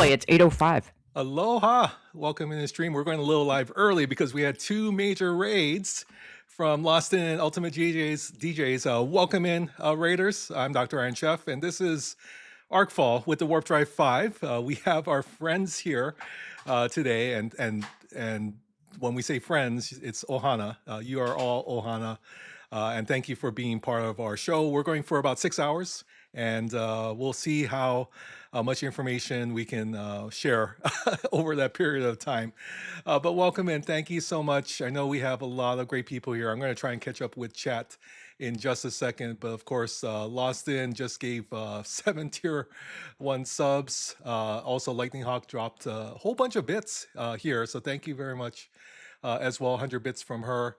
early. It's 8:05. Aloha! Welcome in the stream. We're going a little live early because we had two major raids from Lost in Ultimate DJs. Welcome in, Raiders. I'm Dr. Iron Chef, and this is Arcfall with the Warp Drive 5. We have our friends here today, and when we say friends, it's Ohana. You are all Ohana, and thank you for being part of our show. We're going for about 6 hours, and we'll see how much information we can share over that period of time. But welcome in. Thank you so much. I know we have a lot of great people here. I'm going to try and catch up with chat in just a second. But of course, Lost In just gave 7 tier 1 subs. Also, Lightning Hawk dropped a whole bunch of bits here. So thank you very much. As well, 100 bits from her.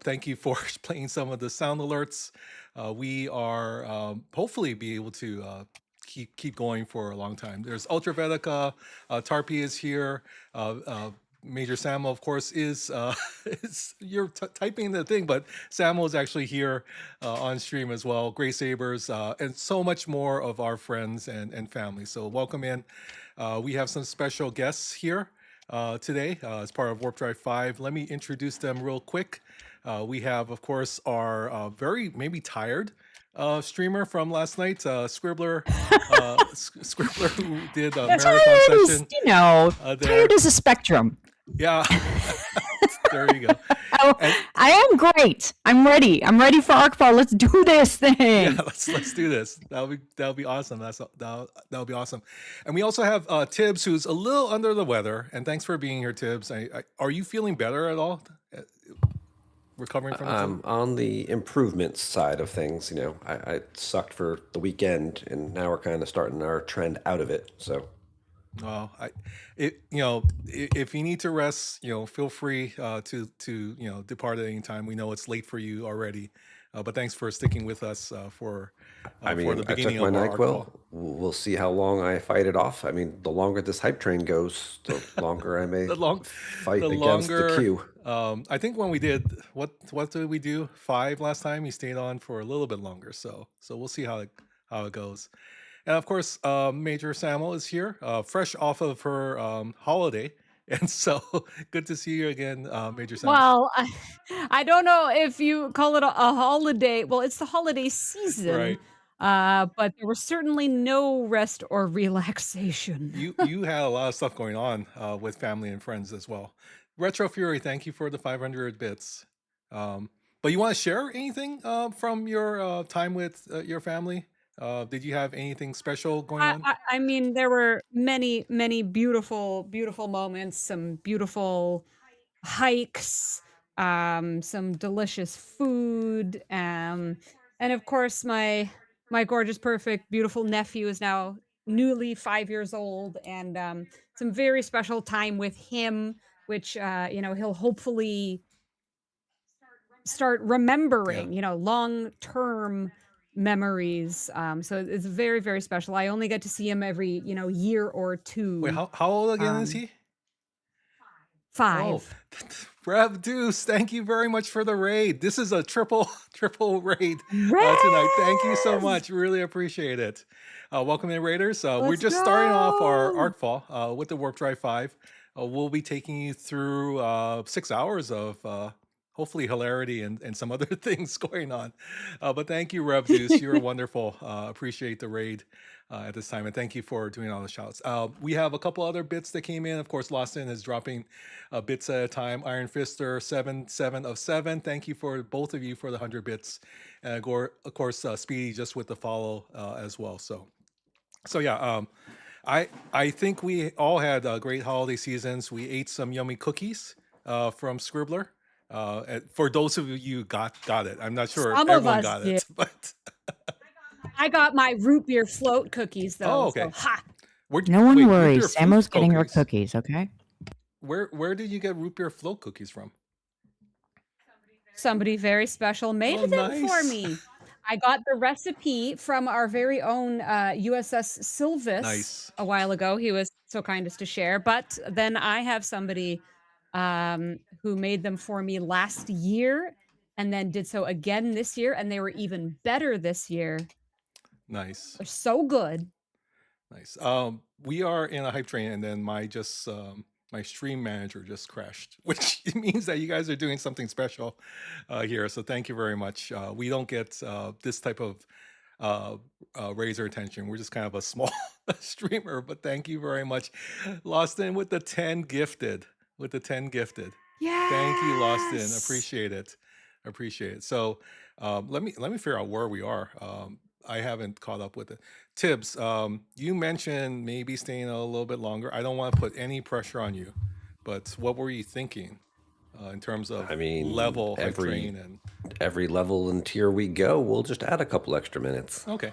Thank you for playing some of the sound alerts. We are hopefully be able to keep going for a long time. There's Ultravetica, Tarpi is here. Major Samo, of course, is you're typing the thing, but Samo is actually here on stream as well. Gray Sabers and so much more of our friends and family. So welcome in. We have some special guests here today as part of Warp Drive 5. Let me introduce them real quick. We have, of course, our very maybe tired streamer from last night, Scribbler, Scribbler, who did a marathon session. Tired is a spectrum. Yeah, there you go. I am great. I'm ready. I'm ready for Arcfall. Let's do this thing. Yeah, let's do this. That'll be awesome. That'll be awesome. And we also have Tibbs, who's a little under the weather. And thanks for being here, Tibbs. Are you feeling better at all? Recovering from I'm on the improvements side of things. You know, I sucked for the weekend, and now we're kind of starting our trend out of it. So, well, if you need to rest, feel free to depart at any time. We know it's late for you already, but thanks for sticking with us for the beginning I took my of our NyQuil. We'll see how long I fight it off. I mean, the longer this hype train goes, the longer I may fight against the queue. I think when we did what did we do 5 last time? He stayed on for a little bit longer, so we'll see how it goes. And of course, Major Samuel is here, fresh off of her holiday, and so good to see you again, Major Samuel. Well, I don't know if you call it a holiday. Well, it's the holiday season, right? But there was certainly no rest or relaxation. You had a lot of stuff going on with family and friends as well. Retro Fury, thank you for the 500 bits. But you want to share anything from your time with your family? Did you have anything special going on? I mean, there were many, many beautiful, beautiful moments, some beautiful hikes, some delicious food, and of course, my gorgeous, perfect, beautiful nephew is now newly 5 years old, and some very special time with him, which he'll hopefully start remembering, long-term memories. So it's very, very special. I only get to see him every, year or two. Wait, how old again is he? 5. Oh, Rev Deuce, thank you very much for the raid. This is a triple raid tonight. Thank you so much. Really appreciate it. Welcome in, Raiders. We're just starting off our Arcfall with the Warp Drive 5. We'll be taking you through 6 hours of hopefully hilarity and some other things going on. But thank you, Rev Deuce. You're wonderful. Appreciate the raid at this time. And thank you for doing all the shouts. We have a couple other bits that came in. Of course, Lost In is dropping bits at a time. Iron Fister, 7 of 7. Thank you for both of you for the 100 bits. And of course, Speedy just with the follow as well. So yeah, I think we all had great holiday seasons. We ate some yummy cookies from Scribbler. For those of you got it, I'm not sure if everyone got it, but I got my root beer float cookies though. Oh, okay. So, no one worries. Samo's getting her cookies. Okay. Where did you get root beer float cookies from? Somebody very special made them for me. I got the recipe from our very own USS Silvis a while ago. He was so kind as to share. But then I have somebody who made them for me last year and then did so again this year. And they were even better this year. Nice. They're so good. Nice. We are in a hype train, and then my stream manager just crashed, which means that you guys are doing something special here. So thank you very much. We don't get this type of uh, razor attention. We're just kind of a small streamer, but thank you very much, Lost in with the 10 gifted, with the 10 gifted. Thank you, Lost in. Yes. Appreciate it. Appreciate it. So let me figure out where we are. I haven't caught up with it. Tibbs, you mentioned maybe staying a little bit longer. I don't want to put any pressure on you, but what were you thinking in terms of I mean, level, hype train, and every level and tier we go, we'll just add a couple extra minutes. okay,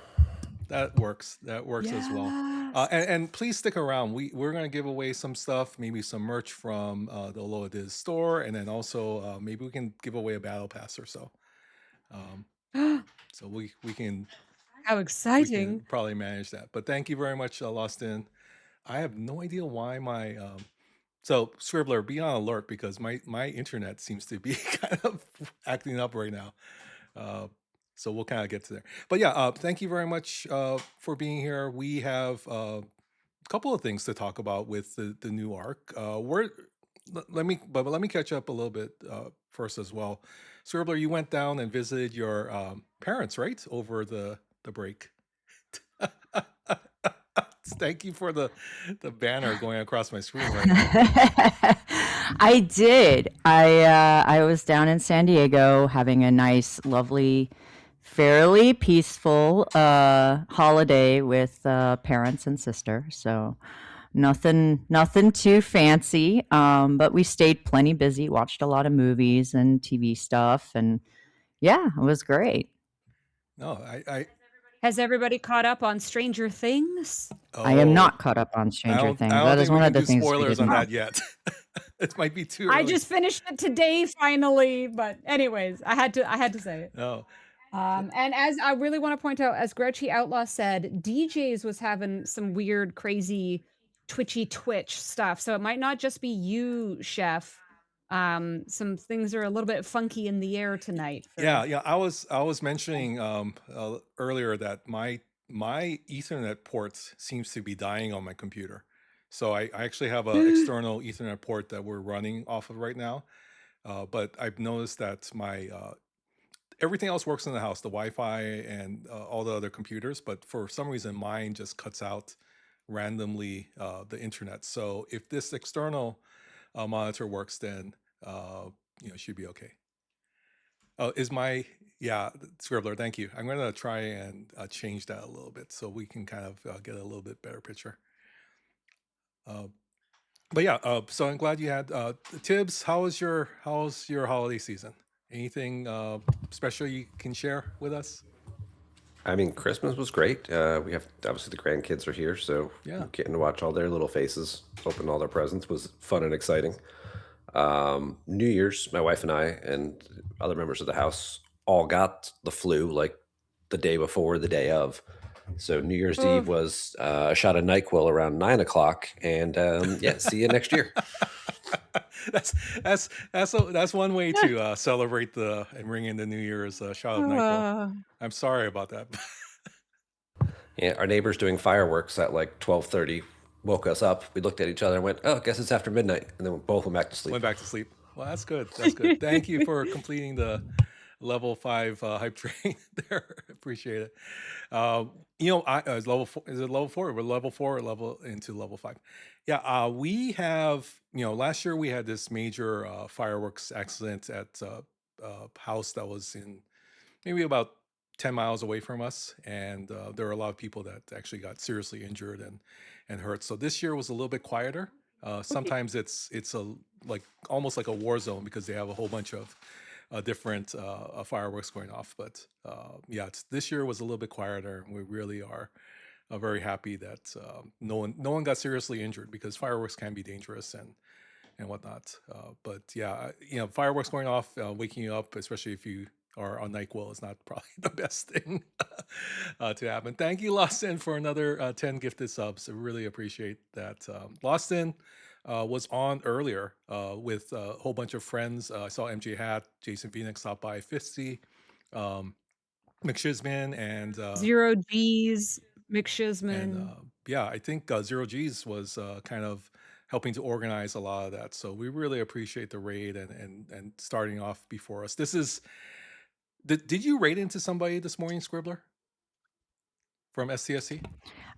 that works. That works as well. Yes. And please stick around. We're gonna give away some stuff, maybe some merch from the Loa Diz store, and then also maybe we can give away a battle pass or so. So we can How exciting. probably manage that. But thank you very much, Lost in. I have no idea why my so Scribbler, be on alert because my internet seems to be kind of acting up right now. So we'll kind of get to there. But yeah, thank you very much for being here. We have a couple of things to talk about with the new arc. Let me catch up a little bit first as well. Scribbler, you went down and visited your parents, right, over the break. Thank you for the banner going across my screen right now. I did. I was down in San Diego having a nice, lovely, fairly peaceful holiday with parents and sister. So nothing too fancy. But we stayed plenty busy, watched a lot of movies and TV stuff, and yeah, it was great. No, I Has everybody caught up on Stranger Things? I am oh, not caught up on Stranger I Things. don't That is think we one can of the do things we spoilers did on not. that yet. It might be too I early. just finished it today finally, but anyways, I had to say it. No. And as I really want to point out, as Grouchy Outlaw said, DJs was having some weird, crazy, twitchy Twitch stuff. So it might not just be you, Chef. Some things are a little bit funky in the air tonight. Yeah. I was mentioning earlier that my Ethernet port seems to be dying on my computer. So I actually have an external Ethernet port that we're running off of right now. But I've noticed that my everything else works in the house, the Wi-Fi and all the other computers, but for some reason mine just cuts out randomly the internet. So if this external monitor works, then it should be okay. Is my yeah, Scribbler? Thank you. I'm gonna try and change that a little bit so we can kind of get a little bit better picture. But yeah, so I'm glad you had Tibbs. How's your holiday season? Anything special you can share with us? I mean, Christmas was great. We have obviously the grandkids are here, so Yeah. getting to watch all their little faces, open all their presents was fun and exciting. New Year's, my wife and I and other members of the house all got the flu like the day before, the day of. So New Year's Eve was a shot of NyQuil around 9 o'clock, and yeah, see you next year. That's one way to celebrate and ring in the New Year's shot of NyQuil. I'm sorry about that. Yeah, our neighbors doing fireworks at like 12:30 woke us up. We looked at each other and went, "Oh, I guess it's after midnight," and then we both went back to sleep. Went back to sleep. Well, that's good. That's good. Thank you for completing the level 5 hype train there. Appreciate it. Is level 4, is it level 4? We're level 4 or level into level 5. Yeah, we have, last year we had this major fireworks accident at a house that was in maybe about 10 miles away from us, and there were a lot of people that actually got seriously injured and hurt. So this year was a little bit quieter. Sometimes it's like almost like a war zone because they have a whole bunch of different fireworks going off. But yeah, this year was a little bit quieter, and we really are very happy that no one got seriously injured because fireworks can be dangerous and whatnot. But yeah, fireworks going off, waking you up, especially if you are on NyQuil, is not probably the best thing to happen. Thank you, Lawson, for another 10 gifted subs. I really appreciate that. Lawson was on earlier with a whole bunch of friends. I saw MJ Hat, Jason Phoenix stop by, Fisty, McShizman, and Zero G's, and McShizman. yeah, I think Zero G's was kind of helping to organize a lot of that. So we really appreciate the raid and starting off before us. This is did you raid into somebody this morning, Scribbler, from STSC?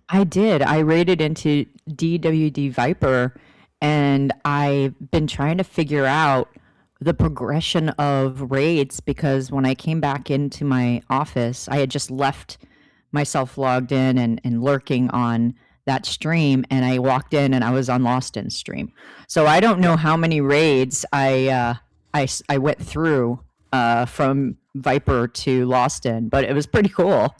I did. I raided into DWD Viper, and I've been trying to figure out the progression of raids because when I came back into my office, I had just left myself logged in and lurking on that stream, and I walked in and I was on Lost In stream. So I don't know Yeah. how many raids I went through from Viper to Lost In, but it was pretty cool.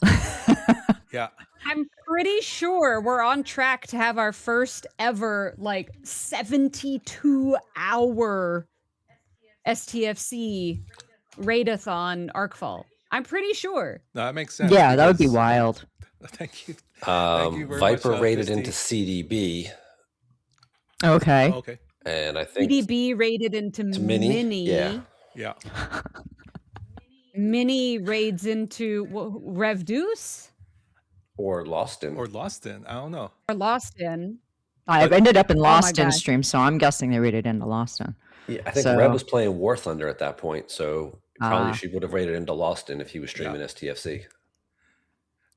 Yeah. I'm pretty sure we're on track to have our first ever like 72-hour STFC raidathon Arcfall. I'm pretty sure. No, that makes sense. Yeah, that would be because- wild. Thank you. Thank you very Viper much, rated Fisty. into CDB, Okay. Oh, okay. and I think PDB raided into to Mini. Yeah. Yeah. Mini raids into Revdeuce or Lost In. Or Lost In. I don't know. or Lost In. I've ended up in my Lost In gosh. stream, so I'm guessing they rated into Lost In. Yeah, I think So- Rev was playing War Thunder at that point, so probably Ah. she would have rated into Lost In if he was streaming STFC.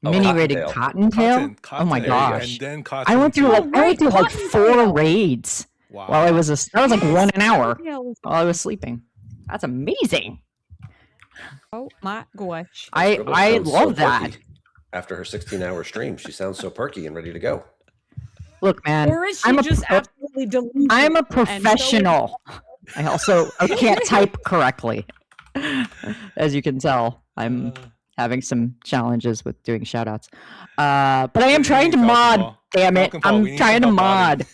Oh, Mini rated Cottontail. Cottontail. Oh my Cotton, gosh! And then Cotton. I went through too. like Cottontail. 4 raids Wow. while I was that was like Yes, 1 an hour Cottontail. while I was sleeping. That's amazing. Oh my gosh. I Scribble sounds love so that. perky. After her 16-hour stream, she sounds so perky and ready to go. Look, man, Or is she I'm a just absolutely delusional? I'm a and so is- professional. I can't type correctly, as you can tell. I'm having some challenges with doing shoutouts. But I am trying to mod. Damn it! Falcon Paw, we I'm need trying to some mod. modding.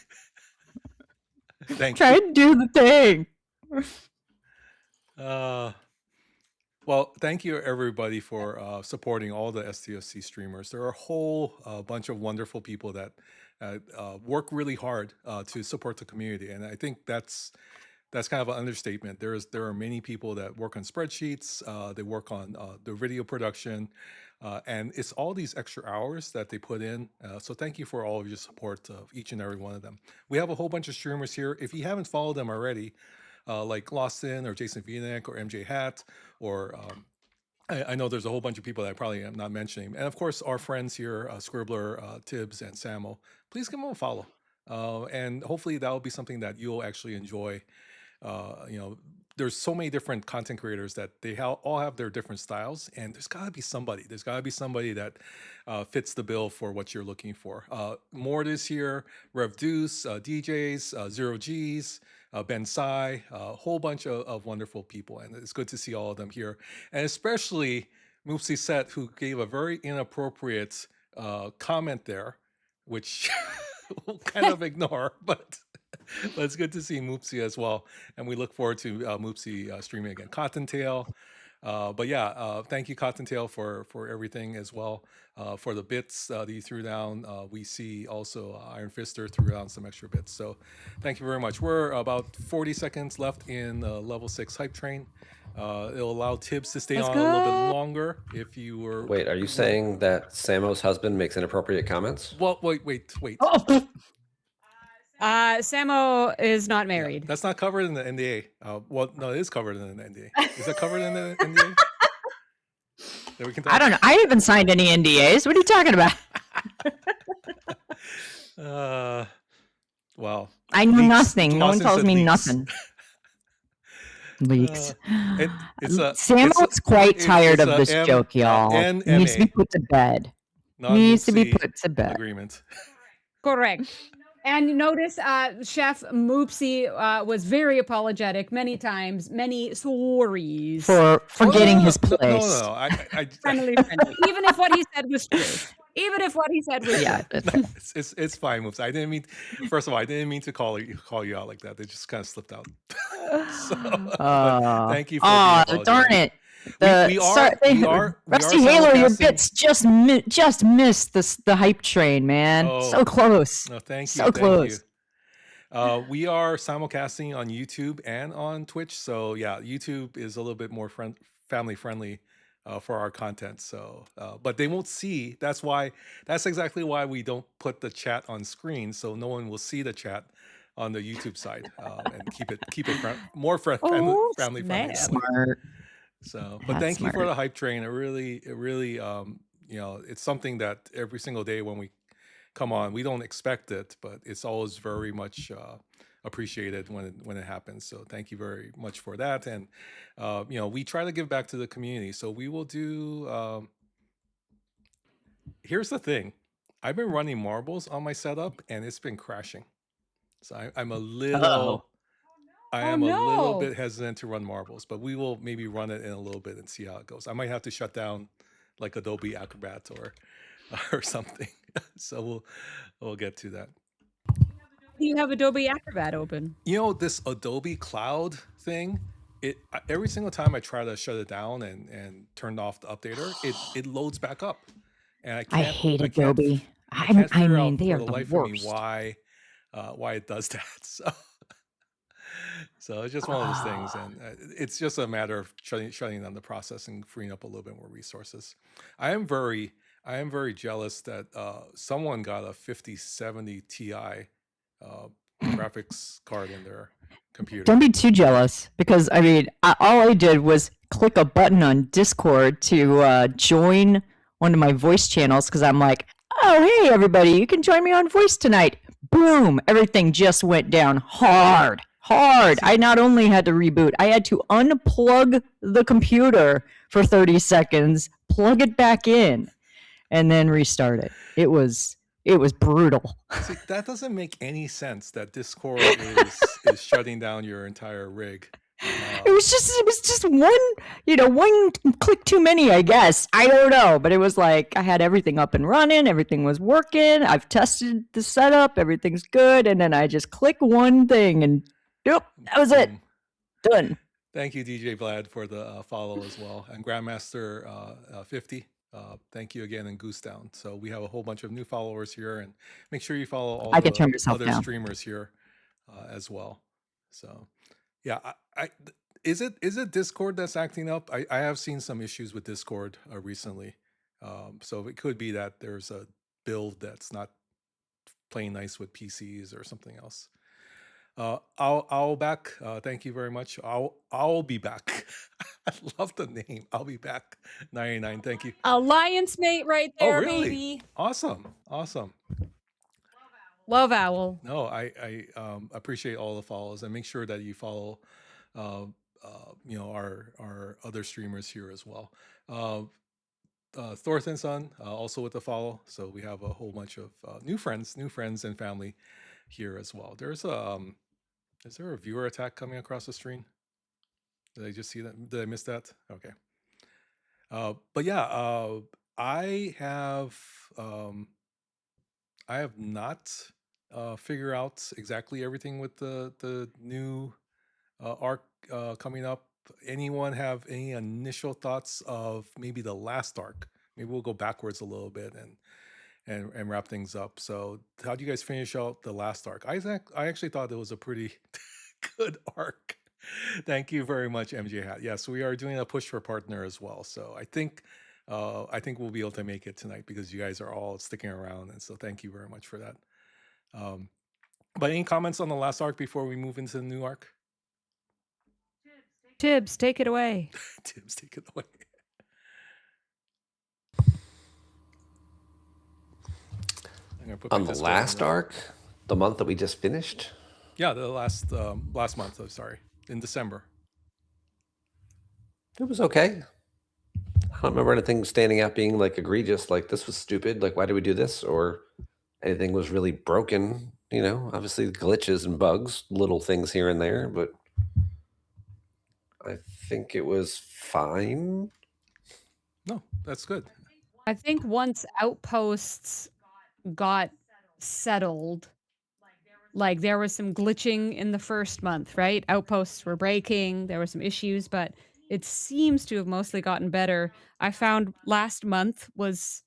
Thank you. Trying to do the thing. Well, thank you everybody for supporting all the STFC streamers. There are a whole bunch of wonderful people that work really hard to support the community, and I think that's kind of an understatement. There are many people that work on spreadsheets. They work on the video production, and it's all these extra hours that they put in. So thank you for all of your support of each and every one of them. We have a whole bunch of streamers here. If you haven't followed them already, like Lost In or Jason Vienek or MJ Hat, or I know there's a whole bunch of people that I probably am not mentioning. And of course, our friends here, Scribbler, Tibbs, and Samo. Please give them a follow. And hopefully that will be something that you'll actually enjoy. There's so many different content creators that they all have their different styles, and there's got to be somebody. There's got to be somebody that fits the bill for what you're looking for. More this year, Revdeuce, DJs, Zero G's, Ben Sai, a whole bunch of wonderful people, and it's good to see all of them here, and especially Moopsy Set, who gave a very inappropriate comment there, which we'll kind of ignore, but it's good to see Moopsy as well, and we look forward to Moopsy streaming again. Cottontail, but yeah, thank you Cottontail for everything as well, for the bits that you threw down. We see also Iron Fister threw down some extra bits, so thank you very much. We're about 40 seconds left in level 6 hype train. It'll allow Tibbs to stay Let's on a little go. bit longer if you were. Wait, are you saying that Samo's husband makes inappropriate comments? Well, wait. Oh, Samo is not married. That's not covered in the NDA. Well, no, it is covered in the NDA. Is that covered in the NDA? That we can talk? I don't know. I haven't signed any NDAs. What are you talking about? Well, I know leaks. nothing. No one Lawson tells said me leaks. nothing. Leaks. Samuel's quite tired of this joke, y'all. He needs to be put to bed. Needs to be non-Moopsy put to bed. agreement. Correct. And notice Chef Moopsy was very apologetic many times, many sorries. For forgetting his No, place. No. I Friendly. Even if what he said was true. Even if what he said was Yeah. true. it's fine, Moopsy. I didn't mean. First of all, I didn't mean to call you out like that. They just kind of slipped out. So, thank you for Oh, being darn it. We are Rusty Halo, your simulcasting- bits just missed the hype train, man. Oh. So close. No, thank you. So thank close. You. We are simulcasting on YouTube and on Twitch. So yeah, YouTube is a little bit more family friendly for our content. So, but they won't see. That's exactly why we don't put the chat on screen, so no one will see the chat on the YouTube side, and keep it more Oh, family friendly that snap. way. Smart. So, but That's thank you for smart. the hype train. It really, it's something that every single day when we come on, we don't expect it, but it's always very much appreciated when it happens. So thank you very much for that. And we try to give back to the community. So we will do. Here's the thing, I've been running marbles on my setup, and it's been crashing. So I'm a little. Oh, I Oh am a little no. bit hesitant to run marbles, but we will maybe run it in a little bit and see how it goes. I might have to shut down like Adobe Acrobat or or something. So we'll get to that. You have Adobe Acrobat open. This Adobe Cloud thing, every single time I try to shut it down and turn off the updater, it loads back up, and I hate I can't Adobe. I can't I figure mean, out they for are the the life of me worst. why it does that. So it's just one of those things, Ah. and it's just a matter of shutting down the process and freeing up a little bit more resources. I am very jealous that someone got a 5070 Ti graphics card in their computer. Don't be too jealous, because I mean, all I did was click a button on Discord to join one of my voice channels, because I'm like, oh, hey, everybody, you can join me on voice tonight. Boom, everything just went down hard. I not only had to reboot, I had to unplug the computer for 30 seconds, plug it back in, and then restart it. It was brutal. See, that doesn't make any sense that Discord is shutting down your entire rig. It was just one click too many, I guess. I don't know, but it was like I had everything up and running, everything was working. I've tested the setup, everything's good, and then I just click one thing, and yep, that was it. Done. Thank you, DJ Vlad, for the follow as well, and Grandmaster 50. Thank you again, and Goose Down. So we have a whole bunch of new followers here, and make sure you follow all I can turn the myself other down. streamers here as well. So, yeah, is it Discord that's acting up? I have seen some issues with Discord recently, so it could be that there's a build that's not playing nice with PCs or something else. I'll back. Thank you very much. I'll be back. I love the name. I'll be back. 99. Thank you. Alliance mate right Oh, there, really? baby. Awesome. Love Owl. No, I appreciate all the follows, and make sure that you follow, our other streamers here as well. Thornton Son also with the follow. So we have a whole bunch of new friends and family here as well. There's a is there a viewer attack coming across the screen? Did I just see that? Did I miss that? Okay. But yeah, I have not figured out exactly everything with the new arc coming up. Anyone have any initial thoughts of maybe the last arc? Maybe we'll go backwards a little bit and wrap things up. So how do you guys finish out the last arc? I actually thought it was a pretty good arc. Thank you very much, MJ Hat. Yes, we are doing a push for partner as well. So I think we'll be able to make it tonight because you guys are all sticking around, and so thank you very much for that. But any comments on the last arc before we move into the new arc? Tibbs, take it away. Tibbs, take it away. On the last arc, the month that we just finished? Yeah, the last month. I'm sorry, in December. It was okay. I don't remember anything standing out being like egregious, like this was stupid, like why did we do this, or anything was really broken. Obviously glitches and bugs, little things here and there, but I think it was fine. No, that's good. I think once Outposts got settled, like there was some glitching in the first month, right? Outposts were breaking, there were some issues, but it seems to have mostly gotten better. I found last month was,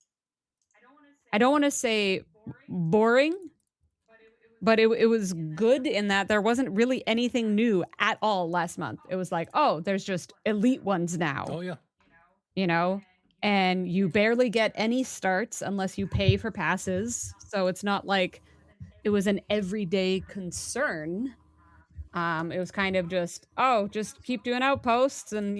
I don't want to say boring, but it was good in that there wasn't really anything new at all last month. It was like, oh, there's just elite ones now. Oh yeah. you know, and you barely get any starts unless you pay for passes. So it's not like it was an everyday concern. It was kind of just, oh, just keep doing outposts and,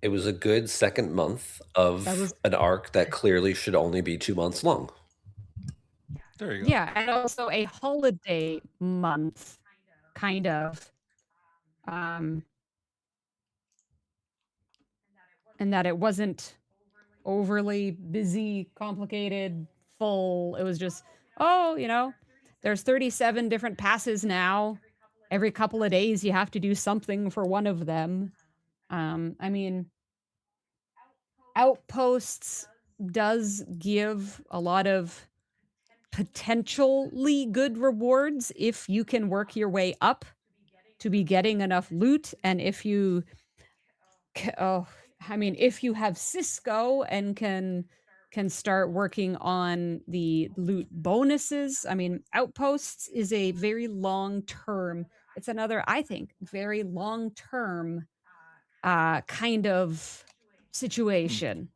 It was a good second month that of was an arc that clearly should only be 2 months long. There you go. yeah, and also a holiday month kind of. Um and that it wasn't overly busy, complicated, full. It was just, oh, there's 37 different passes now. Every couple of days, you have to do something for one of them. I mean, Outposts does give a lot of potentially good rewards if you can work your way up to be getting enough loot, and if you oh, I mean, if you have Cisco and can start working on the loot bonuses. I mean, Outposts is a very long term. It's another, I think, very long term kind of situation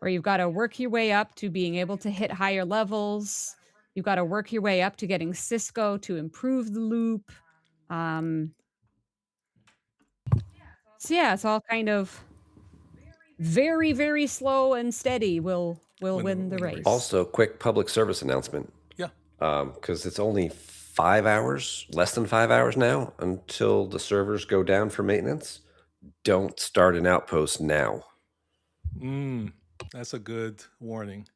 where you've got to work your way up to being able to hit higher levels. You've got to work your way up to getting Cisco to improve the loop. Um, so yeah, it's all kind of very, very slow and steady will win the race. Also, quick public service announcement. Yeah. Because it's only 5 hours, less than 5 hours now until the servers go down for maintenance. Don't start an outpost now. That's a good warning.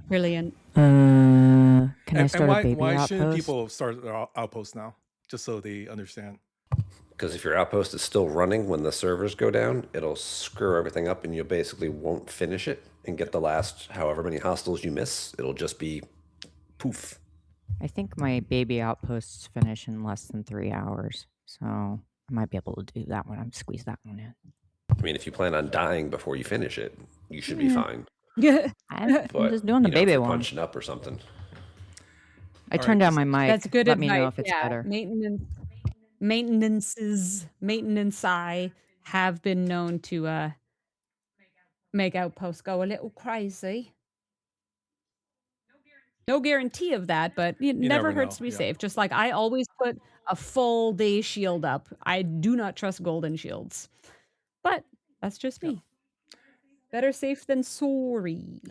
Brilliant. Can I And start a baby why shouldn't outpost? people start their outposts now? Just so they understand. Because if your outpost is still running when the servers go down, it'll screw everything up and you basically won't finish it and get the last however many hostiles you miss. It'll just be poof. I think my baby outposts finish in less than 3 hours, so I might be able to do that one. Squeeze that one in. I mean, if you plan on dying before you finish it, you should be fine. I'm But, just doing the if baby you're one. punching up or something. I turned down my mic. That's good Let advice. me know if it's yeah, better. Maintenance I have been known to make Outposts go a little crazy. No guarantee of that, but it never never hurts know, to be yeah. safe. Just like I always put a full day shield up. I do not trust golden shields. But that's just me. Better safe than sorry.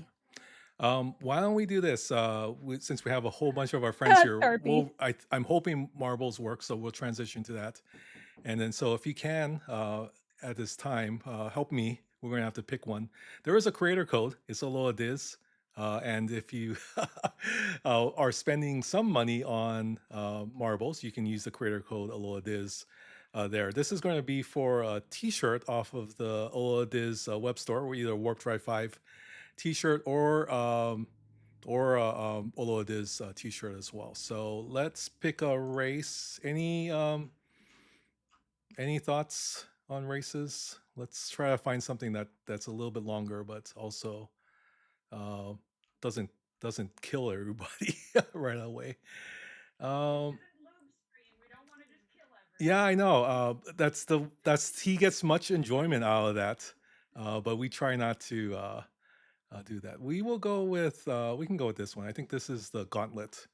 Why don't we do this? Since we have a whole bunch of our friends here, Sharpie. I'm hoping marbles work, so we'll transition to that. And then, so if you can, at this time, help me. We're going to have to pick one. There is a creator code. It's Aloha Diz. And if you are spending some money on marbles, you can use the creator code Aloha Diz there. This is going to be for a t-shirt off of the Aloha Diz web store, or either Warp Drive 5 t-shirt or Aloha Diz t-shirt as well. So let's pick a race. Any thoughts on races? Let's try to find something that's a little bit longer, but also doesn't kill everybody right away. Yeah, I know. That's he gets much enjoyment out of that, but we try not to do that. We will go with we can go with this one. I think this is the gauntlet.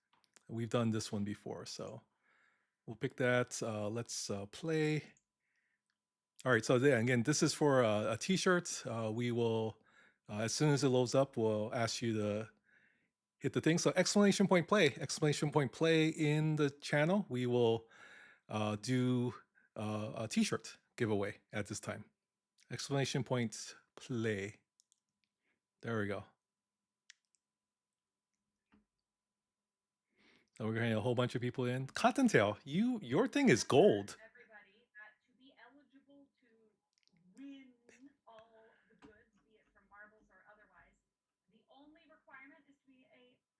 We've done this one before, so we'll pick that. Let's play. All right, so again, this is for a t-shirt. We will, as soon as it loads up, we'll ask you to hit the thing. So exclamation point play in the channel. We will do a t-shirt giveaway at this time. Exclamation point play. There we go. So we're getting a whole bunch of people in. Cottontail, your thing is gold.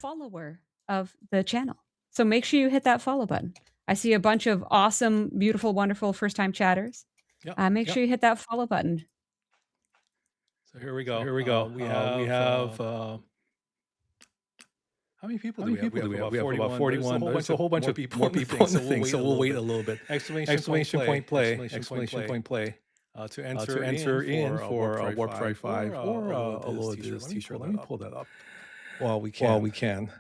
Follower of the channel. So make sure you hit that follow button. I see a bunch of awesome, beautiful, wonderful first-time chatters. Make sure you hit that follow button. So here we go. We have how many people do we have? We have about 41. There's a whole bunch of people on the thing, so we'll wait a little bit. Exclamation point play. to to enter in enter in for Warp for Drive Warp 5 Drive 5 or Aloha Diz Aloha t-shirt. t-shirt. Let Let me me pull that up while we while can. we can.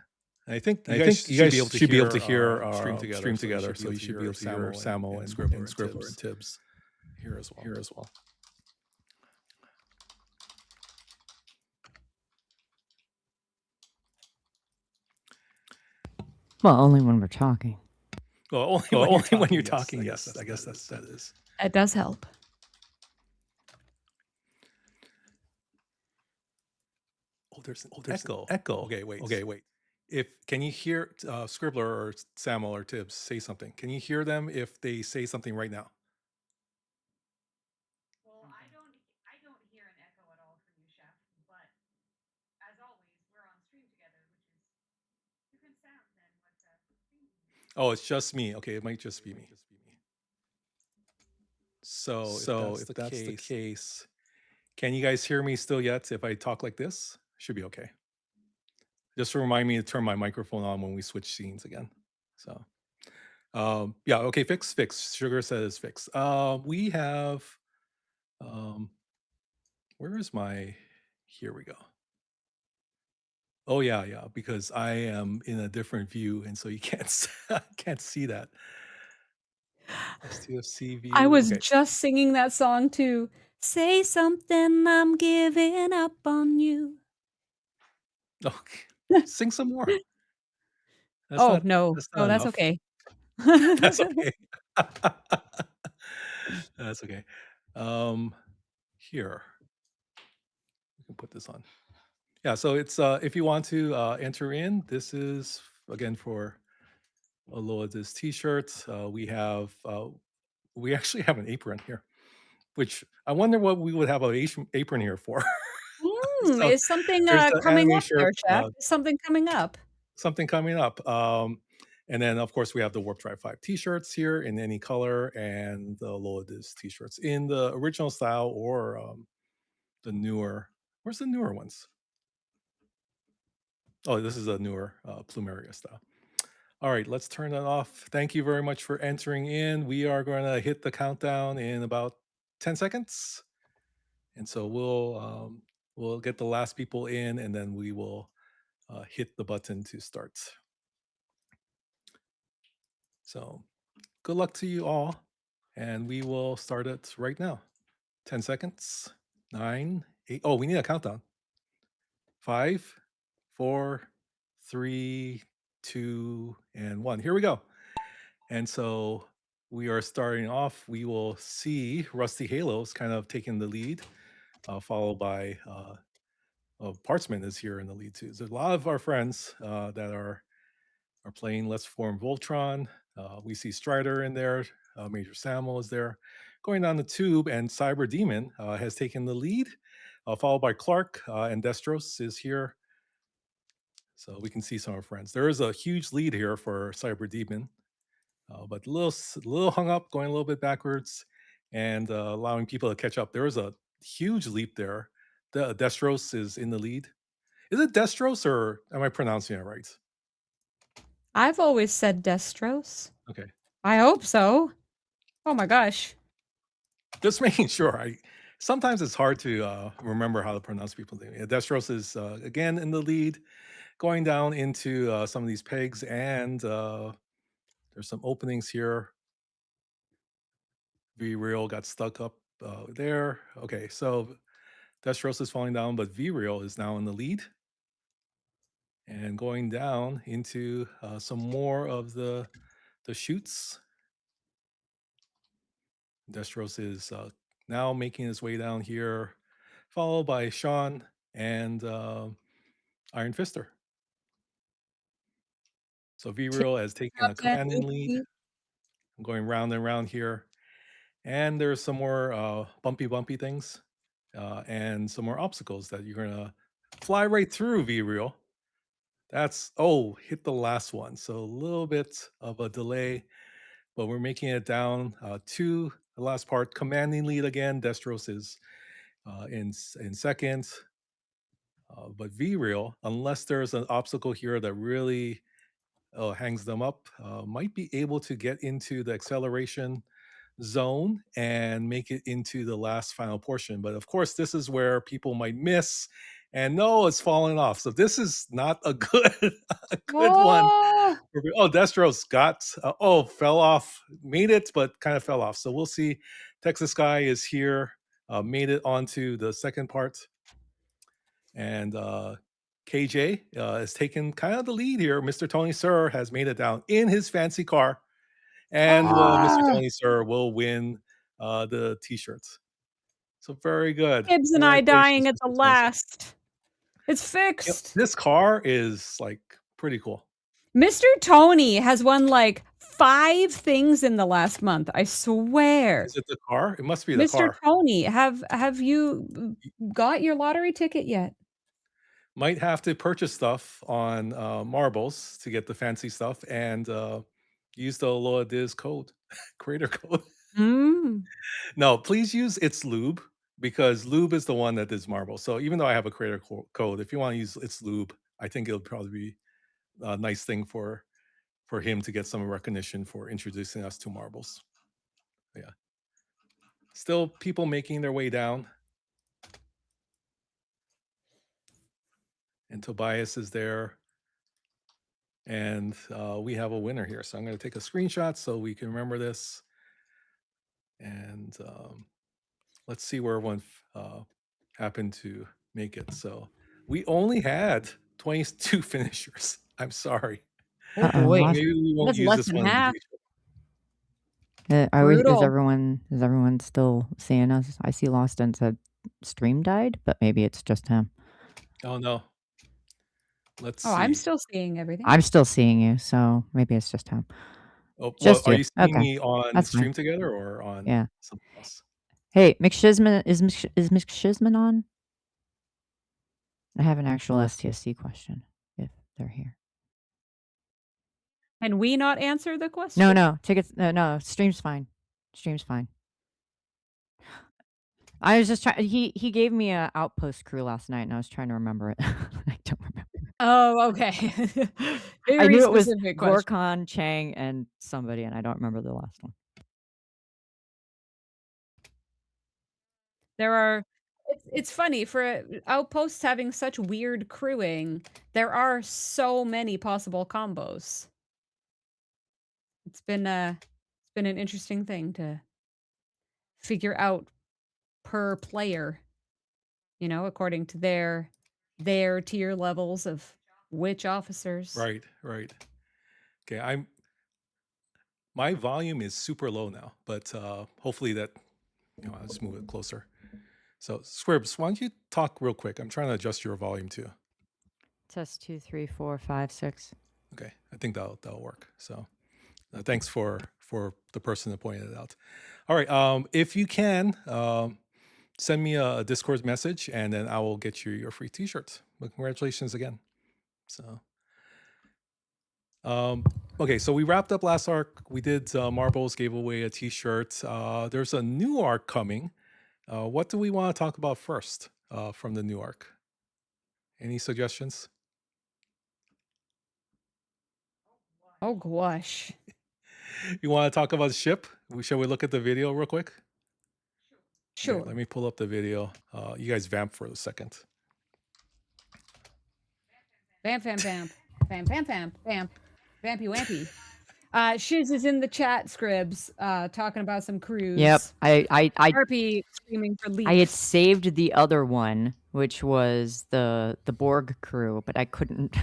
I think And you I guys think you should be able guys to should be able to hear hear our stream our together, stream so you together, should be so able you to should be hear able to hear Samo Samo and Scribbler and and Scribbler and Tibbs Tibbs here as well. here as well. Well, only when we're talking. Well, only Well, when you're only when talking. you're Yes, talking. I Yes, guess I guess that that is. is. That does help. Oh, there's an There's echo. an echo. Okay, wait. Okay, wait. Can you hear Scribbler or Samo or Tibbs say something? Can you hear them if they say something right now? Well, I don't hear an echo at all for you, Chef, but as always, we're on stream together, which is different sound than what stream. Oh, it's just me. Okay, it might just be me. So So if if that's that's the the case, can you guys hear me still yet if I talk like this? Should be okay. Just remind me to turn my microphone on when we switch scenes again. So yeah, okay, fix. Sugar says fix. We have where is my, here we go. Oh yeah, because I am in a different view, and so you can't see that. Stfc view. I was Okay. just singing that song too. Say something, I'm giving up on you. Okay. Sing some more. That's Oh, not no. that's not No, that's enough. okay. That's okay. That's okay. Here. We can put this on. Yeah, so it's if you want to enter in, this is again for Aloha this t-shirt. We actually have an apron here, which I wonder what we would have an apron here for. So Is something, there's the coming anime up there, shirt, Chef? Is something coming up? something coming up. And then of course we have the Warp Drive 5 t-shirts here in any color, and the Aloha this t-shirts in the original style or the newer. Where's the newer ones? Oh, this is a newer Plumeria style. All right, let's turn that off. Thank you very much for entering in. We are going to hit the countdown in about 10 seconds. And so we'll get the last people in, and then we will hit the button to start. So good luck to you all, and we will start it right now. 10 seconds, 9, 8. Oh, we need a countdown. 5, 4, 3, 2, and 1. Here we go. And so we are starting off. We will see Rusty Halos kind of taking the lead, followed by Partsman is here in the lead too. There's a lot of our friends that are playing Let's Form Voltron. We see Strider in there. Major Samuel is there. Going down the tube, and Cyber Demon has taken the lead, followed by Clark, and Destros is here. So we can see some of our friends. There is a huge lead here for Cyber Demon, but a little hung up, going a little bit backwards, and allowing people to catch up. There was a huge leap there. Destros is in the lead. Is it Destros, or am I pronouncing it right? I've always said Destros. Okay. I hope so. Oh my gosh. Just making sure. Sometimes it's hard to remember how to pronounce people's names. Yeah, Destros is again in the lead, going down into some of these pegs, and there's some openings here. V Real got stuck up there. Okay, so Destros is falling down, but V Real is now in the lead, and going down into some more of the chutes. Destros is now making his way down here, followed by Sean and Iron Fister. So V-Real has taken a commanding lead. I'm going round and round here. And there's some more bumpy things and some more obstacles that you're going to fly right through V-Real. That's, oh, hit the last one. So a little bit of a delay, but we're making it down to the last part. Commanding lead again. Destros is in second. But V-Real, unless there's an obstacle here that really hangs them up, might be able to get into the acceleration zone and make it into the last final portion. But of course, this is where people might miss and no, it's fallen off. So this is not a good a good one. Oh, Oh, Destro's got fell off, made it, but kind of fell off. So we'll see. Texas Guy is here, made it onto the second part, and KJ has taken kind of the lead here. Mr. Tony Sir has made it down in his fancy car, and Mr. ah, Tony Sir will win the T-shirts. So very good. Gibbs and I Congratulations, dying at the Mr. Tony Sir. last. It's Yep, fixed. this car is like pretty cool. Mr. Tony has won like 5 things in the last month. I swear. Is it the car? It must be the Mr. car. Tony, have you got your lottery ticket yet? Might have to purchase stuff on Marbles to get the fancy stuff and use the Loa Diz code, creator code. Mm. No, please use It's Lube because Lube is the one that does Marbles. So even though I have a creator code, if you want to use It's Lube, I think it'll probably be a nice thing for him to get some recognition for introducing us to Marbles. Yeah. Still people making their way down. And Tobias is there. And we have a winner here. So I'm going to take a screenshot so we can remember this. And let's see where everyone happened to make it. So we only had 22 finishers. I'm sorry. Oh Uh-oh, boy. lost- Maybe we won't That's use less this than one. half. Is Brutal. everyone still seeing us? I see Loston said stream died, but maybe it's just him. Oh no. Let's see. Oh, I'm still seeing everything. I'm still seeing you, so maybe it's just him. Oh, just are you. you seeing Okay. me on That's stream fine. together or on Yeah. something else? Hey, McShizman, is McShizman on? I have an actual STSC question if they're here. Can we not answer the question? No, tickets. No, stream's fine. Stream's fine. I was just trying. He gave me a Outpost crew last night, and I was trying to remember it. I don't remember. Oh, okay. Very I knew it was specific question. Gorkon, Chang, and somebody, and I don't remember the last one. There are it's funny for Outposts having such weird crewing, there are so many possible combos. It's been an interesting thing to figure out per player, you know, according to their tier levels of which officers. Right. Okay, my volume is super low now, but hopefully that I'll just move it closer. So Squibs, why don't you talk real quick? I'm trying to adjust your volume too. Test 2, 3, 4, 5, 6. Okay, I think that'll work. So thanks for the person that pointed it out. All right, if you can send me a Discord message, and then I will get you your free T-shirts. But congratulations again. So. Okay, so we wrapped up last arc. We did Marbles, gave away a T-shirt. There's a new arc coming. What do we want to talk about first from the new arc? Any suggestions? Oh gosh. You want to talk about the ship? Shall we look at the video real quick? Sure. Okay, let me pull up the video. You guys vamp for a second. Vamp. Vamp. Vampy wampy. Shiz is in the chat, Scribs, talking about some crews. Yep, I Harpy screaming for leaks. I had saved the other one, which was the Borg crew, but I couldn't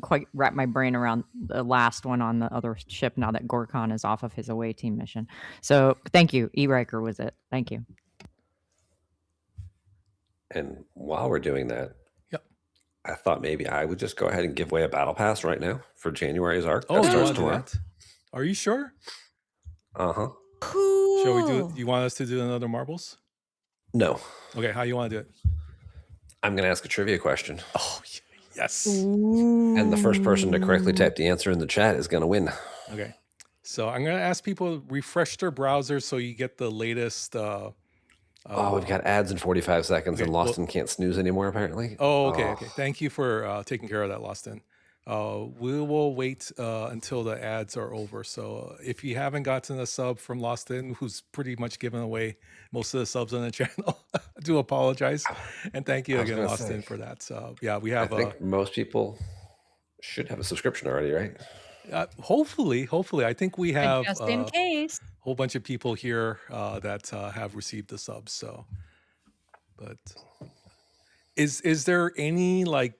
quite wrap my brain around the last one on the other ship now that Gorkon is off of his away team mission. So thank you. E-Riker was it. Thank you. And while we're doing that, Yep. I thought maybe I would just go ahead and give away a battle pass right now for January's arc. Oh, That you starts want to do tomorrow. that? Are you sure? Uh-huh. Cool. Shall we do it? You want us to do another Marbles? No. Okay, how you want to do it? I'm going to ask a trivia question. Oh, yes. And the first person to correctly type the answer in the chat is going to win. Okay. So I'm going to ask people to refresh their browsers so you get the latest. We've got ads in 45 seconds, okay, and Loston can't snooze anymore, apparently. Oh, okay. Thank you for taking care of that, Loston. we will wait until the ads are over. So if you haven't gotten a sub from Lost In, who's pretty much given away most of the subs on the channel, I do apologize. And thank you I was again, gonna Lost In, say, for that. So yeah, we I have think most people should have a subscription already, right? hopefully, I think we But have just in a case. whole bunch of people here that have received the subs. So, but is there any like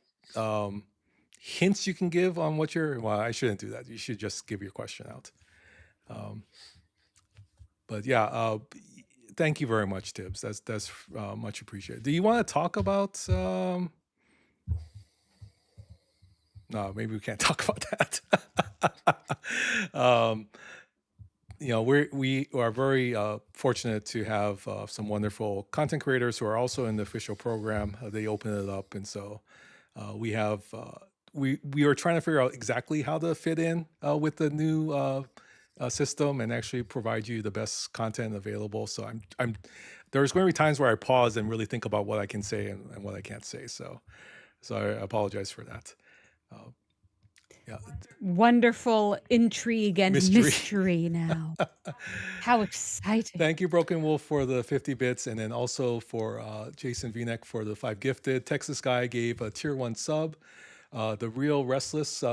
hints you can give on what you're? Well, I shouldn't do that. You should just give your question out. Um, but yeah, thank you very much, Tibbs. That's much appreciated. Do you want to talk about? No, maybe we can't talk about that. We are very fortunate to have some wonderful content creators who are also in the official program. They open it up, and so we have we are trying to figure out exactly how to fit in with the new system and actually provide you the best content available. So I'm there's going to be times where I pause and really think about what I can say and what I can't say. So I apologize for that. Yeah, Wonderful intrigue and mystery. mystery now. How exciting. Thank you, Broken Wolf, for the 50 bits, and then also for Jason Vinek for the 5 gifted. Texas Guy gave a tier 1 sub. The Real Restless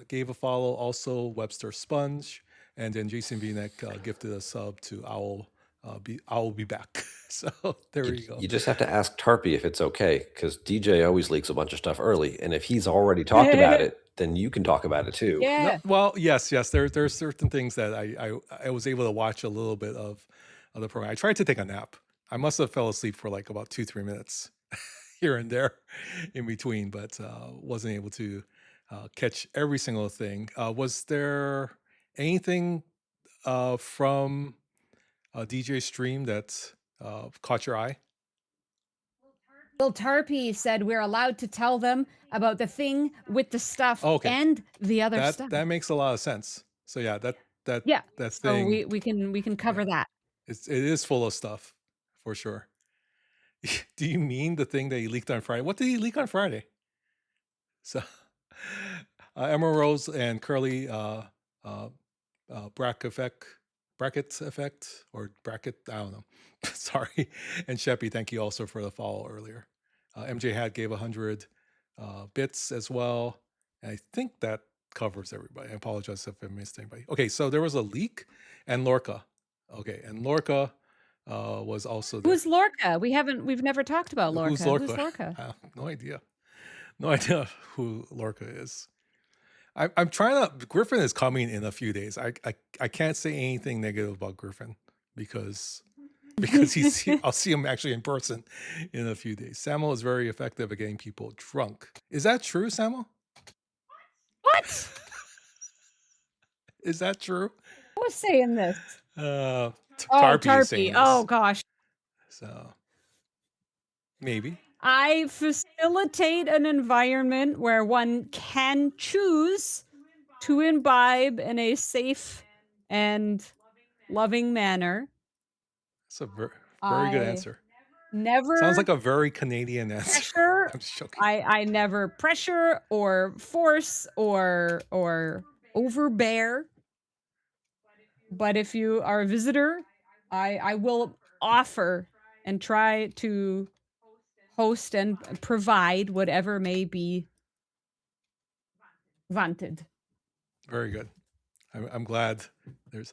gave a follow. Also, Webster Sponge, and then Jason Vinek gifted a sub to Owl. I'll be back. So there you go. You just have to ask Tarpy if it's okay, because DJ always leaks a bunch of stuff early, and if he's already talked about it, then you can talk about it too. No, Yeah. well, yes. There's certain things that I was able to watch a little bit of the program. I tried to take a nap. I must have fell asleep for like about 2-3 minutes here and there in between, but wasn't able to catch every single thing. Was there anything from DJ stream that caught your eye? Well, Tarpy said we're allowed to tell them about the thing with the stuff Okay. and the other stuff. That makes a lot of sense. So yeah, Yeah. that So thing, we can cover that. it is full of stuff for sure. Do you mean the thing that he leaked on Friday? What did he leak on Friday? So Emerald Rose and Curly bracket effect or bracket, I don't know. Sorry. And Sheppy, thank you also for the follow earlier. MJ Hat gave 100 bits as well. And I think that covers everybody. I apologize if I missed anybody. Okay, so there was a leak and Lorca. Okay, and Lorca was also there. Who's Lorca? We've never talked about Lorca. Who's Lorca? Who's Lorca? I have no idea. No idea who Lorca is. I'm trying to. Griffin is coming in a few days. I can't say anything negative about Griffin because I'll see him actually in person in a few days. Samuel is very effective at getting people drunk. Is that true, Samuel? What? Is that true? Who was saying this? Tarpy is saying Tarpy. this. Oh gosh. So maybe. I facilitate an environment where one can choose to imbibe in a safe and loving manner. That's a very good answer. Never Sounds like a very Canadian answer. pressure. I'm just joking. I never pressure or force or overbear. But if you are a visitor, I will offer and try to host and provide whatever may be wanted. Very good. I'm glad there's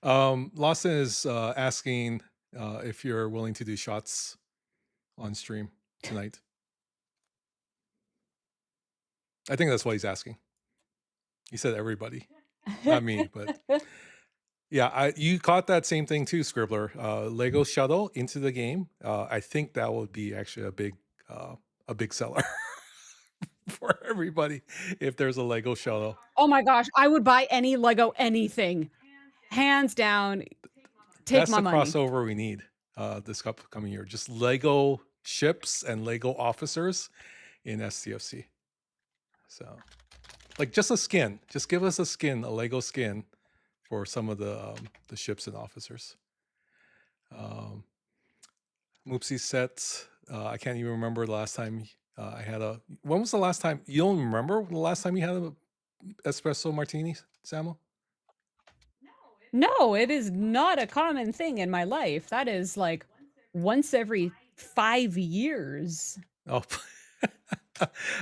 Lawson is asking if you're willing to do shots on stream tonight. I think that's what he's asking. He said everybody, not me, but yeah, you caught that same thing too, Scribbler. Lego shuttle into the game. I think that would be actually a big seller for everybody if there's a Lego shuttle. Oh my gosh, I would buy any Lego anything. Hands down. Take my money. That's the crossover we need this upcoming year. Just Lego ships and Lego officers in STFC. So, like just a skin. Just give us a skin, a Lego skin for some of the ships and officers. Moopsie sets. I can't even remember the last time I had a. When was the last time? You don't remember the last time you had an espresso martini, Samuel? No, it is not a common thing in my life. That is like once every 5 years. Oh,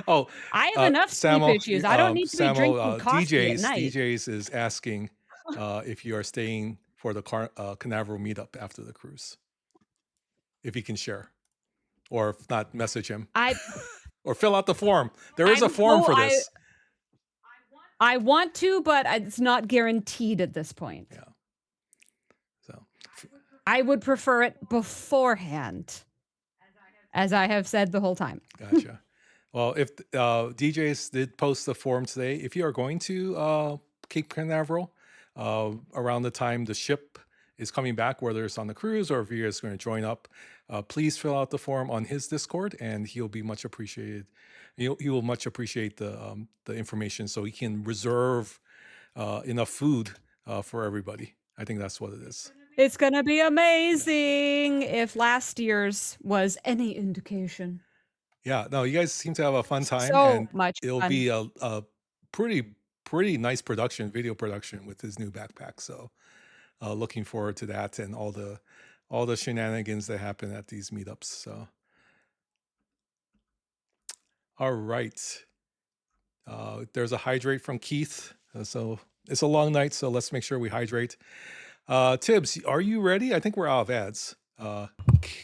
oh, I have enough sleep Samuel, issues. I don't need to be Samuel, drinking coffee at night. DJs is asking if you are staying for the Canaveral meetup after the cruise. If he can share, or if not, message him. Or fill out the form. There is a form for this. I want to, but it's not guaranteed at this point. Yeah. So I would prefer it beforehand, as I have said the whole time. Gotcha. Well, if DJs did post the form today, if you are going to Cape Canaveral around the time the ship is coming back, whether it's on the cruise or if you're just going to join up, please fill out the form on his Discord, and he'll be much appreciated. He will much appreciate the information, so he can reserve enough food for everybody. I think that's what it is. It's gonna be amazing if last year's was any indication. Yeah, no, you guys seem to have a fun time, So and much it'll fun. be a pretty nice video production with his new backpack. So looking forward to that and all the shenanigans that happen at these meetups. So all right, there's a hydrate from Keith. So it's a long night, so let's make sure we hydrate. Tibbs, are you ready? I think we're out of ads.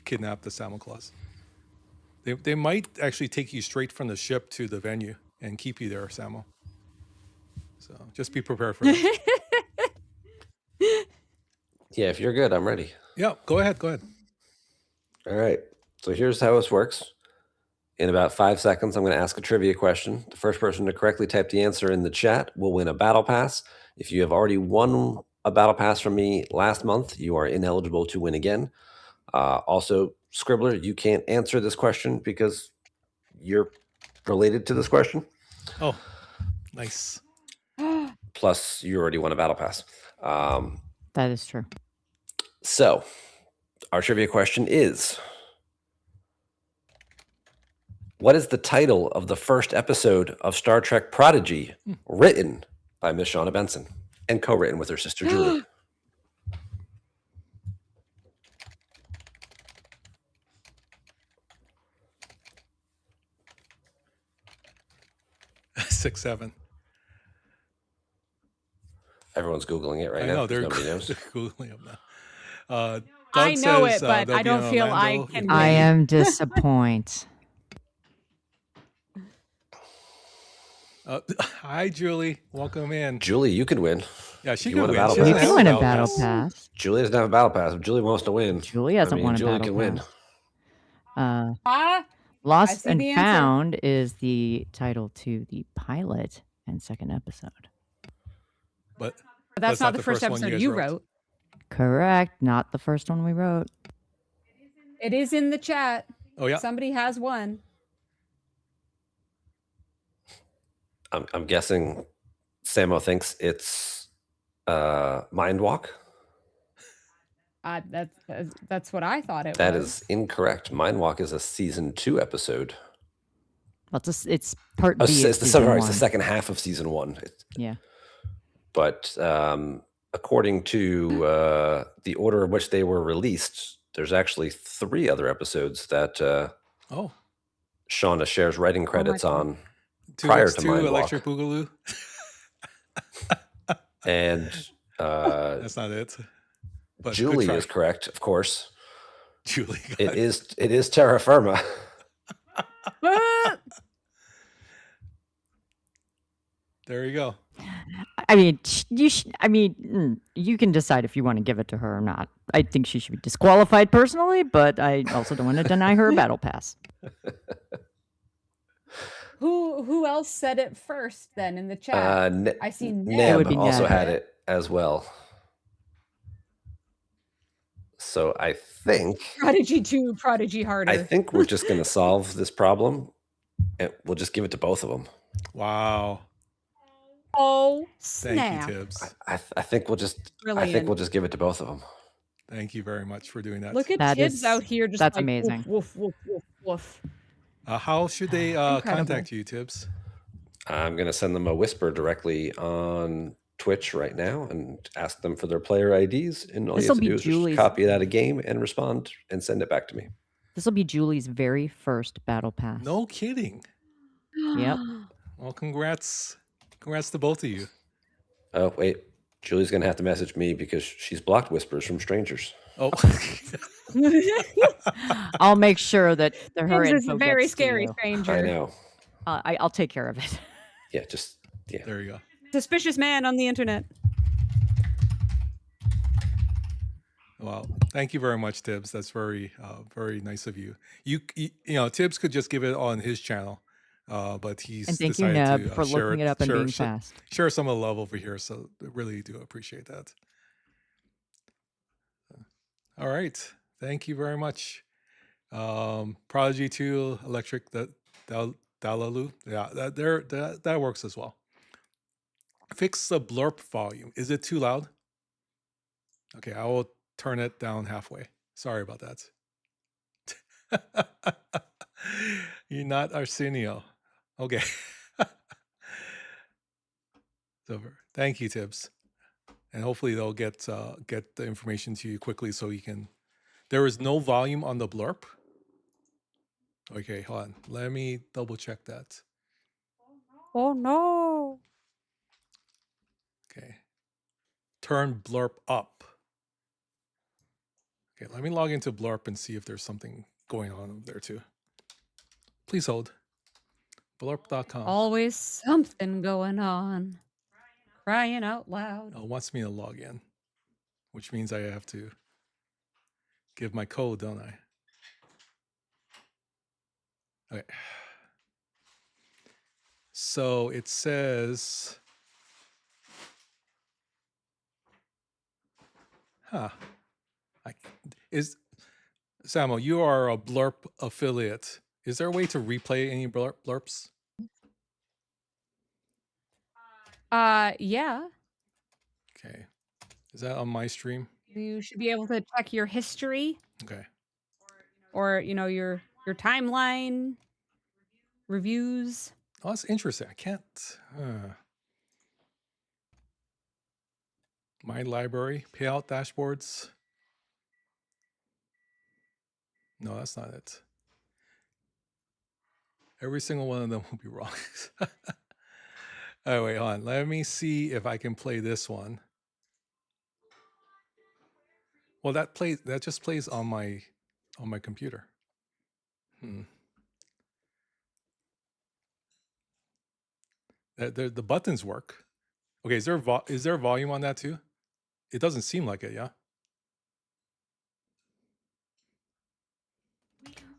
Kidnap the Salmon Claws. They might actually take you straight from the ship to the venue and keep you there, Samuel. So just be prepared for that. Yeah, if you're good, I'm ready. Yeah, go ahead. All right. So here's how this works. In about 5 seconds, I'm going to ask a trivia question. The first person to correctly type the answer in the chat will win a battle pass. If you have already won a battle pass from me last month, you are ineligible to win again. Also, Scribbler, you can't answer this question because you're related to this question. Oh, nice. Plus, you already won a battle pass. That is true. So, our trivia question is, what is the title of the first episode of Star Trek Prodigy, written by Miss Shauna Benson and co-written with her sister Julie? Six, 7. Everyone's Googling it right now. I know they're Nobody knows. Googling them now. I Doug know says, it, but they'll I be don't in feel I Orlando. can I win. am disappointed. Hi, Julie. Welcome in. Julie, you can win. Yeah, she You can want a win. battle She pass? You doesn't can have win a battle pass. pass. Julie doesn't have a battle pass. If Julie wants to win, Julie hasn't won a Julie battle can win. pass. Lost see and the answer. Found is the title to the pilot and second episode. But But that's not the first one episode guys you wrote. Correct. Not the first one we wrote. It is in the chat. Oh, yeah. Somebody has one. I'm guessing Samo thinks it's Mind Walk. That's what I thought it That was. is incorrect. Mind Walk is a season 2 episode. It's part B. Oh, of it's the season sorry, it's the one. second half of season 1. Yeah. But according to the order in which they were released, there's actually 3 other episodes that Shauna shares writing credits on prior to Mind Walk. Electric Boogaloo. And That's not it. But Julie is correct, of course. Julie. It is Terra Firma. There you go. I mean, you can decide if you want to give it to her or not. I think she should be disqualified personally, but I also don't want to deny her a battle pass. Who else said it first then in the chat? I see Nam would be also Ned. had it as well. So I think Prodigy 2, Prodigy Harder. I think we're just going to solve this problem, and we'll just give it to both of them. Wow. Oh, Thank snap. you, Tibbs. I think we'll just give it to both of them. Thank you very much for doing that. Look at That Tibbs is- out here just that's like, amazing. Woof, woof, woof, woof. How should they Incredible. contact you, Tibbs? I'm going to send them a whisper directly on Twitch right now and ask them for their player IDs. And all you This have will to be do is just Julie's. copy it out of game and respond and send it back to me. This will be Julie's very first battle pass. No kidding. Yep. Well, congrats to both of you. Oh, wait. Julie's going to have to message me because she's blocked whispers from strangers. Oh, I'll make sure that her Tibbs is a info very gets to scary you. stranger. I know. I'll take care of it. Yeah, there you go. Suspicious man on the internet. Well, thank you very much, Tibbs. That's very nice of you. You know, Tibbs could just give it on his channel, but he's And thank you, decided Neb, to for share looking it up and being fast. share some of the love over here. So I really do appreciate that. All right, thank you very much. Prodigy 2, Electric, Dalalu, yeah, that works as well. Fix the blurp volume. Is it too loud? Okay, I will turn it down halfway. Sorry about that. You're not Arsenio. Okay. It's over. Thank you, Tibbs. And hopefully they'll get the information to you quickly so you can. There is no volume on the blurb. Okay, hold on. Let me double check that. Oh no. Okay. Turn blurb up. Okay, let me log into blurb and see if there's something going on over there too. Please hold. Blurb.com. Always something going on. Crying out loud. Oh, it wants me to log in, which means I have to give my code, don't I? Okay. So it says, Samuel, you are a blurb affiliate. Is there a way to replay any blurps? Yeah. Okay. Is that on my stream? You should be able to check your history. Okay. Or, you know, your timeline, reviews. Oh, that's interesting. I can't. My library, payout dashboards. No, that's not it. Every single one of them will be wrong. Oh, wait, hold on. Let me see if I can play this one. Well, that just plays on my computer. The buttons work. Okay, is there volume on that too? It doesn't seem like it, yeah?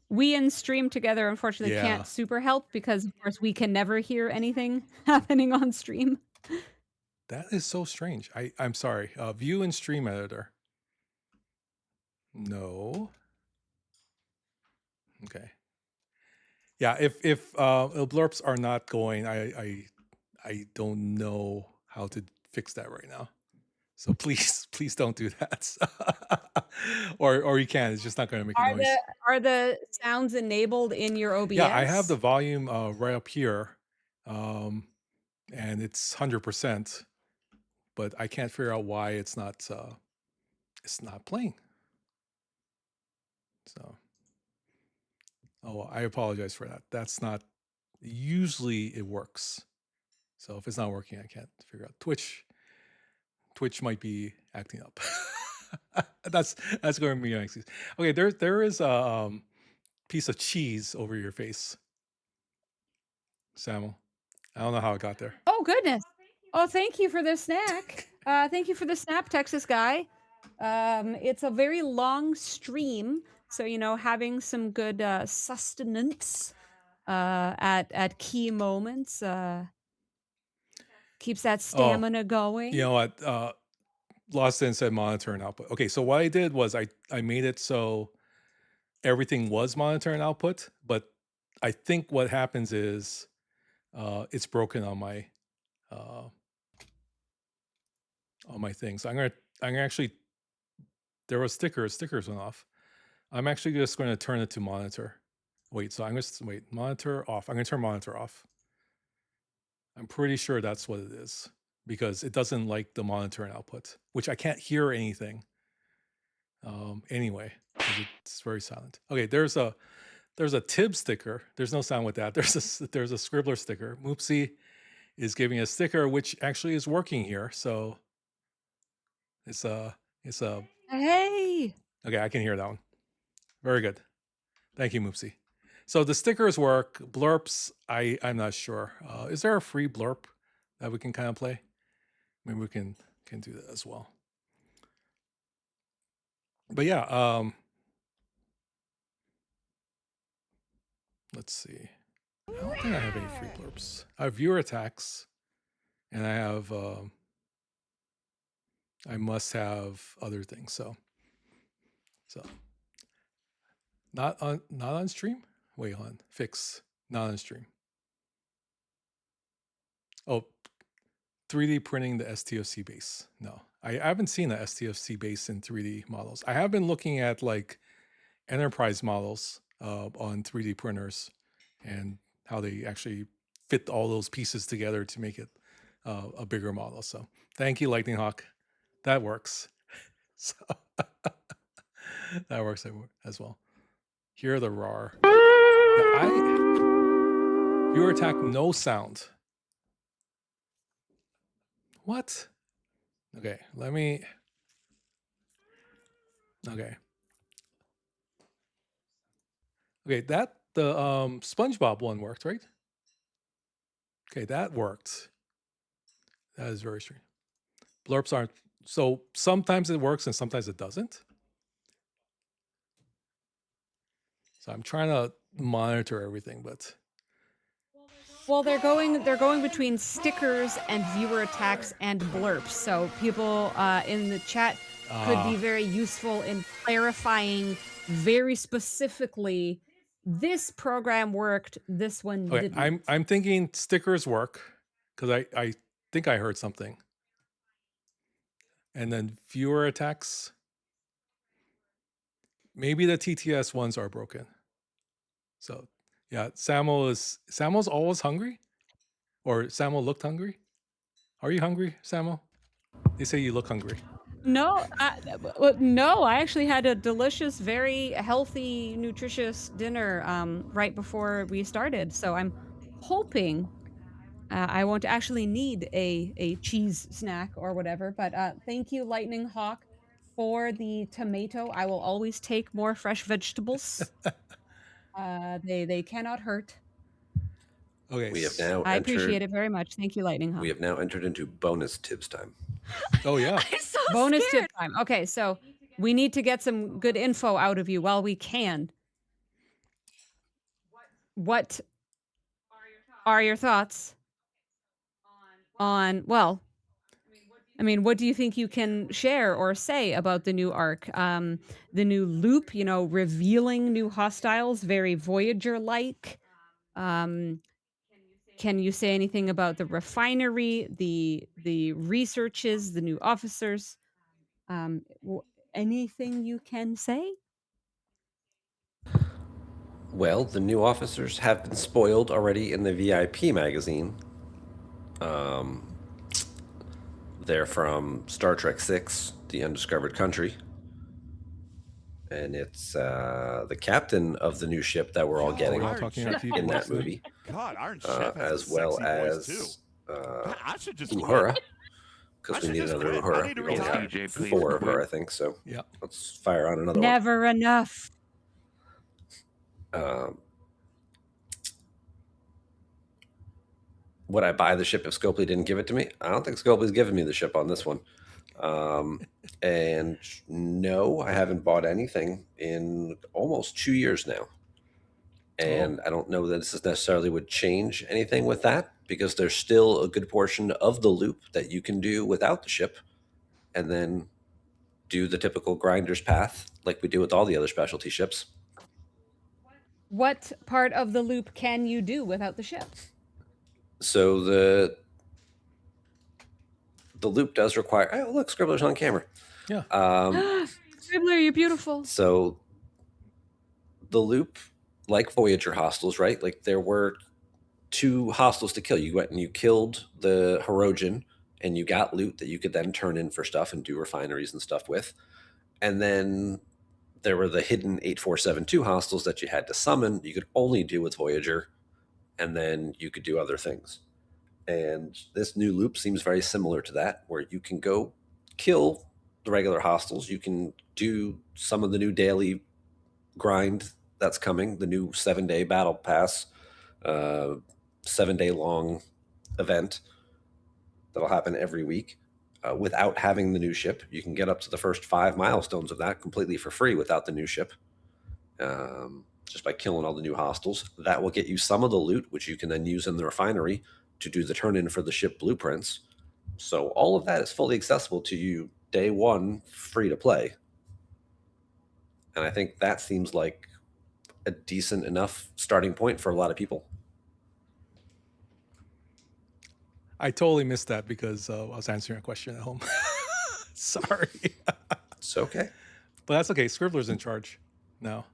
We in stream together, unfortunately, Yeah. can't super help because, of course, we can never hear anything happening on stream. That is so strange. I'm sorry. View in stream editor. No. Okay. Yeah, if blurps are not going, I don't know how to fix that right now. So please don't do that. or you can. It's just not going to make a noise. Are the sounds enabled in your OBS? Yeah, I have the volume right up here, and it's 100%, but I can't figure out why it's not playing. So, I apologize for that. That's not usually it works. So if it's not working, I can't figure out. Twitch might be acting up. That's going to be an excuse. Okay, there is a piece of cheese over your face, Samuel. I don't know how it got there. Oh, goodness. Oh, thank you for the snack. Thank you for the snap, Texas guy. It's a very long stream, so, you know, having some good sustenance at key moments keeps that stamina going. You know what? Lost in said monitor and output. Okay, so what I did was I made it so everything was monitor and output, but I think what happens is it's broken on my thing. So I'm gonna actually, there was stickers went off. I'm actually just going to turn it to monitor. Wait, so I'm going to wait, monitor off. I'm going to turn monitor off. I'm pretty sure that's what it is because it doesn't like the monitoring output, which I can't hear anything. Anyway, 'cause it's very silent. Okay, there's a Tib sticker. There's no sound with that. There's a Scribbler sticker. Moopsy is giving a sticker, which actually is working here. So it's a Hey. okay. I can hear that one. Very good. Thank you, Moopsy. So the stickers work. Blurps, I'm not sure. Is there a free blurp that we can kind of play? Maybe we can do that as well. But yeah, let's see. I don't think I have any free blurps. I have viewer attacks, and I have I must have other things. So not on stream. Wait, hold on. Fix not on stream. Oh, 3D printing the STFC base. No, I haven't seen the STFC base in 3D models. I have been looking at like enterprise models on 3D printers and how they actually fit all those pieces together to make it a bigger model. So thank you, Lightning Hawk. That works. So that works as well. Hear the roar. Yeah, viewer attack, no sound. What? Okay, let me. Okay. Okay, that the SpongeBob one worked, right? Okay, that worked. That is very strange. Blurps aren't. So sometimes it works and sometimes it doesn't. So I'm trying to monitor everything, but Well, they're going between stickers and viewer attacks and blurps. So people in the chat could be very useful in clarifying very specifically. This program worked. This one okay, didn't. I'm thinking stickers work because I think I heard something. And then viewer attacks. Maybe the TTS ones are broken. So yeah, Samuel's always hungry? Or Samuel looked hungry? Are you hungry, Samuel? They say you look hungry. No, no. I actually had a delicious, very healthy, nutritious dinner right before we started. So I'm hoping I won't actually need a cheese snack or whatever. But thank you, Lightning Hawk, for the tomato. I will always take more fresh vegetables. They cannot hurt. Okay. We have now I appreciate entered. it very much. Thank you, Lightning Hawk. We have now entered into bonus tips time. Oh yeah. I'm so Bonus scared. tip time. Okay, so we need to get some good info out of you while we can. What are your thoughts on, well, I mean, what do you think you can share or say about the new arc? The new loop, revealing new hostiles, very Voyager-like. Can you say anything about the refinery, the researches, the new officers? Anything you can say? Well, the new officers have been spoiled already in the VIP magazine. They're from Star Trek VI, The Undiscovered Country. And it's the captain of the new ship that we're all getting We're all talking about in that movie, God, Iron Chef has as a well sexy voice, as too. I should just Uhura, I because we should need just another quit. I Uhura. need to We only retire. got DJ, please 4 of her, quit. I think. So Yeah. let's fire on another Never enough. one. Would I buy the ship if Scopely didn't give it to me? I don't think Scopely's given me the ship on this one. And no, I haven't bought anything in almost 2 years now. And I don't know that this necessarily would change anything with that, because there's still a good portion of the loop that you can do without the ship, and then do the typical grinder's path like we do with all the other specialty ships. What part of the loop can you do without the ship? So the loop does require. Oh, look, Scribbler's on camera. Yeah. Scribbler, you're beautiful. So the loop like Voyager hostiles, right? Like there were two hostiles to kill. You went and you killed the Hirogen, and you got loot that you could then turn in for stuff and do refineries and stuff with. And then there were the hidden 8472 hostiles that you had to summon. You could only do with Voyager, and then you could do other things. And this new loop seems very similar to that, where you can go kill the regular hostiles. You can do some of the new daily grind that's coming, the new 7-day battle pass, 7-day long event that'll happen every week. Without having the new ship, you can get up to the first 5 milestones of that completely for free without the new ship, just by killing all the new hostiles. That will get you some of the loot, which you can then use in the refinery to do the turn in for the ship blueprints. So all of that is fully accessible to you day one, free to play. And I think that seems like a decent enough starting point for a lot of people. I totally missed that because I was answering a question at home. Sorry. It's okay. But that's okay. Scribbler's in charge now.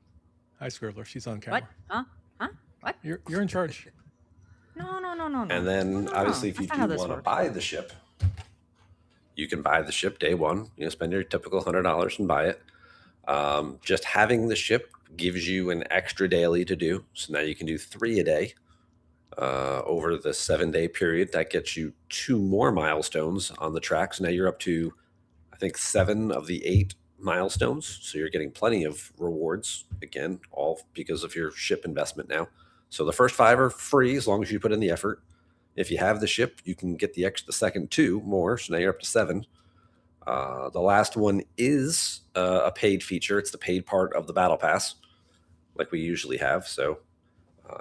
Hi, Scribbler. She's on camera. What? Huh? What? You're in charge. No. And then No. obviously if you That's not how do this want to works. buy the ship, you can buy the ship day one. Spend your typical $100 and buy it. Just having the ship gives you an extra daily to do. So now you can do 3 a day over the 7-day period. That gets you 2 more milestones on the track. So now you're up to, I think, 7 of the 8 milestones. So you're getting plenty of rewards, again, all because of your ship investment now. So the first 5 are free as long as you put in the effort. If you have the ship, you can get the second 2 more. So now you're up to 7. The last one is a paid feature. It's the paid part of the battle pass, like we usually have. So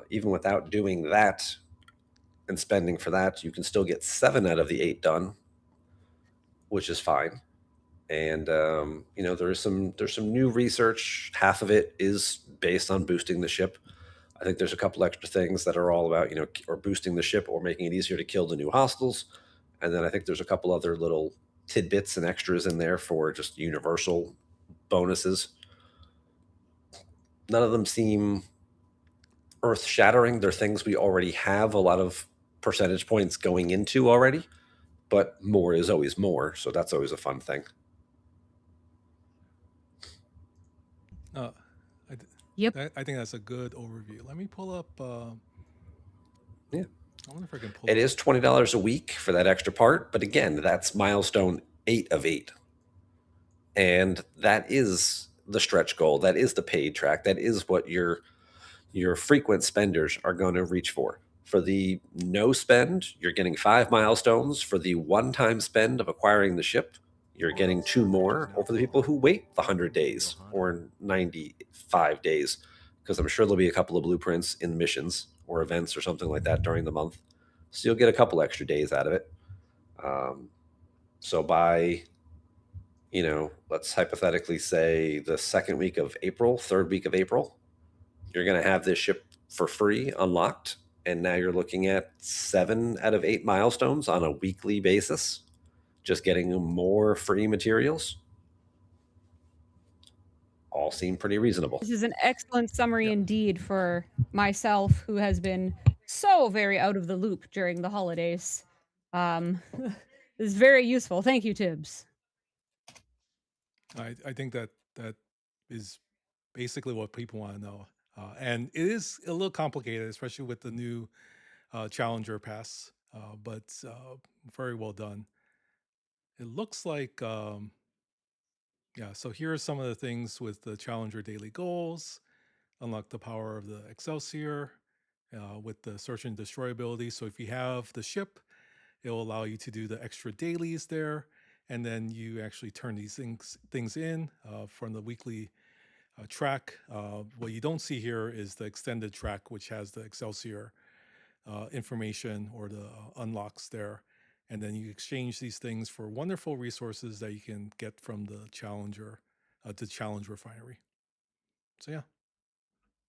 even without doing that and spending for that, you can still get 7 out of the 8 done, which is fine. And there's some new research. Half of it is based on boosting the ship. I think there's a couple extra things that are all about or boosting the ship or making it easier to kill the new hostiles. And then I think there's a couple other little tidbits and extras in there for just universal bonuses. None of them seem earth shattering. They're things we already have a lot of percentage points going into already, but more is always more. So that's always a fun thing. Yep. I think that's a good overview. Let me pull up. Yeah. I wonder if I can pull It up. is $20 a week for that extra part, but again, that's milestone 8 of 8. And that is the stretch goal. That is the paid track. That is what your frequent spenders are going to reach for. For the no spend, you're getting 5 milestones. For the one-time spend of acquiring the ship, you're getting 2 more. Or for the people who wait the 100 days or 95 days, because I'm sure there'll be a couple of blueprints in missions or events or something like that during the month. So you'll get a couple extra days out of it. So by, let's hypothetically say the second week of April, third week of April, you're going to have this ship for free unlocked. And now you're looking at 7 out of 8 milestones on a weekly basis, just getting more free materials. All seem pretty reasonable. This is an excellent summary indeed for myself, who has been so very out of the loop during the holidays. This is very useful. Thank you, Tibbs. I think that is basically what people want to know. And it is a little complicated, especially with the new Challenger pass, but very well done. It looks like, yeah, so here are some of the things with the Challenger daily goals. Unlock the power of the Excelsior with the search and destroy ability. So if you have the ship, it will allow you to do the extra dailies there. And then you actually turn these things in from the weekly track. What you don't see here is the extended track, which has the Excelsior information or the unlocks there. And then you exchange these things for wonderful resources that you can get from the Challenger, the Challenge Refinery. So yeah,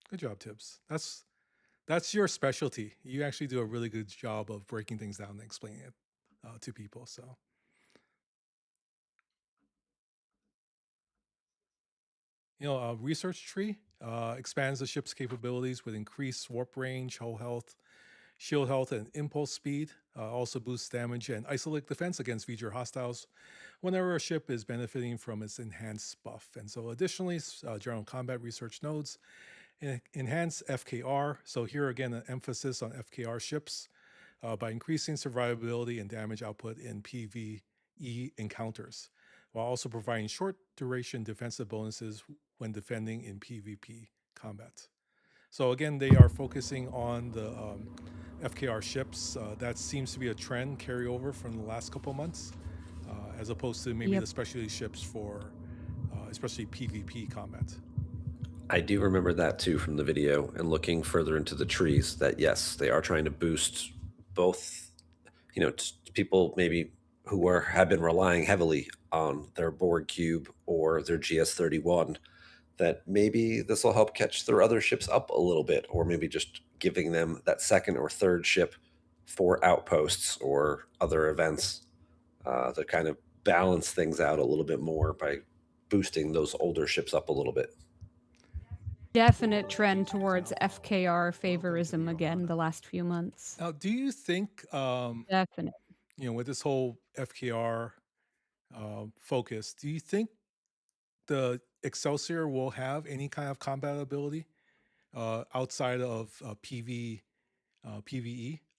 good job, Tibbs. That's your specialty. You actually do a really good job of breaking things down and explaining it to people. So research tree. expands the ship's capabilities with increased warp range, hull health, shield health, and impulse speed. Also boosts damage and isolate defense against future hostiles whenever a ship is benefiting from its enhanced buff. And so additionally, general combat research nodes enhance FKR. So here again, an emphasis on FKR ships by increasing survivability and damage output in PvE encounters, while also providing short duration defensive bonuses when defending in PvP combat. So again, they are focusing on the FKR ships. That seems to be a trend carryover from the last couple months, as opposed to maybe Yep. the specialty ships for especially PvP combat. I do remember that too from the video, and looking further into the trees, that yes, they are trying to boost both, people maybe who have been relying heavily on their Borg cube or their GS-31, that maybe this will help catch their other ships up a little bit, or maybe just giving them that second or third ship for outposts or other events, to kind of balance things out a little bit more by boosting those older ships up a little bit. Definite trend towards FKR favorism again the last few months. Now, do you think, Definite. with this whole FKR focus, do you think the Excelsior will have any kind of combat ability outside of PVE?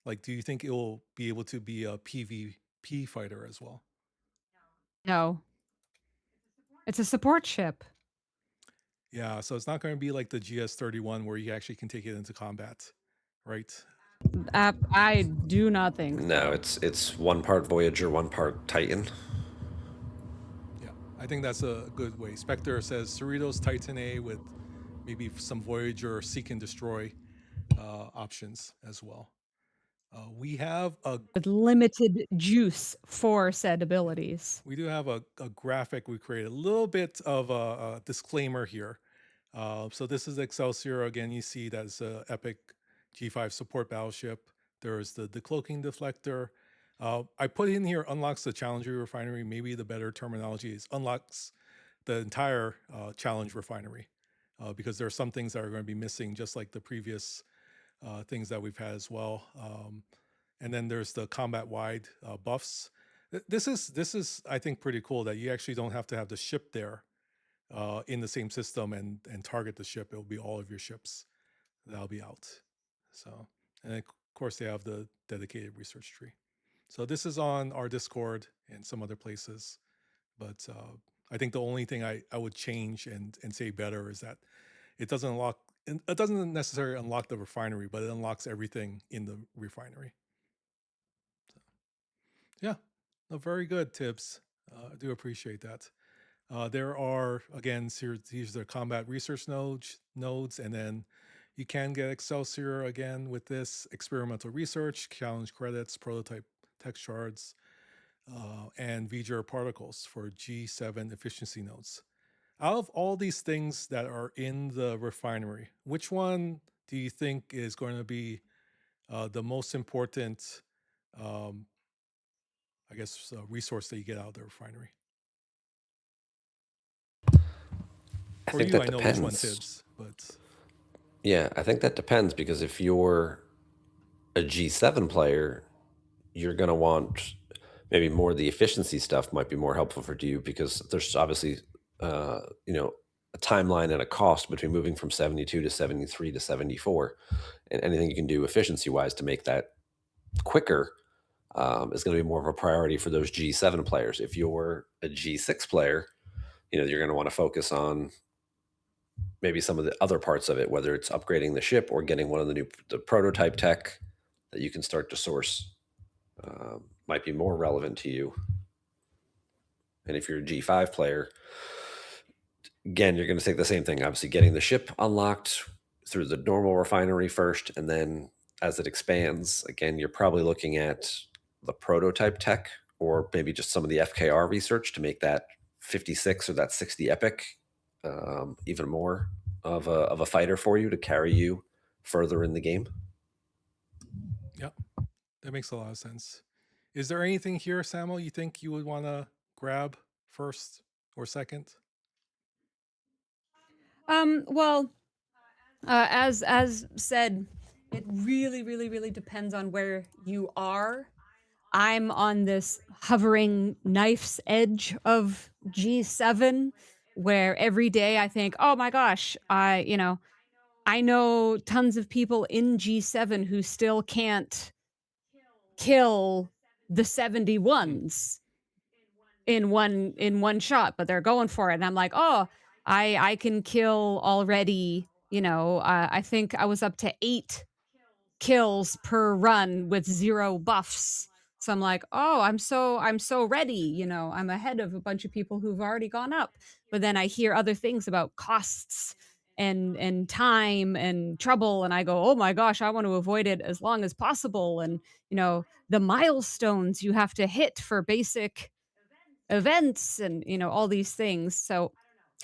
Like, do you think it will be able to be a PvP fighter as well? No. It's a support ship. Yeah, so it's not going to be like the GS-31 where you actually can take it into combat, right? I do not think No, so. it's one part Voyager, one part Titan. Yeah, I think that's a good way. Spectre says Cerritos Titan A with maybe some Voyager Seek and Destroy options as well. We have a With limited juice for said abilities. we do have a graphic we created. A little bit of a disclaimer here. So this is Excelsior. Again, you see that's a Epic G5 support battleship. There's the decloaking deflector. I put in here unlocks the Challenger refinery. Maybe the better terminology is unlocks the entire Challenge refinery, because there are some things that are going to be missing, just like the previous things that we've had as well. And then there's the combat-wide buffs. This is I think pretty cool that you actually don't have to have the ship there in the same system and target the ship. It'll be all of your ships that'll be out. So, and of course they have the dedicated research tree. So this is on our Discord and some other places. But I think the only thing I would change and say better is that it doesn't unlock. It doesn't necessarily unlock the refinery, but it unlocks everything in the refinery. So, yeah, no, very good tips. I do appreciate that. There are, again, these are combat research nodes, and then you can get Excelsior again with this experimental research, challenge credits, prototype text shards, and VGR particles for G7 efficiency nodes. Out of all these things that are in the refinery, which one do you think is going to be the most important, I guess, resource that you get out of the refinery? I For think you, that I know which one, depends. Tibbs, but Yeah, I think that depends, because if you're a G7 player, you're going to want maybe more of the efficiency stuff might be more helpful for you, because there's obviously, a timeline and a cost between moving from 72 to 73 to 74. And anything you can do efficiency wise to make that quicker is going to be more of a priority for those G7 players. If you're a G6 player, you're going to want to focus on maybe some of the other parts of it, whether it's upgrading the ship or getting one of the prototype tech that you can start to source, might be more relevant to you. And if you're a G5 player, again, you're going to take the same thing. Obviously, getting the ship unlocked through the normal refinery first, and then as it expands, again, you're probably looking at the prototype tech, or maybe just some of the FKR research to make that 56 or that 60 epic even more of a fighter for you, to carry you further in the game. yeah, that makes a lot of sense. Is there anything here, Samuel, you think you would want to grab first or second? Well, As said, it really, really, really depends on where you are. I'm on this hovering knife's edge of G7, where every day I think, oh my gosh, I know tons of people in G7 who still can't kill the 71s in one shot, but they're going for it. And I'm like, oh, I can kill already. I think I was up to 8 kills per run with 0 buffs. So I'm like, oh, I'm so ready. I'm ahead of a bunch of people who've already gone up. But then I hear other things about costs and time and trouble, and I go, oh my gosh, I want to avoid it as long as possible. And the milestones you have to hit for basic events, and all these things. So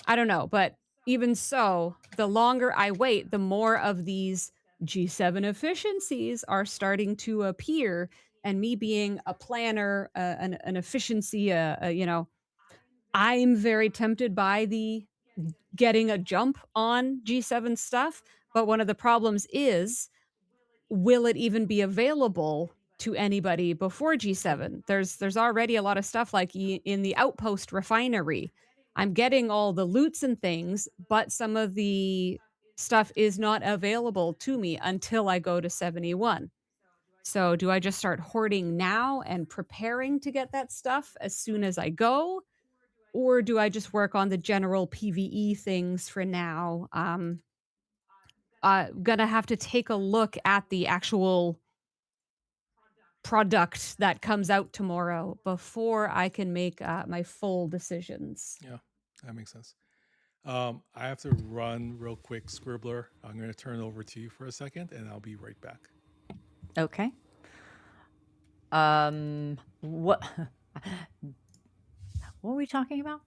I don't know, but even so, the longer I wait, the more of these G7 efficiencies are starting to appear. And me being a planner, an efficiency, I'm very tempted by the getting a jump on G7 stuff. But one of the problems is, will it even be available to anybody before G7? There's already a lot of stuff like in the Outpost refinery. I'm getting all the loots and things, but some of the stuff is not available to me until I go to 71. So do I just start hoarding now and preparing to get that stuff as soon as I go? Or do I just work on the general PvE things for now? Gonna have to take a look at the actual product that comes out tomorrow before I can make my full decisions. Yeah, that makes sense. I have to run real quick, Scribbler. I'm going to turn it over to you for a second, and I'll be right back. Okay. What what were we talking about?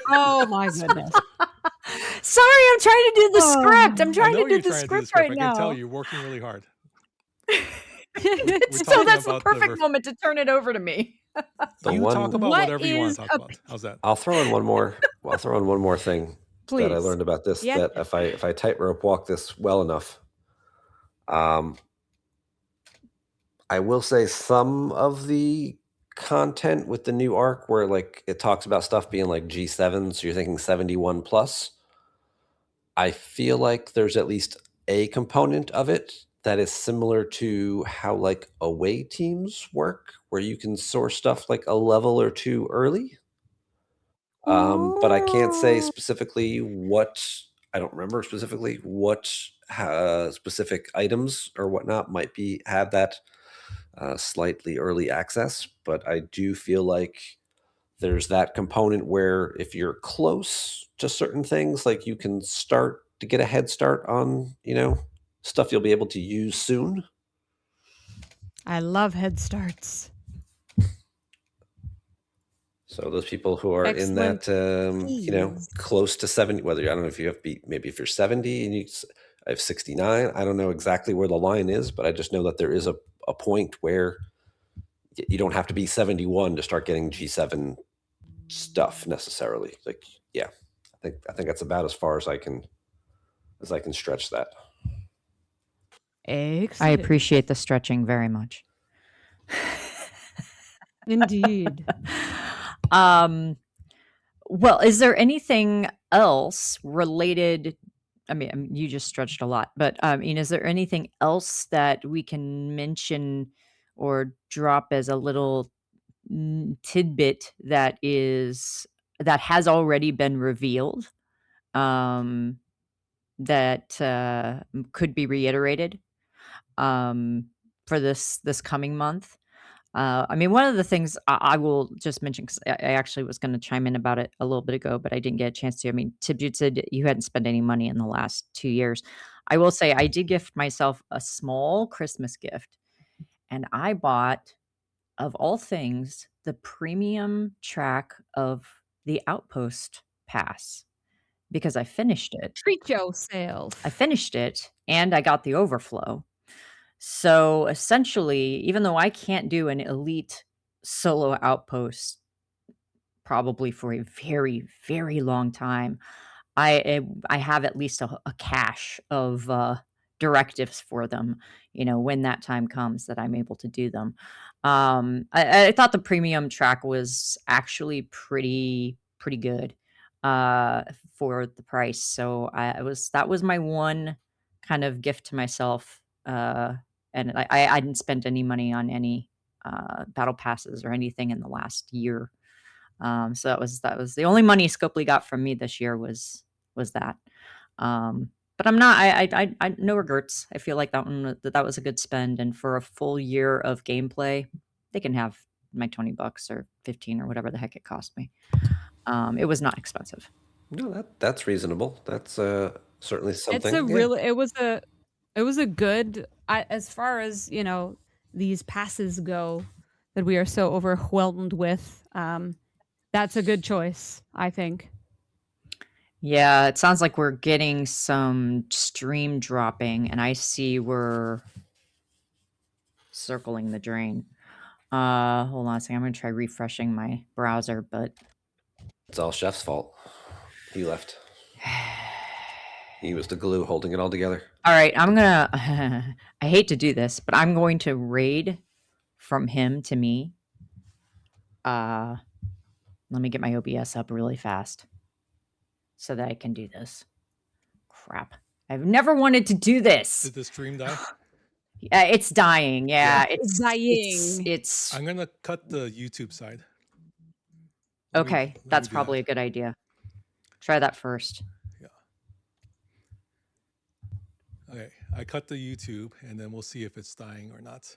Oh my goodness. Sorry, I'm trying to do the script. I'm I trying know to do you're the trying to do the script script. right I can tell now. you're working really hard. So talking that's the about the perfect ref- moment to turn it over to me. The You one talk about What whatever you want is to talk a about. How's that? I'll throw in one more. I'll throw in one more thing that I please? learned about this. Yes. That if I tightrope walk this well enough, I will say some of the content with the new arc, where like it talks about stuff being like G7, so you're thinking 71 plus. I feel like there's at least a component of it that is similar to how like away teams work, where you can source stuff like a level or two early. But I can't say specifically what. I don't remember specifically what specific items or whatnot might have that slightly early access. But I do feel like there's that component where if you're close to certain things, like you can start to get a head start on stuff you'll be able to use soon. I love head starts. So those people who are in Excellent. that, close to 70, whether I don't know if you have maybe if you're 70 and I have 69. I don't know exactly where the line is, but I just know that there is a point where you don't have to be 71 to start getting G7 stuff necessarily. Like, yeah, I think that's about as far as I can stretch that. I Excellent. appreciate the stretching very much. Indeed. Well, is there anything else related? I mean, you just stretched a lot, but is there anything else that we can mention or drop as a little tidbit that has already been revealed, that could be reiterated for this coming month? One of the things I will just mention, because I actually was going to chime in about it a little bit ago, but I didn't get a chance to. Tib, you said you hadn't spent any money in the last 2 years. I will say I did gift myself a small Christmas gift, and I bought, of all things, the premium track of the Outpost Pass, because I finished it. Treat yourself. I finished it, and I got the overflow. So essentially, even though I can't do an elite solo outpost probably for a very, very long time, I have at least a cache of directives for them, when that time comes that I'm able to do them. I thought the premium track was actually pretty good uh, for the price. So that was my one kind of gift to myself. And I didn't spend any money on any battle passes or anything in the last year. So that was the only money Scopely got from me this year was that. But I'm not I no regrets. I feel like that was a good spend, and for a full year of gameplay, they can have my $20 or 15 or whatever the heck it cost me. It was not expensive. No, that's reasonable. That's certainly It's something. a Yeah. real it was a good as far as, these passes go that we are so overwhelmed with. That's a good choice, I think. Yeah, it sounds like we're getting some stream dropping, and I see we're circling the drain. Hold on a second. I'm gonna try refreshing my browser, but It's all Chef's fault. He left. He was the glue holding it all together. all right, I'm gonna. I hate to do this, but I'm going to raid from him to me. Let me get my OBS up really fast so that I can do this. Crap. I've never wanted to do this. Did the stream die? It's dying. Yeah, It's it's I'm gonna cut the YouTube side. okay. Let That's me do probably that. a good idea. Try that first. Yeah. Okay, I cut the YouTube, and then we'll see if it's dying or not.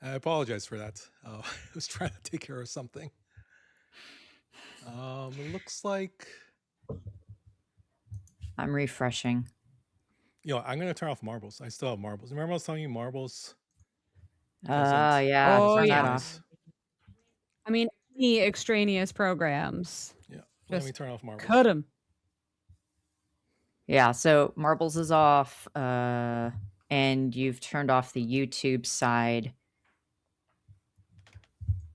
I apologize for that. I was trying to take care of something. It looks like I'm refreshing. I'm gonna turn off marbles. I still have marbles. Remember I was telling you marbles? Yeah. Oh, Turn that yeah. off. I mean, any extraneous programs. Yeah. Let me Just turn off marbles. cut them. Yeah. So marbles is off, and you've turned off the YouTube side.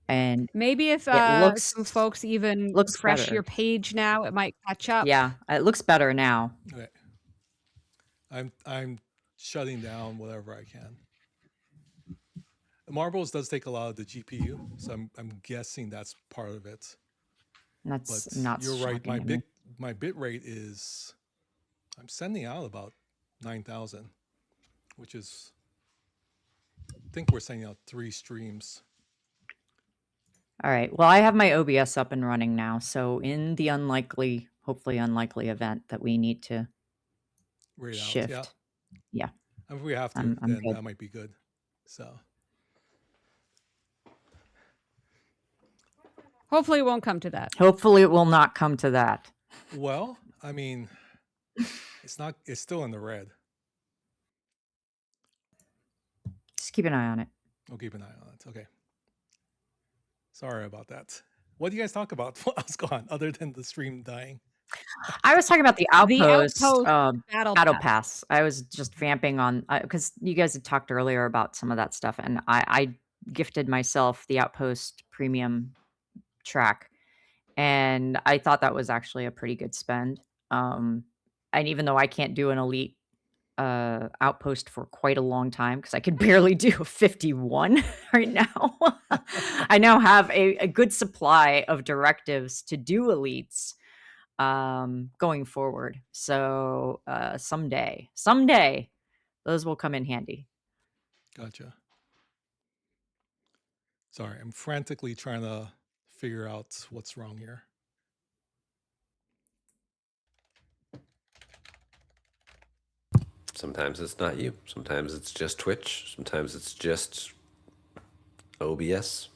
And Maybe if looks some folks even looks refresh better. your page now, it might catch up. Yeah, it looks better now. Okay. I'm shutting down whatever I can. Marbles does take a lot of the GPU, so I'm guessing that's part of it. That's But not you're right. shocking to me. My bit rate is I'm sending out about 9,000, which is I think we're sending out 3 streams. All right. Well, I have my OBS up and running now. So in the hopefully unlikely event that we need to Right shift. out. Yeah. If we have to, I'm then good. that might be good. So Hopefully it won't come to that. Hopefully it will not come to that. well, I mean, it's still in the red. Just keep an eye on it. I'll keep an eye on it. Okay. Sorry about that. What do you guys talk about? What else going on other than the stream dying? I was talking about the Outpost, Battle Pass. I was just vamping on because you guys had talked earlier about some of that stuff, and I gifted myself the Outpost Premium track, and I thought that was actually a pretty good spend. And even though I can't do an elite Outpost for quite a long time because I could barely do a 51 right now, I now have a good supply of directives to do elites going forward. So someday, those will come in handy. Gotcha. Sorry, I'm frantically trying to figure out what's wrong here. Sometimes it's not you. Sometimes it's just Twitch. Sometimes it's just OBS.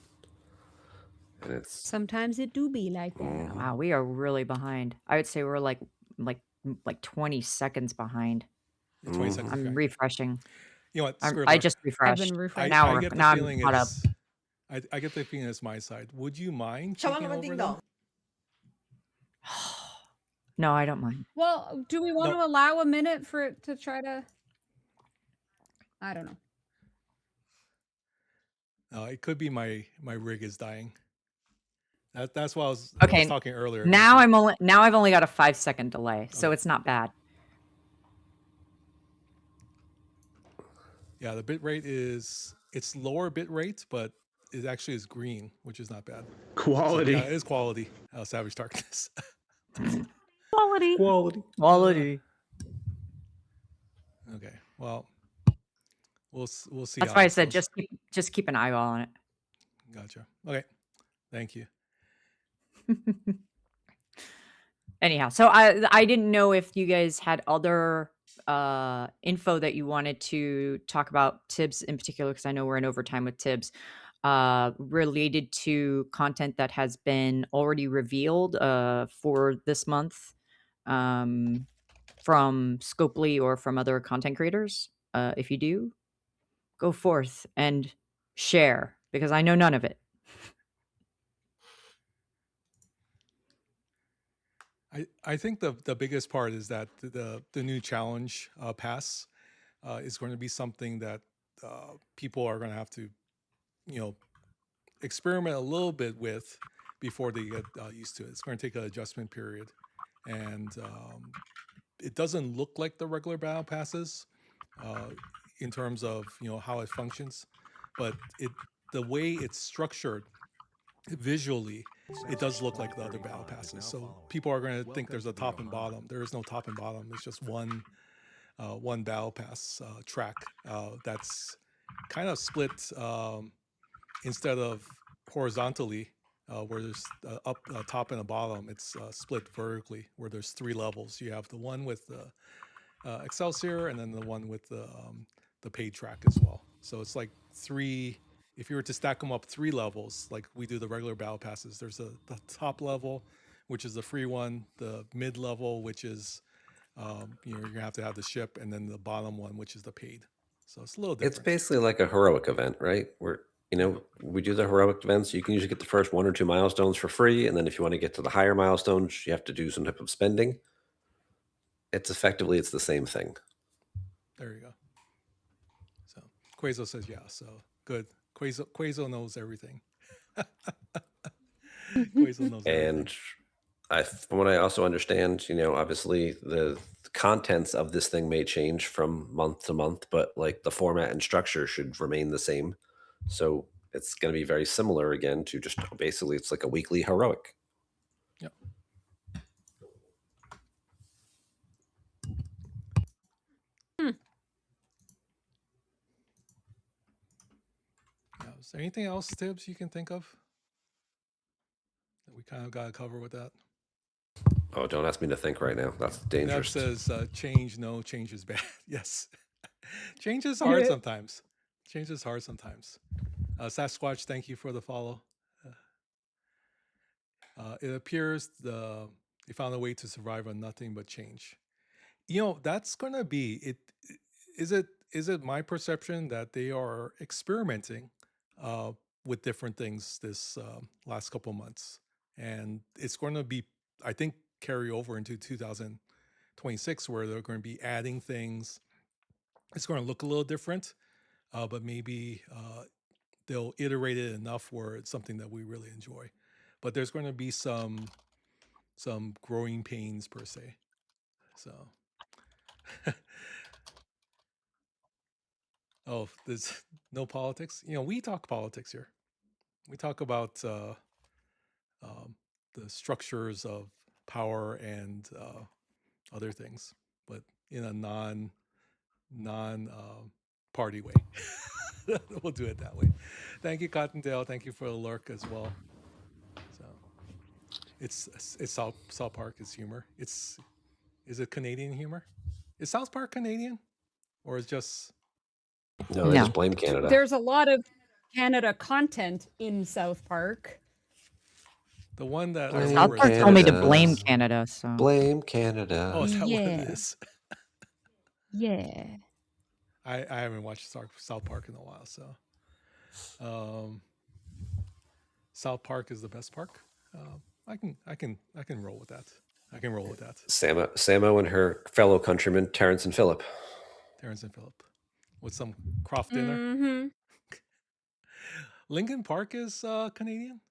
And sometimes it do be like that. Wow, we are really behind. I would say we're like 20 seconds behind. 20 seconds. I'm okay. refreshing. You know what? I just refreshed. I've been refreshing. I get the now feeling I'm caught up. I get the feeling it's my side. Would you mind taking over them? No, I don't mind. Well, do we want to allow a minute for it to try to? I don't know. It could be my rig is dying. That's why I was talking earlier. Now I've only got a 5-second delay, so it's not bad. Yeah, the bit rate it's lower bit rate, but it actually is green, which is not bad. Quality. So, yeah, it is quality. Savage Darkness. Quality. Quality. Okay. Well, we'll see. That's why I said just keep an eyeball on it. Gotcha. Okay. Thank you. Anyhow, so I didn't know if you guys had other info that you wanted to talk about, Tibbs in particular, because I know we're in overtime with Tibbs, related to content that has been already revealed for this month from Scopely or from other content creators. If you do, go forth and share, because I know none of it. I think the biggest part is that the new challenge pass is going to be something that people are going to have to, experiment a little bit with before they get used to it. It's going to take an adjustment period, and it doesn't look like the regular battle passes in terms of how it functions, but the way it's structured visually, it does look like the other battle passes. So people are going to think there's a top and bottom. There is no top and bottom. It's just one battle pass track that's kind of split instead of horizontally, where there's a top and a bottom. It's split vertically, where there's 3 levels. You have the one with the Excelsior, and then the one with the paid track as well. So it's like 3. If you were to stack them up 3 levels, like we do the regular battle passes, there's the top level, which is the free one, the mid level, which is you're gonna have to have the ship, and then the bottom one, which is the paid. So it's a little different. It's basically like a heroic event, right? Where we do the heroic events. You can usually get the first 1 or 2 milestones for free, and then if you want to get to the higher milestones, you have to do some type of spending. It's the same thing. There you go. So Quazo says yeah. So good. Quazo knows everything. Quazo knows everything. And from what I also understand, obviously the contents of this thing may change from month to month, but like the format and structure should remain the same. So it's going to be very similar again to just basically it's like a weekly heroic. Yep. Is there anything else, Tibbs, you can think of that we kind of got to cover with that? Oh, don't ask me to think right now. That's dangerous. That says change is bad. Yes. Change is hard sometimes. Change is hard sometimes. Sasquatch, thank you for the follow. It appears they found a way to survive on nothing but change. That's going to be it. Is it my perception that they are experimenting with different things this last couple months, and it's going to be, I think, carry over into 2026, where they're going to be adding things. It's going to look a little different, but maybe they'll iterate it enough where it's something that we really enjoy. But there's going to be some growing pains per se. So, oh, there's no politics. We talk politics here. We talk about the structures of power and other things, but in a non party way. We'll do it that way. Thank you, Cottontail. Thank you for the lurk as well. So it's South Park is humor. Is it Canadian humor? Is South Park Canadian, or is just no? They just blame Canada. There's a lot of Canada content in South Park. The one that South Park told me to blame Canada, so blame Canada. Oh, is that what it is? Yeah. I haven't watched South Park in a while, so South Park is the best park. I can roll with that. I can roll with that. Samo and her fellow countrymen Terrence and Phillip. With some Croft dinner. Mm-hmm. Lincoln Park is Canadian.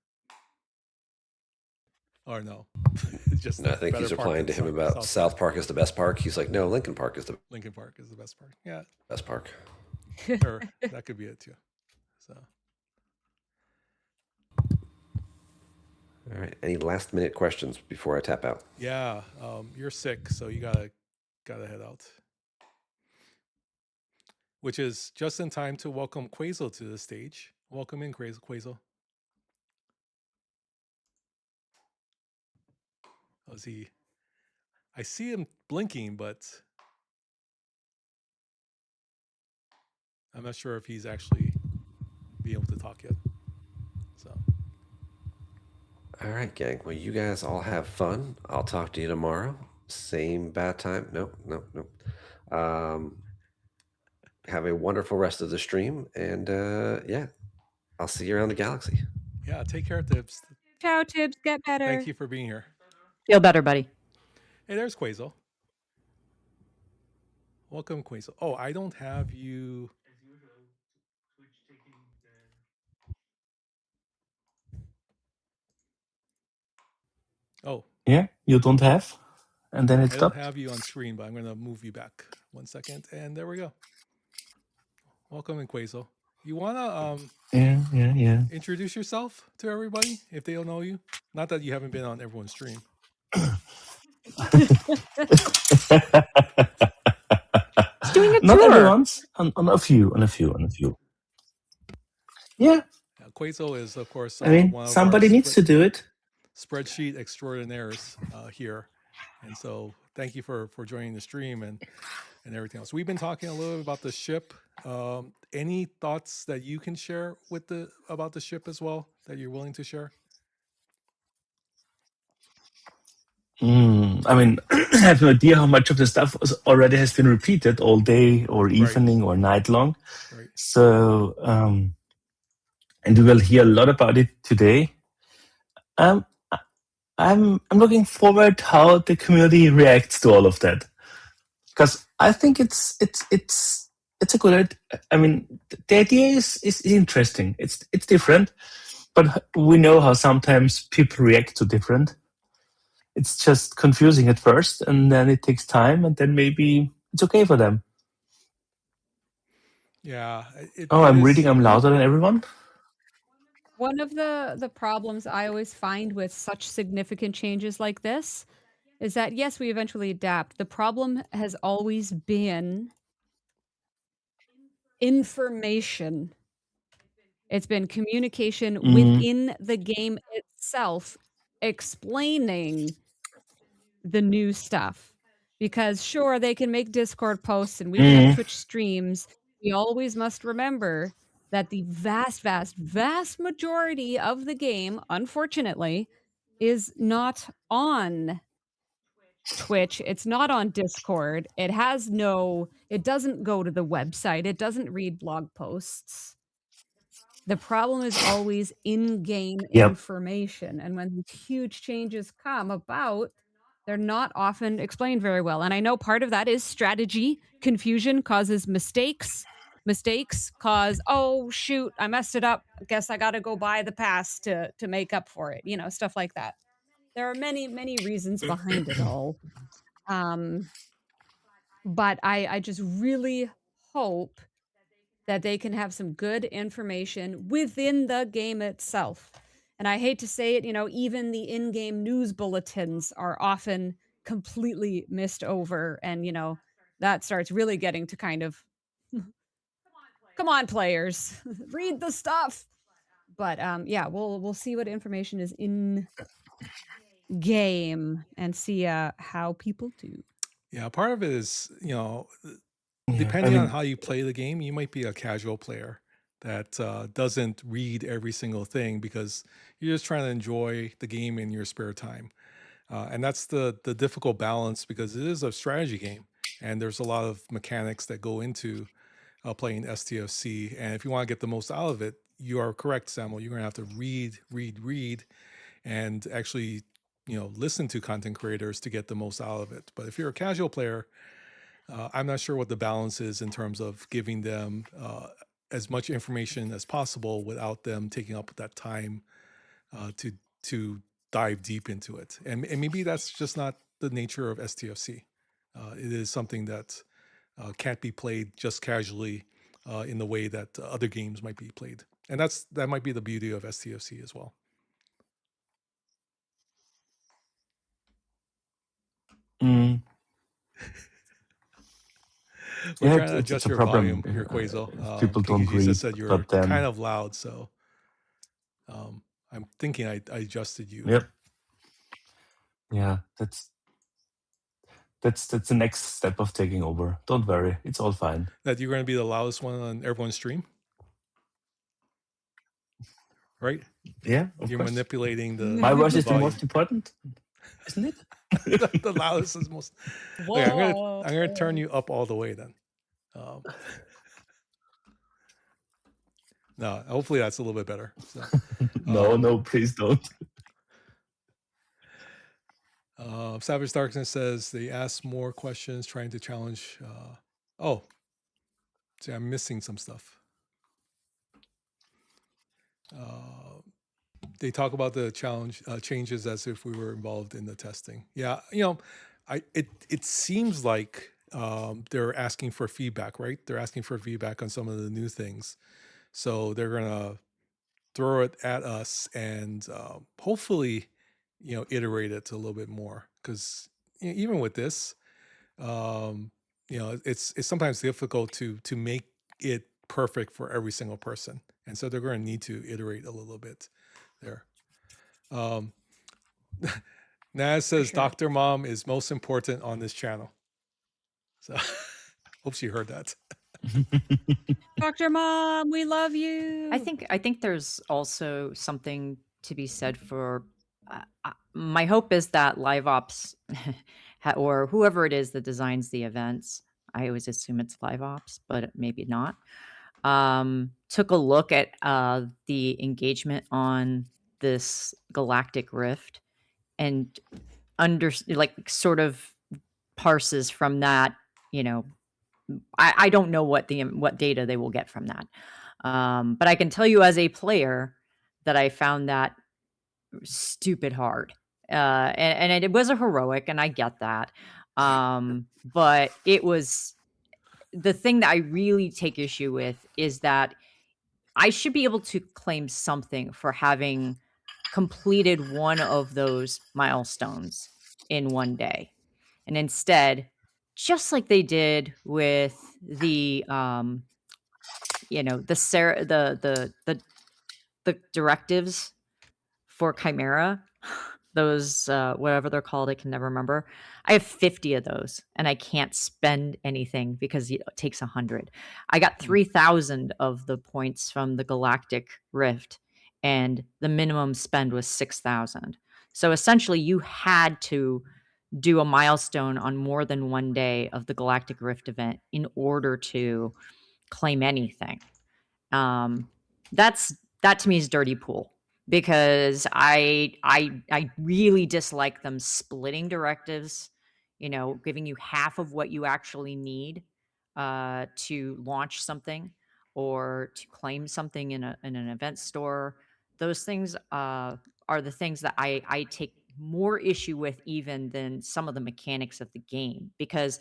Or no? It's just And I the think better he's park replying in to him South about South Park. Park is the best park. He's like, no, Lincoln Park is the Lincoln Park is the best park. Yeah, best park. sure, that could be it too. So All right. Any last minute questions before I tap out? yeah, you're sick, so you gotta head out. Which is just in time to welcome Quasel to the stage. Welcome in, Quasel. Oh, is he? I see him blinking, but I'm not sure if he's actually be able to talk yet. So, All right, gang. Well, you guys all have fun. I'll talk to you tomorrow. Same bad time. Nope. Have a wonderful rest of the stream. And yeah, I'll see you around the galaxy. yeah, take care, Tibbs. Ciao, Tibbs. Get better. Thank you for being here. Feel better, buddy. Hey, there's Quasel. Welcome, Quasel. Oh, I don't have you. Oh. Yeah, you don't have? And then it I don't stopped? have you on screen, but I'm going to move you back 1 second. And there we go. Welcome in, Quasel. You want to Yeah. introduce yourself to everybody if they don't know you? Not that you haven't been on everyone's stream. He's doing a Not tour. everyone's, on a few. Yeah. Quasel is, of course, I mean, one of somebody our needs to do it. spreadsheet extraordinaires here. And so thank you for joining the stream and everything else. We've been talking a little bit about the ship. Any thoughts that you can share with about the ship as well that you're willing to share? I mean, I have no idea how much of the stuff already has been repeated all day or evening or night long. Right. So, and we will hear a lot about it today. I'm looking forward how the community reacts to all of that, because I think it's a good. I mean, the idea is interesting. It's different, but we know how sometimes people react to different. It's just confusing at first, and then it takes time, and then maybe it's okay for them. Yeah. I'm reading. I'm louder than everyone. One of the problems I always find with such significant changes like this is that, yes, we eventually adapt. The problem has always been information. It's been communication within the game itself explaining the new stuff. Because sure, they can make Discord posts and we can have Twitch streams. We always must remember that the vast majority of the game, unfortunately, is not on Twitch. It's not on Discord. It doesn't go to the website. It doesn't read blog posts. The problem is always in-game information. And when these huge changes come about, they're not often explained very well. And I know part of that is strategy. Confusion causes mistakes. Mistakes cause, oh, shoot, I messed it up. Guess I got to go buy the pass to make up for it. Stuff like that. There are many, many reasons behind it all. But I just really hope that they can have some good information within the game itself. And I hate to say it, even the in-game news bulletins are often completely missed over. And, that starts really getting to kind of, come on, players, read the stuff. But yeah, we'll see what information is in game and see how people do. Yeah, part of it is, depending on how you play the game, you might be a casual player that doesn't read every single thing because you're just trying to enjoy the game in your spare time. And that's the difficult balance because it is a strategy game and there's a lot of mechanics that go into playing STFC. And if you want to get the most out of it, you are correct, Samuel. You're going to have to read, and actually, listen to content creators to get the most out of it. But if you're a casual player, I'm not sure what the balance is in terms of giving them as much information as possible without them taking up that time to dive deep into it. And maybe that's just not the nature of STFC. It is something that can't be played just casually in the way that other games might be played. And that might be the beauty of STFC as well. Mm. We're Yeah, trying to it's adjust a your problem volume here, if Quazel. people don't Kikiji read, just said you're but then kind of loud, so I'm thinking I adjusted you. yep, yeah, that's the next step of taking over. Don't worry, it's all fine. That you're going to be the loudest one on everyone's stream, right? Yeah, of You're course. manipulating the My voice the is the volume. most important, isn't it? The loudest is most. Okay, I'm gonna turn you up all the way then. No, hopefully that's a little bit better. So, No, please don't. Savage Darkness says they ask more questions, trying to challenge. Oh, see, I'm missing some stuff. They talk about the challenge changes as if we were involved in the testing. Yeah, it seems like they're asking for feedback, right? They're asking for feedback on some of the new things, so they're gonna throw it at us and hopefully, iterate it a little bit more. Because even with this, it's sometimes difficult to make it perfect for every single person, and so they're going to need to iterate a little bit there. Naz says sure. Dr. Mom is most important on this channel. So hope she heard that. Dr. Mom, we love you. I think there's also something to be said for. My hope is that live ops or whoever it is that designs the events, I always assume it's live ops, but maybe not, took a look at the engagement on this galactic rift and sort of parses from that. I don't know what data they will get from that, but I can tell you as a player that I found that stupid hard, and it was a heroic, and I get that, but it was the thing that I really take issue with is that I should be able to claim something for having completed one of those milestones in one day. And instead, just like they did with the the directives for Chimera, those whatever they're called, I can never remember. I have 50 of those and I can't spend anything because it takes 100. I got 3,000 of the points from the Galactic Rift and the minimum spend was 6,000. So essentially you had to do a milestone on more than one day of the Galactic Rift event in order to claim anything. That to me is dirty pool because I really dislike them splitting directives, giving you half of what you actually need to launch something or to claim something in an event store. Those things are the things that I take more issue with even than some of the mechanics of the game, because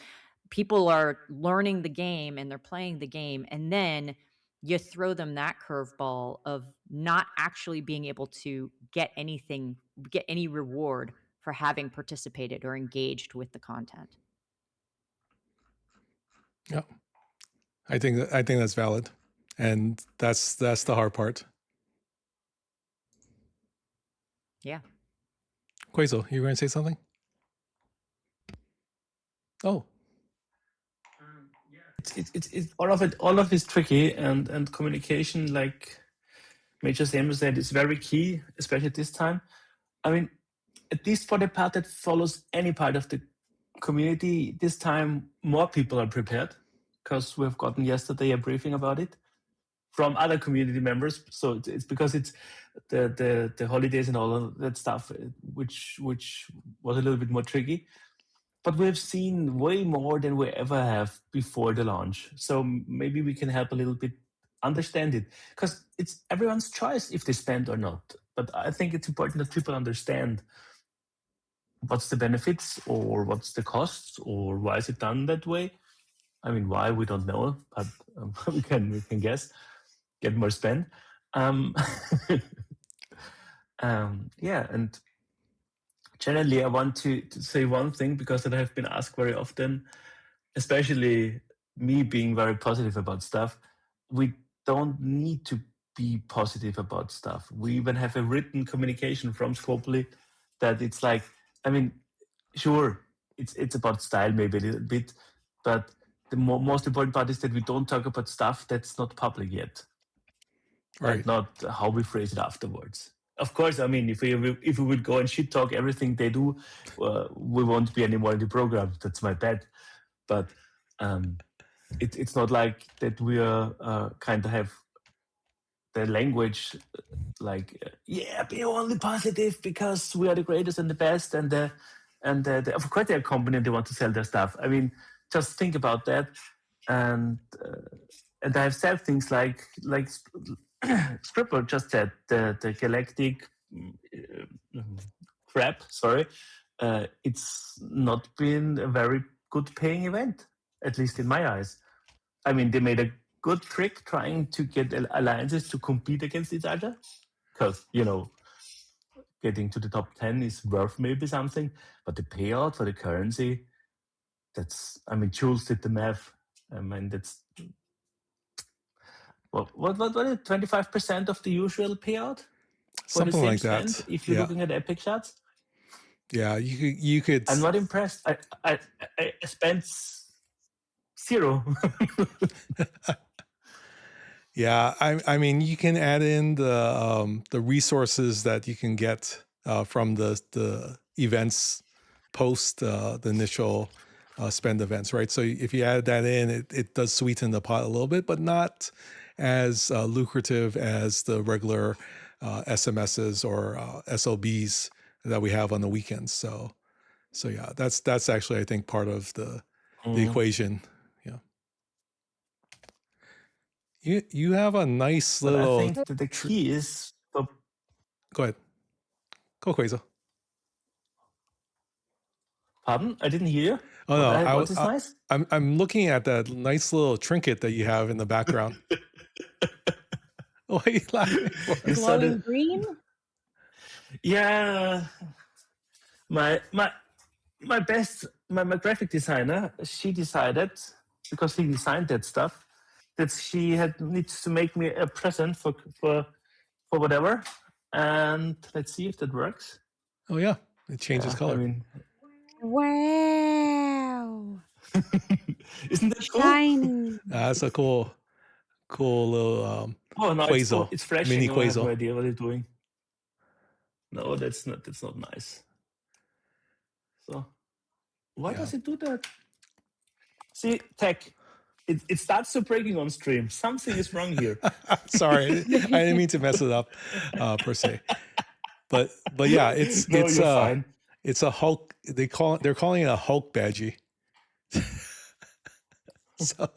people are learning the game and they're playing the game, and then you throw them that curveball of not actually being able to get any reward for having participated or engaged with the content. Yeah, I think that's valid, and that's the hard part. Yeah. Quazel, you were going to say something? Oh, It's all of it is tricky, and communication, like Major Samuel said, is very key, especially at this time. I mean, at least for the part that follows any part of the community, this time more people are prepared because we've gotten yesterday a briefing about it from other community members. So it's because it's the holidays and all of that stuff, which was a little bit more tricky. But we've seen way more than we ever have before the launch. So maybe we can help a little bit understand it, because it's everyone's choice if they spend or not. But I think it's important that people understand what's the benefits or what's the costs or why is it done that way. I mean, why we don't know, but we can guess, get more spend. Yeah, and generally, I want to say one thing because that I have been asked very often, especially me being very positive about stuff. We don't need to be positive about stuff. We even have a written communication from Scopely that it's like, I mean, sure, it's about style maybe a little bit, but the most important part is that we don't talk about stuff that's not public yet, Right. and not how we phrase it afterwards. Of course, I mean, if we would go and shit talk everything they do, we won't be anymore in the program. That's my bet. But it's not like that we are kind of have the language like yeah, be only positive because we are the greatest and the best, and of course they're a company and they want to sell their stuff. I mean, just think about that, and I've said things like Scripper just said the galactic crap. Sorry, it's not been a very good paying event, at least in my eyes. I mean, they made a good trick trying to get alliances to compete against each other, because getting to the top 10 is worth maybe something, but the payout for the currency, I mean, Jules did the math. I mean, that's what is it, 25% of the usual payout for the Something same like spend that. if you're looking at Epic Shots? Yeah, you could. I'm not impressed. I spent zero. Yeah, I mean, you can add in the resources that you can get from the events post the initial spend events, right? So if you add that in, it does sweeten the pot a little bit, but not as lucrative as the regular SMSs or SLBs that we have on the weekends. So yeah, that's actually, I think, part of the equation. Yeah. You have a nice But little. I think that the key is. Go ahead. Go Quasar. Pardon? I didn't hear you. Oh no, What is nice? I'm looking at that nice little trinket that you have in the background. What are you laughing for? Glowing green? Yeah, my graphic designer, she decided, because he designed that stuff, that she needs to make me a present for whatever. And let's see if that works. Oh yeah, it changes color. I mean, Wow. isn't that cool? Shiny. That's a cool little Oh no, it's cool. Quasar, It's flashing. mini Oh, I have no Quasar. idea what they're doing. No, that's not nice. So why does it do that? See, tech. It starts to breaking on stream. Something is wrong here. Sorry, I didn't mean to mess it up per se. But yeah, it's No, you're fine. It's a Hulk. They're calling it a Hulk badgie. So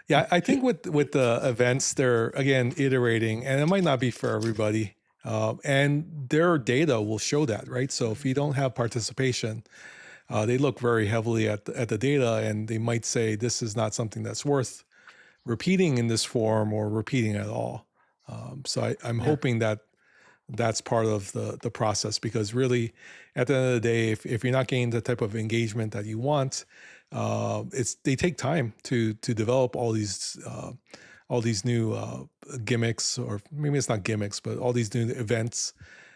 yeah, I think with the events, they're again iterating, and it might not be for everybody. And their data will show that, right? So if you don't have participation, they look very heavily at the data, and they might say this is not something that's worth repeating in this form or repeating at all. So I'm hoping that that's part of the process, because really at the end of the day, if you're not getting the type of engagement that you want, they take time to develop all these new gimmicks, or maybe it's not gimmicks, but all these new events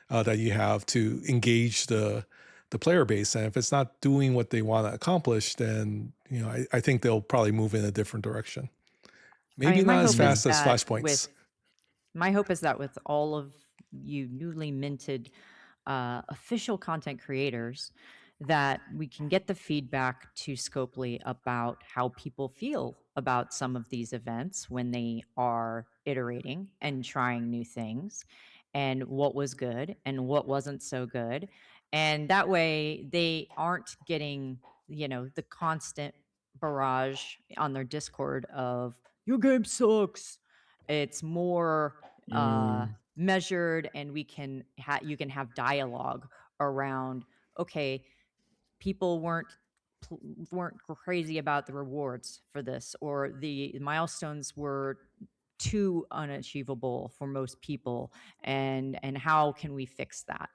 that you have to engage the player base. And if it's not doing what they want to accomplish, then I think they'll probably move in a different direction. Maybe not as fast as Flashpoints. My hope is that with all of you newly minted official content creators, that we can get the feedback to Scopely about how people feel about some of these events when they are iterating and trying new things, and what was good and what wasn't so good. And that way they aren't getting, the constant barrage on their Discord of your game sucks. It's more measured, and you can have dialogue around, okay, people weren't crazy about the rewards for this, or the milestones were too unachievable for most people, and how can we fix that?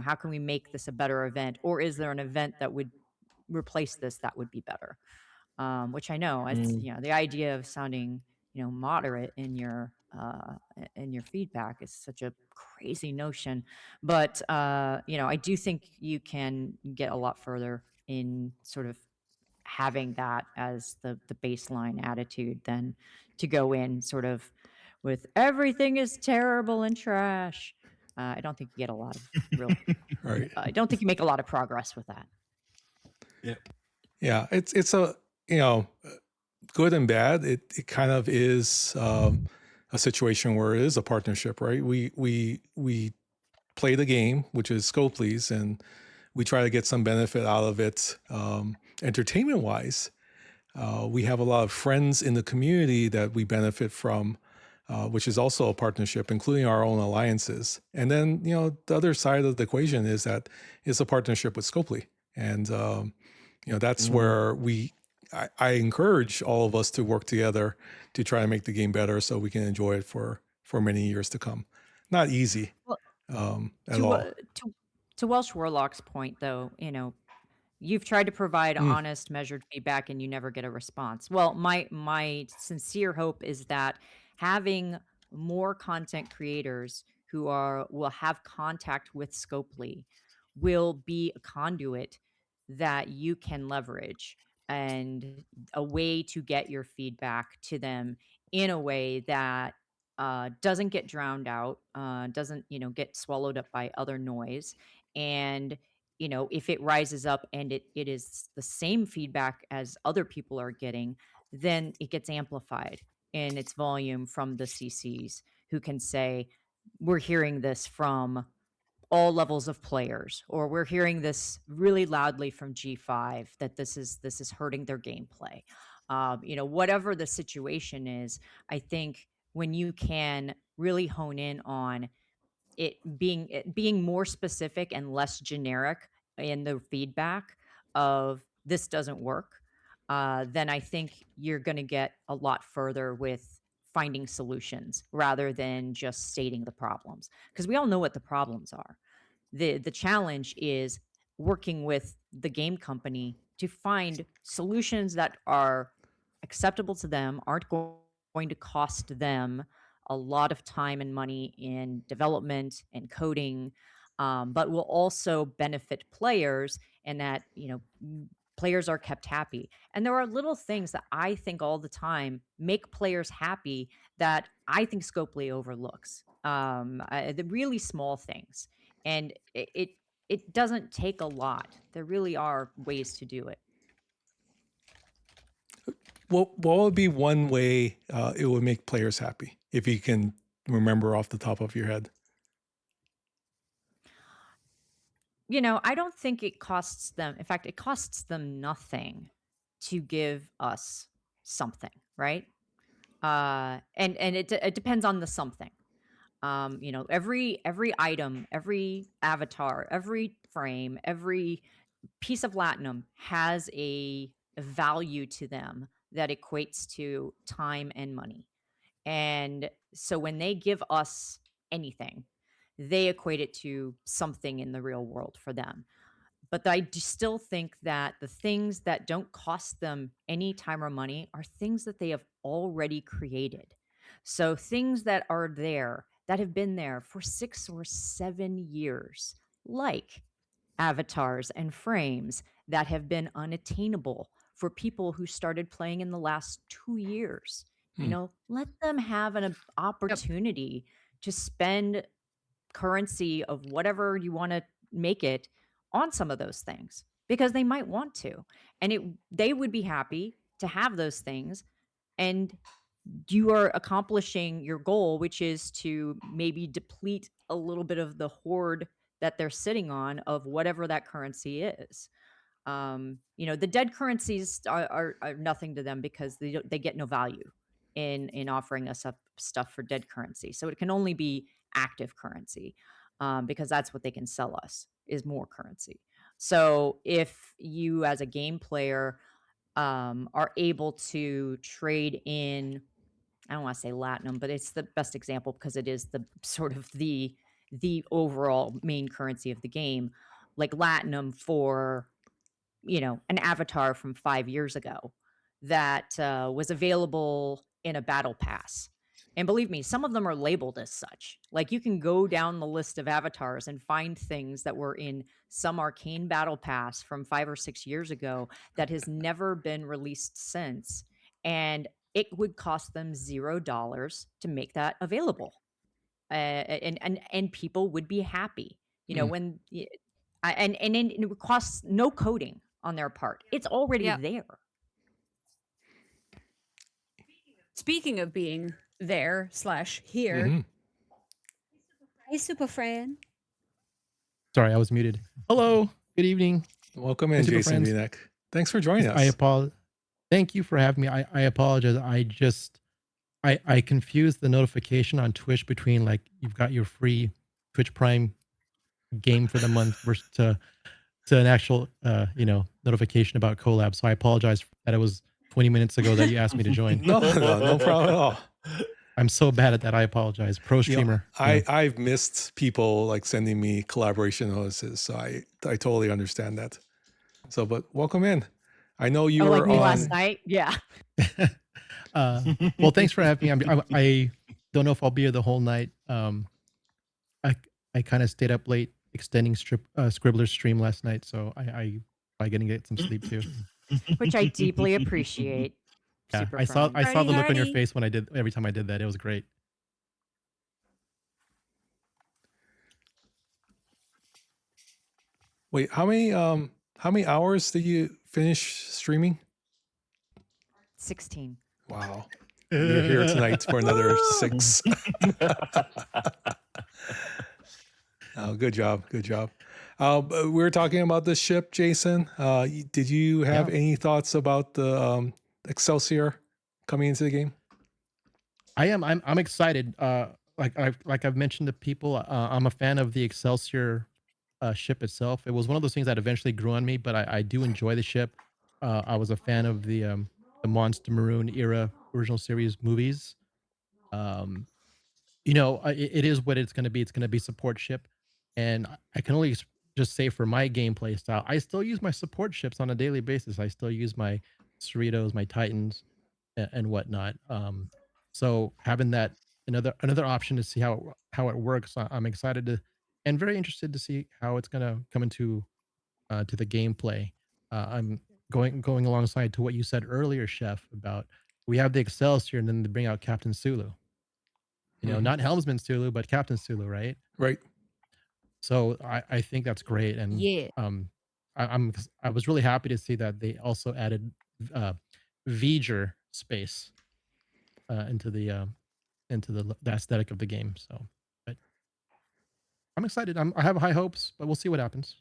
How can we make this a better event, or is there an event that would replace this that would be better? Which I know it's, Mm. the idea of sounding, moderate in your feedback is such a crazy notion. But I do think you can get a lot further in sort of having that as the baseline attitude than to go in sort of with everything is terrible and trash. I don't think you get a lot of real. Right. I don't think you make a lot of progress with that. Yeah. Yeah, it's a, good and bad. It kind of is a situation where it is a partnership, right? We play the game, which is Scopely's, and we try to get some benefit out of it, entertainment wise. We have a lot of friends in the community that we benefit from, which is also a partnership, including our own alliances. And then, the other side of the equation is that it's a partnership with Scopely. And, that's where I encourage all of us to work together to try to make the game better so we can enjoy it for many years to come. Not easy Well, at to all. to Welsh Warlock's point, though, you've tried to provide Mm. honest, measured feedback, and you never get a response. Well, my sincere hope is that having more content creators who will have contact with Scopely will be a conduit that you can leverage, and a way to get your feedback to them in a way that doesn't get drowned out, doesn't get swallowed up by other noise. And if it rises up and it is the same feedback as other people are getting, then it gets amplified in its volume from the CCs, who can say, we're hearing this from all levels of players, or we're hearing this really loudly from G5 that this is hurting their gameplay. Whatever the situation is, I think when you can really hone in on it being more specific and less generic in the feedback of this doesn't work, then I think you're going to get a lot further with finding solutions rather than just stating the problems, because we all know what the problems are. The challenge is working with the game company to find solutions that are acceptable to them, aren't going to cost them a lot of time and money in development and coding, but will also benefit players, and that players are kept happy. And there are little things that I think all the time make players happy that I think Scopely overlooks. The really small things, and it doesn't take a lot. There really are ways to do it. What would be one way it would make players happy, if you can remember off the top of your head? I don't think it costs them. In fact, it costs them nothing to give us something, right? And it depends on the something. Every item, every avatar, every frame, every piece of latinum has a value to them that equates to time and money. And so when they give us anything, they equate it to something in the real world for them. But I still think that the things that don't cost them any time or money are things that they have already created. So things that are there, that have been there for 6 or 7 years, like avatars and frames that have been unattainable for people who started playing in the last 2 years. Hmm. Let them have an Yep. opportunity to spend currency of whatever you want to make it on some of those things, because they might want to, and they would be happy to have those things. And you are accomplishing your goal, which is to maybe deplete a little bit of the hoard that they're sitting on of whatever that currency is. The dead currencies are nothing to them because they get no value. in offering us up stuff for dead currency. So it can only be active currency, because that's what they can sell us, is more currency. So if you as a game player are able to trade in, I don't want to say Latinum, but it's the best example because it is the sort of the overall main currency of the game, like Latinum for, an avatar from 5 years ago that was available in a battle pass. And believe me, some of them are labeled as such. Like you can go down the list of avatars and find things that were in some arcane battle pass from 5 or 6 years ago that has never been released since. And it would cost them $0 to make that available. And people would be happy, Mm. when and it would cost no coding on their part. It's already Yep. there. Speaking of being there / here, Mhm. hey, Super Fran. Sorry, I was muted. Hello, good evening. Welcome in, Hey, Super Jason Friends. Vinek. Thanks for joining us. I apologize. Thank you for having me. I apologize. I confused the notification on Twitch between like you've got your free Twitch Prime game for the month versus to an actual notification about collab. So I apologize that it was 20 minutes ago that you asked me to join. No problem at all. I'm so bad at that. I apologize. Pro streamer. I've missed people like sending me collaboration notices, so I totally understand that. So, but welcome in. I know you were like me on last night. Yeah. Well, thanks for having me. I don't know if I'll be here the whole night. I kind of stayed up late extending Scribbler's stream last night, so I probably gonna get some sleep too. Which I deeply appreciate. Yeah, Super I saw friend. the look on your Hardy. face when every time I did that. It was great. Wait, how many hours did you finish streaming? 16. Wow. You're here tonight for another 6. Oh, good job. Good job. We were talking about the ship, Jason. Did you have any thoughts about the Excelsior coming into the game? I'm excited. Like I've mentioned to people, I'm a fan of the Excelsior ship itself. It was one of those things that eventually grew on me, but I do enjoy the ship. I was a fan of the Monster Maroon era original series movies. It is what it's going to be. It's going to be support ship, and I can only just say for my gameplay style, I still use my support ships on a daily basis. I still use my Cerritos, my Titans, and whatnot. So having that another option to see how it works, I'm excited to and very interested to see how it's going to come into to the gameplay. I'm going alongside to what you said earlier, Chef, about we have the Excelsior and then they bring out Captain Sulu. Not Helmsman Sulu, but Captain Sulu, right? Right. So I think that's great, and Yeah. I was really happy to see that they also added V'ger space into the aesthetic of the game. So, but I'm excited. I have high hopes, but we'll see what happens.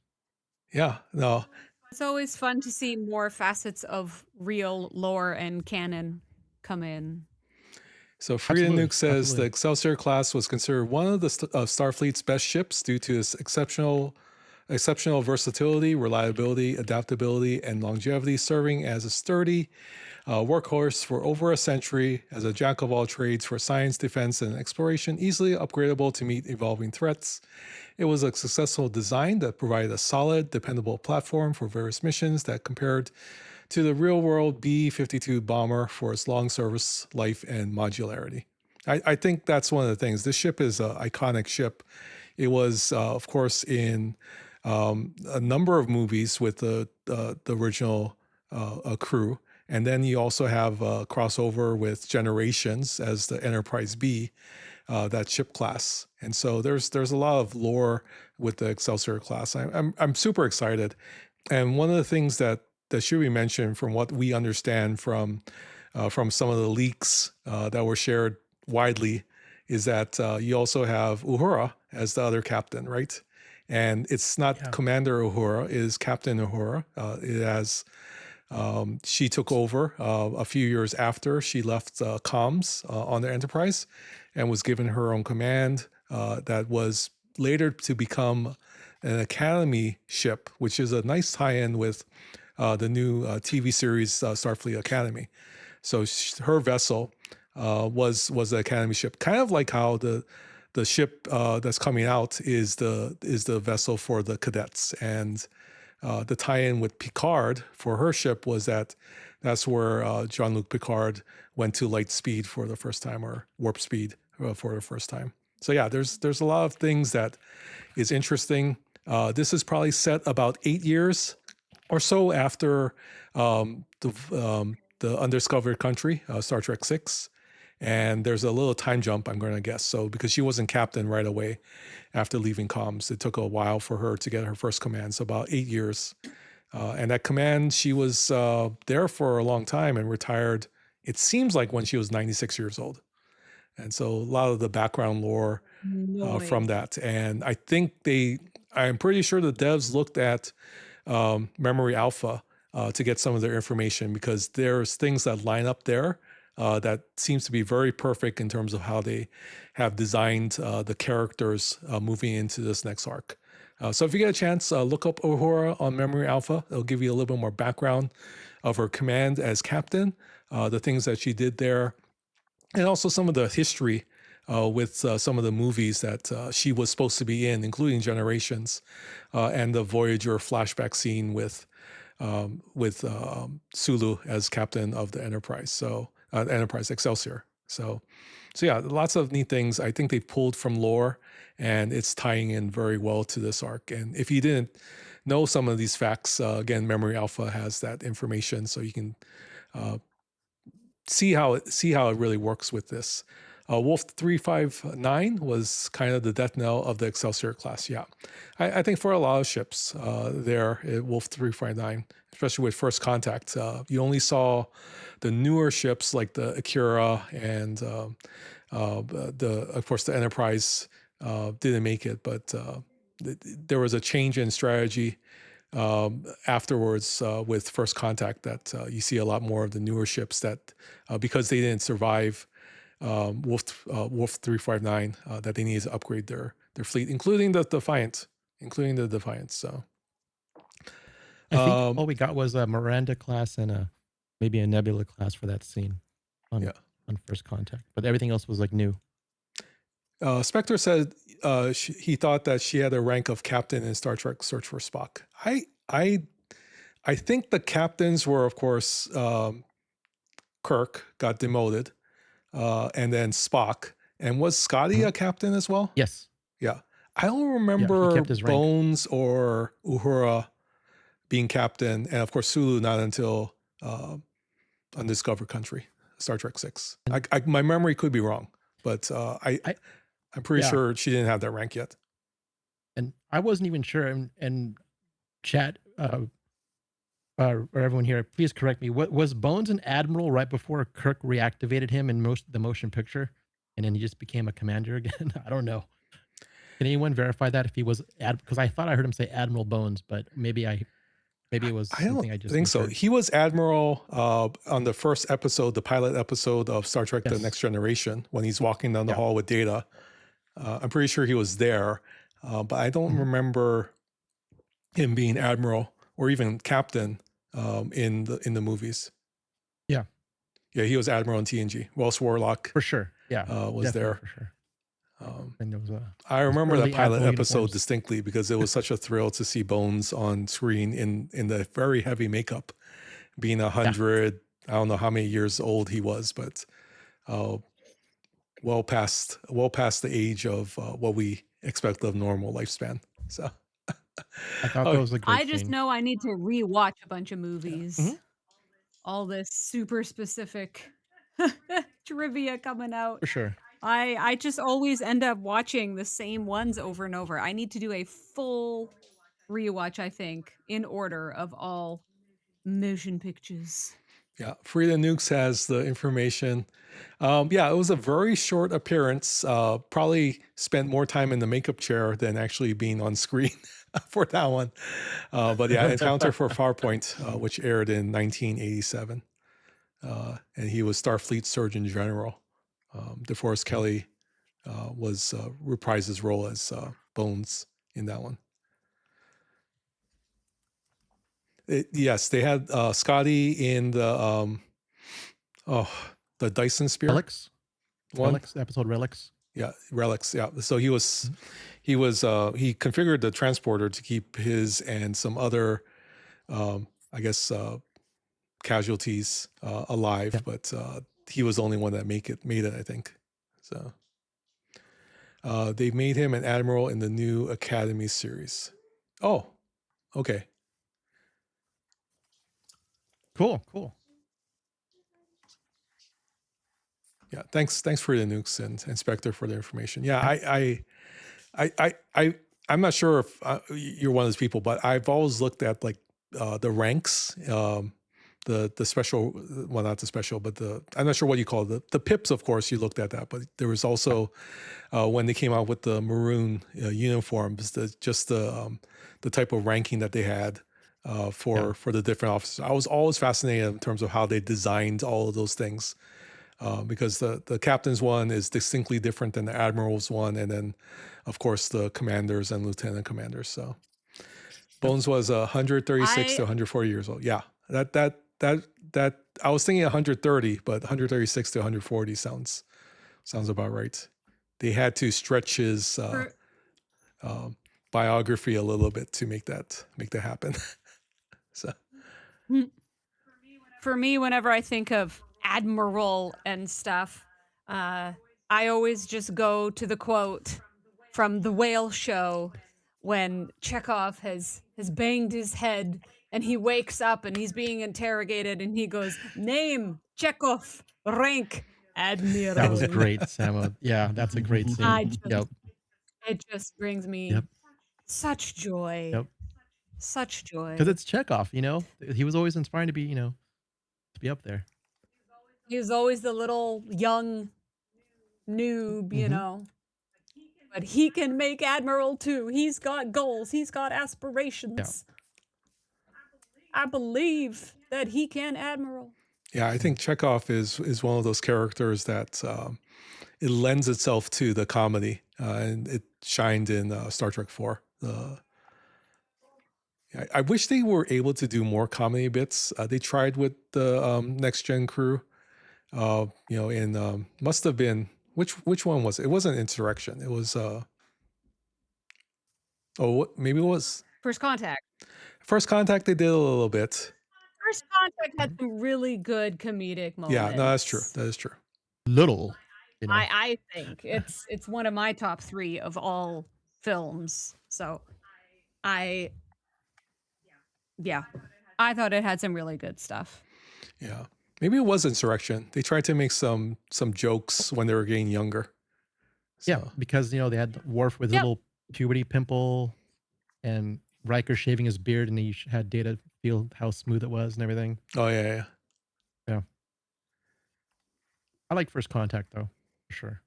Yeah. No. It's always fun to see more facets of real lore and canon come in. So Frida Absolutely, Nuke says absolutely. the Excelsior class was considered one of the Starfleet's best ships due to its exceptional versatility, reliability, adaptability, and longevity, serving as a sturdy workhorse for over a century, as a jack of all trades for science, defense, and exploration, easily upgradable to meet evolving threats. It was a successful design that provided a solid, dependable platform for various missions that compared to the real-world B-52 bomber for its long service life and modularity. I think that's one of the things. This ship is an iconic ship. It was, of course, in a number of movies with the original crew. And then you also have a crossover with Generations as the Enterprise B, that ship class. And so there's a lot of lore with the Excelsior class. I'm super excited. And one of the things that should be mentioned from what we understand from some of the leaks that were shared widely is that you also have Uhura as the other captain, right? And it's not Commander Uhura, it is Captain Uhura. It has She took over a few years after she left comms on the Enterprise and was given her own command that was later to become an Academy ship, which is a nice tie-in with the new TV series Starfleet Academy. So her vessel was the Academy ship, kind of like how the ship that's coming out is the vessel for the cadets. And the tie-in with Picard for her ship was that's where Jean-Luc Picard went to light speed for the first time, or warp speed for the first time. So yeah, there's a lot of things that is interesting. This is probably set about 8 years or so after the Undiscovered Country, Star Trek 6. And there's a little time jump, I'm going to guess. So because she wasn't captain right away after leaving comms, it took a while for her to get her first command, so about 8 years. And that command, she was there for a long time and retired, it seems like when she was 96 years old. And so a lot of the background lore from that. And I'm pretty sure the devs looked at Memory Alpha to get some of their information, because there's things that line up there that seems to be very perfect in terms of how they have designed the characters moving into this next arc. So if you get a chance, look up Uhura on Memory Alpha. It'll give you a little bit more background of her command as captain, the things that she did there, and also some of the history with some of the movies that she was supposed to be in, including Generations, and the Voyager flashback scene with Sulu as captain of the Enterprise. So Enterprise Excelsior. So yeah, lots of neat things I think they've pulled from lore, and it's tying in very well to this arc. And if you didn't know some of these facts, again, Memory Alpha has that information, so you can see how it really works with this. Wolf 359 was kind of the death knell of the Excelsior class. Yeah, I think for a lot of ships there, Wolf 359, especially with First Contact, you only saw the newer ships like the Akira and of course the Enterprise didn't make it, but there was a change in strategy afterwards with First Contact that you see a lot more of the newer ships that because they didn't survive Wolf 359 that they needed to upgrade their fleet, including the Defiant. So I think all we got was a Miranda class and maybe a Nebula class for that scene on First Contact, but everything else was like new. Spectre said he thought that she had a rank of captain in Star Trek Search for Spock. I think the captains were, of course, Kirk got demoted, and then Spock. And was Scotty a captain as well? Yes. Yeah. I don't remember Bones or Uhura being captain, and of course Sulu not until Undiscovered Country, Star Trek 6. My memory could be wrong, but I'm pretty sure she didn't have that rank yet. And I wasn't even sure. And chat, or everyone here, please correct me. What was Bones an admiral right before Kirk reactivated him in the motion picture, and then he just became a commander again? I don't know. Can anyone verify that if he was because I thought I heard him say Admiral Bones, but maybe it was something I just think so. He was admiral on the first episode, the pilot episode of Star Trek: The Next Generation, when he's walking down the hall with Data. I'm pretty sure he was there, but I don't remember him being admiral or even captain in the movies. Yeah, he was admiral in TNG. Welsh Warlock for sure. Yeah, was there for sure. And there was I remember that pilot episode distinctly because it was such a thrill to see Bones on screen in the very heavy makeup, being 100. I don't know how many years old he was, but well past the age of what we expect of normal lifespan. So I thought that was a great I just know I need to rewatch a bunch of movies. All this super specific trivia coming out. For sure. I just always end up watching the same ones over and over. I need to do a full rewatch, I think, in order of all motion pictures. Yeah, Frida Nukes has the information. It was a very short appearance. Probably spent more time in the makeup chair than actually being on screen. for that one. But yeah, Encounter for Farpoint, which aired in 1987. And he was Starfleet Surgeon General. DeForest Kelley was reprised his role as Bones in that one. Yes, they had Scotty in the Dyson Spear Relics. one. Relics episode Relics. Yeah, Relics. Yeah, so he configured the transporter to keep his and some other, I guess, casualties alive, but he was the only one that made it. I think so. They made him an admiral in the new Academy series. Oh, okay. Cool. Yeah, thanks for the nukes and Inspector for the information. Yeah, I'm not sure if you're one of those people, but I've always looked at like the ranks, the special, well, not the special, but I'm not sure what you call it. The pips, of course, you looked at that, but there was also when they came out with the maroon uniforms, the type of ranking that they had for the different officers. I was always fascinated in terms of how they designed all of those things. Because the captain's one is distinctly different than the admiral's one, and then, of course, the commanders and lieutenant commanders. So, Bones was 136 to 140 years old. Yeah, that I was thinking 130, but 136 to 140 sounds about right. They had to stretch his biography a little bit to make that happen. So, for me, whenever I think of admiral and stuff, I always just go to the quote from The Whale Show when Chekhov has banged his head and he wakes up and he's being interrogated and he goes, "Name, Chekhov, rank, admiral." That was great, Samo. Yeah, that's a great scene. It just brings me such joy. Yep. Such joy. Because it's Chekhov, he was always inspiring to be, to be up there. He was always the little young noob, you know. But he can make admiral too. He's got goals. He's got aspirations. I believe that he can admiral. Yeah, I think Chekhov is one of those characters that it lends itself to the comedy, and it shined in Star Trek 4. I wish they were able to do more comedy bits. They tried with the Next Gen crew. In must have been which one was it? It wasn't Insurrection. It was maybe it was First Contact. First Contact. They did a little bit. First Contact had some really good comedic moments. Yeah, no, that's true. That is true. Little. I think it's one of my top 3 of all films. So I thought it had some really good stuff. Yeah. Maybe it was Insurrection. They tried to make some jokes when they were getting younger. So. Yeah, because they had Worf with a little puberty pimple, and Riker shaving his beard, and he had Data feel how smooth it was and everything. Oh yeah. I like First Contact though, for sure.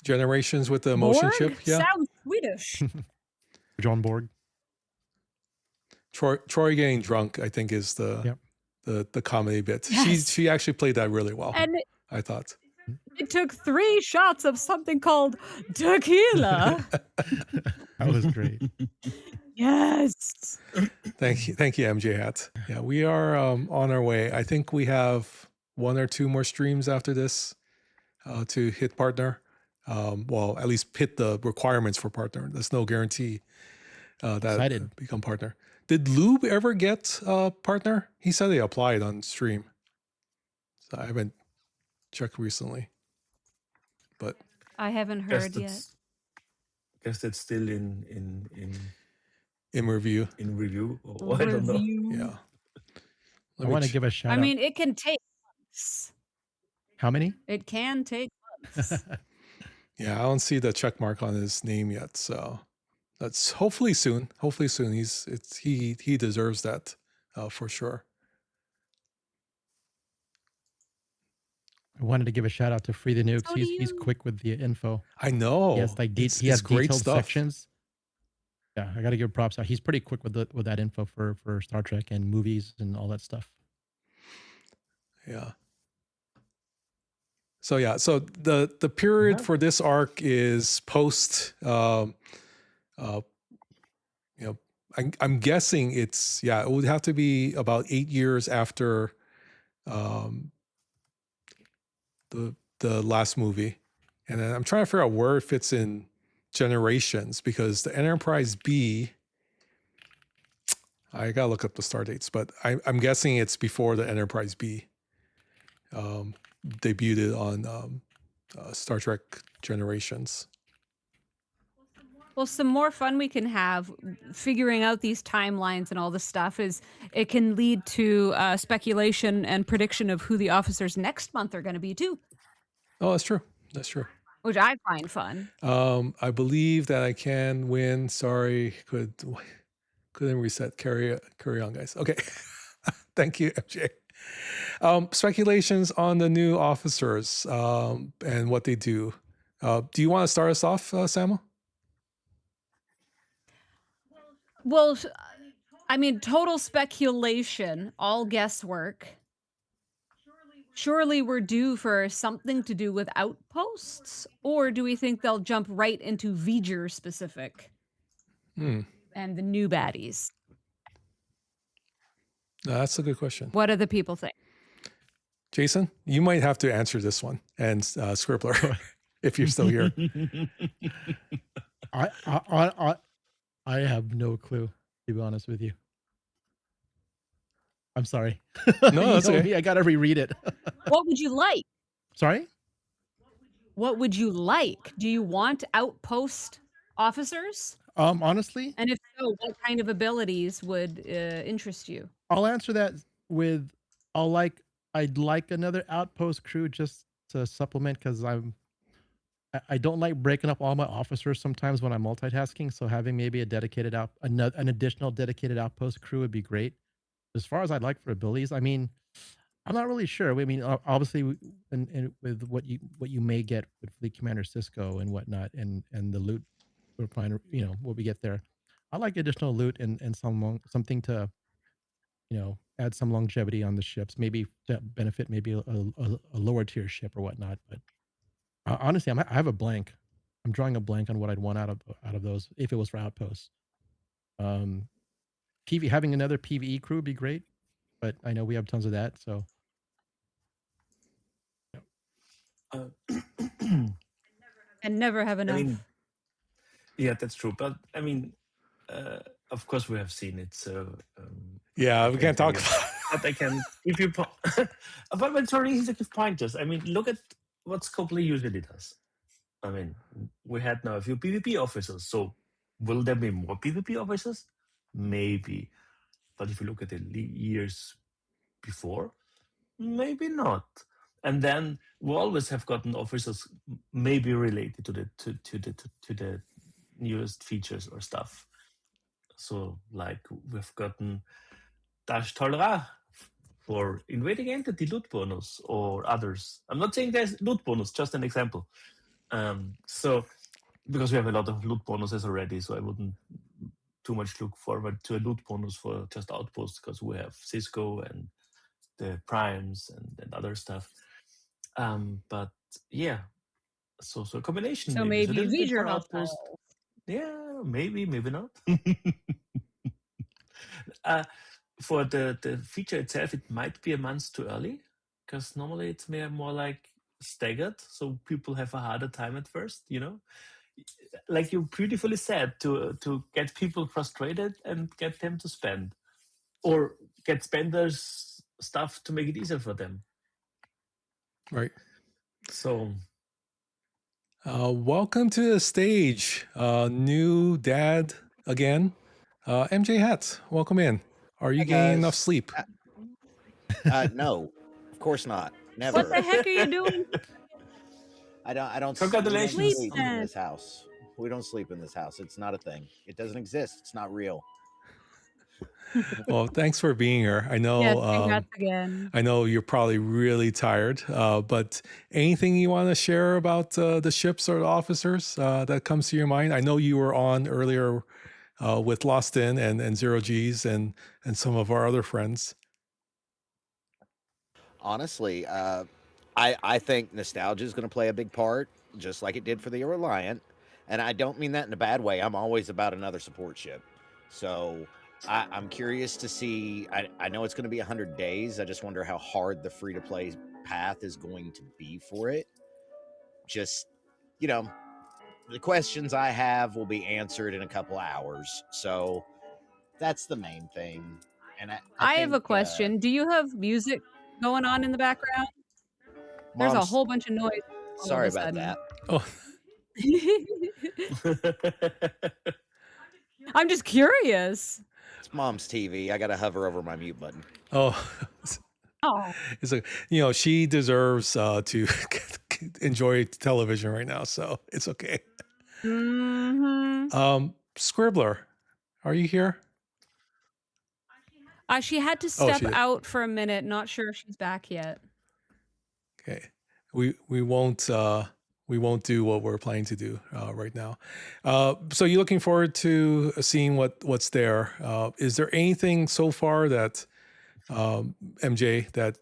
Generations with the motion chip. Yeah, sounds Swedish. John Borg. Troy getting drunk, I think, is the comedy bit. Yes. She actually played that really well. And I thought it took 3 shots of something called tequila. That was great. Yes. Thank you, MJ Hat. Yeah, we are on our way. I think we have 1 or 2 more streams after this to hit partner. Well, at least hit the requirements for partner. There's no guarantee that become partner. Did Lube ever get partner? He said he applied on stream. So I haven't checked recently, but I haven't heard yet. Guess that's still in review. In review, I don't know. Yeah. I want to give a shout out. I mean, it can take months. How many? It can take months. Yeah, I don't see the check mark on his name yet, so that's hopefully soon. Hopefully soon. He deserves that for sure. I wanted to give a shout out to Free the Nukes. He's quick with the info. I know. He has he has great detailed stuff. sections. Yeah, I got to give props out. He's pretty quick with that info for Star Trek and movies and all that stuff. Yeah. So yeah, so the period for this arc is post. I'm guessing it would have to be about 8 years after the last movie, and then I'm trying to figure out where it fits in generations, because the Enterprise B, I gotta look up the star dates, but I'm guessing it's before the Enterprise B debuted on Star Trek Generations. Well, some more fun we can have figuring out these timelines and all this stuff is it can lead to speculation and prediction of who the officers next month are going to be too, Oh, that's true. That's true. which I find fun. I believe that I can win. Sorry, couldn't reset. Carry on, guys. Okay. Thank you, MJ. Speculations on the new officers and what they do. Do you want to start us off, Samuel? Well, I mean, total speculation, all guesswork. Surely we're due for something to do with outposts, or do we think they'll jump right into V'ger specific and the new baddies? No, that's a good question. What do the people think? Jason, you might have to answer this one, and Scribbler, if you're still here. I have no clue, to be honest with you. I'm sorry. No, that's okay. I gotta reread it. What would you like? Sorry? What would you like? Do you want outpost officers? Honestly, And if so, what kind of abilities would interest you? I'll answer that with I'd like another outpost crew just to supplement, because I don't like breaking up all my officers sometimes when I'm multitasking. So having maybe an additional dedicated outpost crew would be great. As far as I'd like for abilities, I mean, I'm not really sure. I mean, obviously, and with what you may get with Fleet Commander Cisco and whatnot, and the loot we're trying to, what we get there. I like additional loot and something to, add some longevity on the ships, maybe to benefit maybe a lower tier ship or whatnot. But honestly, I have a blank. I'm drawing a blank on what I'd want out of those if it was for outposts. Having another PvE crew would be great, but I know we have tons of that. So, And never have enough. I mean, yeah, that's true. But I mean, of course, we have seen it. So yeah, we can't talk about. But I can if you. But it's very easy to give pointers. I mean, look at what Scopely usually does. I mean, we had now a few PvP officers. So will there be more PvP officers? Maybe. But if you look at the years before, maybe not. And then we always have gotten officers maybe related to the newest features or stuff. So like we've gotten Dash Talra for invading entity loot bonus or others. I'm not saying there's loot bonus, just an example. So because we have a lot of loot bonuses already, so I wouldn't too much look forward to a loot bonus for just outposts, because we have Cisco and the primes and other stuff. But yeah, so a combination. So maybe a little bit V'ger for outpost. hostiles. Yeah, maybe not. For the feature itself, it might be a month too early, because normally it's more like staggered, so people have a harder time at first. Like you beautifully said, to get people frustrated and get them to spend, or get spenders stuff to make it easier for them. Right. So, welcome to the stage, new dad again, MJ Hatz. Welcome in. Are you getting enough sleep? No, of course not. Never. What the heck are you doing? I don't. Congratulations. We don't sleep Sleep in this house. We don't sleep in this house. It's not a thing. It doesn't exist. It's not real. Well, thanks for being here. I know. Yes, congrats again. I know you're probably really tired, but anything you want to share about the ships or the officers that comes to your mind? I know you were on earlier with Lost In and Zero G's and some of our other friends? Honestly, I think nostalgia is going to play a big part, just like it did for the Reliant. And I don't mean that in a bad way. I'm always about another support ship. So I'm curious to see. I know it's going to be 100 days. I just wonder how hard the free to play path is going to be for it. Just, you know, the questions I have will be answered in a couple hours. So that's the main thing. And I I have think a question. Do you have music going on in the background? There's a mom's. whole bunch of noise all of Sorry a about sudden. that. Oh, I'm just curious. It's mom's TV. I got to hover over my mute button. oh, Oh, it's like, she deserves to enjoy television right now, so it's okay. Scribbler, are you here? she had to Oh, step she did. out for a minute. Not sure if she's back yet. Okay, we won't do what we're planning to do right now. So you're looking forward to seeing what's there. Is there anything so far that MJ, that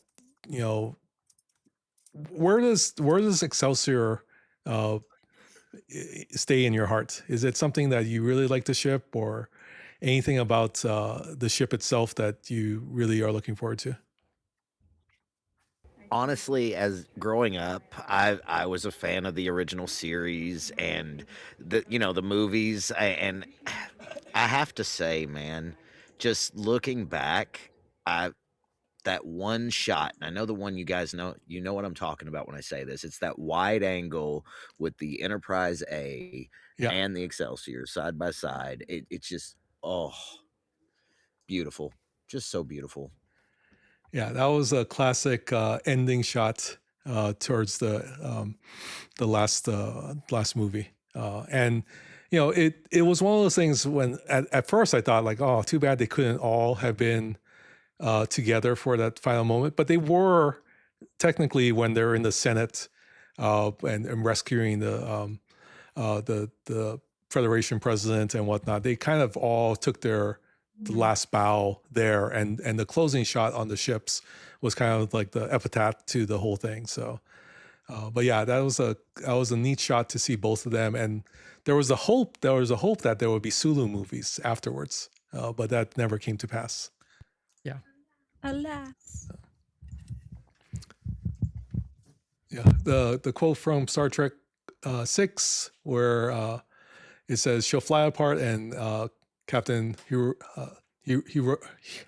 where does Excelsior stay in your heart? Is it something that you really like the ship, or anything about the ship itself that you really are looking forward to? Honestly, as growing up, I was a fan of the original series and the movies. And I have to say, man, just looking back, that one shot, and I know the one you guys know, what I'm talking about when I say this. It's that wide angle with the Enterprise A Yeah. and the Excelsior side by side. It's just, beautiful. Just so beautiful. Yeah, that was a classic ending shot towards the last movie, and it was one of those things when at first I thought, like, oh, too bad they couldn't all have been together for that final moment, but they were technically when they're in the Senate and rescuing the Federation president and whatnot. They kind of all took the last bow there, and the closing shot on the ships was kind of like the epitaph to the whole thing. So, but yeah, that was a neat shot to see both of them, and there was a hope that there would be Sulu movies afterwards, but that never came to pass. Yeah. Alas. Yeah, the quote from Star Trek 6, where it says she'll fly apart, and Captain I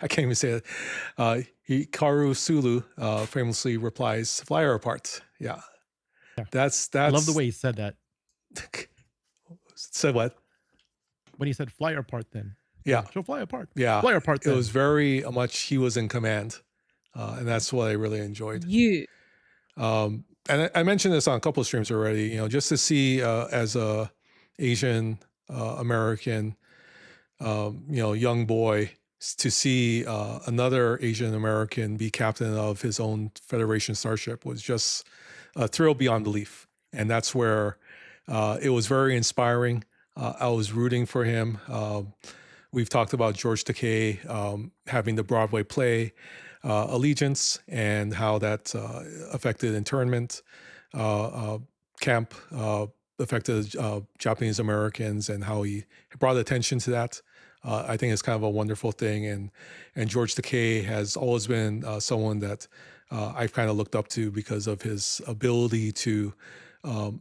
can't even say it. Hikaru Sulu famously replies, "Fly her apart." Yeah. That's. I love the way he said that. Said what? When he said "fly her apart," then Yeah, she'll fly apart. yeah. Fly her apart. It was very much he was in command, and that's what I really enjoyed. You. And I mentioned this on a couple of streams already. Just to see as a Asian American, young boy, to see another Asian American be captain of his own Federation starship was just a thrill beyond belief. And that's where it was very inspiring. I was rooting for him. We've talked about George Takei having the Broadway play Allegiance, and how that affected internment camp, affected Japanese Americans, and how he brought attention to that. I think it's kind of a wonderful thing, and George Takei has always been someone that I've kind of looked up to because of his ability to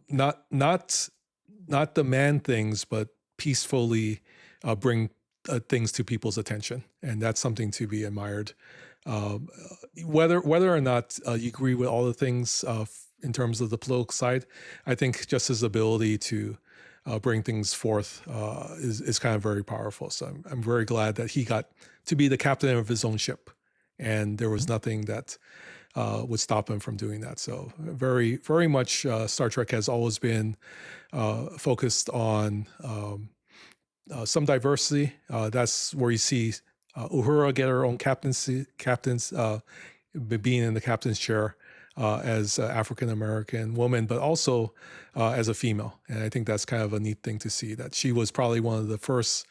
not demand things, but peacefully bring things to people's attention, and that's something to be admired. Whether or not you agree with all the things in terms of the political side, I think just his ability to bring things forth is kind of very powerful. So I'm very glad that he got to be the captain of his own ship, and there was nothing that would stop him from doing that. So very, very much Star Trek has always been focused on some diversity. That's where you see Uhura get her own captains being in the captain's chair as an African American woman, but also as a female. And I think that's kind of a neat thing to see, that she was probably one of the first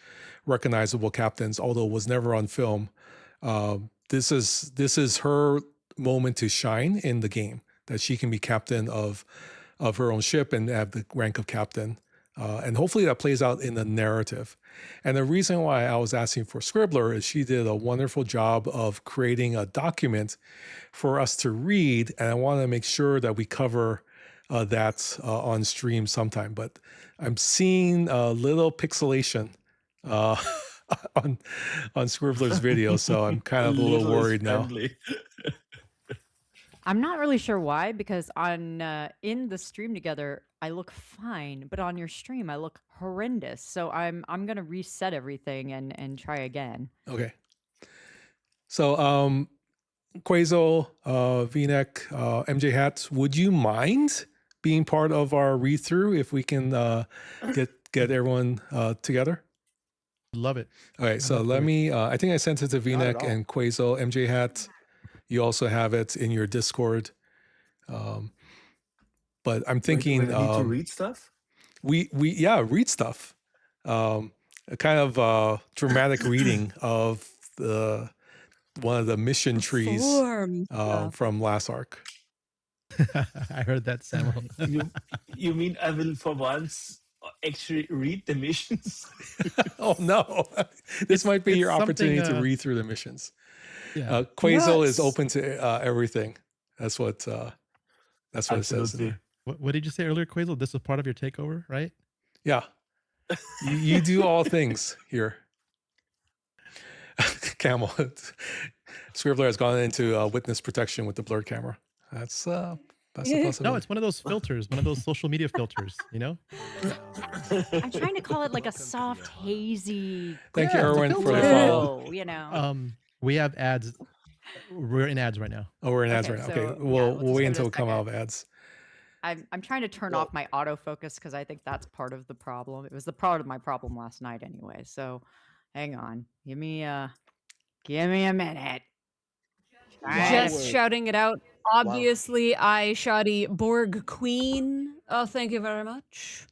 recognizable captains, although was never on film. This is her moment to shine in the game, that she can be captain of her own ship and have the rank of captain. And hopefully that plays out in the narrative. And the reason why I was asking for Scribbler is she did a wonderful job of creating a document for us to read. And I want to make sure that we cover that on stream sometime. But I'm seeing a little pixelation on Scribbler's video, so I'm kind of a little worried now. I'm not really sure why, because on in the stream together I look fine, but on your stream I look horrendous. So I'm gonna reset everything and try again. Okay. So Quasel, V-neck, MJ Hat, would you mind being part of our read through if we can get everyone together? Love it. Okay, so let me. I think I sent it to V-neck and Quasel, MJ Hat. You also have it in your Discord. But I'm thinking Wait, we need to read stuff. We read stuff. A kind of dramatic reading of one of the mission trees from last arc. I heard that, Samuel. You mean I will for once actually read the missions? Oh no, this might be your opportunity to read through the missions. Yeah. Quasel is open to everything. That's what it says. What did you say earlier, Quasel? This was part of your takeover, right? Yeah. You do all things here. Camel. Scribbler has gone into witness protection with the blurred camera. That's a possibility. No, it's one of those filters, one of those social media filters, you know? I'm trying to call it like a soft, hazy. Thank you, Erwin, for the follow. You know. We have ads. We're in ads right now. Oh, we're in ads right now. Okay, so, we'll we'll wait just until give we it a come out second. of ads. I'm trying to turn off my autofocus because I think that's part of the problem. It was the part of my problem last night anyway. So hang on. Give me a minute. Just shouting it out. Obviously, I shoddy Borg Queen. Oh, thank you very much.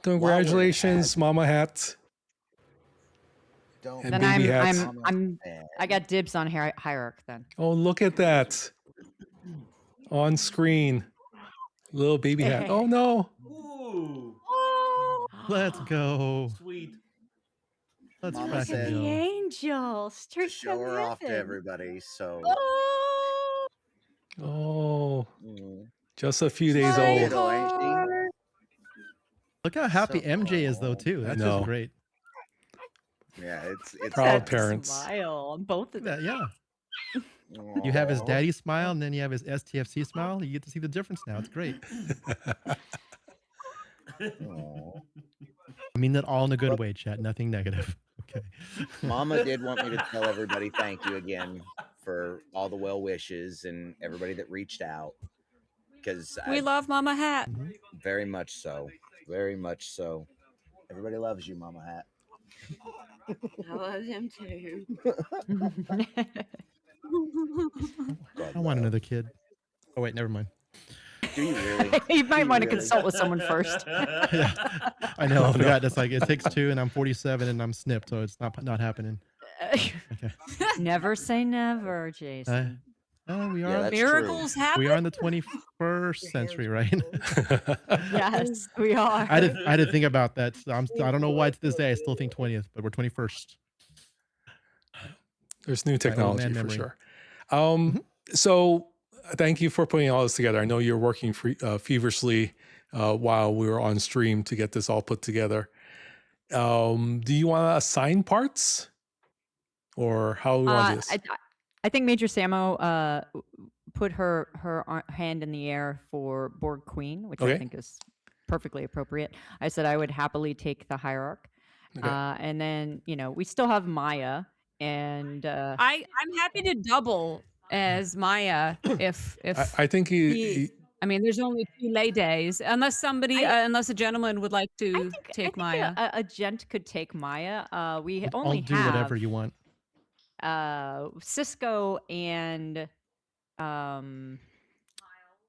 Congratulations, Mama Hat. Don't. And Then baby hats. I got dibs on Hierarch then. Oh, look at that. On screen. Little baby hat. Oh no. Ooh, Let's go. sweet. Let's Mama crack said- and The go. angel, To straight show from her off to heaven. everybody. So Oh, Oh, mm, just a few days My old. Ditto, ain't she? heart. Look how happy So- MJ is, though, too. I That's know. just great. yeah, it's Proud that parents. smile on both of them. Yeah. You have his Aw. daddy smile, and then you have his STFC smile. You get to see the difference now. It's great. Aw. I mean that all in a good way, chat. Nothing negative. Okay. Mama did want me to tell everybody thank you again for all the well wishes and everybody that reached out. Because We love Mama Hat. very much so. Very much so. Everybody loves you, Mama Hat. I love him too. I want another kid. Oh wait, never mind. Do you really? You might want to Really? consult with someone first. Yeah, I know. I forgot. It's like it takes two, and I'm 47, and I'm snipped, so it's not happening. Okay. Never say never, Jason. We Yeah, are that's Miracles happen. we are in the 21st century, right? Yes, we are. I did think about that. So I don't know why to this day I still think 20th, but we're 21st. There's new old technology man for memory. sure. So thank you for putting all this together. I know you're working feverishly while we were on stream to get this all put together. Do you want to assign parts, or how we want to do this? I think Major Samo put her hand in the air for Borg Queen, which Okay. I think is perfectly appropriate. I said I would happily take the Hierarch. Okay. And then, we still have Maya. And I'm happy to double as Maya if I think I mean, there's only 2 lay days, unless somebody, unless a gentleman would like to I take think Maya. a gent could take Maya. We I'll only do have whatever you want. Cisco and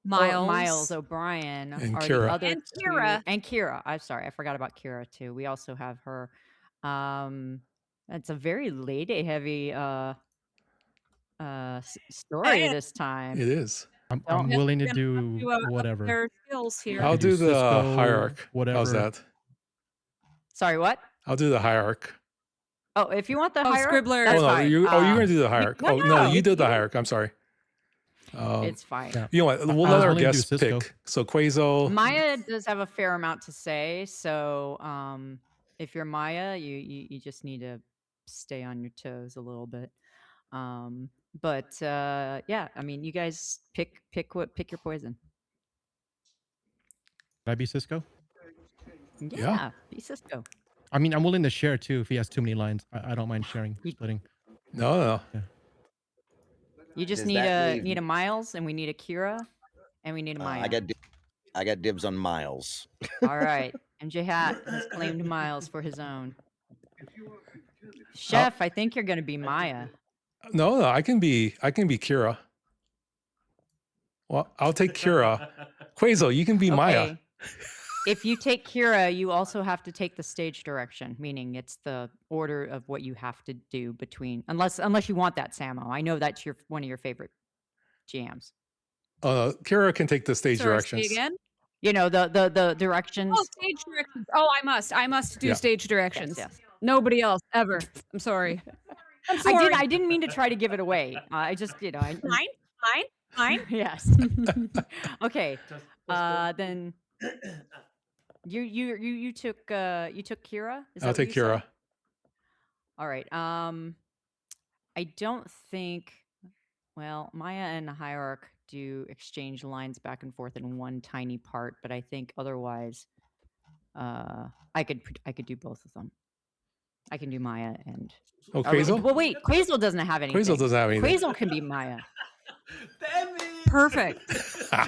Miles. O'Brien And are Kira. the other And two- Kira. and Kira. I'm sorry, I forgot about Kira too. We also have her. It's a very Lady heavy story And this time. It is. I'm Don't willing to gonna have do to up whatever. their skills I here. I'll could do do the Cisco, hierarch. How's whatever. that? Sorry, what? I'll do the hierarch. Oh, if you want the Oh, hierarch, Scribbler. that's Oh no, fine. you're gonna do the hierarch. no, Oh no, no, you it's did the you. hierarch. I'm sorry. It's fine. Yeah. You know what? I We'll was let our willing to do guests Cisco. pick. So Quazo. Maya does have a fair amount to say, so if you're Maya, you just need to stay on your toes a little bit. But yeah, I mean, you guys pick your poison. Can I be Cisco? Yeah, be Cisco. I mean, I'm willing to share too if he has too many lines. I don't mind sharing, splitting. No. Yeah. You just Does need that a leave- Miles, and we need a Kira, and we need a Maya. I got dibs on Miles. All right, MJ Hat has claimed Miles for his own. Chef, I think you're gonna be Maya. No, I can be Kira. Well, I'll take Kira. Quazo, you can be Maya. Okay. If you take Kira, you also have to take the stage direction, meaning it's the order of what you have to do between, unless you want that, Samo. I know that's one of your favorite jams. Kira can take the stage Sorry, directions. say again? You know, the directions. Oh, stage directions. Oh, I must do Yeah. stage directions. Yes. Nobody else ever. I'm sorry. I'm sorry. I didn't mean to try to give it away. I just, Fine. Yes. Okay. Then you took Kira? Is I'll that what take you said? Kira. All right. I don't think. Well, Maya and the hierarch do exchange lines back and forth in one tiny part, but I think otherwise, I could do both of them. I can do Maya and. Oh, Quazo? Well, wait. Quazo doesn't have anything. Quazo doesn't have anything. Quazo can be Maya. Damn it! Perfect.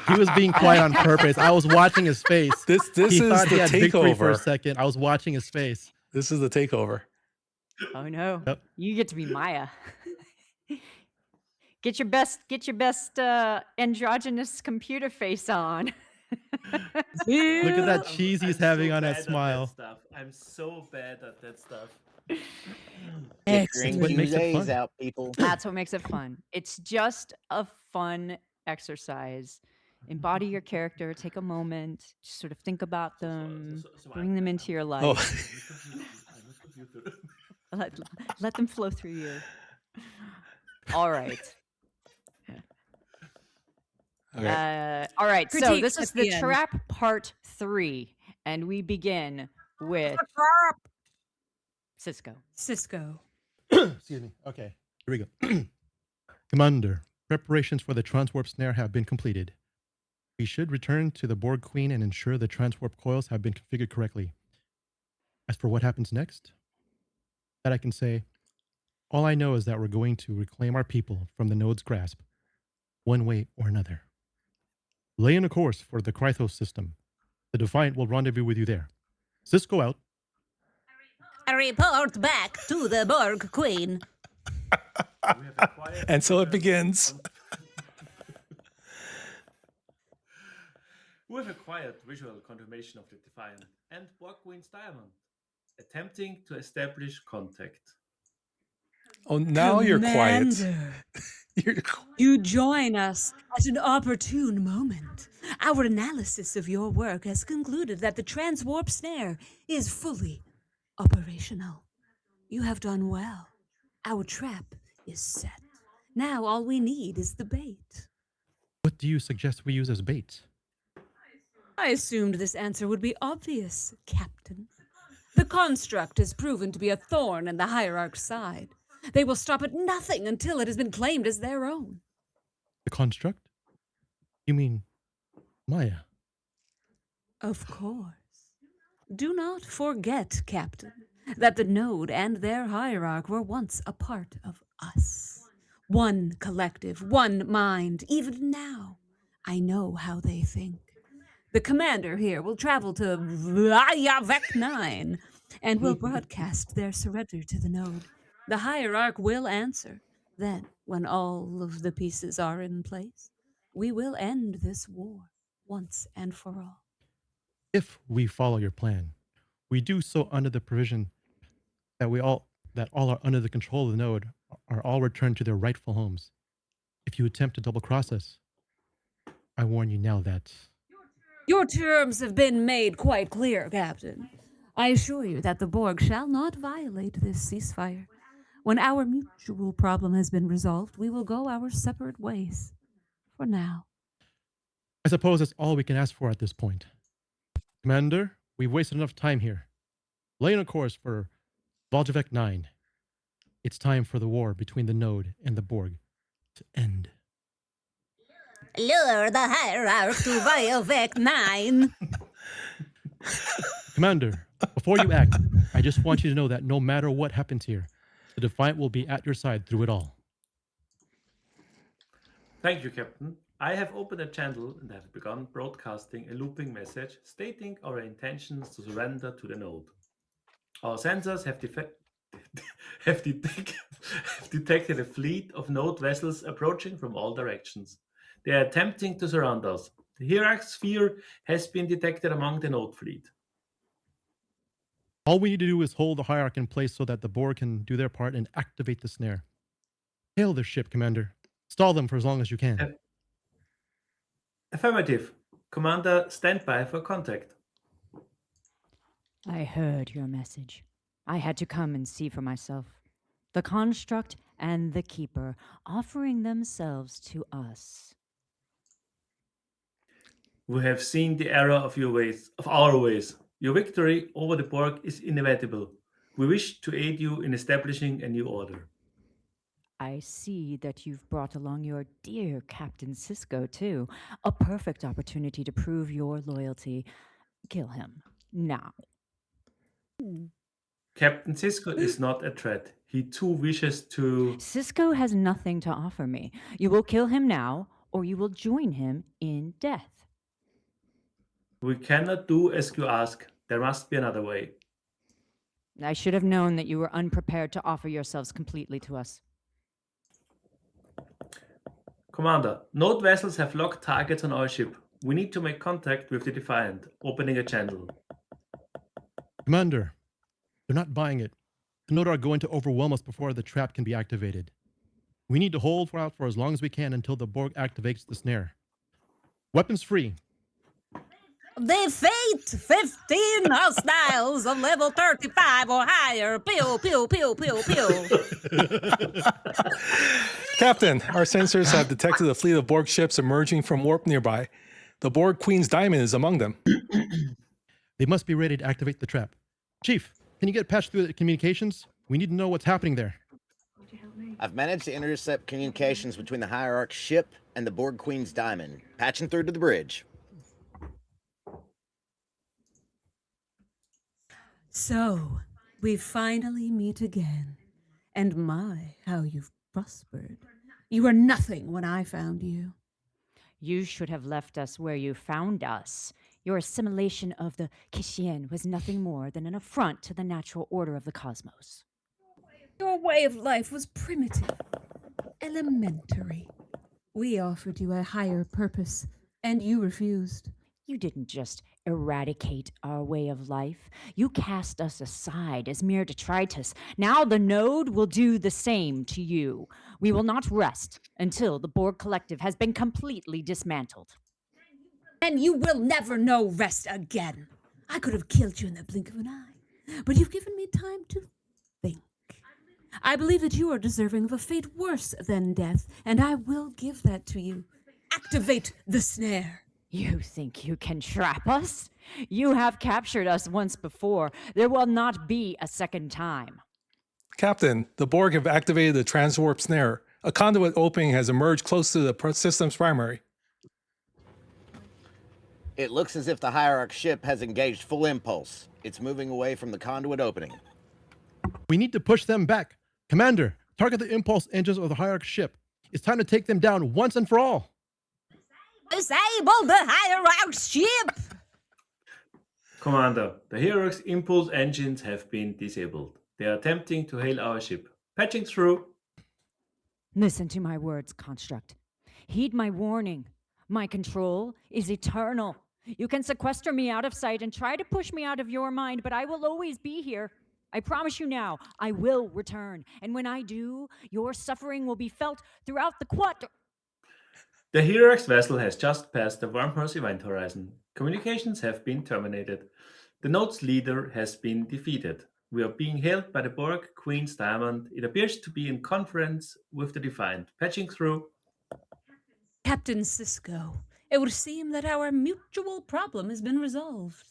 He was being quiet on purpose. I was watching his face. This He is thought he the had victory for a takeover. second. I was watching his face. This is the takeover. Oh no. Yep. You get to be Maya. Get your best androgynous computer face on. Look at that cheese he's having on bad that at smile. stuff. I'm so bad at that stuff. Get Excellent. your What makes it Qs fun. out, people. That's what makes it fun. It's just a fun exercise. Embody your character, take a moment, just sort of think about them, bring them into your life. Oh, Let them flow through you. All right. okay. All right. So Critiques this at is the the end. trap part 3, and we begin with Cisco. Cisco. Excuse me. Okay. Here we go. Commander, preparations for the transwarp snare have been completed. We should return to the Borg Queen and ensure the transwarp coils have been configured correctly. As for what happens next, that I can say, all I know is that we're going to reclaim our people from the node's grasp, one way or another. Lay in a course for the Krythos system. The Defiant will rendezvous with you there. Cisco out. Report back to the Borg Queen. And so it begins. We have acquired visual confirmation of the Defiant and Borg Queen's diamond, attempting to establish contact. Oh, now you're quiet. Commander, You're qu- you join us at an opportune moment. Our analysis of your work has concluded that the transwarp snare is fully operational. You have done well. Our trap is set. Now all we need is the bait. What do you suggest we use as bait? I assumed this answer would be obvious, Captain. The construct has proven to be a thorn in the hierarch's side. They will stop at nothing until it has been claimed as their own. The construct? You mean Maya? Of course. Do not forget, Captain, that the node and their hierarch were once a part of us. One collective, one mind. Even now, I know how they think. The commander here will travel to Vayavek 9 and will broadcast their surrender to the node. The hierarch will answer. Then, when all of the pieces are in place, we will end this war once and for all. If we follow your plan, we do so under the provision that all are under the control of the node are all returned to their rightful homes. If you attempt to double cross us, I warn you now that Your terms have been made quite clear, Captain. I assure you that the Borg shall not violate this ceasefire. When our mutual problem has been resolved, we will go our separate ways. For now. I suppose that's all we can ask for at this point. Commander, we've wasted enough time here. Lay in a course for Voljevek 9. It's time for the war between the node and the Borg to end. Lure the hierarch to Voljevek 9. Commander, before you act, I just want you to know that no matter what happens here, the Defiant will be at your side through it all. Thank you, Captain. I have opened a channel and have begun broadcasting a looping message stating our intentions to surrender to the node. Our sensors have detected a fleet of node vessels approaching from all directions. They are attempting to surround us. The hierarch sphere has been detected among the node fleet. All we need to do is hold the hierarch in place so that the Borg can do their part and activate the snare. Hail their ship, Commander. Stall them for as long as you can. Affirmative. Commander, stand by for contact. I heard your message. I had to come and see for myself. The construct and the keeper offering themselves to us. We have seen the error of our ways. Your victory over the Borg is inevitable. We wish to aid you in establishing a new order. I see that you've brought along your dear Captain Sisko, too. A perfect opportunity to prove your loyalty. Kill him. Now. Captain Sisko is not a threat. He too wishes to... Sisko has nothing to offer me. You will kill him now, or you will join him in death. We cannot do as you ask. There must be another way. I should have known that you were unprepared to offer yourselves completely to us. Commander, node vessels have locked targets on our ship. We need to make contact with the Defiant, opening a channel. Commander, they're not buying it. The node are going to overwhelm us before the trap can be activated. We need to hold out for as long as we can until the Borg activates the snare. Weapons free. Defeat 15 hostiles of level 35 or higher. Pew, pew, pew, pew, pew. Captain, our sensors have detected a fleet of Borg ships emerging from warp nearby. The Borg Queen's Diamond is among them. They must be ready to activate the trap. Chief, can you get patched through the communications? We need to know what's happening there. I've managed to intercept communications between the Hierarch ship and the Borg Queen's Diamond, patching through to the bridge. So, we finally meet again. And my, how you've prospered. You were nothing when I found you. You should have left us where you found us. Your assimilation of the Kishian was nothing more than an affront to the natural order of the cosmos. Your way of life was primitive, elementary. We offered you a higher purpose, and you refused. You didn't just eradicate our way of life. You cast us aside as mere detritus. Now the node will do the same to you. We will not rest until the Borg Collective has been completely dismantled. And you will never know rest again. I could have killed you in the blink of an eye, but you've given me time to think. I believe that you are deserving of a fate worse than death, and I will give that to you. Activate the snare. You think you can trap us? You have captured us once before. There will not be a second time. Captain, the Borg have activated the transwarp snare. A conduit opening has emerged close to the system's primary. It looks as if the Hierarch ship has engaged full impulse. It's moving away from the conduit opening. We need to push them back. Commander, target the impulse engines of the Hierarch ship. It's time to take them down once and for all. Disable the Hierarch ship! Commander, the Hierarch's impulse engines have been disabled. They are attempting to hail our ship. Patching through. Listen to my words, Construct. Heed my warning. My control is eternal. You can sequester me out of sight and try to push me out of your mind, but I will always be here. I promise you now, I will return. And when I do, your suffering will be felt throughout the quad. The Hirax vessel has just passed the Wormhorse event horizon. Communications have been terminated. The node's leader has been defeated. We are being hailed by the Borg Queen's Diamond. It appears to be in conference with the Defiant. Patching through. Captain Cisco, it would seem that our mutual problem has been resolved.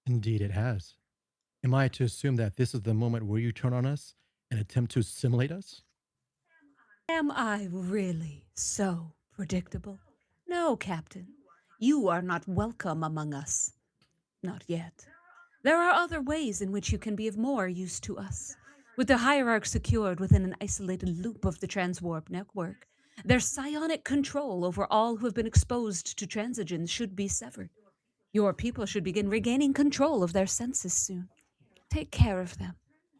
Indeed, it has. Am I to assume that this is the moment where you turn on us and attempt to assimilate us? Am I really so predictable? No, Captain. You are not welcome among us. Not yet. There are other ways in which you can be of more use to us. With the hierarch secured within an isolated loop of the transwarp network, their psionic control over all who have been exposed to transigens should be severed. Your people should begin regaining control of their senses soon. Take care of them,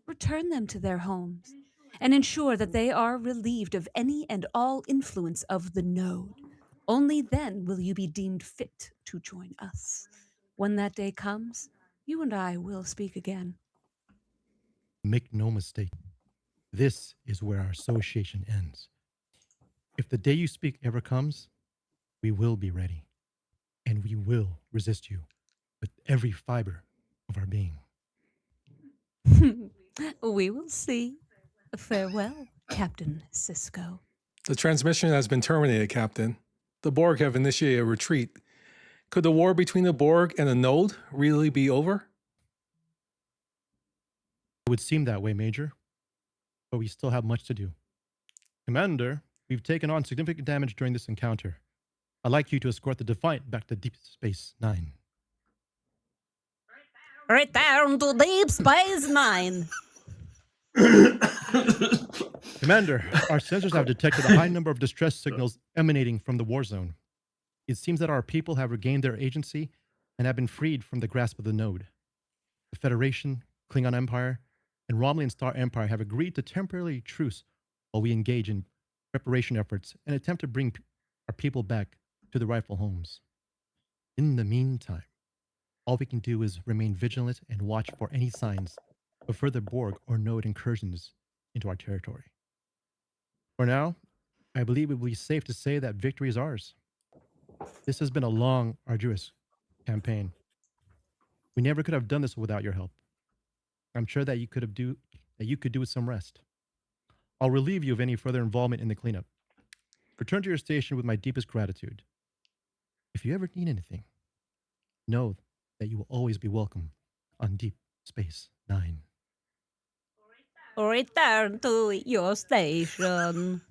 return them to their homes, and ensure that they are relieved of any and all influence of the node. Only then will you be deemed fit to join us. When that day comes, you and I will speak again. Make no mistake, this is where our association ends. If the day you speak ever comes, we will be ready, and we will resist you with every fiber of our being. We will see. Farewell, Captain Cisco. The transmission has been terminated, Captain. The Borg have initiated a retreat. Could the war between the Borg and the node really be over? It would seem that way, Major, but we still have much to do. Commander, we've taken on significant damage during this encounter. I'd like you to escort the Defiant back to Deep Space Nine. Return to Deep Space Nine. Commander, our sensors have detected a high number of distress signals emanating from the war zone. It seems that our people have regained their agency and have been freed from the grasp of the node. The Federation, Klingon Empire, and Romulan Star Empire have agreed to temporarily truce while we engage in preparation efforts and attempt to bring our people back to the rightful homes. In the meantime, all we can do is remain vigilant and watch for any signs of further Borg or node incursions into our territory. For now, I believe it will be safe to say that victory is ours. This has been a long, arduous campaign. We never could have done this without your help. I'm sure that you could do with some rest. I'll relieve you of any further involvement in the cleanup. Return to your station with my deepest gratitude. If you ever need anything, know that you will always be welcome on Deep Space Nine. Return to your station.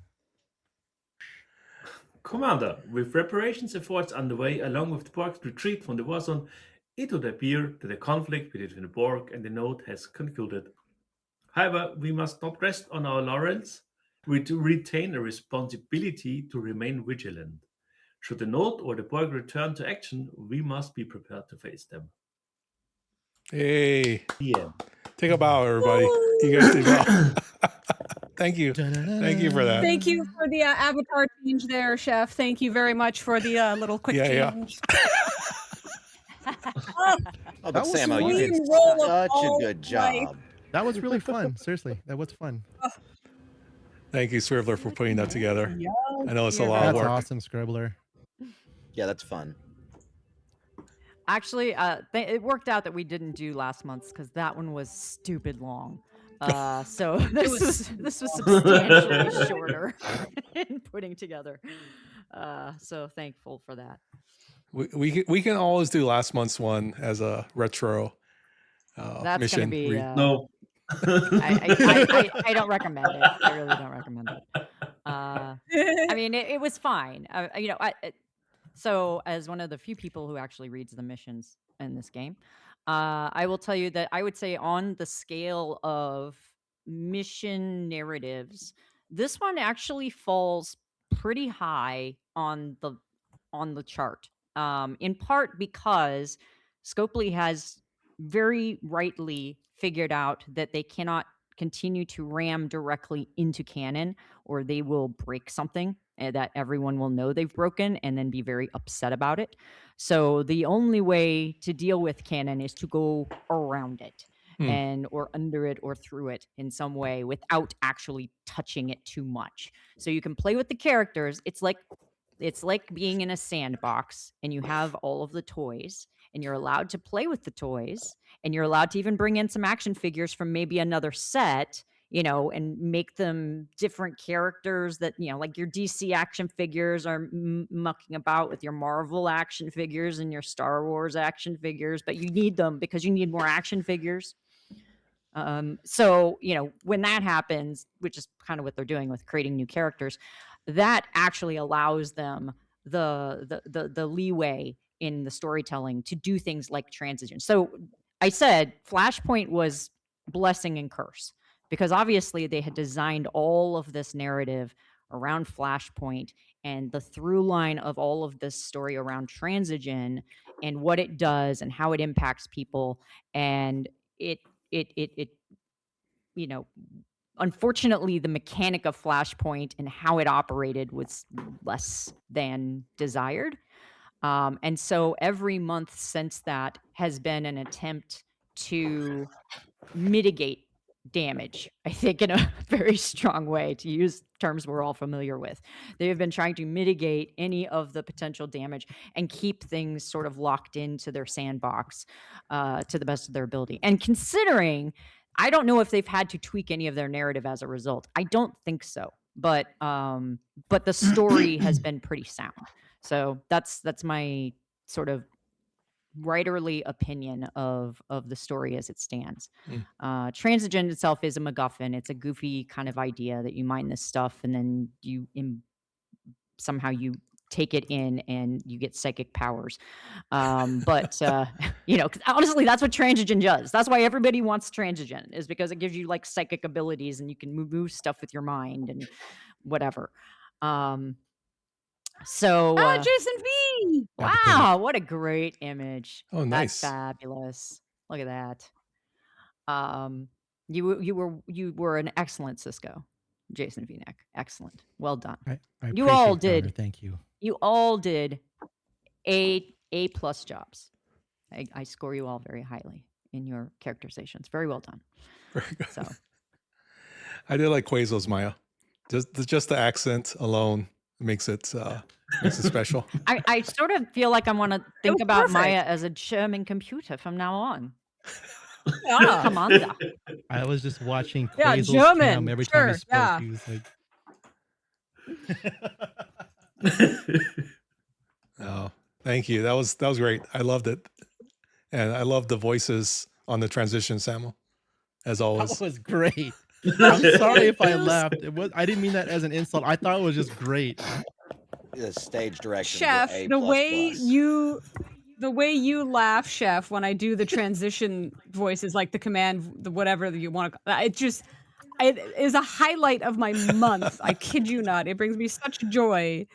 Commander, with reparations efforts underway along with the Borg's retreat from the war zone, it would appear that the conflict between the Borg and the node has concluded. However, we must not rest on our laurels. We retain a responsibility to remain vigilant. Should the node or the Borg return to action, we must be prepared to face them. Hey, Yeah. take a bow, everybody. You guys did well. Thank you. Thank you for that. Thank you for the avatar change there, Chef. Thank you very much for the little quick change. Oh, That but was Samo, you sweet. did Roll of such a all good life. job. That was really fun. Seriously, that was fun. Thank you, Swiveler, for putting that together. Yeah. I know it's a You're lot of That's work. awesome, Scribbler. Yeah, that's fun. Actually, it worked out that we didn't do last month's because that one was stupid long. So this was substantially shorter in putting together. So thankful for that. We can always do last month's one as a retro That's mission. gonna be No. I don't recommend it. I really don't recommend it. I mean, it was fine. So as one of the few people who actually reads the missions in this game, I will tell you that I would say on the scale of mission narratives, this one actually falls pretty high on the chart. In part because Scopely has very rightly figured out that they cannot continue to ram directly into canon or they will break something that everyone will know they've broken and then be very upset about it. So the only way to deal with canon is to go around it. and or under it or through it in some way without actually touching it too much. So you can play with the characters. It's like being in a sandbox and you have all of the toys and you're allowed to play with the toys and you're allowed to even bring in some action figures from maybe another set, and make them different characters that, like your DC action figures are mucking about with your Marvel action figures and your Star Wars action figures, but you need them because you need more action figures. So, when that happens, which is kind of what they're doing with creating new characters, that actually allows them the leeway in the storytelling to do things like transition. So I said Flashpoint was blessing and curse because obviously they had designed all of this narrative around Flashpoint and the through line of all of this story around Transigen and what it does and how it impacts people. And it unfortunately, the mechanic of Flashpoint and how it operated was less than desired. And so every month since that has been an attempt to mitigate damage, I think, in a very strong way, to use terms we're all familiar with. They have been trying to mitigate any of the potential damage and keep things sort of locked into their sandbox to the best of their ability. And considering, I don't know if they've had to tweak any of their narrative as a result. I don't think so. But the story has been pretty sound. So that's my sort of writerly opinion of the story as it stands. Transigen itself is a MacGuffin. It's a goofy kind of idea that you mine this stuff and then somehow you take it in and you get psychic powers. But 'cause honestly, that's what Transigen does. That's why everybody wants Transigen, is because it gives you like psychic abilities and you can move stuff with your mind and whatever. So Jason V. wow, what a great image. Oh, nice. That's fabulous. Look at that. You were an excellent Cisco, Jason V-neck. Excellent. Well done. I You all appreciate it, did. Thank you. You all did A+ jobs. I score you all very highly in your characterizations. Very well done. Very good. So I did like Quazo's Maya. Just the accent alone makes it special. I sort of feel like I want to think was about perfect. Maya as a German computer from now on. Yeah. Commander. I was just watching Yeah, Quazel's German, cam every time he sure, spoke. yeah. He was like, Oh, thank you. That was great. I loved it, and I loved the voices on the transition, Samuel, as always. that was great. I'm sorry if I laughed. I didn't mean that as an insult. I thought it was just great. The stage direction. Chef, A++. the way you laugh, Chef, when I do the transition voices, like the command, the whatever you want to, it is a highlight of my month. I kid you not. It brings me such joy.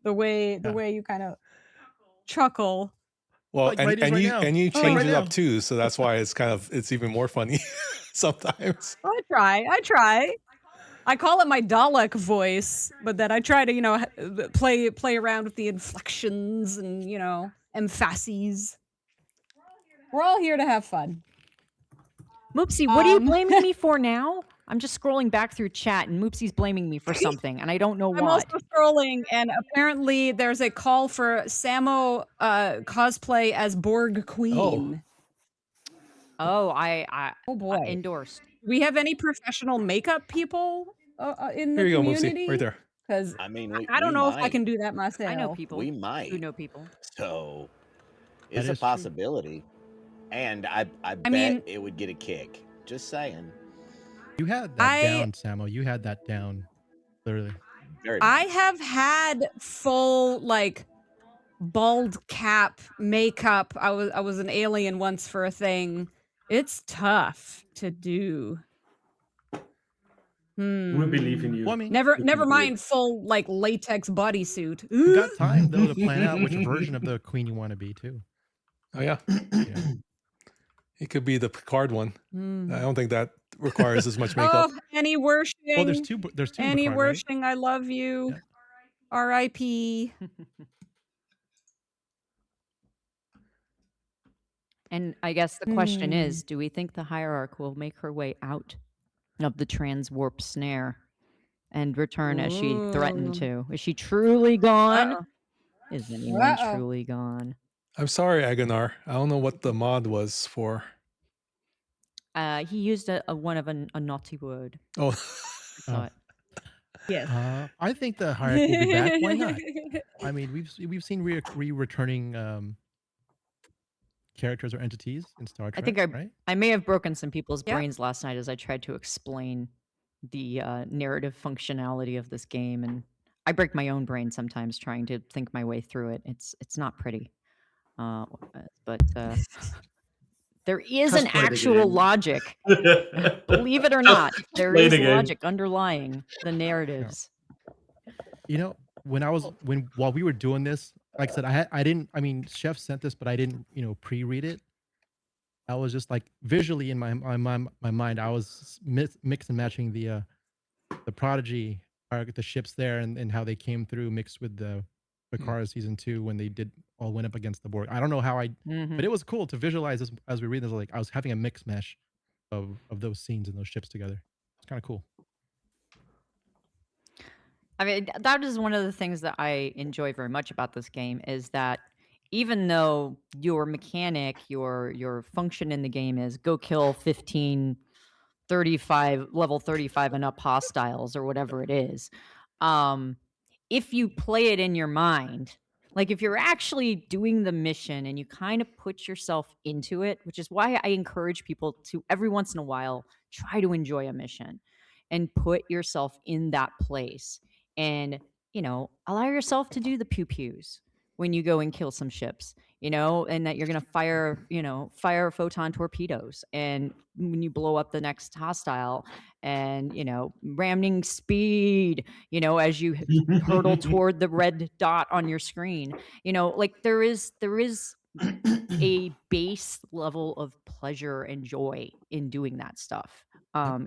The way you kind of chuckle. Well, Like right and now. you Like change right it now. up too, so that's why it's even more funny sometimes. I try. I call it my Dalek voice, but then I try to, play around with the inflections and, emphases. We're all here to have fun. Moopsie, what are you blaming me for now? I'm just scrolling back through chat and Moopsie's blaming me for something and I don't know I'm what. also scrolling and apparently there's a call for Samo cosplay as Borg Queen. Oh, I boy. endorsed. We have any professional makeup people in the Here you go, community? Moopsie, right there. Because I mean, I don't we know if I might. can do that myself. I know people We might. who know people. So That it's a is true. possibility. And I bet mean- it would get a kick. Just saying. You had that down, Samo. You had that down. Literally. Very I nice. have had full bald cap makeup. I was an alien once for a thing. It's tough to do. We believe in you. Well, I mean, Never You can do it. mind full latex bodysuit. you got time though to plan out which version of the queen you want to be too. Oh yeah, Yeah. it could be the Picard one. Mm. I don't think that requires as much makeup. Oh, Annie Wershing. Well, there's two. Annie Picard, right? Wershing, I love you. Yeah. R.I.P. And I guess the question Hmm. is, do we think the hierarch will make her way out of the transwarp snare and return as she threatened Ooh. to? Is she truly gone? Uh-oh. Is anyone Uh-oh. truly gone? I'm sorry, Agonar. I don't know what the mod was for. He used a naughty word. Oh, I thought. Yes. I think the hierarch will be back. Why not? I mean, we've seen returning characters or entities in Star I Trek, think right? I may have broken some people's Yep. brains last night as I tried to explain the narrative functionality of this game, and I break my own brain sometimes trying to think my way through it. It's not pretty, but there is Just an play the actual game. logic. Believe it or Just not, there play is the game. logic underlying the narratives. You know, while we were doing this, like I said, I mean, Chef sent this, but I didn't, pre-read it. I was just like visually in my mind, I was mix and matching the Prodigy arc, the ships there, and how they came through mixed with the Picard season 2 when they all went up against the Borg. I don't know how but it was cool to visualize this as we read this. Like I was having a mix mesh of those scenes and those ships together. It's kind of cool. I mean, that is one of the things that I enjoy very much about this game is that even though your mechanic, your function in the game is go kill 15 level 35 and up hostiles or whatever it is, if you play it in your mind, like if you're actually doing the mission and you kind of put yourself into it, which is why I encourage people to every once in a while try to enjoy a mission and put yourself in that place and allow yourself to do the pew pews when you go and kill some ships, and that you're going to fire photon torpedoes and when you blow up the next hostile and ramming speed as you hurtle toward the red dot on your screen, like there is a base level of pleasure and joy in doing that stuff.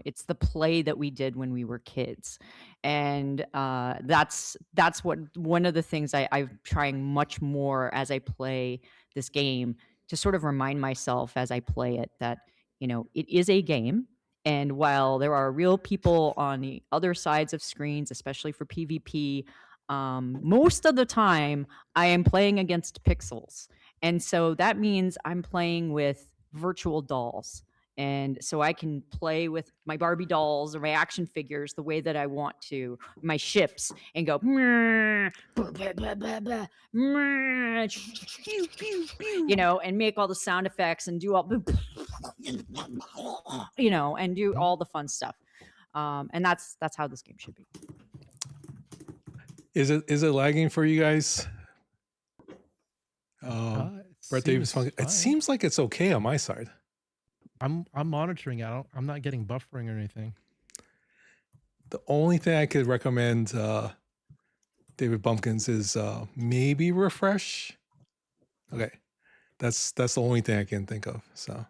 It's the play that we did when we were kids, and that's what one of the things I'm trying much more as I play this game to sort of remind myself as I play it that it is a game, and while there are real people on the other sides of screens, especially for PvP, most of the time I am playing against pixels, and so that means I'm playing with virtual dolls. And so I can play with my Barbie dolls or my action figures the way that I want to, my ships, and go, "Meow, blah, blah, blah, blah, blah, meow, pew, pew, pew," and make all the sound effects and do all, and do all the fun stuff. And that's how this game should be. is it lagging for you guys? Brett Davis, it seems like it's okay on my side. I'm monitoring it. I'm not getting buffering or anything. The only thing I could recommend, David Bumpkins, is maybe refresh. Okay, that's the only thing I can think of. So,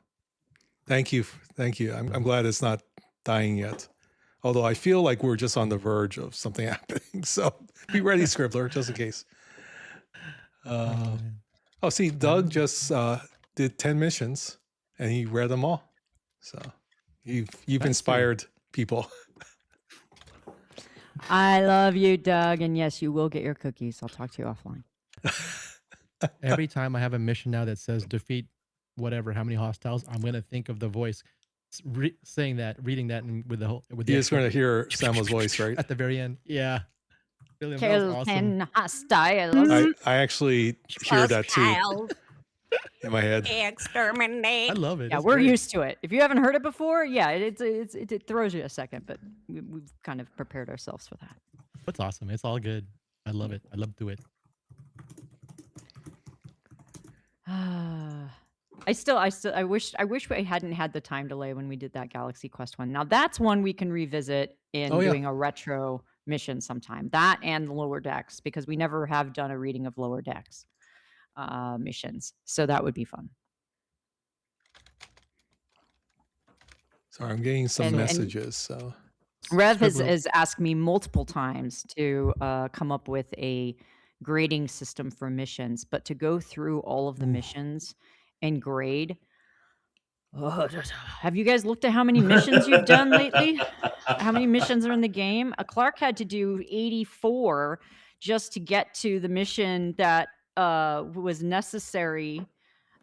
thank you. I'm glad it's not dying yet. Although I feel like we're just on the verge of something happening. So be ready, Scribbler, just in case. See, Doug just did 10 missions and he read them all. So you've inspired people. I love you, Doug. And yes, you will get your cookies. I'll talk to you offline. Every time I have a mission now that says defeat whatever, how many hostiles, I'm going to think of the voice saying that, reading that, and with the You're just going to hear Samuel's voice, right? At the very end. Yeah. Kill awesome. 10 hostiles. I actually hear that too in my head. Exterminate. I love it. Yeah, we're used to it. If you haven't heard it before, yeah, it throws you a second, but we've kind of prepared ourselves for that. That's awesome. It's all good. I love it. I love to do it. I wish we hadn't had the time delay when we did that Galaxy Quest one. Now that's one we can revisit in doing a retro mission sometime. That and Lower Decks, because we never have done a reading of Lower Decks missions. So that would be fun. Sorry, I'm getting some messages. So Rev has asked me multiple times to come up with a grading system for missions, but to go through all of the missions and grade. Oh, have you guys looked at how many missions you've done lately? How many missions are in the game? Clark had to do 84 just to get to the mission that was necessary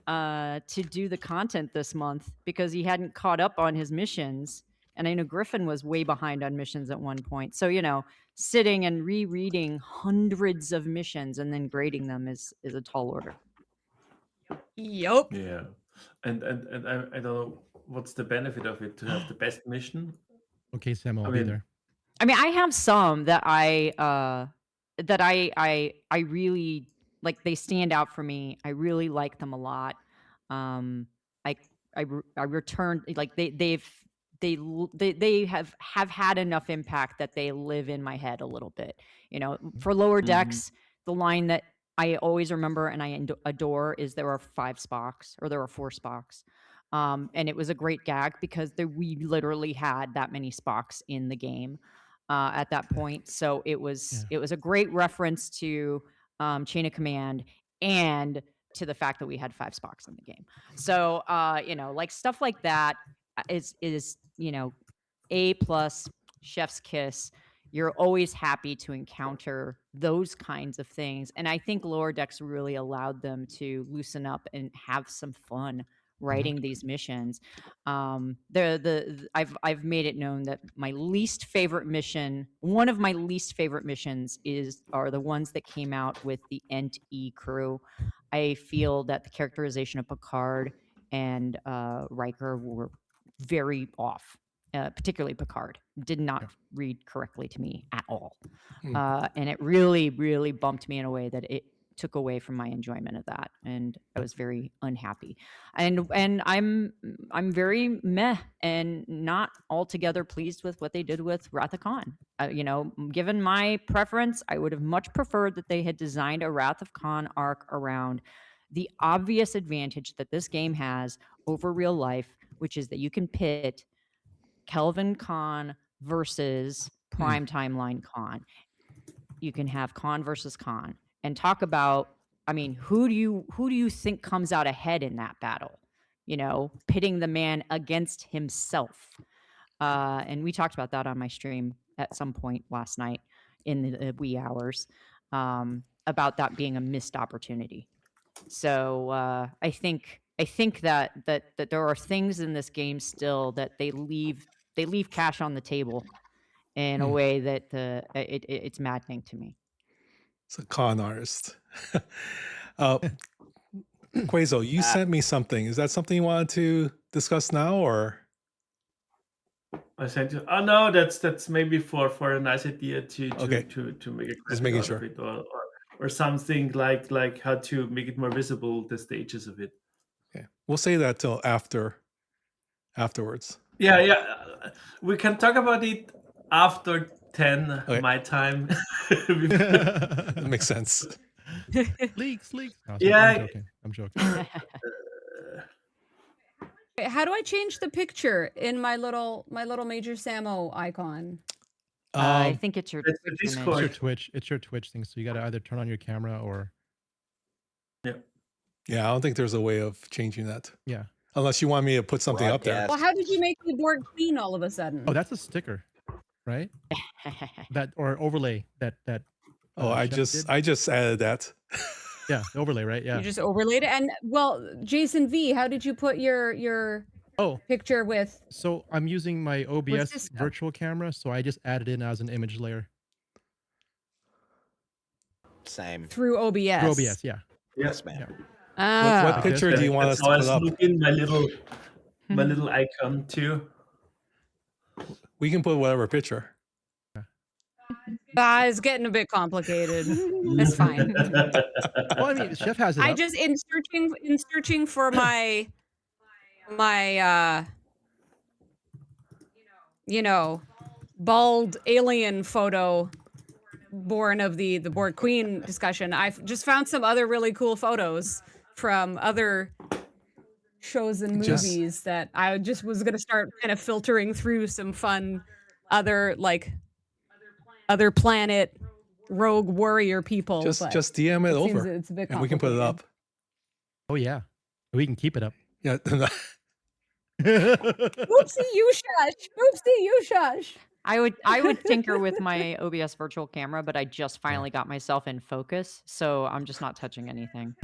to do the content this month because he hadn't caught up on his missions. And I know Griffin was way behind on missions at one point. So, sitting and rereading hundreds of missions and then grading them is a tall order. Yup. Yeah, and I don't know what's the benefit of it to have the best mission. Okay, Sam, I'll I be mean- there. I mean, I have some that I really like. They stand out for me. I really like them a lot. I returned like they have had enough impact that they live in my head a little bit. For lower decks, the line that I always remember and I adore is there are 5 Spocks or there are 4 Spocks. And it was a great gag because we literally had that many Spocks in the game at that point. So it was a great reference to Chain of Command and to the fact that we had 5 Spocks in the game. So like stuff like that is A+, chef's kiss. You're always happy to encounter those kinds of things. And I think lower decks really allowed them to loosen up and have some fun writing these missions. I've made it known that my least favorite mission, one of my least favorite missions are the ones that came out with the Ent E crew. I feel that the characterization of Picard and Riker were very off. Particularly Picard did not read correctly to me at all. And it really, really bumped me in a way that it took away from my enjoyment of that. And I was very unhappy. And I'm very meh and not altogether pleased with what they did with Wrath of Khan. Given my preference, I would have much preferred that they had designed a Wrath of Khan arc around the obvious advantage that this game has over real life, which is that you can pit Kelvin Khan versus Prime Timeline Khan. You can have Khan versus Khan and talk about, who do you think comes out ahead in that battle? Pitting the man against himself. And we talked about that on my stream at some point last night in the wee hours about that being a missed opportunity. So I think that there are things in this game still that they leave cash on the table in a way that it's maddening to me. It's a con artist. Quazo, you sent me something. Is that something you wanted to discuss now, or? I sent you. Oh no, that's maybe for a nice idea to Okay. to make a Just making graphic out sure. of it, or something like how to make it more visible, the stages of it. Okay, we'll say that till afterwards. Yeah. We can talk about it after 10 Okay. my time. That makes sense. Leaks. No, Yeah. I'm joking. How do I change the picture in my little Major Samo icon? I think it's your It's the Twitch image. Discord. It's your Twitch thing. So you got to either turn on your camera or Yeah, I don't think there's a way of changing that. yeah. Unless you want me to put something up there. Broadcast. Well, how did you make the board clean all of a sudden? Oh, that's a sticker, right? That or overlay that. Oh, I Chef did? just added that. Yeah, the overlay, right? Yeah. You just overlaid it. And well, Jason V, how did you put your Oh, picture with? so I'm using my this OBS stuff? virtual camera, so I just added in as an image layer. Same. Through OBS. Through OBS, yeah. Yes, man. Yeah. Ah. What picture do you want us That's to how I put up? sneak in my little icon too. We can put whatever picture. It's getting a bit complicated. That's fine. Well, I mean, Chef has it I up. just in searching for my bald alien photo born of the Borg Queen discussion. I've just found some other really cool photos from other shows and movies that I just was gonna start kind of filtering through some fun other planet rogue warrior people. Just but DM it seems over, it's a bit and we can put it up. Oh yeah. We can keep it up. Yeah. Oopsie, you shush. Oopsie, you shush. I would tinker with my OBS virtual camera, but I just finally got myself in focus, so I'm just not touching anything.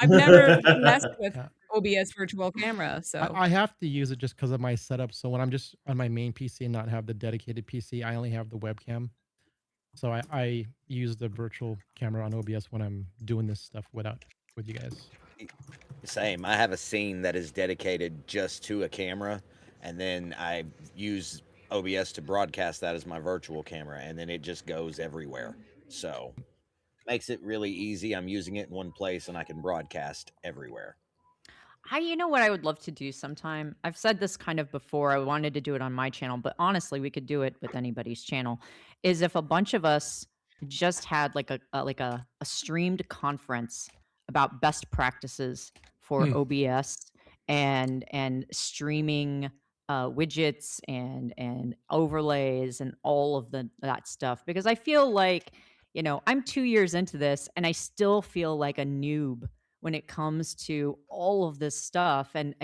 I've never messed with Yeah. OBS virtual camera, so I have to use it just because of my setup. So when I'm just on my main PC and not have the dedicated PC, I only have the webcam. So I use the virtual camera on OBS when I'm doing this stuff with you guys. Same. I have a scene that is dedicated just to a camera, and then I use OBS to broadcast that as my virtual camera, and then it just goes everywhere. So makes it really easy. I'm using it in one place, and I can broadcast everywhere. You know what I would love to do sometime? I've said this kind of before. I wanted to do it on my channel, but honestly, we could do it with anybody's channel. Is if a bunch of us just had like a streamed conference about best practices for OBS and streaming widgets and overlays and all of that stuff. Because I feel like, I'm 2 years into this and I still feel like a noob when it comes to all of this stuff, and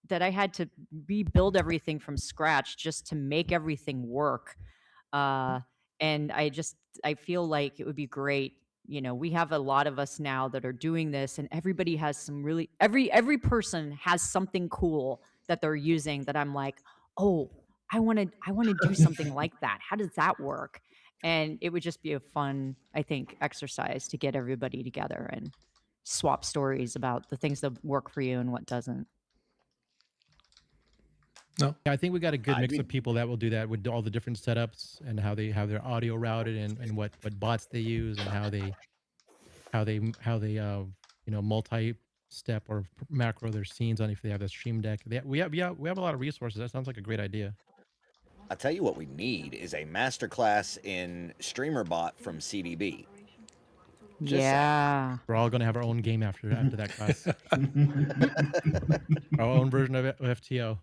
that I had to rebuild everything from scratch just to make everything work. And I feel like it would be great. We have a lot of us now that are doing this, and everybody has some really every person has something cool that they're using that I'm like, oh, I want to do something like that. How does that work? And it would just be a fun, I think, exercise to get everybody together and swap stories about the things that work for you and what doesn't. No. Yeah, I think we got a good mix of people that will do that with all the different setups and how they have their audio routed and what bots they use and how they multi-step or macro their scenes on if they have a stream deck. We have a lot of resources. That sounds like a great idea. I tell you what we need is a masterclass in streamer bot from CDB. Yeah. We're all going to have our own game after that class. Our own version of FTO,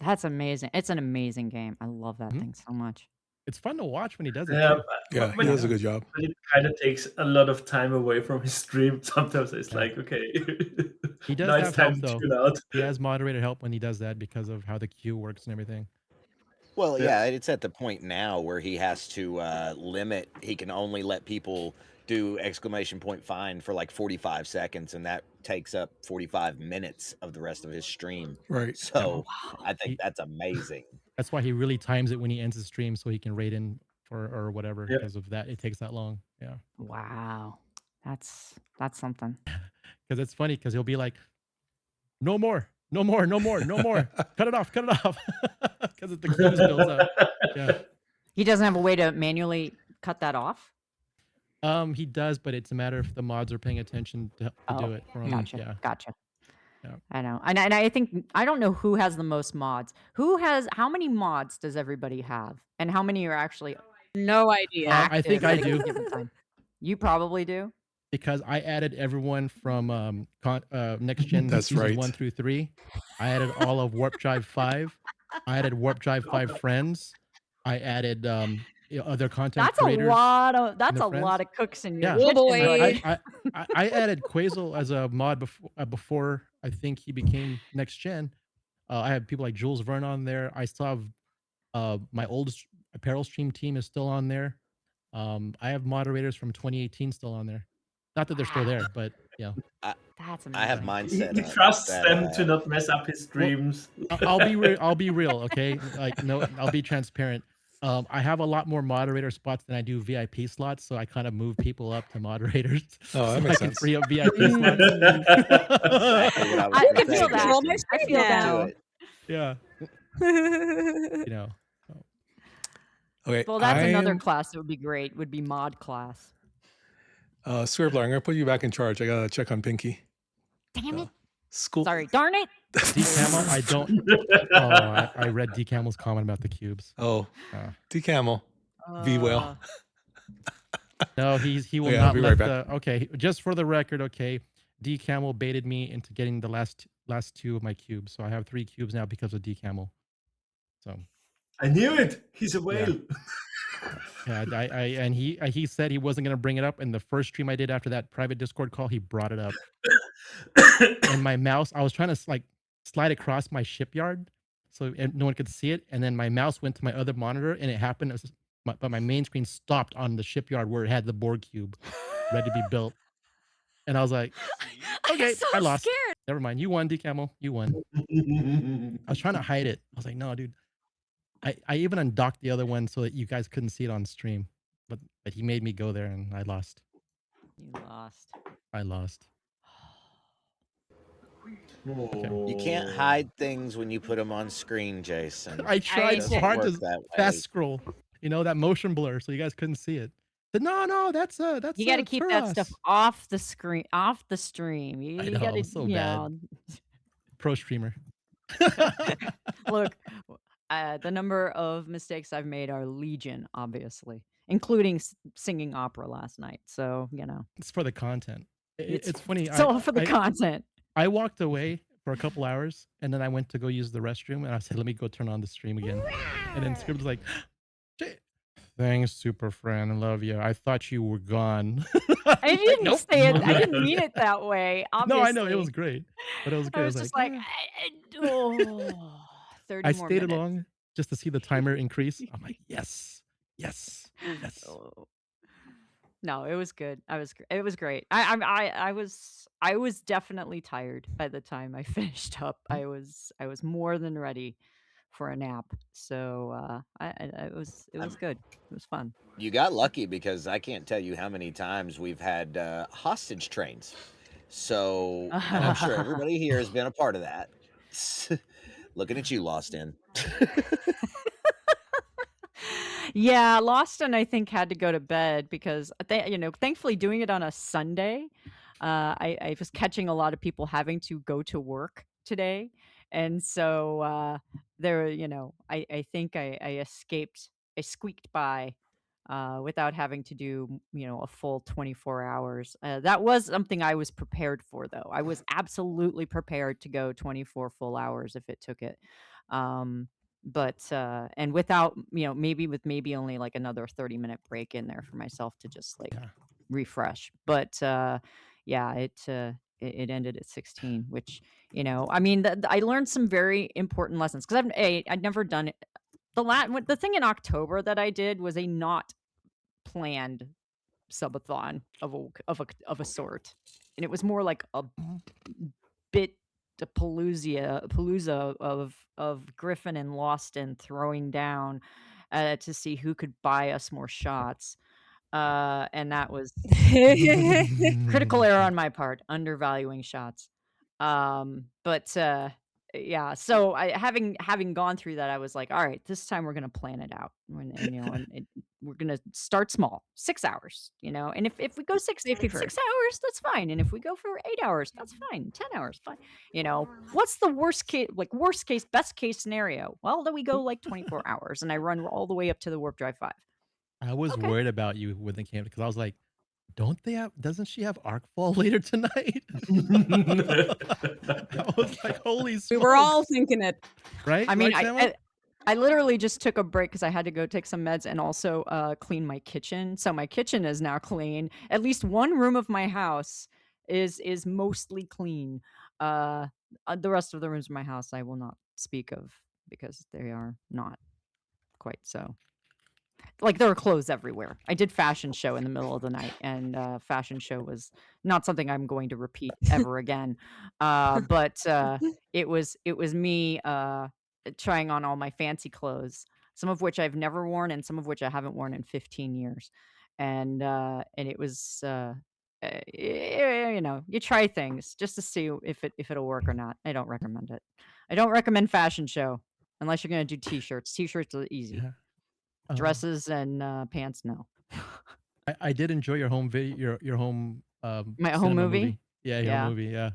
That's amazing. It's an amazing game. I love that thing so much. It's fun to watch when he does it. Yeah, Yeah, he does a good job. But it kind of takes a lot of time away from his stream. Sometimes it's like, okay. He does now have it's time help, to though. chill out. He has moderator help when he does that because of how the queue works and everything. Well, yeah, it's at the point now where he has to limit. He can only let people do ! Find for like 45 seconds, and that takes up 45 minutes of the rest of his stream. Right. So I think that's amazing. That's why he really times it when he ends his stream so he can raid in or whatever. Yep. Because of that, it takes that long. Yeah. Wow. That's something. Because it's funny because he'll be like, no more. Cut it off. Because the queues builds up. Yeah. He doesn't have a way to manually cut that off? He does, but it's a matter if the mods are paying attention to do it for him. Gotcha. Yeah. I know. And I think, I don't know who has the most mods. How many mods does everybody have? And how many are actually no idea. I think I do. You probably do? Because I added everyone from Next Gen That's seasons right. 1 through 3. I added all of Warp Drive 5. I added Warp Drive 5 friends. I added other content creators. That's a lot of cooks in your kitchen. I added Quasel as a mod before I think he became Next Gen. I have people like Jules Verne on there. I still have my old apparel stream team is still on there. I have moderators from 2018 still on there. Not that they're still there, but that's amazing. I have mine set He up. trusts them to not mess up his streams. I'll be real, okay? Like, no, I'll be transparent. I have a lot more moderator spots than I do VIP slots, so I kind of move people up to moderators. Oh, that so makes I can sense. free up VIP slots. I can feel that. I feel that. Yeah. Okay. Well, that's another class that would be great. Would be mod class. Swirbler, I'm gonna put you back in charge. I gotta check on Pinky. Damn it. School. Sorry, darn it. D-Camel, I don't. I read D-Camel's comment about the cubes. Oh, D-Camel. V-Whale. No, he will not let the. Okay, just for the record, okay, D-Camel baited me into getting the last 2 of my cubes, so I have 3 cubes now because of D-Camel. So. I knew it. He's a whale. Yeah, and he said he wasn't gonna bring it up. And the first stream I did after that private Discord call, he brought it up. and my mouse, I was trying to like slide across my shipyard so no one could see it, and then my mouse went to my other monitor, and it happened. But my main screen stopped on the shipyard where it had the Borg cube ready to be built, and I was like, "Okay, I'm so I lost. scared. Never mind. You won, DCamel. You won." I was trying to hide it. I was like, "No, dude." I even undocked the other one so that you guys couldn't see it on stream, but he made me go there, and I lost. You lost. I lost. Okay. You can't hide things when you put them on screen, Jason. I tried so Doesn't hard work to that way. fast scroll, that motion blur, so you guys couldn't see it. But no, that's You got to keep that stuff Turas. off the screen, off the stream. You, I you know, got to, so bad. Pro streamer. Look, the number of mistakes I've made are legion, obviously, including singing opera last night. So, It's for the content. It's funny. It's all for the content. I walked away for a couple hours, and then I went to go use the restroom, and I said, "Let me go turn on the stream again." And then Script was like, "Thanks, super friend. I love you. I thought you were gone." I didn't Nope. say it. I didn't mean it that way. Obviously. No, I know it was great, but it was great. I was just like, 30 I more stayed minutes. along just to see the timer increase. I'm like, yes. No, it was good. It was great. I was definitely tired by the time I finished up. I was more than ready for a nap. So it was good. It was fun. You got lucky because I can't tell you how many times we've had hostage trains. So and I'm sure everybody here has been a part of that. Looking at you, Lost In. Yeah, Lawson, I think, had to go to bed because thankfully doing it on a Sunday, I was catching a lot of people having to go to work today, and so there, I think I escaped, I squeaked by without having to do a full 24 hours. That was something I was prepared for, though. I was absolutely prepared to go 24 full hours if it took it. But and without maybe only like another 30-minute break in there for myself to just refresh. But yeah, it ended at 16, which I mean, I learned some very important lessons because I'd never done it. The thing in October that I did was a not planned subathon of a sort, and it was more like a bit a palooza of Griffin and Lost and throwing down to see who could buy us more shots. And that was critical error on my part, undervaluing shots. But yeah, so having gone through that, I was like, all right, this time we're gonna plan it out. We're gonna start small, 6 hours, and if we go 6 hours, that's fine. And if we go for 8 hours, that's fine. 10 hours, fine. What's the worst case, best case scenario? Well, then we go like 24 hours and I run all the way up to the warp drive 5. I was worried about you when they came because I was like, doesn't she have Arcfall later tonight? I was like, holy smokes. We were all thinking it. Right? I mean, right, I literally just took a break because I had to go take some meds and also clean my kitchen. So my kitchen is now clean. At least one room of my house is mostly clean. The rest of the rooms of my house I will not speak of because they are not quite so. Like, there were clothes everywhere. I did fashion show in the middle of the night, and fashion show was not something I'm going to repeat ever again. But it was me trying on all my fancy clothes, some of which I've never worn and some of which I haven't worn in 15 years. And it was you try things just to see if it'll work or not. I don't recommend it. I don't recommend fashion show unless you're going to do t-shirts. T-shirts are easy. Yeah. Dresses and pants, no. I did enjoy your home video, your home My home cinema movie? Yeah, your Yeah. home movie. Yeah,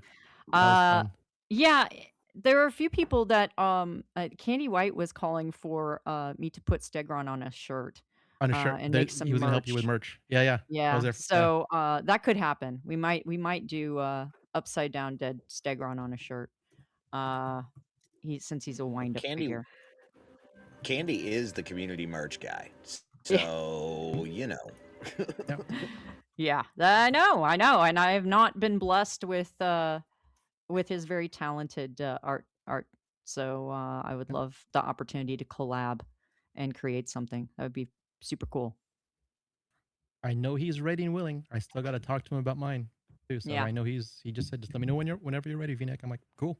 that was fun. Yeah, there are a few people that Candy White was calling for me to put Stegron on a shirt On a shirt, and make some he was gonna help you with merch. Yeah. I was Yeah, there so that could happen. We might do upside down dead Stegron on a shirt. Since he's a wind up figure. Candy is the community merch guy. So, Yeah, I know. And I have not been blessed with with his very talented art. So I would love the opportunity to collab and create something. That would be super cool. I know he's ready and willing. I still got to talk to him about mine too. So Yeah. I know he just said, just let me know whenever you're ready, V-neck. I'm like, cool.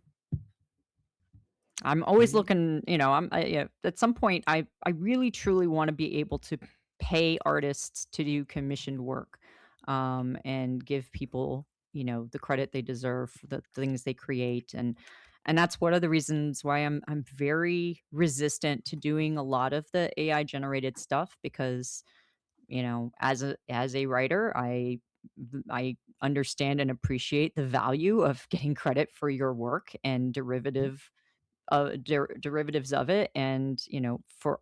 I'm always Me? looking, yeah, at some point I really truly want to be able to pay artists to do commissioned work, and give people, the credit they deserve for the things they create. And that's one of the reasons why I'm very resistant to doing a lot of the AI generated stuff, because, as a writer, I understand and appreciate the value of getting credit for your work and derivatives of it. And, for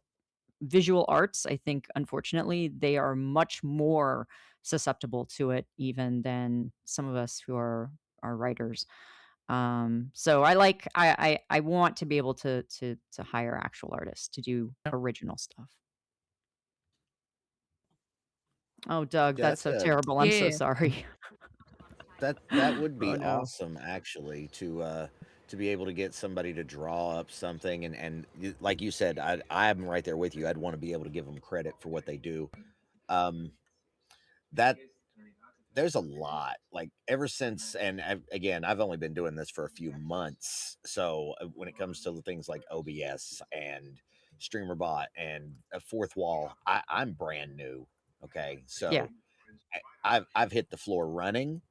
visual arts, I think, unfortunately, they are much more susceptible to it even than some of us who are writers. So I want to be able to hire actual artists to do Yep. original stuff. Oh, Doug, Yeah, that's that's so a terrible. I'm so Yeah. sorry. that would Oh be no. awesome actually to be able to get somebody to draw up something like you said, I'm right there with you. I'd want to be able to give them credit for what they do. Um, that there's a lot like ever since, and again, I've only been doing this for a few months. So when it comes to things like OBS and StreamerBot and a fourth wall, I'm brand new. Okay, Yeah. so I've hit the floor running,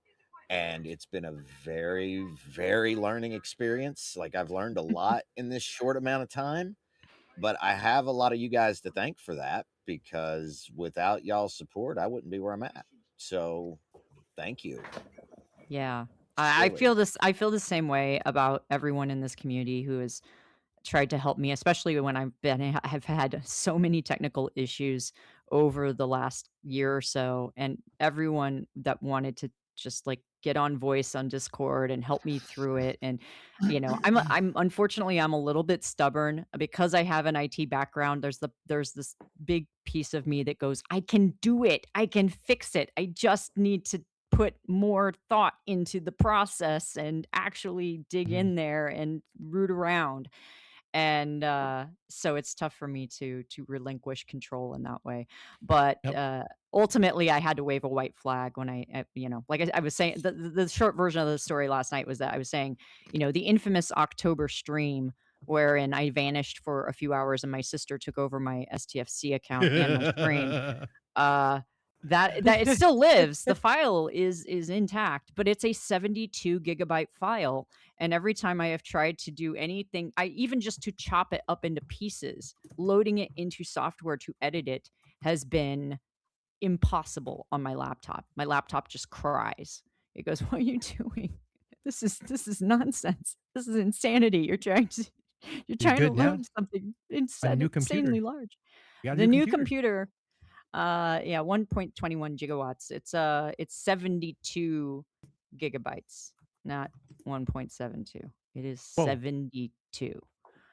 and it's been a very, very learning experience. Like I've learned a lot in this short amount of time, but I have a lot of you guys to thank for that, because without y'all's support, I wouldn't be where I'm at. So thank you. Yeah. I Truly. feel this. I feel the same way about everyone in this community who has tried to help me, especially when have had so many technical issues over the last year or so, and everyone that wanted to just like get on voice on Discord and help me through it. And I'm unfortunately I'm a little bit stubborn because I have an IT background. There's this big piece of me that goes, I can do it. I can fix it. I just need to put more thought into the process and actually dig Mhm. in there and root around. And so it's tough for me to relinquish control in that way. But Yep. ultimately I had to wave a white flag when like I was saying, the short version of the story last night was that I was saying, the infamous October stream wherein I vanished for a few hours and my sister took over my STFC account and my stream. uh that it still lives. The file is intact, but it's a 72 gigabyte file. And every time I have tried to do anything, I even just to chop it up into pieces, loading it into software to edit it has been impossible on my laptop. My laptop just cries. It goes, "What are you doing? This is nonsense. This is insanity. You're You're trying to good now? load something A new insanely computer. large." You got a The new new computer. computer, yeah, 1.21 gigawatts. It's 72 gigabytes, not 1.72. It is Whoa. 72.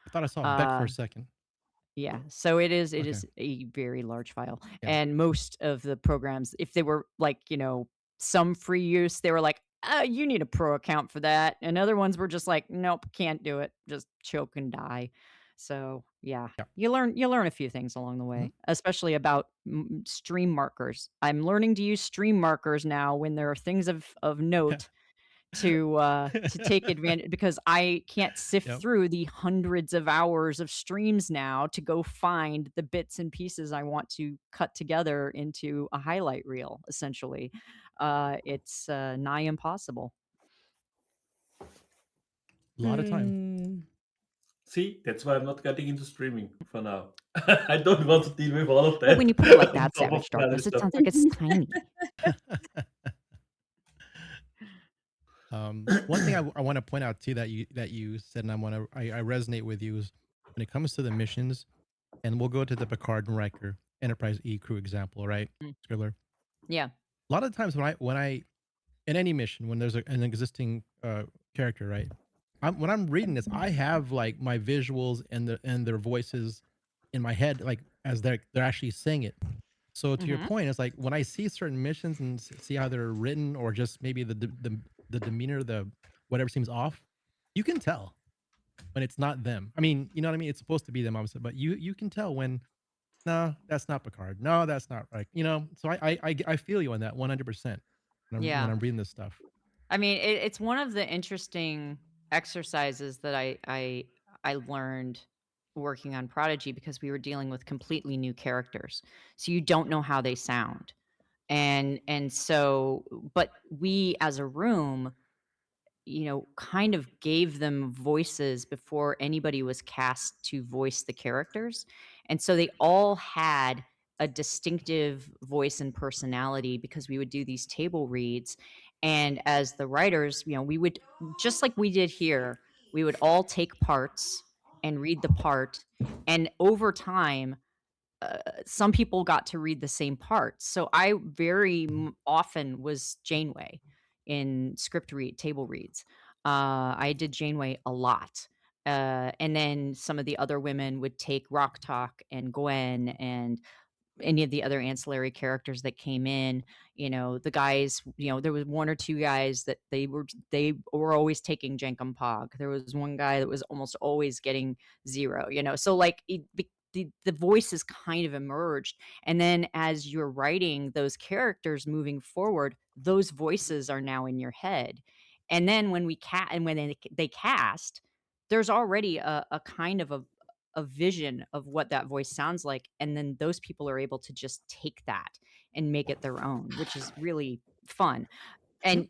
I thought I saw a Beck for Uh a second. yeah, so it Okay. is a very large file. Yeah. And most of the programs, if they were like, some free use, they were like, you need a pro account for that. And other ones were just like, nope, can't do it. Just choke and die. So yeah, Yeah. you learn a few things along the Mhm. way, especially about stream markers. I'm learning to use stream markers now when there are things of note to take advantage, because I can't sift Yep. through the hundreds of hours of streams now to go find the bits and pieces I want to cut together into a highlight reel, essentially. It's nigh impossible. A lot of time. See, that's why I'm not getting into streaming for now. I don't want to deal with all of Well, when you that put it like on that, top of Savage my other Darkness, it stuff. sounds like it's tiny. One thing I want to point out too that you said, and I resonate with you, is when it comes to the missions, and we'll go to the Picard and Riker Enterprise E crew example, right? Mm. Skriller. Yeah. A lot of times when I in any mission when there's an existing character, right? When I'm reading this, I have like my visuals and their voices in my head, like as they're actually saying it. So to your Hmm. point, it's like when I see certain missions and see how they're written, or just maybe the demeanor, whatever seems off, you can tell when it's not them. I mean, you know what I mean? It's supposed to be them, obviously, but you can tell when, no, that's not Picard. No, that's not right. You know, so I feel you on that 100% when Yeah. I'm reading this stuff. I mean, it's one of the interesting exercises that I learned working on Prodigy, because we were dealing with completely new characters. So you don't know how they sound. And so, but we as a room, kind of gave them voices before anybody was cast to voice the characters. And so they all had a distinctive voice and personality, because we would do these table reads. And as the writers, we would, just like we did here, we would all take parts and read the part. And over time, some people got to read the same parts. So I very often was Janeway in table reads. I did Janeway a lot. And then some of the other women would take Rock Talk and Gwen and any of the other ancillary characters that came in. The guys, there was one or two guys that they were always taking Jenkum Pog. There was one guy that was almost always getting Zero, so like the voices kind of emerged. And then as you're writing those characters moving forward, those voices are now in your head. And then when they cast, there's already a kind of a vision of what that voice sounds like, and then those people are able to just take that and make it their own, which is really fun. And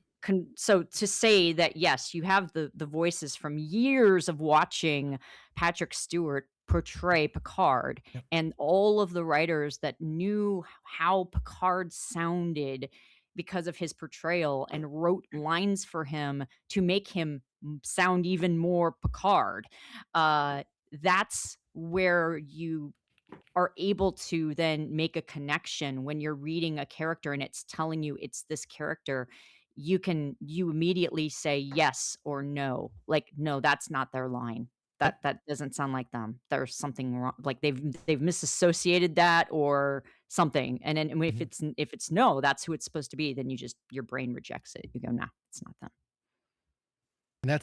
so to say that, yes, you have the voices from years of watching Patrick Stewart portray Picard, and all of the writers that knew how Picard sounded because of his portrayal and wrote lines for him to make him sound even more Picard. That's where you are able to then make a connection when you're reading a character and it's telling you it's this character. You immediately say yes or no. Like, no, that's not their line. That doesn't sound like them. There's something wrong. Like they've misassociated that or something. And then if it's no, that's who it's supposed to be, then your brain rejects it. You go, nah, it's not them.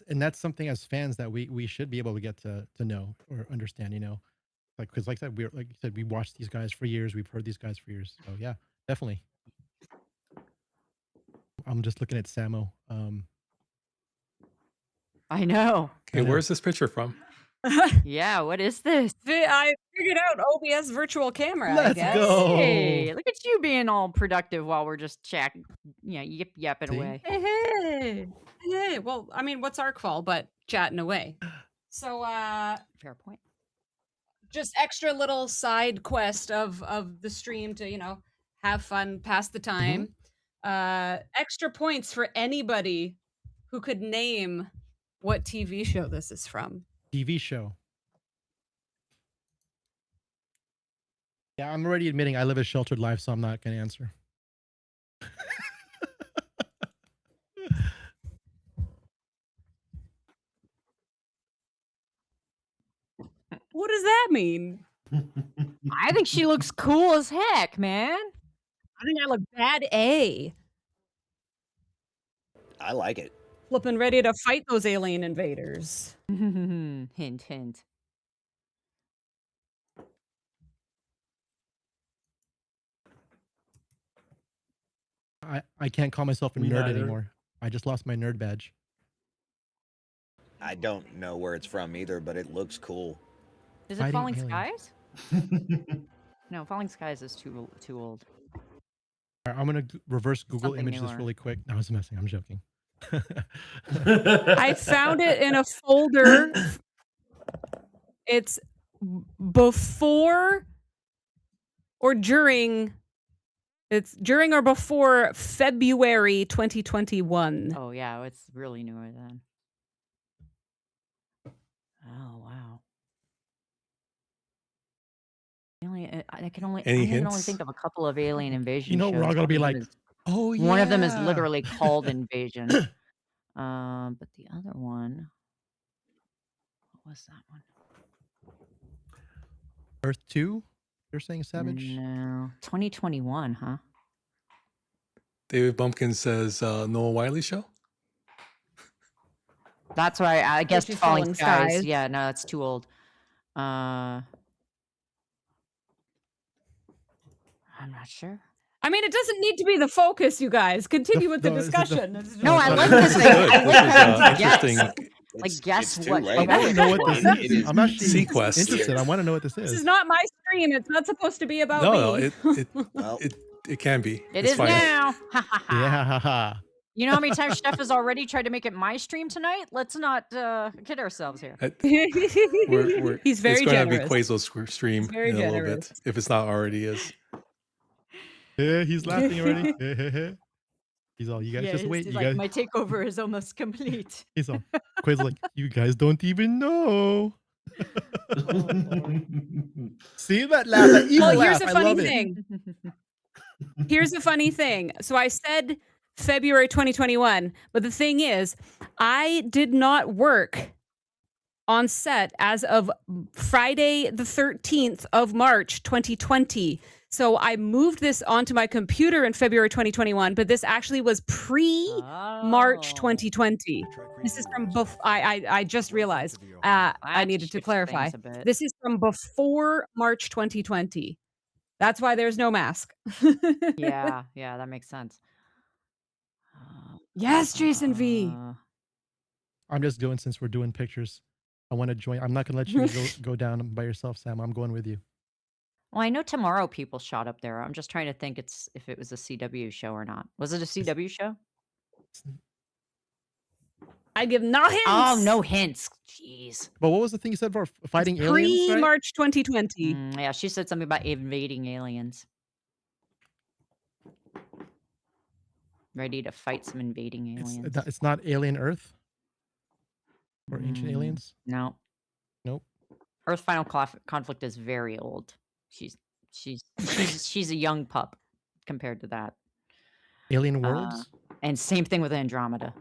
And that's something as fans that we should be able to get to know or understand, like, because like I said, like you said, we watched these guys for years, we've heard these guys for years. So yeah, definitely. I'm just looking at Samo. I know. Okay, where's this picture from? Yeah, what is this? I figured out OBS virtual camera. Let's I guess. go. Hey, look at you being all productive while we're just chatting, yapping See? away. Hey. Well, I mean, what's Arcfall but chatting away? So, Fair point. just extra little side quest of the stream to have fun, pass the time. Extra points for anybody who could name what TV show this is from. TV show. Yeah, I'm already admitting I live a sheltered life, so I'm not going to answer. What does that mean? I think she looks cool as heck, man. I think I look bad A. I like it. Flipping ready to fight those alien invaders. Hint, hint. I can't call myself a Me nerd neither. anymore. I just lost my nerd badge. I don't know where it's from either, but it looks cool. Is it Fighting Falling aliens. Skies? No, Falling Skies is too old. All right, I'm going to reverse Google Something image this newer. really quick. No, I was messing. I'm joking. I found it in a folder. It's before or during. It's during or before February 2021. Oh yeah, it's really newer then. Oh wow. I can only hints? think of a couple of alien invasion You know, shows. we're all going to be One like, of them oh, yeah. One of them is literally called Invasion. But the other one, what was that one? Earth 2? You're saying Savage? No, 2021, huh? David Bumpkin says Noah Wiley show. That's why I guess Which is Falling Skies. Yeah, no, that's too old. I'm not sure. I mean, it doesn't need to be the focus, you guys. Continue with the discussion. No, I like This this. is good. I This like is having to guess. interesting. Like guess it's too what. late. I want to know what this It is. is I'm actually Sequest. interested. I want to know what this This is. is not my stream. It's not supposed to be about No, me. Well, it can be. It It's is fine. now. Yeah, haha. You know how many times Steph has already tried to make it my stream tonight? Let's not kid ourselves here. He's very It's going to be generous. Quazo's stream very in a little generous. bit, if it's not already is. Yeah, he's laughing already. He's all, you guys just wait. You guys. My takeover is almost complete. He's all, Quail's like, you guys don't even know. See that laugh? That evil Well, here's laugh. a I funny love it. thing. Here's a funny thing. So I said February 2021, but the thing is, I did not work on set as of Friday the 13th of March 2020. So I moved this onto my computer in February 2021, but this actually was pre-March 2020. This is from before. I just realized I needed to clarify. This is from before March 2020. That's why there's no mask. Yeah, that makes sense. Yes, Jason V. I'm just going since we're doing pictures. I want to join. I'm not going to let you go down by yourself, Sam. I'm going with you. Well, I know tomorrow people shot up there. I'm just trying to think if it was a CW show or not. Was it a CW show? I give no hints. Oh, no hints. Jeez. But what was the thing you said for fighting aliens? Right? Pre-March 2020. Yeah, she said something about invading aliens. Ready to fight some invading aliens. It's not Alien Earth or Ancient Aliens. No. Nope. Earth Final Conflict is very old. She's a young pup compared to that. Alien Worlds. And same thing with Andromeda.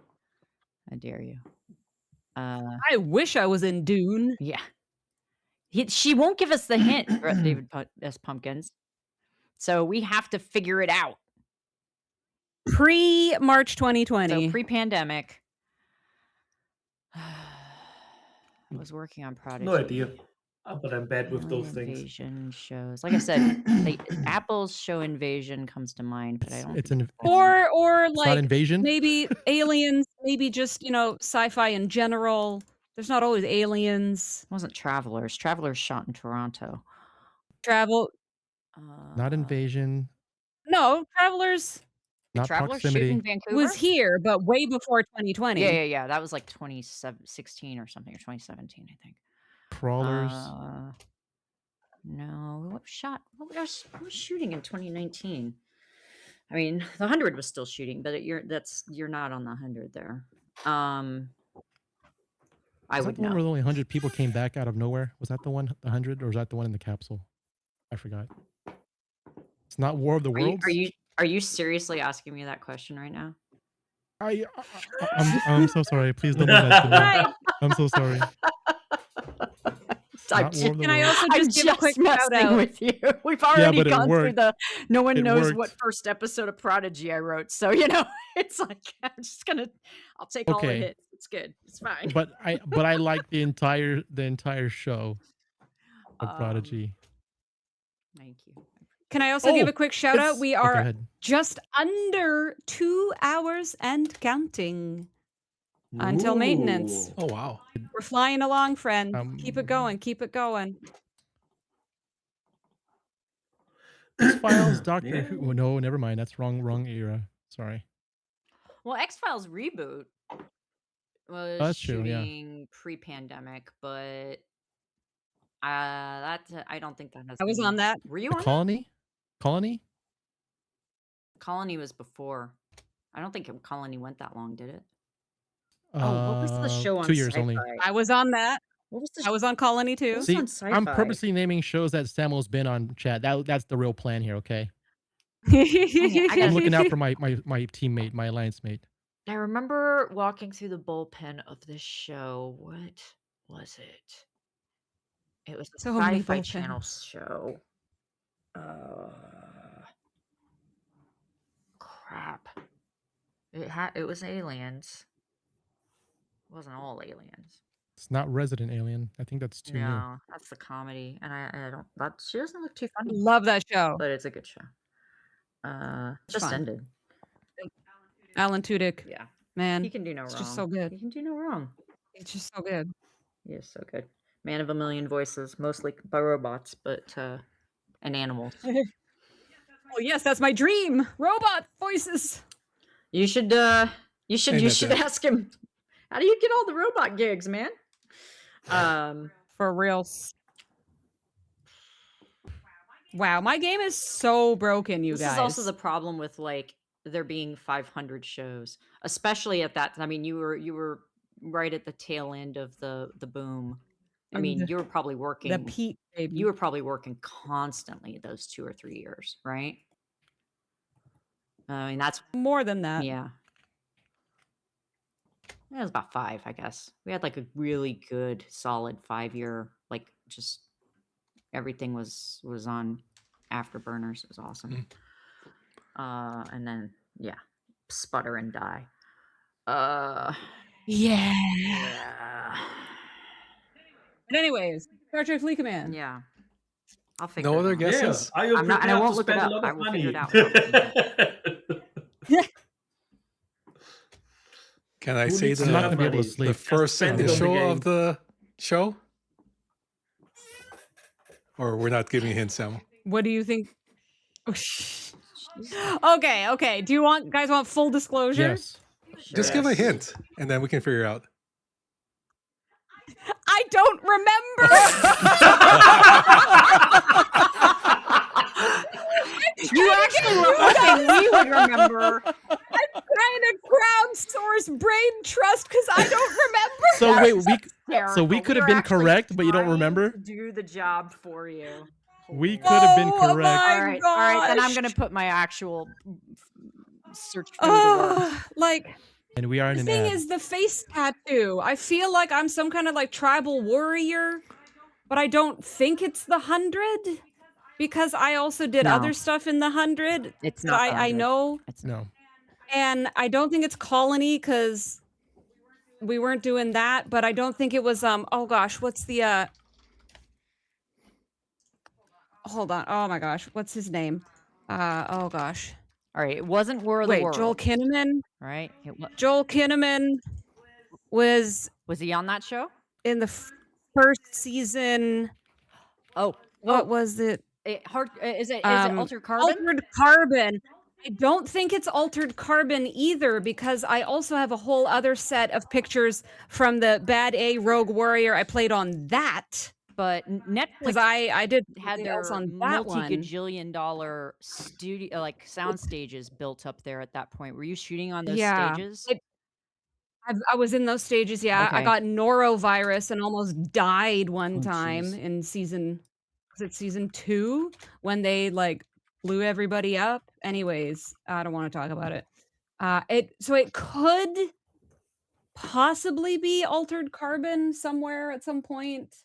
I dare you. I wish I was in Dune. Yeah. She won't give us the hint, David S. Pumpkins. So we have to figure it out. Pre-March 2020. So pre-pandemic. I was working on Prodigy. No idea. But I'm bad with those things. Invasion shows. Like I said, Apple's show Invasion comes to mind, but I don't. Or it's like not Invasion? maybe aliens, maybe just sci-fi in general. There's not always aliens. It wasn't Travelers. Travelers shot in Toronto. Not Invasion. No, Travelers. Not Travelers Proximity. shoot in Vancouver? Was here, but way before 2020. Yeah. That was like 2016 or something, or 2017, I think. Crawlers. No, what was shooting in 2019? I mean, the 100 was still shooting, but you're not on the 100 there. I would the one know. where only 100 people came back out of nowhere? Was that the one, the 100, or was that the one in the capsule? I forgot. It's not War of the Worlds. Are you seriously asking me that question right now? I'm so sorry. Please don't do that to me. I'm so sorry. Can I also just give a quick shout out with you? We've already gone through the no one knows worked. what first episode of Prodigy I wrote. So, it's like I'll take all the hits. It's good. It's fine. But I like the entire show of Prodigy. Thank you. Can I also give a quick shout out? We are ahead. just under 2 hours and counting until maintenance. Oh, wow. We're flying along, friend. Keep it going. Keep it going. X-Files, Doctor Who. Oh, no, never mind. That's wrong era. Sorry. Well, X-Files reboot was That's true, yeah. shooting pre-pandemic, but I don't think that has. I was on that. Were you The on Colony? that? Colony was before. I don't think Colony went that long, did it? What was the show on 2 years Sci-Fi? only. I was on that. What was the I was on Colony too. was See, on I'm Sci-Fi? purposely naming shows that Samuel's been on, chat. That's the real plan here, okay? I'm looking out for my teammate, my alliance mate. I remember walking through the bullpen of this show. What was it? It was a So many Sci-Fi Channel bullpens. show. Crap. It was aliens. wasn't all aliens. It's not Resident Alien. I think that's too new. No, that's the comedy, and I don't. That she doesn't look too funny, Love that show. but it's a good show. It's Just fun. ended. Alan Tudyk, Yeah, man, he can do no it's wrong. just so good. He can do no wrong. It's just so good. He is so good. Man of a million voices, mostly by robots, but and animals. Oh yes, that's my dream. Robot voices. You should Ain't that that? ask him. How do you get all the robot gigs, man? For real. Wow, my game is so broken, you This guys. is also the problem with like there being 500 shows, especially at that. I mean, you were right at the tail end of the boom. I mean, you were probably working. the peak, baby. You were probably working constantly those 2 or 3 years, right? I mean, that's more than that. yeah. It was about 5, I guess. We had like a really good, solid 5-year, like just everything was on afterburners. It was awesome. And then yeah, sputter and die. Yeah. Yeah. But anyways, Star Trek Fleet Command. Yeah. I'll figure No it other out. guesses? Are you I'm not, and I prepared won't to look it spend a up. lot I of will figure money? it out. Can I Who say needs I'm not to gonna be able to money? sleep. the first spend it on the initial game. of the show? Or we're not giving hints, Sam? What do you think? Okay. Do you guys want full disclosure? Yes. Just give a Yes. hint, and then we can figure out. I don't remember. You actually were hoping we would remember. I'm trying to crowdsource brain trust because I don't remember. So wait, we Hysterical. could We have were been actually correct, but you don't trying remember? to do the job for you. We could have been Oh correct. my All right. Then I'm gosh. gonna put my actual search for you to work. Like And we are in the an thing ad. is the face tattoo. I feel like I'm some kind of like tribal warrior, but I don't think it's the 100 because I also did No. other stuff in the 100. It's that not. the I 100. know, It's No. and I don't think it's colony because we weren't doing that. But I don't think it was oh gosh, what's the hold on, oh my gosh, what's his name? Oh gosh, all right. It wasn't War of the wait, World. Joel Kinnaman. Right? Joel Kinnaman was Was he on that show? in the first season. Oh, What was it? Is it Altered Carbon? Altered Carbon. I don't think it's Altered Carbon either because I also have a whole other set of pictures from the Bad A Rogue Warrior. I played on that But because Netflix I did had something their else on that one. multi-gajillion dollar studio, like sound stages built up there at that point. Were you shooting on those Yeah. stages? I was in those stages, yeah. I Okay. got norovirus and almost died one Oh, time jeez. in was it season 2 when they like blew everybody up? Anyways, I don't want to talk about it. So it could possibly be Altered Carbon somewhere at some point.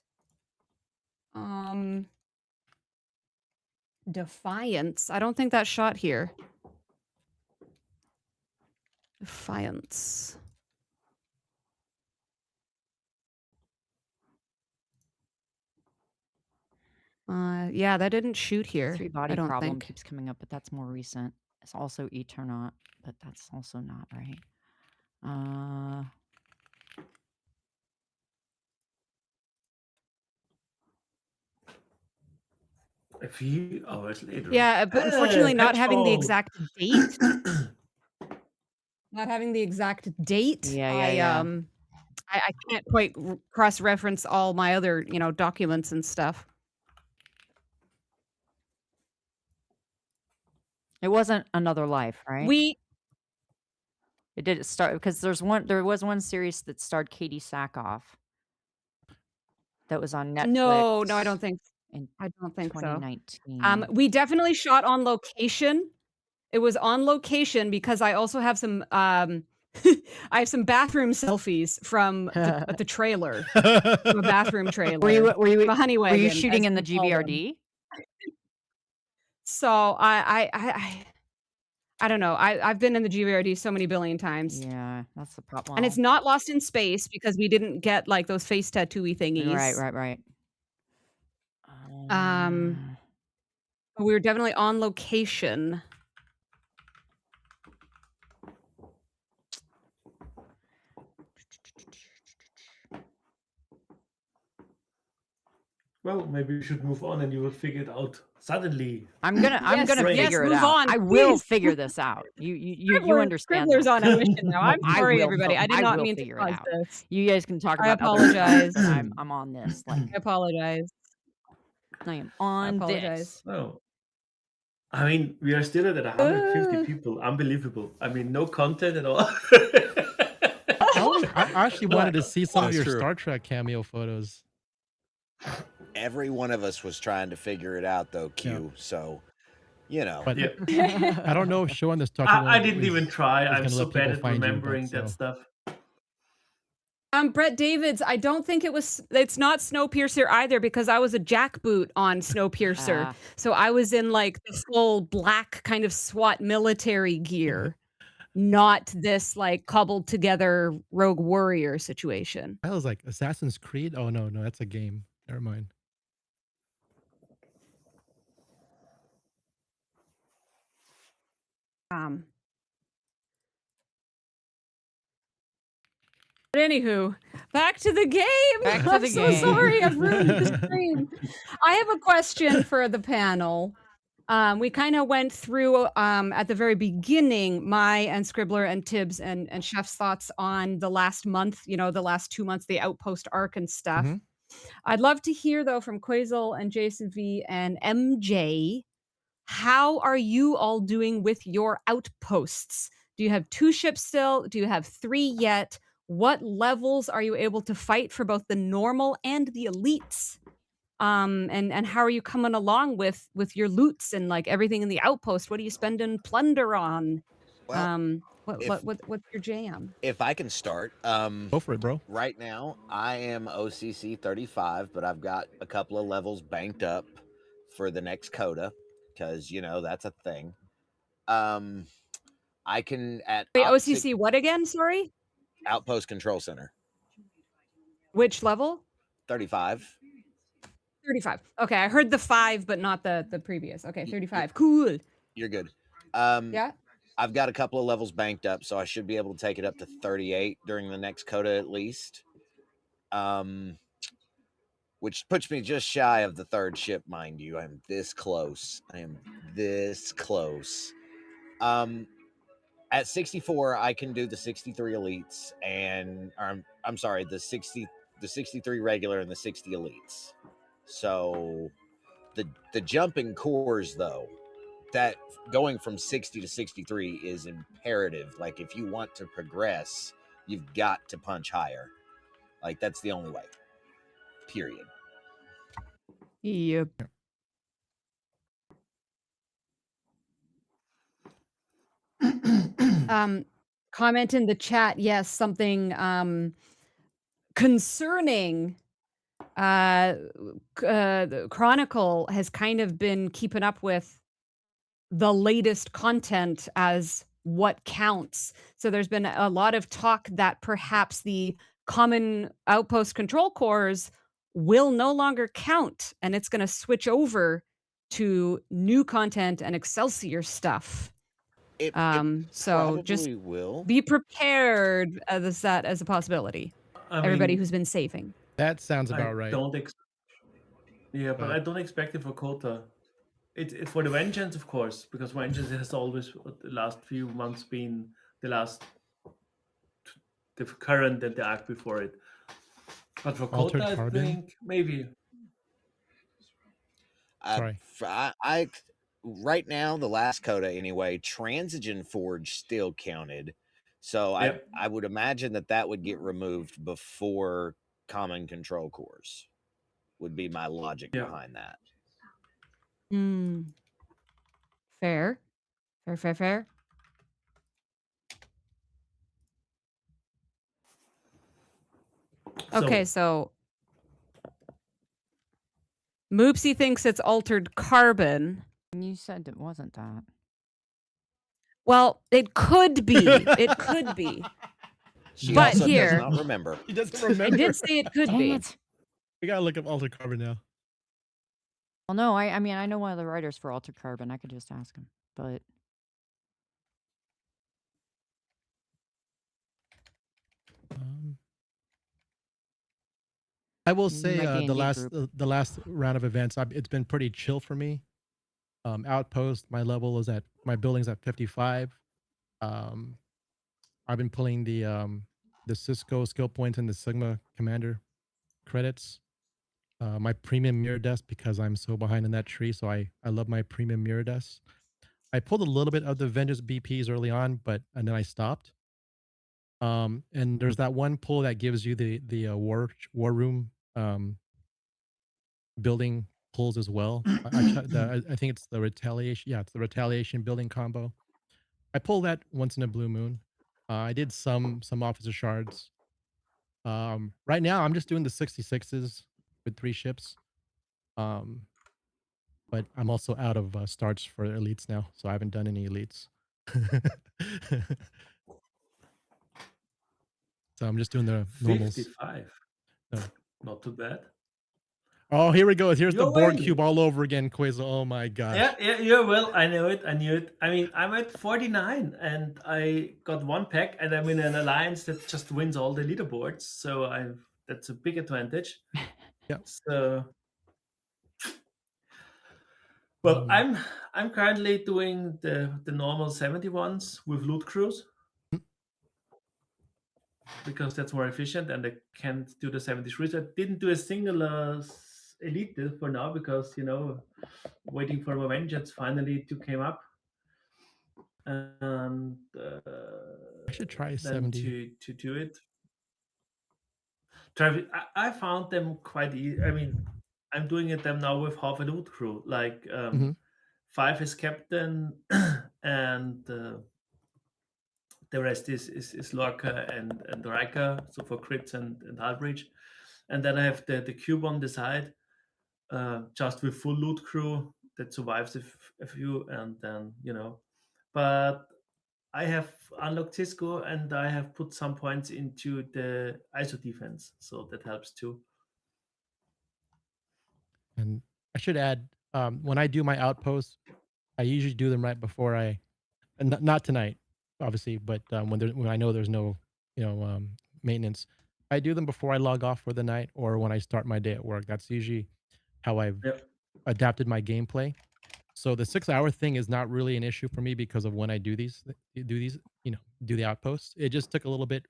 Defiance. I don't think that shot here. Defiance. Yeah, that didn't shoot here. Three I Body don't Problem think. keeps coming up, but that's more recent. It's also Eternaut, but that's also not right. A few hours later. Yeah, but unfortunately not having the Arcfall. exact date. Not having the exact date. Yeah. I can't quite cross-reference all my other, documents and stuff. It wasn't Another Life, right? It did start because there was one series that starred Katie Sackhoff that was on Netflix. No, I don't think. In I don't think so. 2019. We definitely shot on location. It was on location because I also have some. I have some bathroom selfies from the trailer, from a bathroom trailer. Were you the honey were you wagon, shooting as in the we call them. GVRD? So I I don't know. I've been in the GVRD so many billion times. Yeah, that's the problem. And it's not lost in space because we didn't get like those face tattoo-y thingies. Right. But we were definitely on location. Well, maybe we should move on and you will figure it out suddenly. I'm gonna figure it move out. on, I will please. figure this out. You Scribbler- understand Scribbler's that. on a mission now. I'm I sorry, will, everybody. I did not will mean to figure it cause out. this. You guys can talk I about other stuff, apologize. but I'm on this. Like I apologize. I am I on apologize. this. Oh. I mean, we are still at 150 people. Unbelievable. I mean, no content at all. I actually wanted to see some of That's your true. Star Trek cameo photos. Every one of us was trying to figure it out, though, Q. So, you know. But Yeah. I don't know if showing the Star Trek I one didn't is- even try. is I'm gonna so let people bad at find you, but remembering that so- stuff. Brett Davids, I don't think it's not Snowpiercer either because I was a jackboot on Snowpiercer. So I was in like the full black kind of SWAT military gear, not this like cobbled together rogue warrior situation. I was like, Assassin's Creed? Oh, no, that's a game. Never mind. But anywho, back to the game. Back to I'm the so game. sorry I've ruined the stream. I have a question for the panel. We kind of went through at the very beginning my and Scribbler and Tibbs and Chef's thoughts on the last month, the last 2 months, the Outpost arc and stuff. Mhm. I'd love to hear though from Quazel and Jason V and MJ, how are you all doing with your outposts? Do you have 2 ships still? Do you have 3 yet? What levels are you able to fight for both the normal and the elites? And how are you coming along with your loots and like everything in the outpost? What are you spending plunder on? Well, What's your jam? If I can start, Go for it, bro. right now I am OCC 35, but I've got a couple of levels banked up for the next coda because that's a thing. I can at Wait, OCC what again? Sorry, Outpost Control Center which level? 35. 35. Okay, I heard the 5, but not the previous. Okay, 35. Cool. You're good. Yeah. I've got a couple of levels banked up, so I should be able to take it up to 38 during the next coda at least. Which puts me just shy of the 3rd ship, mind you. I'm this close. At 64, I can do the 63 elites and I'm sorry, the 63 regular and the 60 elites. So the jumping cores though, that going from 60 to 63 is imperative. Like if you want to progress, you've got to punch higher. Like that's the only way. Period. Yep. Comment in the chat, yes, something concerning the Chronicle has kind of been keeping up with the latest content as what counts. So there's been a lot of talk that perhaps the common outpost control cores will no longer count and it's going to switch over to new content and Excelsior stuff. So just will be prepared as that as a possibility. Everybody who's been saving. That sounds about right. But I don't expect it for Kota. It's for the Vengeance, of course, because Vengeance has always, the last few months, been the current and the arc before it. But for Altered Kota, I Carbon? think maybe. Sorry. I right now, the last coda anyway, Transigen Forge still counted. So Yep. I would imagine that would get removed before common control cores, would be my logic behind that. Fair. Fair. Okay, so Moopsy thinks it's altered carbon. You said it wasn't that. Well, it could be. It could be. She But also here- does not remember. He doesn't I remember. did say it could Dang be. it. We gotta look up Altered Carbon now. Well, no, I mean, I know one of the writers for Altered Carbon. I could just ask him, but I will He say might be in the Meat last Group. the last round of events, it's been pretty chill for me. Outpost, my level is at my building's at 55. I've been pulling the Cisco skill points and the Sigma Commander credits. My premium mirror desk because I'm so behind in that tree, so I love my premium mirror desk. I pulled a little bit of the Vengeance BPs early on, and then I stopped. And there's that one pull that gives you the war room building pulls as well. I think it's the retaliation. Yeah, it's the retaliation building combo. I pull that once in a blue moon. I did some officer shards. Right now I'm just doing the 66s with 3 ships. But I'm also out of starts for elites now, so I haven't done any elites. So I'm just doing the normals. 55. No. Not too bad. Oh, here we go. Here's the You're Borg winning. cube all over again, Quasar. Oh my gosh. Yeah, well, I knew it. I knew it. I mean, I'm at 49 and I got 1 pack and I'm in an alliance that just wins all the leaderboards. So that's a big advantage. Yeah. So, well, I'm currently doing the normal 71s with loot crews because that's more efficient and I can't do the 73s. I didn't do a single elite for now because, waiting for my vengeance finally to came up. And I should try then 70. to do it. I found them quite easy. I mean, I'm doing them now with half a loot crew, like 5 is captain, and the rest is Lorca and Riker, so for crits and hull breach. And then I have the cube on the side, just with full loot crew that survives a few, and then But I have unlocked Cisco and I have put some points into the ISO defense, so that helps too. And I should add, when I do my outposts, I usually do them right before and not tonight, obviously, but when I know there's no, maintenance, I do them before I log off for the night or when I start my day at work. That's usually how I've adapted my gameplay. So the 6-hour thing is not really an issue for me because of when I do these, do the outposts. It just took a little bit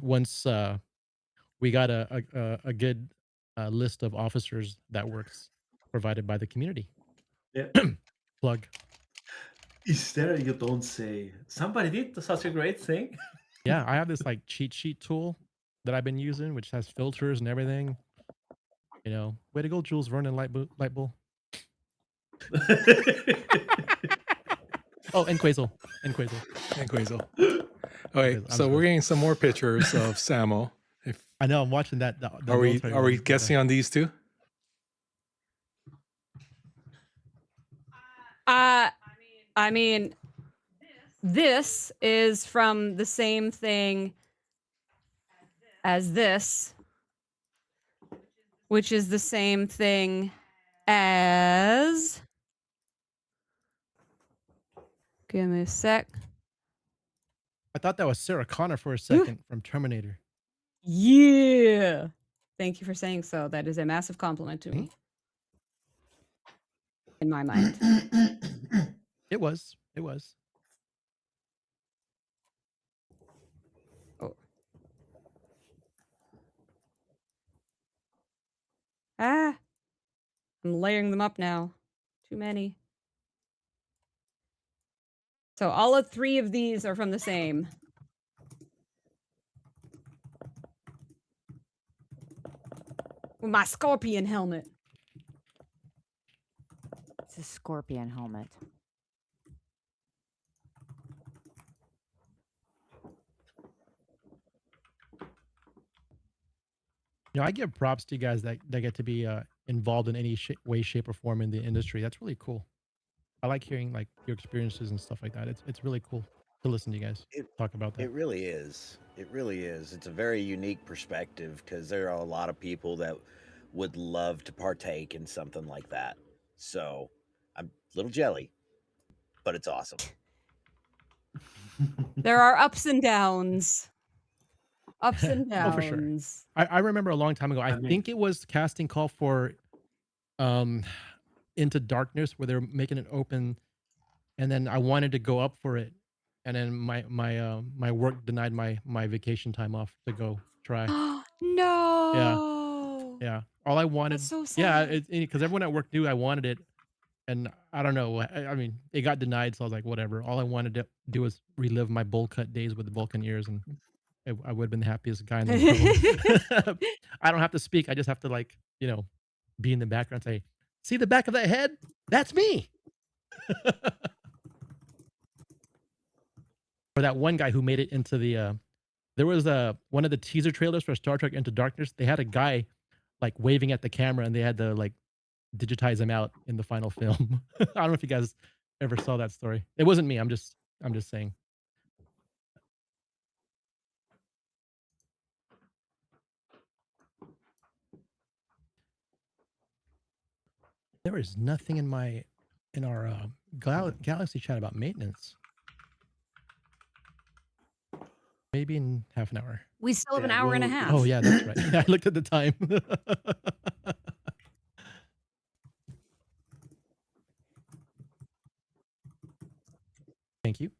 once we got a good list of officers that works provided by the community. Yeah. Plug. Is there? You don't say. Somebody did such a great thing. Yeah, I have this like cheat sheet tool that I've been using, which has filters and everything. Way to go, Jules Vernon Lightbull. Oh, and Quasel. All right, so we're getting some more pictures of Samo. I know, I'm watching that. Are we guessing on these two? I mean, this is from the same thing as this, which is the same thing as. Give me a sec. I thought that was Sarah Connor for a second from Terminator. Yeah. Thank you for saying so. That is a massive compliment to me. In my mind. It was. Oh. I'm layering them up now. Too many. So all of 3 of these are from the same. With my scorpion helmet. It's a scorpion helmet. I give props to you guys that get to be involved in any way, shape, or form in the industry. That's really cool. I like hearing like your experiences and stuff like that. It's really cool to listen to you guys talk about that. It really is. It really is. It's a very unique perspective because there are a lot of people that would love to partake in something like that. So I'm a little jelly, but it's awesome. There are ups and downs. Ups and Oh, for sure. downs. I remember a long time ago. I mean- think it was casting call for Into Darkness, where they're making it open, and then I wanted to go up for it, and then my work denied my vacation time off to go try. No. Yeah. All I wanted. That's so Yeah, sad. because everyone at work knew I wanted it, and I don't know. I mean, it got denied, so I was like, whatever. All I wanted to do was relive my bowl cut days with the Vulcan ears, and I would have been the happiest guy in the world. I don't have to speak. I just have to like, be in the background and say, see the back of that head? That's me. Or that one guy who made it into the there was one of the teaser trailers for Star Trek Into Darkness. They had a guy like waving at the camera, and they had to like digitize him out in the final film. I don't know if you guys ever saw that story. It wasn't me. I'm just saying. There is nothing in our Galaxy chat about maintenance. Maybe in half an hour. We still have an Yeah, hour and a well, half. Oh yeah, that's right. I looked at the time. Thank you.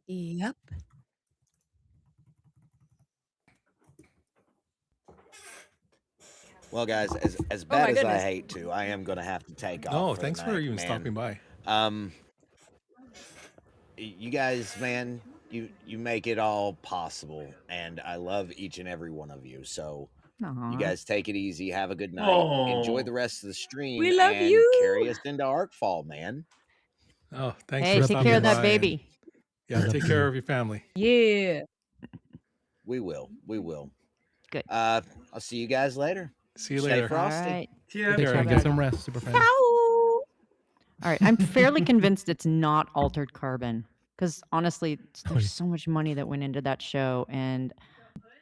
Yep. Well, guys, as my bad as I goodness. hate to, I am going to have to take off. No, for thanks the for night, even man. stopping by. You guys, man, you make it all possible, and I love each and every one of you. So Aw. you guys take it easy, have a good night, enjoy Oh. the rest of the stream, We love and you. carry us into Arcfall, man. Oh, thanks Hey, for take stopping care of that by, baby. and, yeah, take care of your family. Yeah. We will. Good. I'll see you guys later. See you Stay later. All frosty. right. Cheers. Thanks, care, man. Andy. Get some rest, super fan. All right. I'm fairly convinced it's not altered carbon because honestly, there's so much money that went into that show, and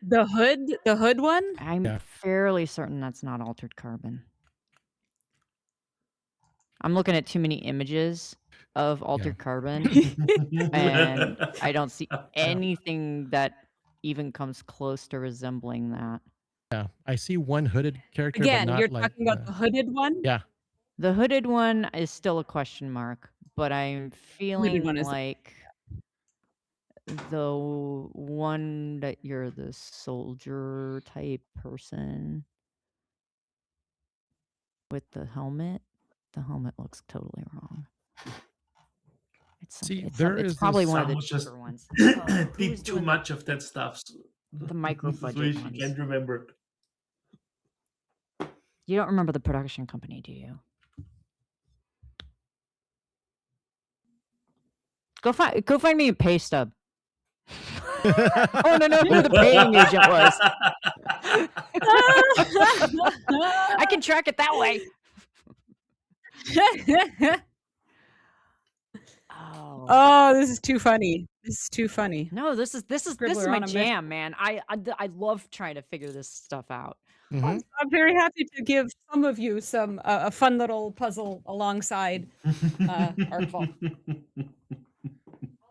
The hood one? I'm Yeah. fairly certain that's not altered carbon. I'm looking at too many images of altered carbon, and I don't see anything that even comes close to resembling that. Yeah, I see one hooded character, but Again, not you're like. talking about the hooded one? Yeah, The hooded one is still a question mark, but I'm feeling one is- like the one that you're the soldier type person with the helmet looks totally wrong. See, It's there is probably this- one of the Someone just cheaper ones. did too much of that stuff. the micro So budget she ones. can't remember. You don't remember the production company, do you? Go find me a pay stub. I want to know who the paying agent was. I can track it that way. Oh. Oh, this is too funny. This is too funny. No, this is Scribbler my on a mission. jam, man. I love trying to figure this stuff out. Mhm. I'm very happy to give some of you some a fun little puzzle alongside Arcfall.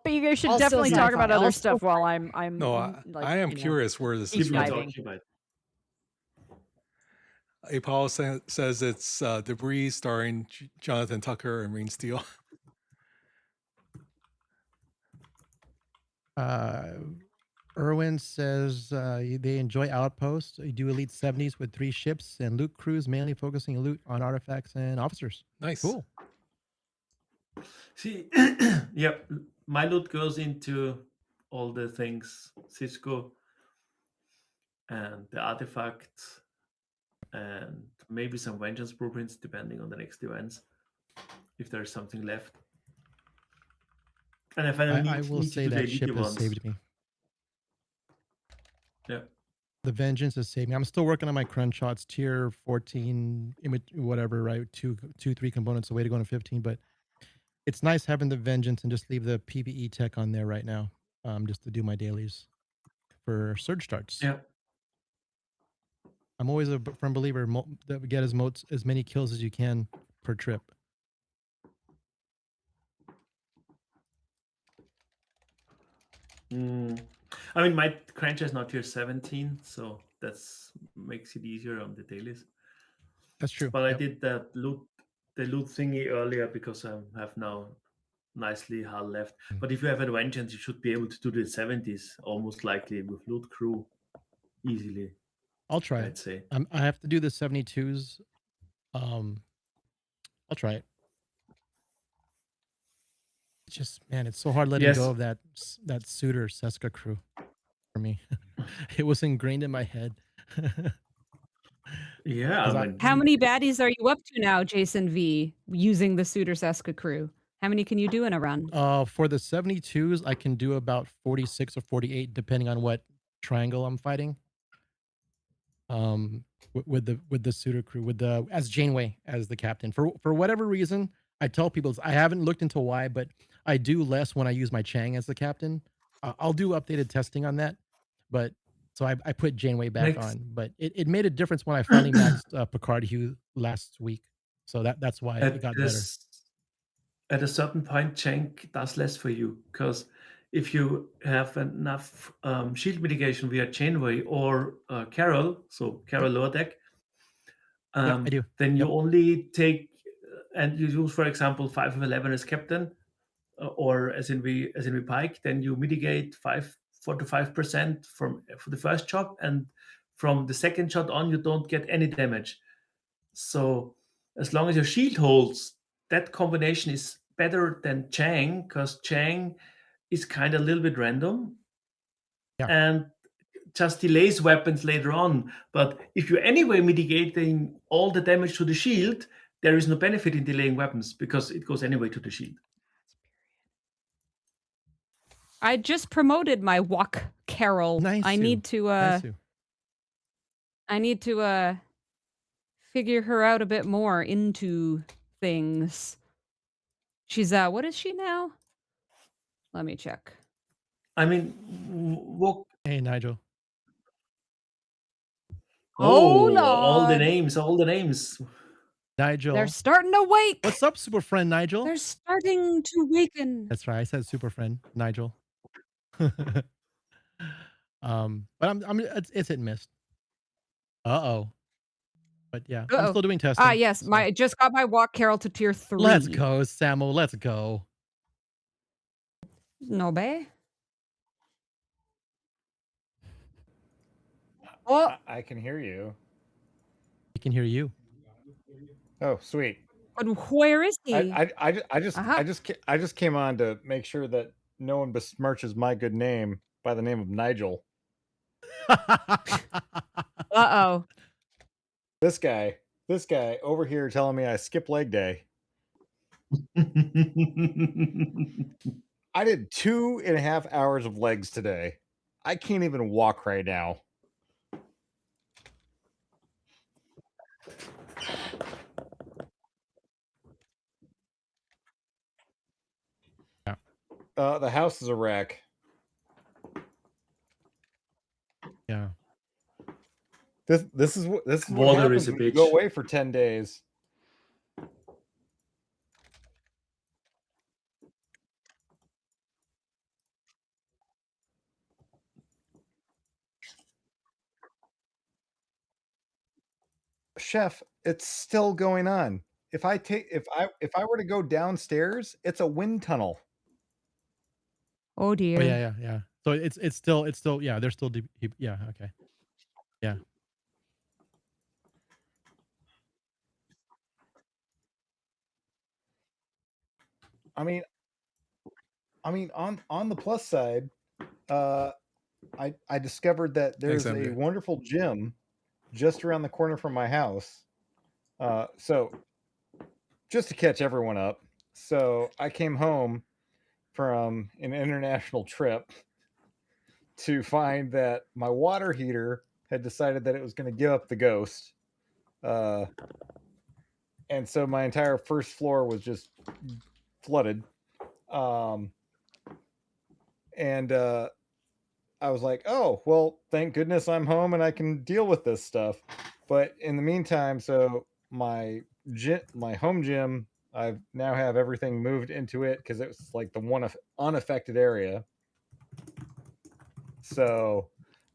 But you guys should All still definitely talk sci-fi, about all other still stuff while I'm No, like, I am you know, curious where this deep is Keep on from. diving. talking about. Apollo says it's Debris starring Jonathan Tucker and Rain Steele. Erwin says they enjoy Outpost. You do Elite 70s with 3 ships and loot crews, mainly focusing loot on artifacts and officers. Nice. Cool. See, yep, my loot goes into all the things Cisco and the artifacts and maybe some vengeance blueprints depending on the next events if there's something left. And if I I will say that ship has saved me. Yeah. The Vengeance has saved me. I'm still working on my crunch shots, tier 14, whatever, right? 2, 3 components away to go to 15. But it's nice having the vengeance and just leave the PvE tech on there right now, just to do my dailies for surge starts. Yeah. I'm always a firm believer that get as many kills as you can per trip. I mean, my Crancher is not tier 17, so that's makes it easier on the dailies. That's true. But I did the loot thingy earlier because I have now nicely hull left. But if you have a vengeance, you should be able to do the 70s almost likely with loot crew easily. I'll try I'd it. say. I have to do the 72s. I'll try it. It's just, man, it's so hard letting go of that suitor Seska crew for me. It was ingrained in my head. Yeah. I mean, how many baddies are you up to now, Jason V, using the Suitor Seska crew? How many can you do in a run? For the 72s, I can do about 46 or 48, depending on what triangle I'm fighting. With the suitor crew, as Janeway as the captain. For whatever reason, I tell people I haven't looked into why, but I do less when I use my Chang as the captain. I'll do updated testing on that, but so I put Janeway back on. But it made a difference when I finally maxed Picard Hugh last week. So that's why it got better. At a certain point, Jank does less for you because if you have enough shield mitigation via Janeway or Carol, so Carol lower deck, I do. then you only take and you use, for example, 5 of 11 as captain, or as in we Pike, then you mitigate 4 to 5% for the first shot, and from the second shot on, you don't get any damage. So as long as your shield holds, that combination is better than Chang, because Chang is kind of a little bit random and just delays weapons later on. But if you're anyway mitigating all the damage to the shield, there is no benefit in delaying weapons because it goes anyway to the shield. I just promoted my Walk Carol. Nice. I need to figure her out a bit more into things. She's what is she now? Let me check. I mean, hey Nigel. Oh, Lord. all the names. Nigel. They're starting to wake. What's up, super friend Nigel? They're starting to waken. That's right. I said super friend Nigel. But it's hit and miss. But yeah, I'm still doing testing. Yes, I just got my Walk Carol to tier 3. Let's go, Samo. Let's go. No bay. Oh, I can hear you. I can hear you. Oh, sweet. But where is he? I just came on to make sure that no one besmirches my good name by the name of Nigel. Uh-oh. This guy over here telling me I skip leg day. I did 2.5 hours of legs today. I can't even walk right now. The house is a wreck. Yeah. This is what Water happens is a when you bitch. go away for 10 days. Chef, it's still going on. If I were to go downstairs, it's a wind tunnel. Oh dear. Oh yeah. So it's still yeah, they're still yeah, okay. Yeah. I mean on the plus side, I discovered that there's Thanks, a MJ. wonderful gym just around the corner from my house. So just to catch everyone up, so I came home from an international trip to find that my water heater had decided that it was going to give up the ghost. And so my entire first floor was just flooded. And I was like, oh, well, thank goodness I'm home and I can deal with this stuff. But in the meantime, so my home gym, I now have everything moved into it because it was like the one unaffected area. So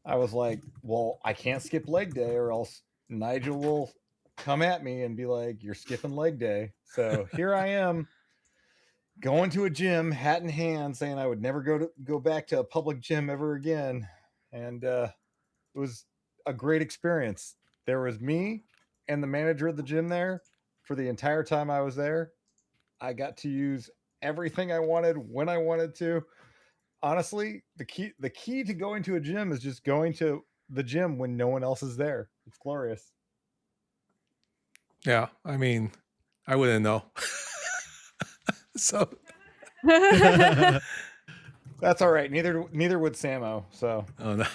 I was like, well, I can't skip leg day or else Nigel will come at me and be like, you're skipping leg day. So here I am going to a gym, hat in hand, saying I would never go back to a public gym ever again. And it was a great experience. There was me and the manager of the gym there for the entire time I was there. I got to use everything I wanted when I wanted to. Honestly, the key to going to a gym is just going to the gym when no one else is there. It's glorious. Yeah, I mean, I wouldn't know. So That's all right. Neither would Samo. So. Oh no.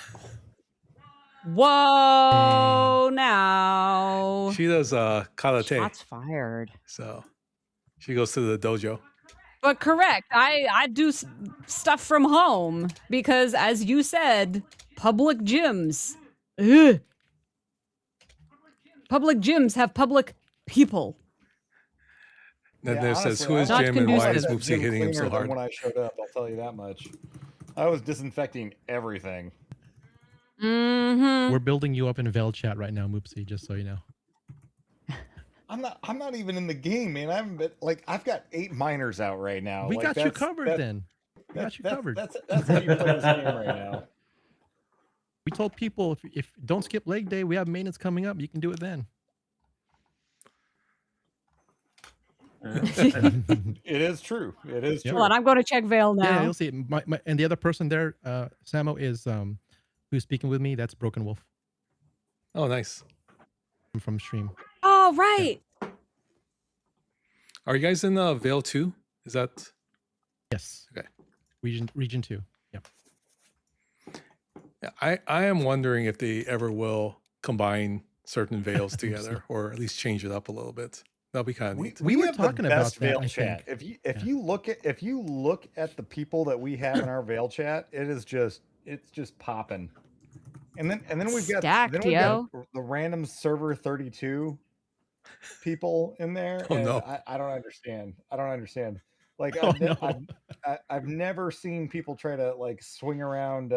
Whoa! Now She does karate. Shots fired. So she goes to the dojo. But correct, I do stuff from home because, as you said, public gyms. Ugh. Public gyms have public people. Then there says, honestly, who is Not Jim and why is conducive. Moopsie hitting him so Cleaner than hard? when I showed up, I'll tell you that much. I was disinfecting everything. Mm-hmm. We're building you up in Veil chat right now, Moopsie, just so you know. I'm not even in the game, man. I haven't been I've got 8 miners out right now. We Like, got you that's- covered that- then. We got you that's- covered. That's how you play this game right now. We told people if don't skip leg day, we have maintenance coming up. You can do it then. It is true. It is true. Hold on, I'm going to check Veil now. Yeah, you'll see. And the other person there, Samo, is who's speaking with me. That's Broken Wolf. Oh, nice. From stream. Oh, right. Are you guys in Veil 2? Is that? Yes. Okay. Region 2. Yeah. Yeah, I am wondering if they ever will combine certain veils together, or at least change it up a little bit. That'll be kind of neat. We were have talking the about best that, Veil I chat. think. If you look at the people that we have in our Veil chat, it's just popping. And then we've got Stacked, yo. the random server 32 people in there. Oh, and no. I don't understand. Like Oh, I've never seen people try to like swing around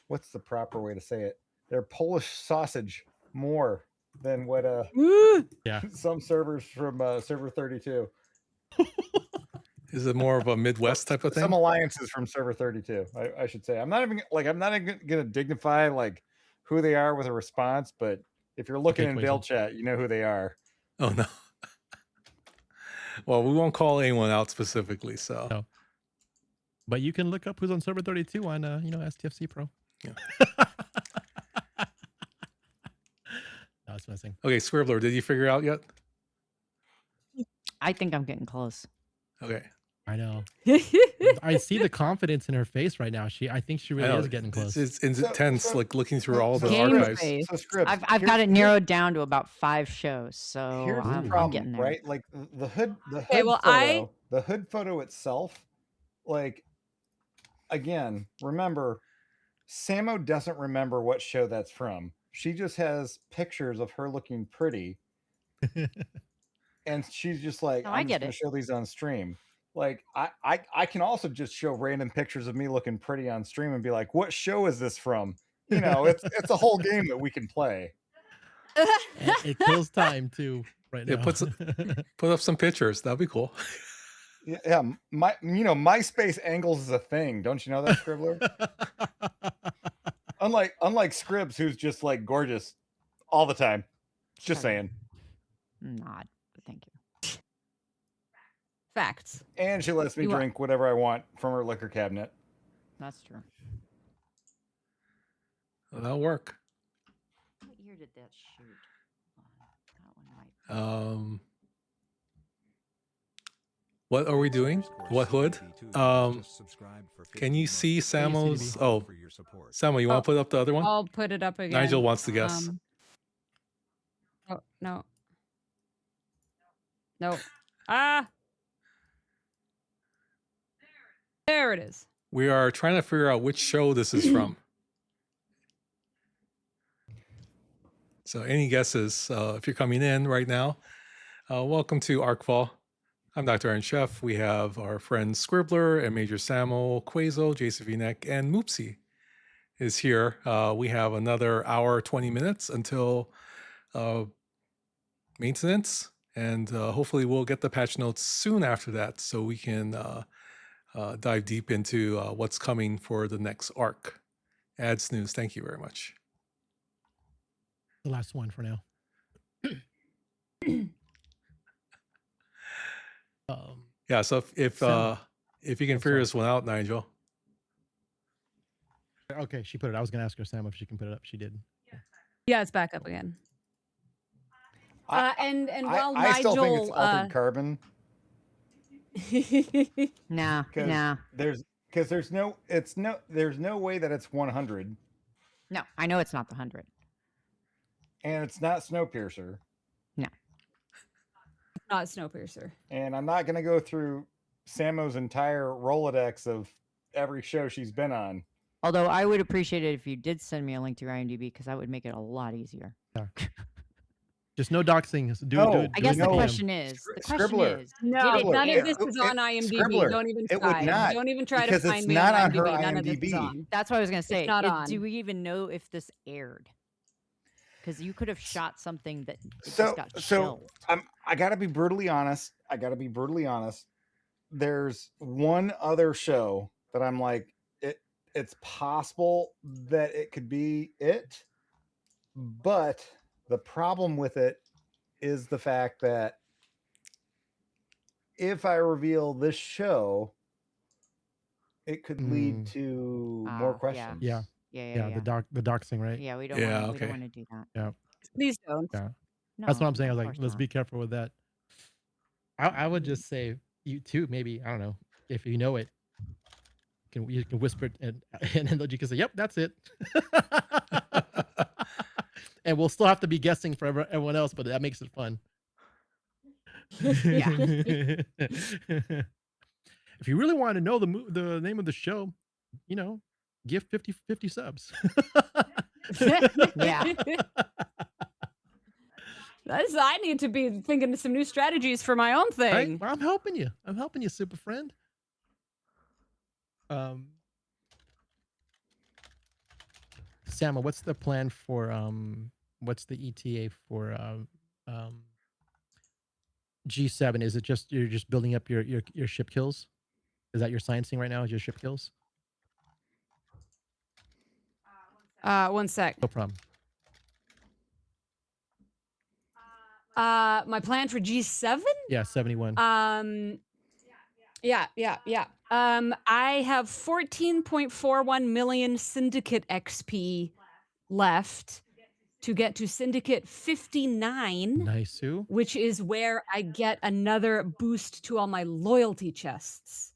what's the proper way to say it? They're Polish sausage more than what Yeah. some servers from server 32. Is it more of a Midwest type of thing? Some alliances from server 32, I should say. I'm not even gonna dignify like who they are with a response, but if you're looking Okay, in please. Veil chat, you know who they are. Oh no. Well, we won't call anyone out specifically, so. No. But you can look up who's on server 32 on STFC Pro. Yeah. No, it's messing. Okay, Scribbler, did you figure it out yet? I think I'm getting close. Okay. I know. I see the confidence in her face right now. I think she I really know, is getting close. It's intense, like looking through all the Game archives. face. So Scribs, I've got it narrowed down to about 5 shows, so Here's the I'm problem, getting there. right? Like the hood well, the hood photo itself, like again, remember, Samo doesn't remember what show that's from. She just has pictures of her looking pretty. And she's just like, No, I I'm get just gonna it. show these on stream. Like I can also just show random pictures of me looking pretty on stream and be like, what show is this from? You know, it's a whole game that we can play. It kills time too right now. Yeah, put up some pictures. That'd be cool. Yeah, MySpace angles is a thing. Don't you know that, Scribbler? unlike Scribbs, who's just like gorgeous all the time. Just Sorry. saying. Not, but thank you. Facts. And she lets me You are- drink whatever I want from her liquor cabinet. That's true. Well, that'll work. What year did that shoot? That one might. What are we doing? What hood? Can you see Samo's? Oh, Samo, you want to put up the other one? I'll put it up again. Nigel wants to guess. Oh, no. No. Ah. There it is. We are trying to figure out which show this is from. So any guesses if you're coming in right now? Welcome to Arcfall. I'm Dr. Aaron Chef. We have our friends Scribbler and Major Samuel, Quazo, Jason V-Neck, and Moopsy is here. We have another hour, 20 minutes until maintenance, and hopefully we'll get the patch notes soon after that so we can dive deep into what's coming for the next arc. Ad snooze, thank you very much. The last one for now. Yeah, so if you can figure this one out, Nigel. Okay, she put it. I was gonna ask her, Sam, if she can put it up. She did. Yeah, it's back up again. And while I still think Nigel, it's altered carbon. Nah. There's no way that it's 100, No, I know it's not the 100. and it's not Snowpiercer. No. not Snowpiercer. And I'm not gonna go through Samo's entire Rolodex of every show she's been on. Although I would appreciate it if you did send me a link to your IMDb because that would make it a lot easier. Yeah. Just no doxing. I guess the question is, Scribbler. No, did it none air? of this is on IMDb. Scribbler. Don't even It try. would not, Don't even try to because find it's me not on on her IMDb. None of this is IMDb. on. That's what I was going to say. It's not on. Do we even know if this aired? Because you could have shot something that just So got shelved. I gotta be brutally honest. There's one other show that I'm like, it's possible that it could be it, but the problem with it is the fact that if I reveal this show, it could lead to more questions. Yeah. Yeah. The doxing, right? Yeah, we don't Yeah, want okay. to do that. Yeah. Please don't. Yeah. No, That's what I'm saying. I was of like, course let's not. be careful with that. I would just say you too, maybe, I don't know, if you know it, you can whisper it and then you can say, yep, that's it. And we'll still have to be guessing for everyone else, but that makes it fun. If you really want to know the name of the show, give 50 subs. Yeah. I need to be thinking of some new strategies for my own thing. Right? Well, I'm helping you, super friend. Sama, what's the plan for what's the ETA for G7? Is it just you're just building up your ship kills? Is that your sciencing right now? Is your ship kills? 1 sec. No problem. My plan for G7? Yeah, 71. Yeah. I have 14.41 million Syndicate XP left to get to Syndicate 59. Nice, Sue. Which is where I get another boost to all my loyalty chests.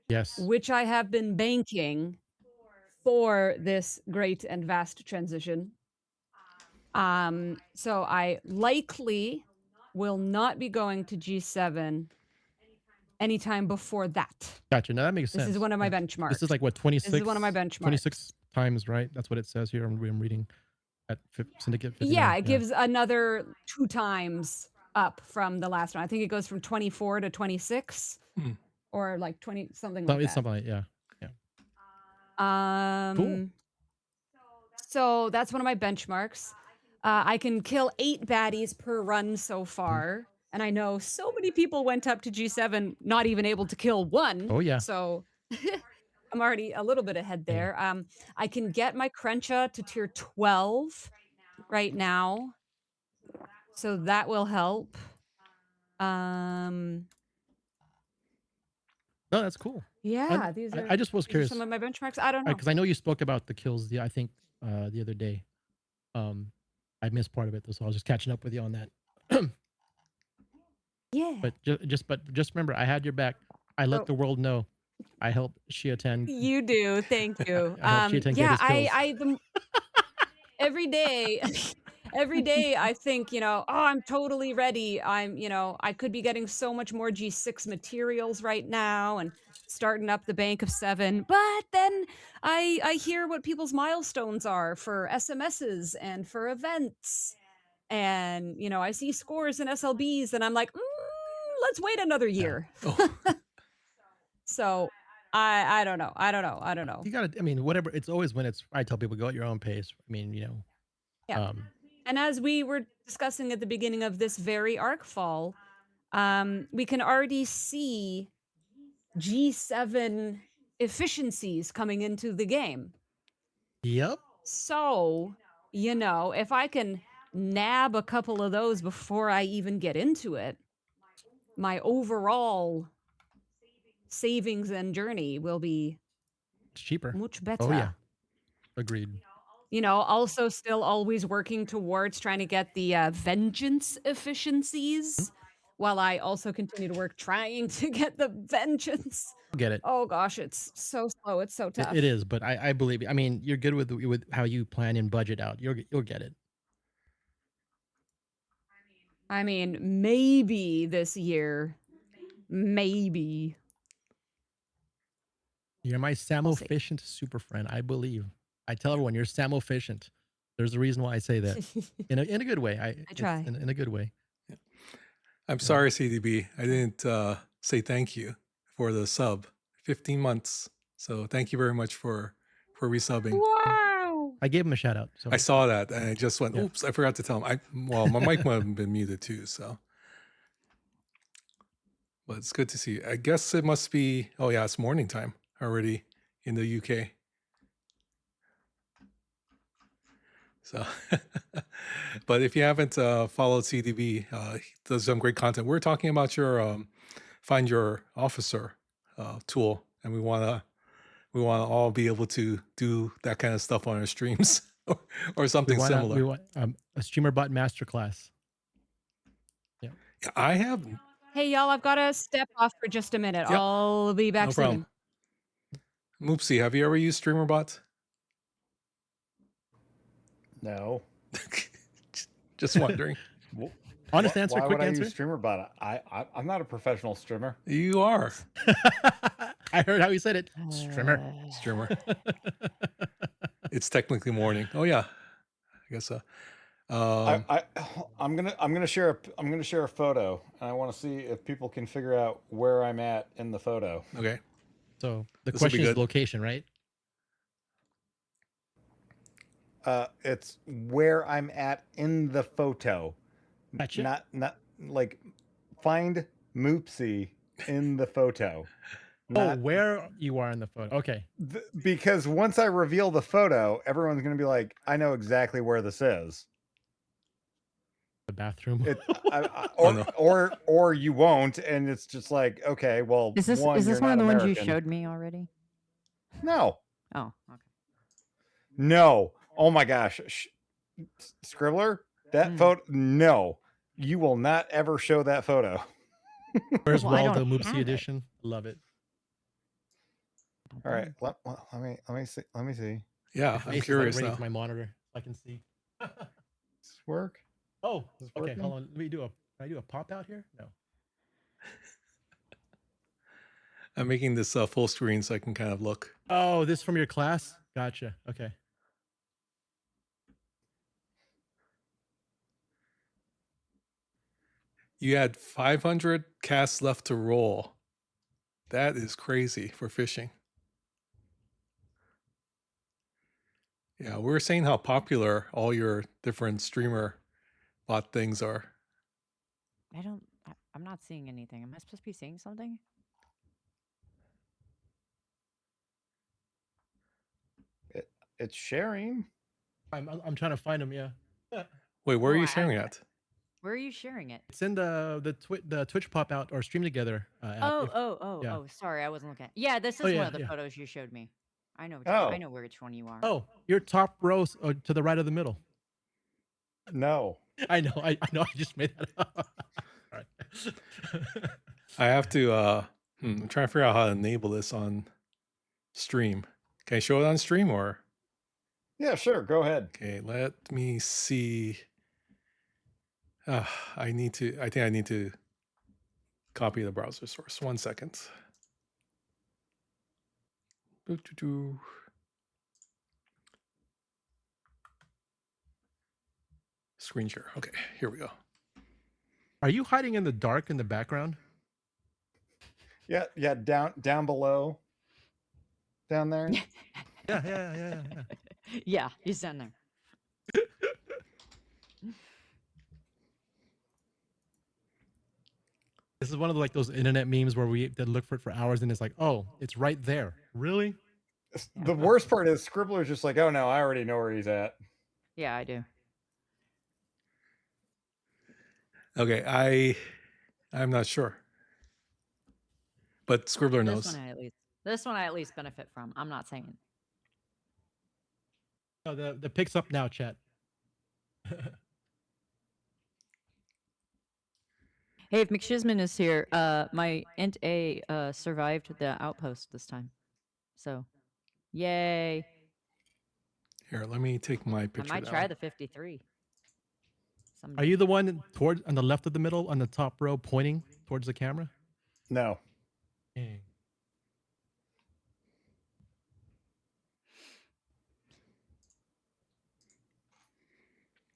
Yes. Which I have been banking for this great and vast transition. So I likely will not be going to G7 anytime before that. Gotcha. Now that makes sense. This is one of my benchmarks. This is like what, 26? This is one of my benchmarks. 26 times, right? That's what it says here. I'm reading at Syndicate 59. Yeah, it gives another 2 times up from the last one. I think it goes from 24 to 26 or like 20, something like that. It's something like, yeah. Cool. So that's one of my benchmarks. I can kill 8 baddies per run so far. And I know so many people went up to G7 not even able to kill 1. Oh, yeah. So I'm already a little bit ahead there. I can get my Cruncha to tier 12 right now. So that will help. No, that's cool. Yeah, these are. I just was curious. Some of my benchmarks. I don't know. Because I know you spoke about the kills. I think the other day. I missed part of it, so I was just catching up with you on that. Yeah. But just remember, I had your back. I let the world know. I helped Shia 10. You do. Thank you. I helped Shia 10 get his kills. Every day. Every day I think, I'm totally ready. I could be getting so much more G6 materials right now. And starting up the bank of 7, but then I hear what people's milestones are for SMSs and for events. And, you know, I see scores in SLBs and I'm like, let's wait another year. Oh, So I don't know. I don't know. You gotta, I mean, whatever. It's always when it's. I tell people go at your own pace. I mean, you know. Yeah. And as we were discussing at the beginning of this very Arcfall, we can already see G7 efficiencies coming into the game. Yep. So, you know, if I can nab a couple of those before I even get into it, my overall savings and journey will be It's cheaper. much better. Oh yeah. Agreed. You know, also still always working towards trying to get the vengeance efficiencies while I also continue to work trying to get the vengeance. Get it. Oh gosh, it's so slow. It's so tough. It is, but I believe. I mean, you're good with how you plan and budget out. You'll get it. I mean, maybe this year. Maybe. You're my see. Samo-efficient super friend. I believe. I tell everyone you're Samo-efficient. There's a reason why I say that. In a good way. I try. In a good way. I'm sorry, CDB. I didn't say thank you for the sub. 15 months. So thank you very much for resubbing. Wow. I gave him a shout out. So I saw that and I just went, Yeah. oops, I forgot to tell him. Well, my mic might have been muted too, so. But it's good to see you. I guess it must be, oh yeah, it's morning time already in the UK. So, but if you haven't followed CDB, he does some great content. We're talking about your Find Your Officer tool, and we wanna all be able to do that kind of stuff on our streams or something similar. We want a streamer bot masterclass. Yeah, I have. Hey y'all, I've got to step off for just a minute. Yep. I'll be back No soon. problem. Moopsie, have you ever used StreamerBot? No. Just wondering. Honest answer, Why quick would answer. I use StreamerBot? I'm not a professional streamer. You are. I heard how he said it. Streamer. It's technically morning. Oh yeah, I guess so. I'm gonna share a photo, and I want to see if people can figure out where I'm at in the photo. Okay. So the This will be question is good. location, right? It's where I'm at in the photo. Gotcha. Not like find Moopsie in the photo. Oh, where you are in the photo. Okay. Because once I reveal the photo, everyone's gonna be like, I know exactly where this is. The bathroom. Or you won't, and it's just like, okay, well, Is this one of the ones you showed me already? No. Oh, okay. No. Oh my gosh. Scribbler? That photo? No. You will not ever show that photo. Where's Well, I Waldo don't Moopsie have it. edition? Love it. All right. Let me see. Let me see. Yeah, My I'm face is, curious ready now. for my monitor. I can see. Does this work? Oh, Is this okay. working? Hold on. Let me do a. Can I do a pop out here? No. I'm making this full screen so I can kind of look. Oh, this from your class? Gotcha. Okay. You had 500 casts left to roll. That is crazy for fishing. Yeah, we were saying how popular all your different streamer bot things are. I'm not seeing anything. Am I supposed to be seeing something? It's sharing. I'm trying to find them. Yeah. Wait, where are Oh, you sharing at? Where are you sharing it? It's in the Twitch pop out or stream together. App. Yeah. Oh, sorry, I wasn't looking. Yeah, this is Oh, yeah, one of the yeah. photos you showed me. I know. Oh. I know which one you are. Oh, your top row to the right of the middle. No. I know. I know. I just made that up. All right. I have to. I'm trying to figure out how to enable this on stream. Can I show it on stream or? Yeah, sure. Go ahead. Okay, let me see. I think I need to copy the browser source. 1 second. Doo-doo-doo. Screen share. Okay, here we go. Are you hiding in the dark in the background? Yeah, down below, down there. Yeah. Yeah, he's down there. This is one of like those internet memes where we did look for it for hours and it's like, oh, it's right there. Really? The worst part is Scribbler's just like, oh no, I already know where he's at. Yeah, I do. Okay, I'm not sure, but Scribbler knows. This one I at least benefit from. I'm not saying. Oh, the picks up now, chat. Hey, if McShizman is here, my int A survived the outpost this time. So, yay. Here, let me take my picture I might down. try the 53. Are you the one towards on the left of the middle on the top row pointing towards the camera? No. Dang.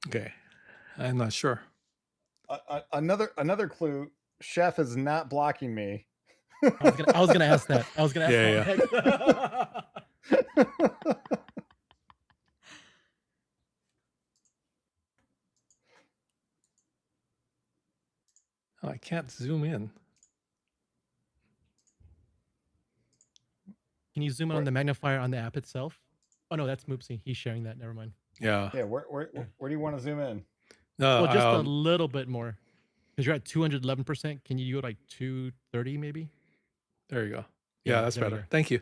Okay, I'm not sure. Another clue. Chef is not blocking me. I was gonna ask that. I was gonna ask that. Oh, I can't zoom in. Can you zoom in on the magnifier on the app itself? Oh no, that's Moopsy. He's sharing that. Never mind. Yeah. Yeah. Where do you want to zoom in? Well, just a little bit more, because you're at 211%. Can you go like 230 maybe? There you go. Yeah, that's better. Thank you.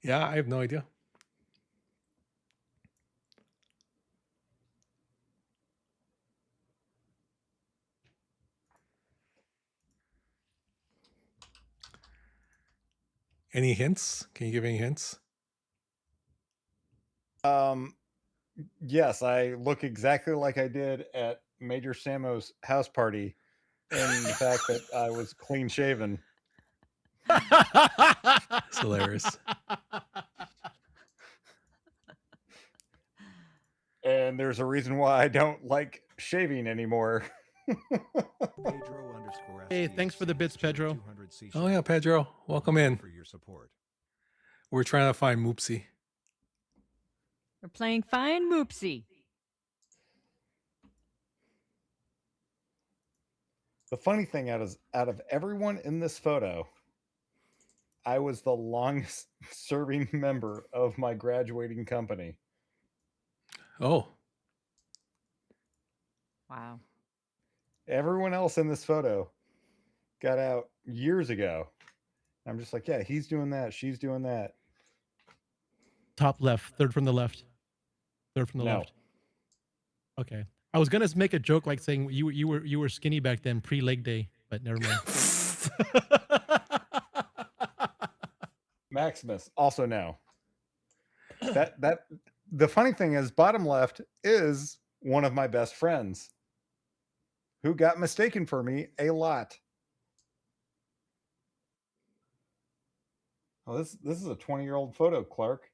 Yeah, I have no idea. Any hints? Can you give any hints? Yes, I look exactly like I did at Major Samo's house party, and the fact that I was clean shaven. It's hilarious. And there's a reason why I don't like shaving anymore. Hey, thanks for the bits, Pedro. Oh yeah, Pedro, welcome in. For your support. We're trying to find Moopsy. We're playing Find Moopsy. The funny thing out of everyone in this photo, I was the longest serving member of my graduating company. Oh. Wow. Everyone else in this photo got out years ago. I'm just like, yeah, he's doing that. She's doing that. Top left, third from the left. Third from the left. Okay. I was gonna make a joke like saying you were skinny back then, pre-leg day, but never mind. Maximus, also no. That the funny thing is, bottom left is one of my best friends who got mistaken for me a lot. Oh, this is a 20-year-old photo, Clark.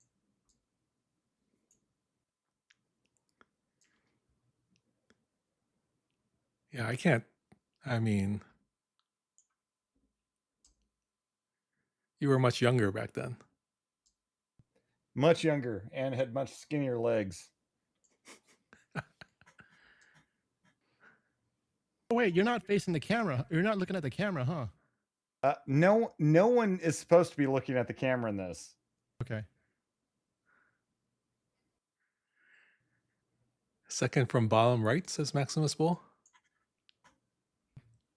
Yeah, I can't. I mean, you were much younger back then. Much younger and had much skinnier legs. Oh wait, you're not facing the camera. You're not looking at the camera, huh? No one is supposed to be looking at the camera in this. Okay. Second from bottom right, says Maximus Bull.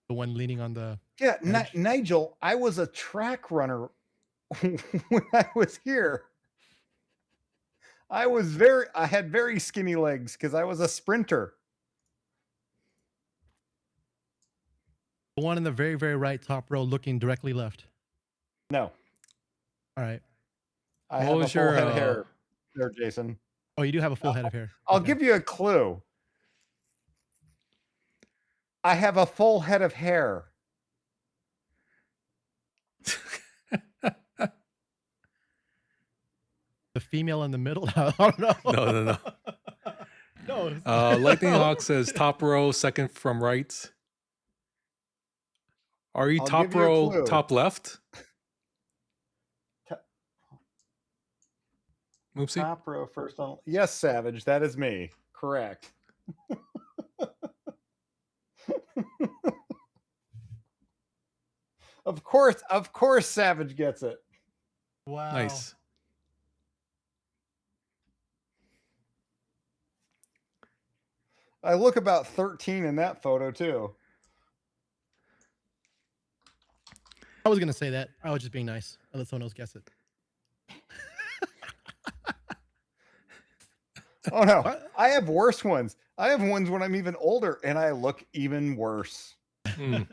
The one leaning on the Yeah, Nigel, I was a track runner when I was here. I had very skinny legs because I was a sprinter. The one in the very, very right top row looking directly left. No. All right. I have a full head of hair there, Jason. Oh, you do have a full head of hair. I'll give you a clue. I have a full head of hair. The female in the middle. I don't know. No. No. Lightning Hawk says top row, second from right. Are you I'll top give you a row, clue. top left? Moopsie? Top row first on. Yes, Savage, that is me. Correct. Of course, Savage gets it. Wow. Nice. I look about 13 in that photo too. I was gonna say that. I was just being nice. I'll let someone else guess it. Oh no, I have worse ones. I have ones when I'm even older and I look even worse. Mm.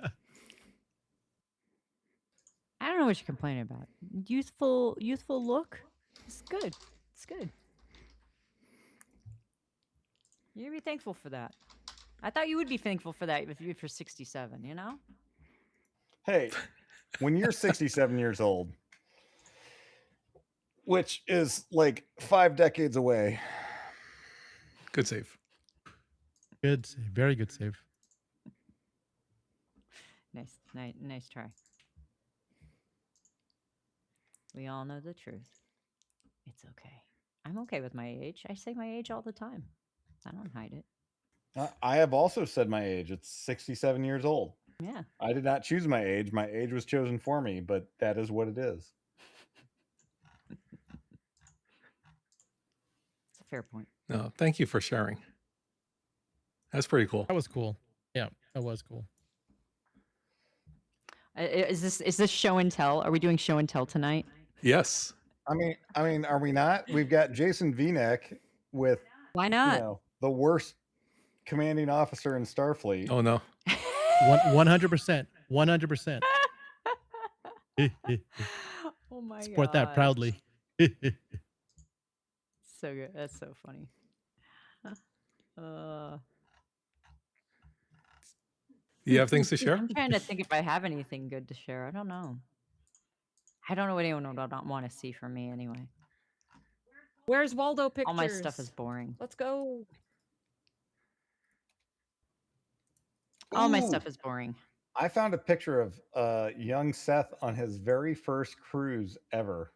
I don't know what you're complaining about. Youthful look. It's good. It's good. You'd be thankful for that. I thought you would be thankful for that if you're 67. You know. Hey, when you're 67 years old, which is like 5 decades away. Good save. Good save. Very good save. Nice try. We all know the truth. It's okay. I'm okay with my age. I say my age all the time. I don't hide it. I have also said my age. It's 67 years old. Yeah. I did not choose my age. My age was chosen for me, but that is what it is. It's a fair point. No, thank you for sharing. That's pretty cool. That was cool. Yeah, that was cool. Is this show and tell? Are we doing show and tell tonight? Yes. I mean, are we not? We've got Jason V-neck with Why not? You know, the worst commanding officer in Starfleet. Oh no. 100%. 100%. Oh my god. Support that proudly. So good. That's so funny. You have things to share? I'm trying to think if I have anything good to share. I don't know. I don't know what anyone would not want to see from me anyway. Where's Waldo pictures? All my stuff is boring. Let's go. All my Ooh. stuff is boring. I found a picture of young Seth on his very first cruise ever.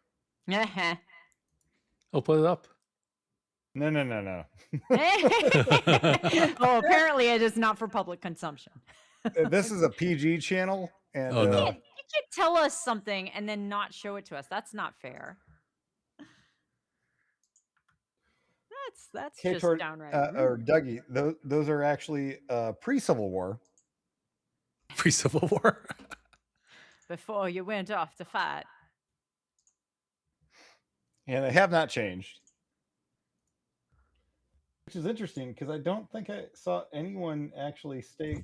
I'll put it up. No. Oh, apparently it is not for public consumption. This is a PG channel, and Oh, no. You can't tell us something and then not show it to us. That's not fair. That's just downright rude. or Dougie. Those are actually pre-Civil War. Pre-Civil War. Before you went off to fight. And they have not changed. Which is interesting because I don't think I saw anyone actually state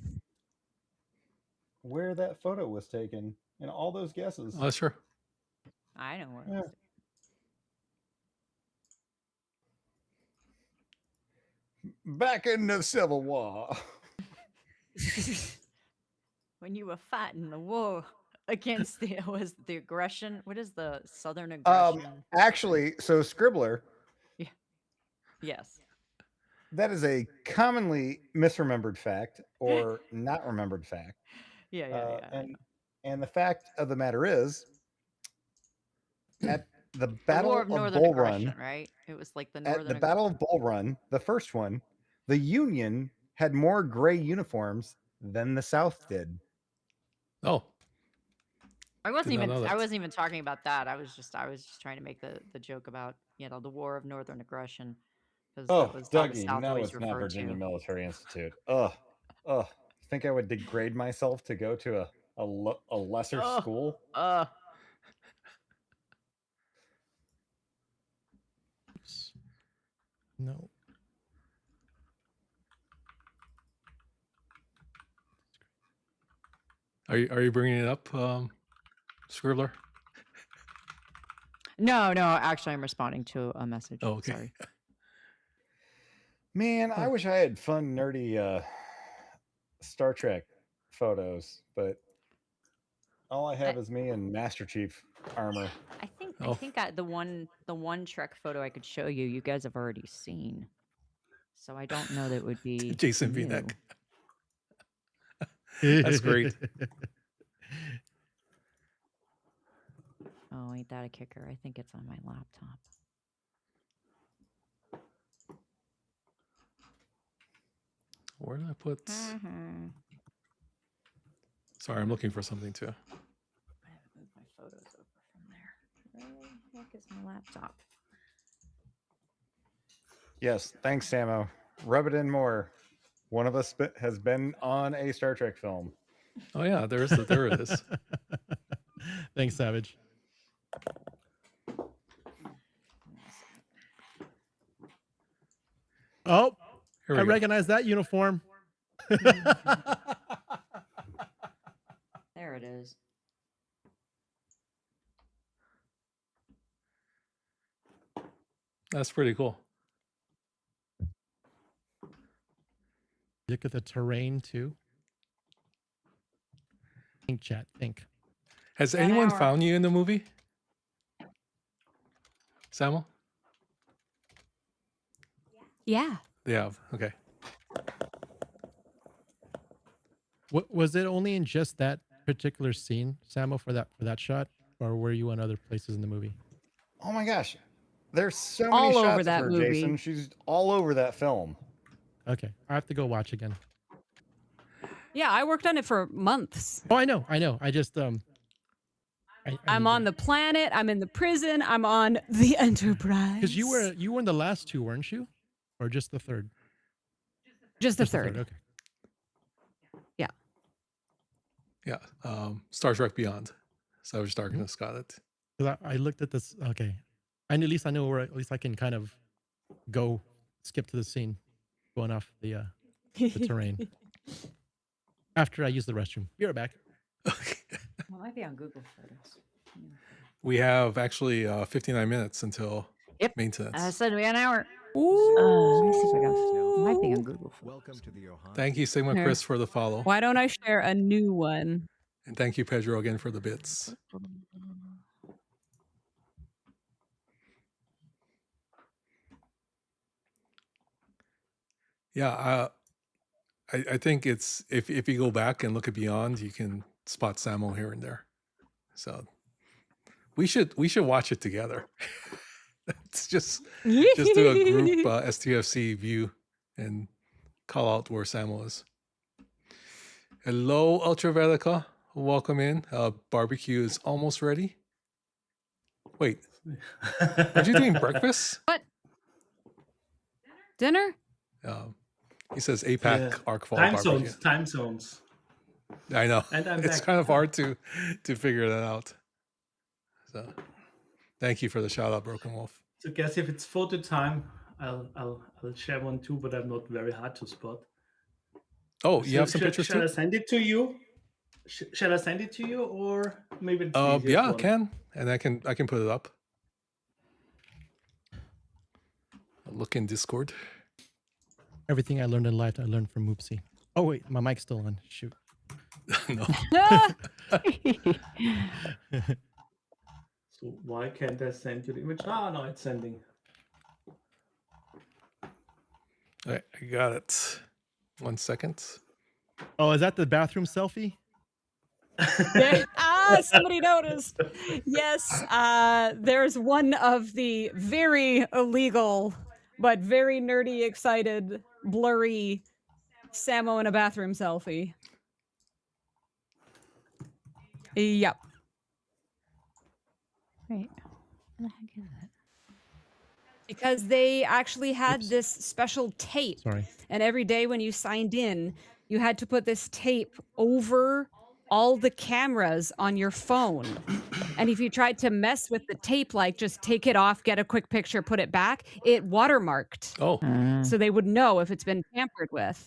where that photo was taken in all those guesses. Oh, sure. I know where it Yeah. was. Back in the Civil War. When you were fighting the war against the aggression. What is the Southern aggression? Actually, so Scribbler. Yes. That is a commonly misremembered fact or not remembered fact. Yeah. And the fact of the matter is, at the Battle War of of Northern Bull Aggression, Run, right? It was like the Northern at the Battle of Bull Run, the first one, the Union had more gray uniforms than the South did. Oh. I wasn't Did not even know that. I wasn't even talking about that. I was just trying to make the joke about, the War of Northern Aggression. Oh, that was how the Dougie, South no, always it's not referred Virginia to. Military Institute. Think I would degrade myself to go to a lesser school? No. Are you bringing it up, Scribbler? No, actually I'm responding to a message. Oh, okay. Sorry. Man, I wish I had fun, nerdy Star Trek photos, but all I have is me in Master Chief armor. I think Oh. the one Trek photo I could show you, you guys have already seen. So I don't know that it would be Jason new. V-neck. That's great. Oh, ain't that a kicker? I think it's on my laptop. Where did I put? Mm-hmm. Sorry, I'm looking for something too. I haven't moved my photos over from there. Where the heck is my laptop? Yes, thanks, Samo. Rub it in more. One of us has been on a Star Trek film. Oh yeah, there it is. Thanks, Savage. Oh, Here I we go. recognize that uniform. There it is. That's pretty cool. Look at the terrain too. Think, chat. Think. Has anyone found you in the movie? Samuel? Yeah. They have. Okay. What was it? Only in just that particular scene, Samo, for that shot, or were you in other places in the movie? Oh my gosh, there's so many All over shots of that her, movie. Jason. She's all over that film. Okay, I have to go watch again. Yeah, I worked on it for months. Oh, I know. I just I'm on the planet. I'm in the prison. I'm on the Enterprise. because you were in the last two, weren't you, or just the third? Just the third. Okay. Yeah. Yeah. Star Trek Beyond. Savage Darkness got it. Because I looked at this. Okay, and at least I know where. At least I can kind of go skip to the scene, going off the terrain. After I use the restroom. Be right back. Well, it might be on Google Photos. We have actually 59 minutes until maintenance. I said we had an hour. Let me see if I got it. Might be on Google Photos. Welcome to the Ohana. Thank you, Sigma Here. Chris, for the follow. Why don't I share a new one? And thank you, Pedro, again for the bits. Yeah, I think it's if you go back and look at Beyond, you can spot Samo here and there. So we should watch it together. It's just do a group STFC view and call out where Samo is. Hello, Ultravelica. Welcome in. Barbecue is almost ready. Wait, are you doing breakfast? What? Dinner? He says APAC Yeah. Arcfall Time barbecue. zones. Time zones. I know. And I'm It's back. kind of hard to figure that out. So thank you for the shout out, Broken Wolf. So guess if it's photo time, I'll share one too, but I'm not very hard to spot. Oh, you have some pictures Shall I too? send it to you? Shall I send it to you, or maybe it's easier Yeah, I one? can. And I can put it up. Look in Discord. Everything I learned in life, I learned from Moopsy. Oh wait, my mic's still on. Shoot. No. So why can't I send you the image? Ah, no, it's sending. All right, I got it. 1 second. Oh, is that the bathroom selfie? Somebody noticed. Yes, there's one of the very illegal but very nerdy, excited, blurry Samo in a bathroom selfie. Yep. Wait, what the heck is it? Because they actually had this special tape. Sorry. And every day when you signed in, you had to put this tape over all the cameras on your phone. And if you tried to mess with the tape, like just take it off, get a quick picture, put it back, it watermarked. Oh. So they would know if it's been tampered with.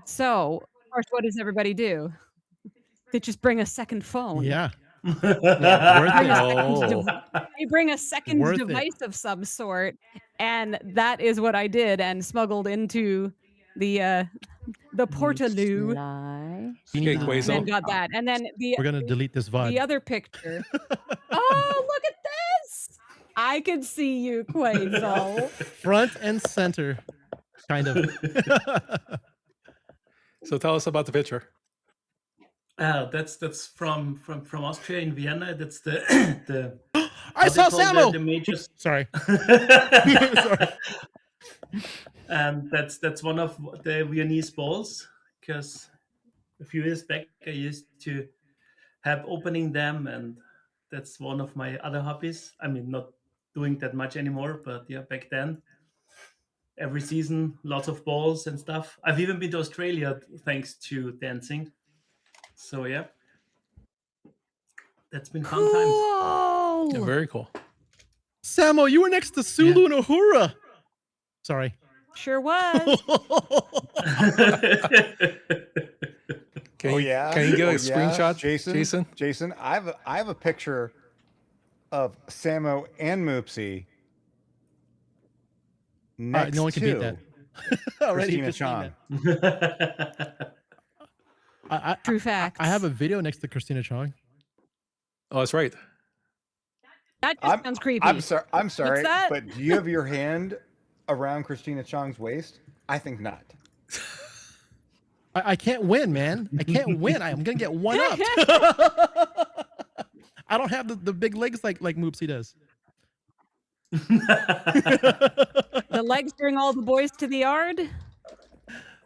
So, of course, what does everybody do? They just bring a second phone. Yeah. They bring a second Worth it. device of some sort, and that is what I did, and smuggled into the the Portaloo. Fly. Okay, And then Quazel. got that. And then We're gonna delete this VOD. the other picture. Oh, look at this! I could see you, Quazel. Front and center, kind of. So tell us about the picture. That's from Austria in Vienna. That's the the I saw Samo. the major. Sorry. Sorry. That's one of the Viennese balls, because a few years back I used to have opening them, and that's one of my other hobbies. I mean, not doing that much anymore, but yeah, back then, every season, lots of balls and stuff. I've even been to Australia thanks to dancing. So yeah, that's been fun times. Cool. Yeah, very cool. Samo, you were next to Sulu and Uhura. Sorry. Sure was. Can you get a screenshot, Jason? Jason, I have a picture of Samo and Moopsy next no one can beat that. Already Christina Chong. True facts. I have a video next to Christina Chong. Oh, that's right. That just sounds creepy. I'm sorry. What's that? But do you have your hand around Christina Chong's waist? I think not. I can't win, man. I can't win. I'm gonna get one up. I don't have the big legs like Moopsy does. The legs bring all the boys to the yard.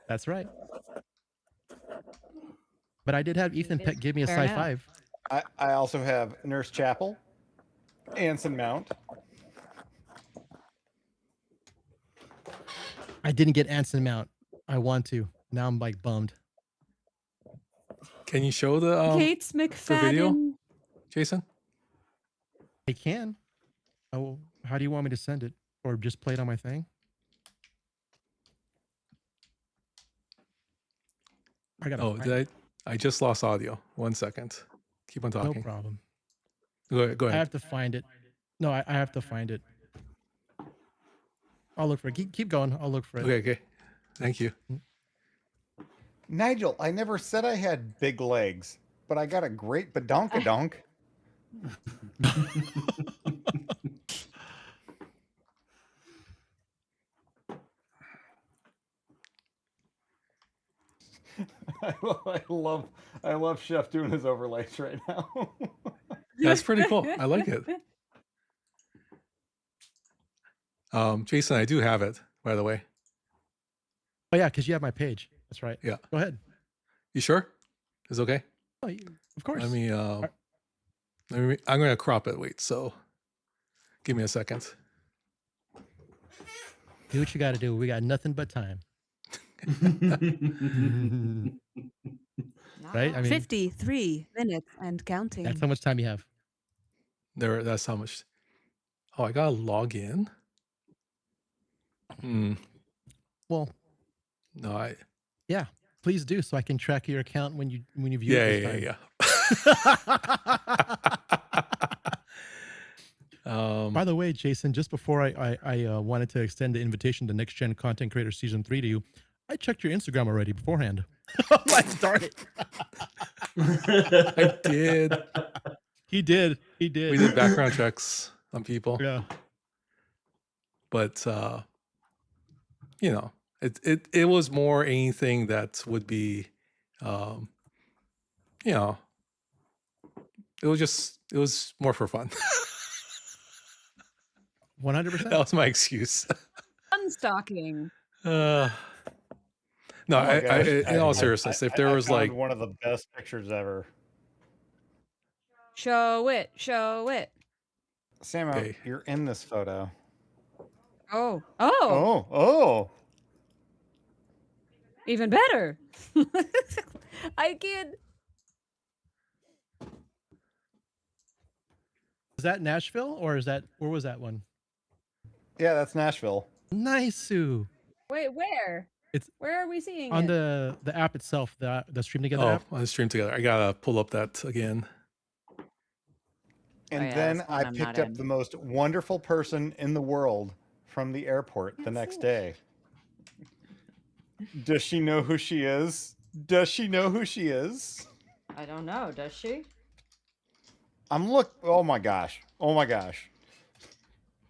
That's right. But I did have Ethan Peck give me a Fair sci enough. 5. I also have Nurse Chapel, Anson Mount. I didn't get Anson Mount. I want to. Now I'm like bummed. Can you show the Kate's the video, McFadden. Jason? I can. Oh, how do you want me to send it? Or just play it on my thing? I gotta find it. I just lost audio. 1 second. Keep on No talking. problem. Go I ahead. have to find it. No, I have to find it. I'll look for it. Keep going. I'll look for it. Okay. Thank you. Nigel, I never said I had big legs, but I got a great badonkadonk. I love Chef doing his overlays right now. That's pretty cool. I like it. Jason, I do have it, by the way. Oh, yeah, because you have my page. That's right. Yeah. Go ahead. You sure? It's okay? Oh, of course. Let me, I'm going to crop it. Wait, so give me a second. Do what you got to do. We got nothing but time. Right? I mean, 53 minutes and counting. that's how much time you have. That's how much. Oh, I got to log in. Well, No, yeah, please do so I can track your account when you view it this time. yeah. By the way, Jason, just before I wanted to extend the invitation to Next Gen Content Creator Season 3 to you, I checked your Instagram already beforehand. Let's start it. I did. He did. We did background checks on people. Yeah. But you know, it was more anything that would be you know, it was more for fun. 100%. That was my excuse. Unstocking. No, Oh my gosh, in all seriousness, if there I was found like one of the best pictures ever. Show it. Show it. Samo, Okay. you're in this photo. Oh. Oh. Even better. I can. Is that Nashville or where was that one? Yeah, that's Nashville. Nice, Sue. Wait, where? Where are we seeing On it? the app itself, the Stream Together app. on the stream together. I gotta pull up that again. And yeah, then that's one I I'm picked not up in. the most wonderful person in the world from the airport the next day. Does she know who she is? Does she know who she is? I don't know. Does she? Oh my gosh. Oh my gosh.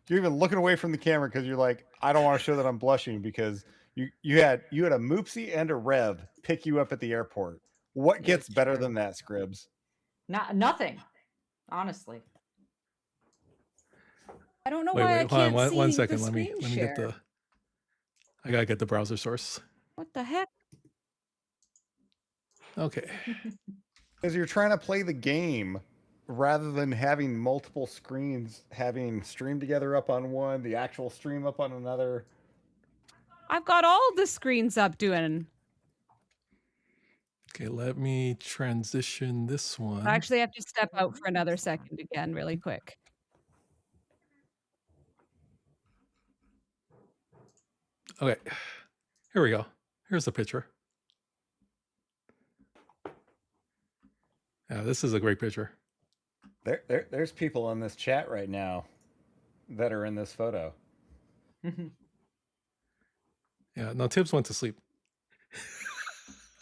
You're even looking away from the camera because you're like, I don't want to show that I'm blushing because you had a Moopsie and a Rev pick you up at the airport. What gets better true. than that, Scribs? Nothing. Honestly. I don't know Wait, why I wait, hold on can't see one the second. Let screen me share. get the. I gotta get the browser source. What the heck? Okay. Because you're trying to play the game rather than having multiple screens, having stream together up on one, the actual stream up on another. I've got all the screens up doing. Okay, let me transition this one. I actually have to step out for another second again, really quick. Okay, here we go. Here's the picture. Yeah, this is a great picture. There's people in this chat right now that are in this photo. Yeah, no, Tibbs went to sleep.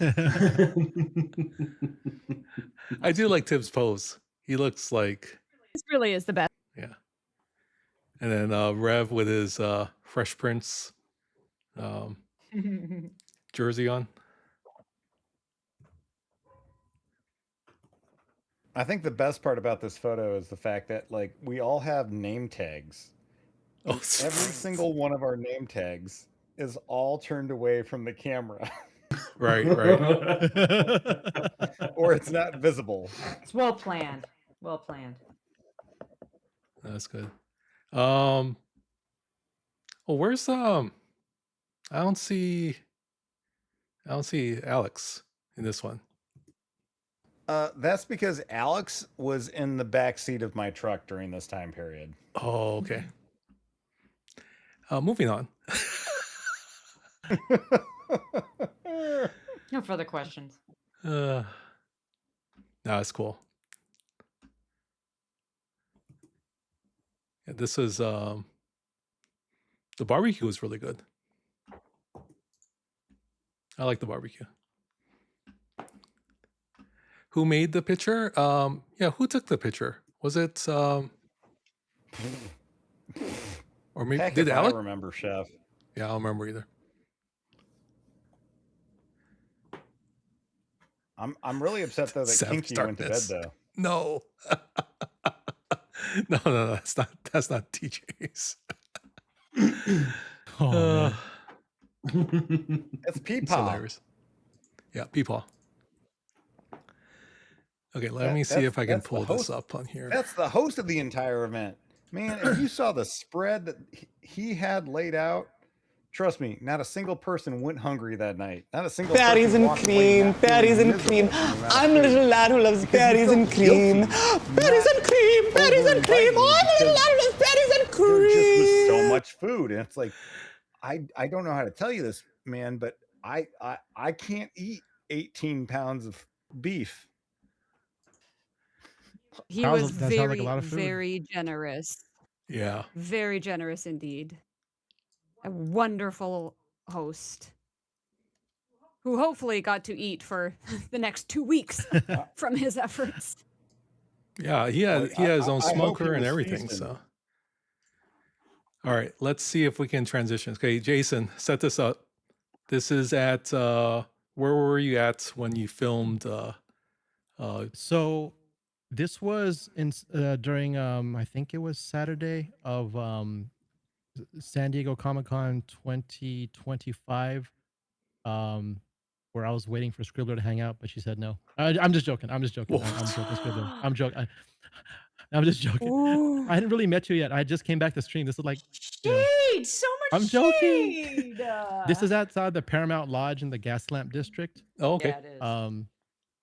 I do like Tibbs' pose. He looks like. This really is the best. Yeah. And then Rev with his Fresh Prince jersey on. I think the best part about this photo is the fact that like we all have name tags. Oh, every single one of our name tags is all turned away from the camera. Right. Or it's not visible. It's well planned. Well planned. That's good. Well, where's I don't see Alex in this one. That's because Alex was in the back seat of my truck during this time period. Oh, okay. Moving on. No further questions. No, it's cool. Yeah, this is the barbecue is really good. I like the barbecue. Who made the picture? Yeah, who took the picture? Was it or maybe Heck did if Alex? I remember, Chef. Yeah, I don't remember either. I'm really upset though that Savage Kinky went to bed Darkness. though. No. No, that's not DJs. Oh, It's It's Peepaw. hilarious. Yeah, Peepaw. Okay, let me see if I can pull this up on here. That's the host of the entire event. Man, if you saw the spread that he had laid out, trust me, not a single person went hungry that night. Not a single Berries person and walked away cream, not feeling berries and miserable cream. from the amount of I'm a food. little lad who loves Because you berries and felt cream. guilty Berries and cream, berries and cream. over-inviting Oh, I'm a little because lad who loves berries and there just was so cream. much food. And it's like, I don't know how to tell you this, man, but I can't eat 18 pounds of beef. He That was sounds like a lot very, of food. very generous. Yeah. Very generous indeed. A wonderful host who hopefully got to eat for the next 2 weeks from his efforts. Yeah, he had his own I hope he smoker and was everything. feasting. So, all right, let's see if we can transition. Okay, Jason, set this up. This is at where were you at when you filmed? So this was in during I think it was Saturday of San Diego Comic-Con 2025, where I was waiting for Scribbler to hang out, but she said no. I'm just joking. I'm just joking. I'm joking, Scribbler. I'm joking. I'm just joking. Ooh. I hadn't really met you yet. I just came back to stream. This is like, you know, Shade! So much I'm joking. shade! This is outside the Paramount Lodge in the Gaslamp District. Oh, okay. Yeah, it is.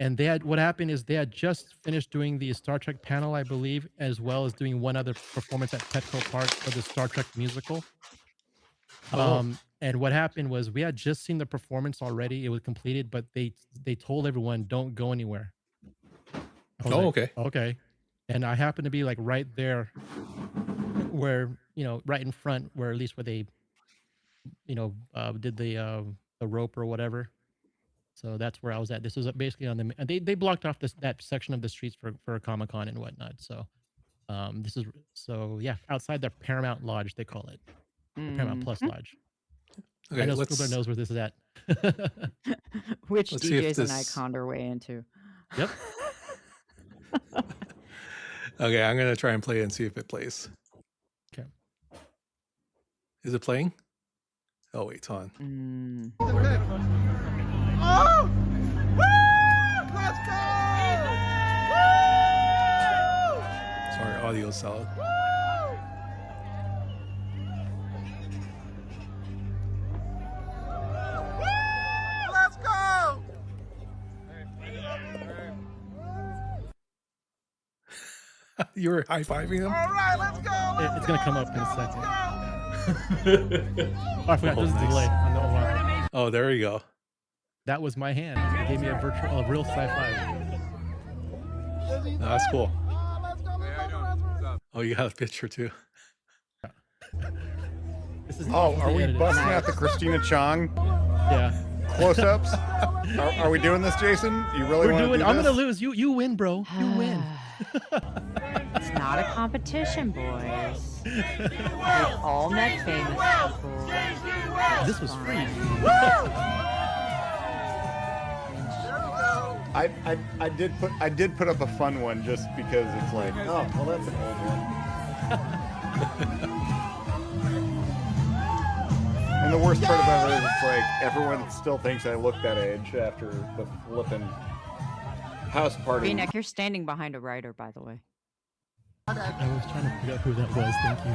And they had, what happened is they had just finished doing the Star Trek panel, I believe, as well as doing one other performance at Petco Park for the Star Trek musical. And what happened was we had just seen the performance already. It was completed, but they told everyone, don't go anywhere. I was Oh, like, okay. Okay. And I happened to be like right there where, you know, right in front where at least where they, you know, did the the rope or whatever. So that's where I was at. This was basically on the. They blocked off that section of the streets for a Comic-Con and whatnot. So, this is outside the Paramount Lodge they call it, the Paramount Plus Lodge. Okay, I know Scribbler knows where this is at. Which Let's see if DJs and I this- conned our way into. Yep. Okay, I'm gonna try and play it and see if it plays. Okay. Is it playing? Oh wait, it's on. Oh! Woo! Let's go! Woo! Sorry, audio solid. Let's go! You were high-fiving them? All right, let's go! It's gonna come up in a second. Oh, I forgot. There's a delay on the Ohana. Oh, there you go. That was my hand. It gave me a real sci-fi. No, that's cool. Oh, you got a picture too. This is Are we edited. busting out the Christina Chong Yeah. close-ups? Are we doing this, Jason? You really We're want to doing. do I'm this? gonna lose. You win, bro. You win. It's not a competition, boys. We've all met famous people. This was free. I did put up a fun one just because it's like, oh, well, that's an old one. And the worst part about it is it's like everyone still thinks I look that age after the flippin' house party. V-Neck, you're standing behind a writer, by the way. I was trying to figure out who that was. Thank you.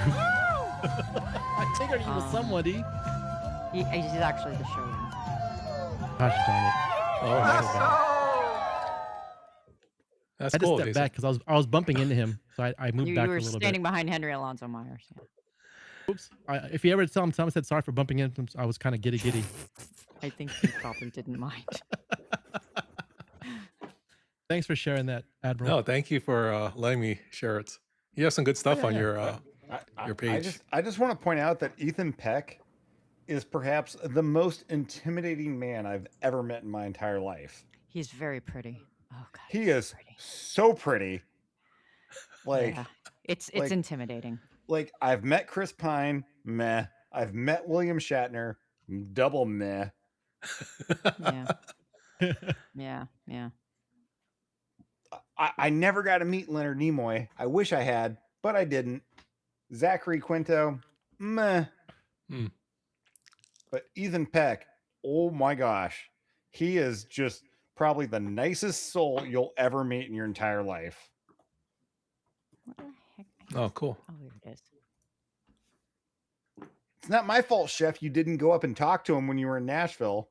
I figured he was somebody. He's actually the showman. Gosh darn it. Oh, nice. That's I just cool. stepped Jason. back because I was bumping into him, so I moved You back were a little standing bit. behind Henry Alonso Myers. Yeah. Oops. If you ever tell him, someone said sorry for bumping into him, I was kind of giddy. I think he probably didn't mind. Thanks for sharing that, Admiral. No, thank you for letting me share it. You have some good stuff on your page. I just want to point out that Ethan Peck is perhaps the most intimidating man I've ever met in my entire life. He's very pretty. Oh god. He is so pretty. Like, Yeah. It's like- intimidating. like I've met Chris Pine, meh. I've met William Shatner, double meh. Yeah. Yeah. I never got to meet Leonard Nimoy. I wish I had, but I didn't. Zachary Quinto, meh. Hmm. But Ethan Peck, oh my gosh, he is just probably the nicest soul you'll ever meet in your entire life. What the heck? Oh, cool. Oh, here it is. It's not my fault, Chef. You didn't go up and talk to him when you were in Nashville.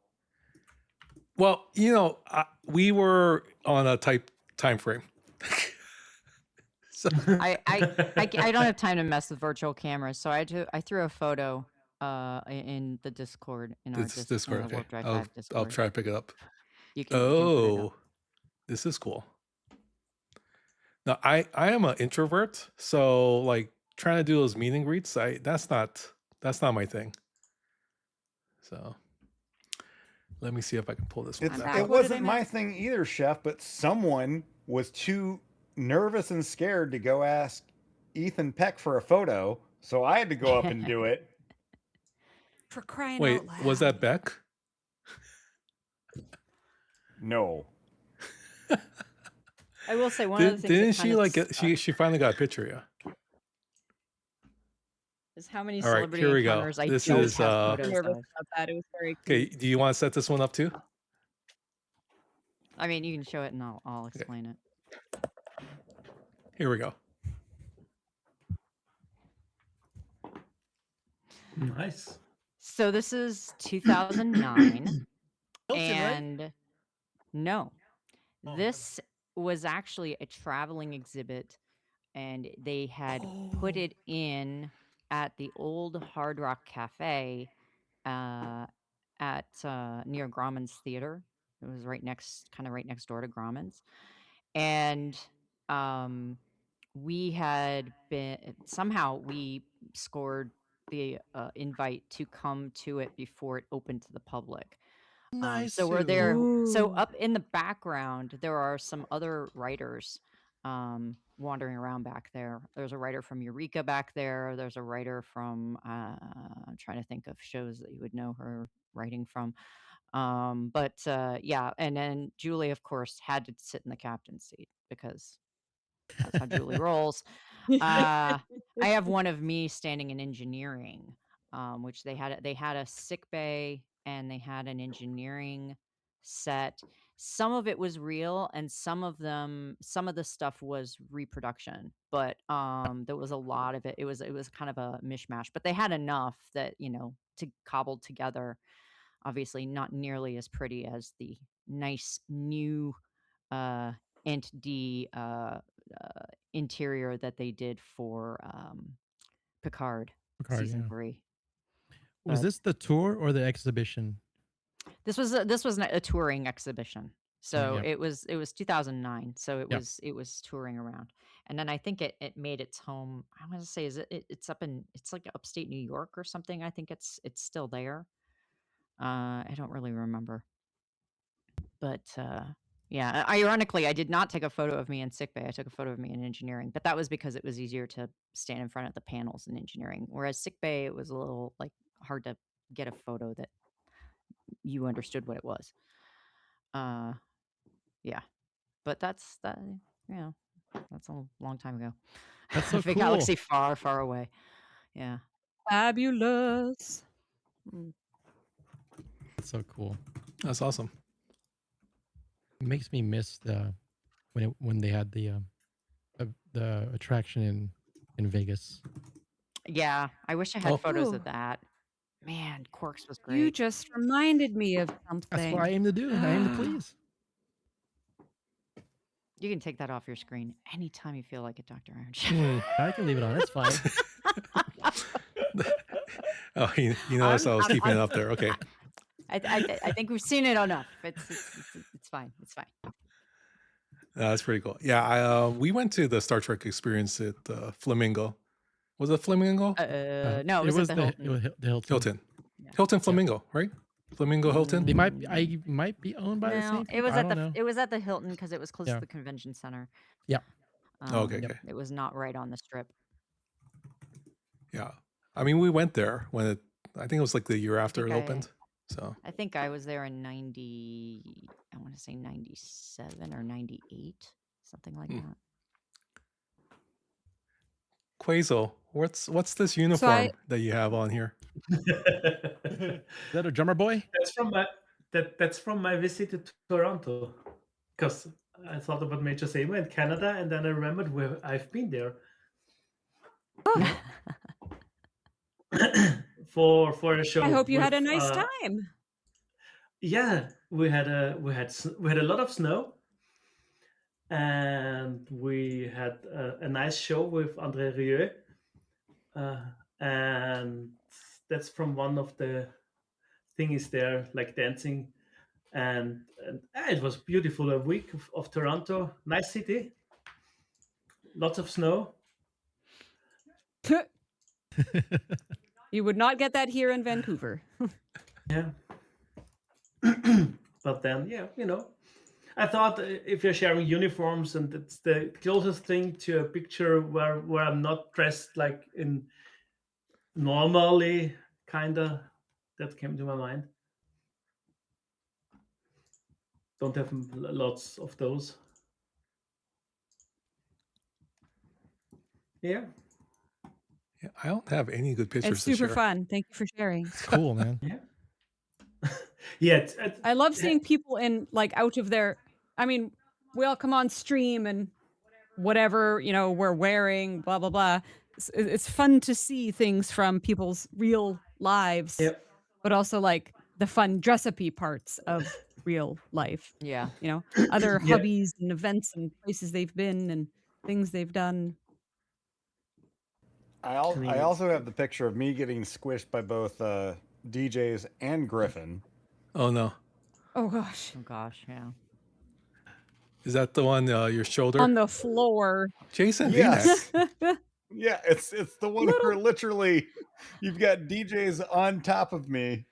Well, you know, we were on a tight time frame. So I don't have time to mess with virtual cameras, so I threw a photo in the Discord in our Discord. in the Okay, Warp Drive I'll 5 Discord. I'll try to pick it up. You can put it Oh, up. this is cool. Now, I am an introvert, so like trying to do those meet and greets, that's not my thing. So let me see if I can pull this one. It back. wasn't my thing either, Chef, but someone was too nervous and scared to go ask Ethan Peck for a photo, so I had to go up and do it. For crying Wait, out loud. was that Beck? No. I will say one of the things Didn't that she kinda like get, she finally got a picture? Yeah. is how many All right, celebrity here we go. encounters I This don't is, have I'm photos nervous of. about that. It was very Okay, cute. do you want to set this one up too? I mean, you can show it and I'll explain it. Here we go. Nice. So this is 2009, right? and no, this was actually a traveling exhibit, and they had put it in at the old Hard Rock Cafe at near Grauman's Theater. It was right next door to Grauman's, and we had been somehow we scored the invite to come to it before it opened to the public. Nice. So we're there. So Ooh. up in the background, there are some other writers wandering around back there. There's a writer from Eureka back there. There's a writer from I'm trying to think of shows that you would know her writing from. But yeah, and then Julie, of course, had to sit in the captain's seat because that's how Julie rolls. I have one of me standing in engineering, which they had a sick bay and they had an engineering set. Some of it was real, and some of the stuff was reproduction. But there was a lot of it. It was kind of a mishmash. But they had enough that to cobble together. Obviously, not nearly as pretty as the nice new Ent D interior that they did for Picard season yeah. 3. Was But this the tour or the exhibition? this was a touring exhibition. So yeah. it was 2009. So Yeah. it was touring around, and then I think it made its home. I want to say it's like upstate New York or something. I think it's still there. I don't really remember, but yeah. Ironically, I did not take a photo of me in sickbay. I took a photo of me in engineering, but that was because it was easier to stand in front of the panels in engineering. Whereas sickbay, it was a little hard to get a photo that you understood what it was. Yeah, but that's that. That's a long time ago. That's so Big cool. galaxy far, far away. Yeah. Fabulous. That's so cool. That's awesome. It makes me miss when they had the attraction in Vegas. Yeah, I wish I had photos Ooh. of that. Man, Quarks was great. You just reminded me of something. That's what I aim to do. I aim to please. You can take that off your screen anytime you feel like it, Dr. Iron. I can leave it on. It's fine. Oh, you noticed I was keeping it up there. Okay. I think we've seen it enough. It's fine. It's fine. That's pretty cool. Yeah, we went to the Star Trek experience at Flamingo. Was it Flamingo? No, it was at the Hilton. It was the Hilton. Hilton. Yeah. Hilton Flamingo, right? Flamingo Hilton. They might be owned by the same people. It was at the Hilton because it was close to the convention center. Yeah. Okay. It was not right on the strip. Yeah, I mean, we went there when I think it was like the year after it opened. So I think I was there in 90. I want to say 97 or 98, something like that. Quazel, what's this uniform that you have on here? Is that a drummer boy? That's from my visit to Toronto, because I thought about Major Saber in Canada, and then I remembered where I've been there. For a show. I hope you had a nice time. Yeah, we had a lot of snow, and we had a nice show with André Rieu, and that's from one of the thingies there, like dancing, and it was beautiful. A week of Toronto, nice city, lots of snow. You would not get that here in Vancouver. Yeah. But then, I thought if you're sharing uniforms and it's the closest thing to a picture where I'm not dressed like in normally, kinda, that came to my mind. Don't have lots of those. Yeah. Yeah, I don't have any good pictures. It's super fun. Thank you for sharing. It's cool, man. Yeah. Yeah. I love seeing people in out of their. I mean, we all come on stream and whatever we're wearing, blah blah blah. It's fun to see things from people's real lives, but also the fun dress-up-y parts of real life. Yeah, other hobbies and events and places they've been and things they've done. I also have the picture of me getting squished by both DJs and Griffin. Oh no! Oh gosh! Oh gosh! Yeah. Is that the one your shoulder on the floor? Jason. Yes. Yeah, it's the one where literally you've got DJs on top of me,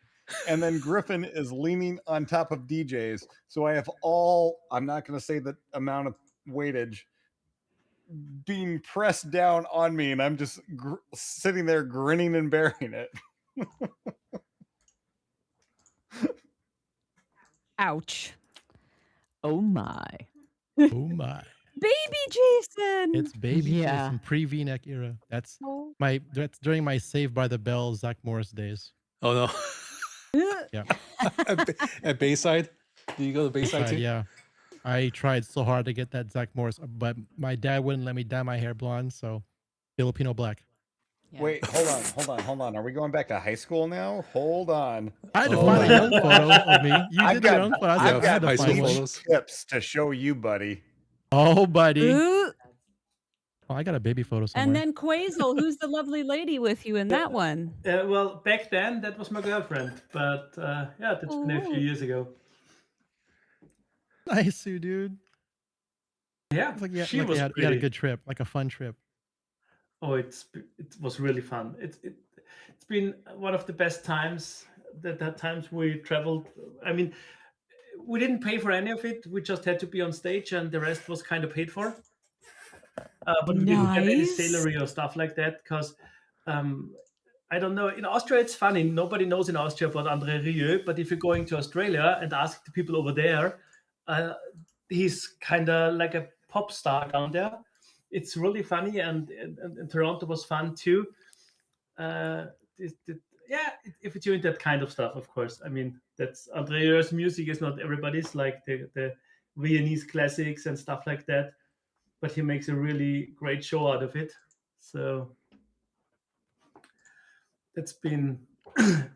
and then Griffin is leaning on top of DJ's. So I have all, I'm not going to say the amount of weightage, being pressed down on me, and I'm just sitting there grinning and bearing it. Ouch. Oh my. Oh my. Baby Jason. It's baby Yeah. Jason pre V-neck era. That's Oh. that's during my Saved by the Bell Zach Morris days. Oh no. Yeah. At Bayside? Do you go to Bayside too? Yeah. I tried so hard to get that Zach Morris, but my dad wouldn't let me dye my hair blonde, so Filipino black. Yeah. Wait, hold on. Are we going back to high school now? Hold on. I had to find a young photo of me. You I've did your got- own photo. I I've had got to find one. photos. tips to show you, buddy. Oh, buddy. Ooh. Oh, I got a baby photo somewhere. And then Quazel, who's the lovely lady with you in that one? Well, back then that was my girlfriend, but yeah, that's been a few Oh. years ago. Nice, dude. Yeah, It's like, yeah, she like was you had a pretty. good trip, like a fun trip. Oh, it was really fun. It's been one of the best times. That times we traveled. I mean, we didn't pay for any of it. We just had to be on stage, and the rest was kind of paid for. But we didn't get any Nice. salary or stuff like that because I don't know. In Austria, it's funny. Nobody knows in Austria about André Rieu, but if you're going to Australia and ask the people over there, he's kind of like a pop star down there. It's really funny, and Toronto was fun too. Yeah, if it's doing that kind of stuff, of course. I mean, that's André Rieu's music is not everybody's, like the Viennese classics and stuff like that, but he makes a really great show out of it. So it's been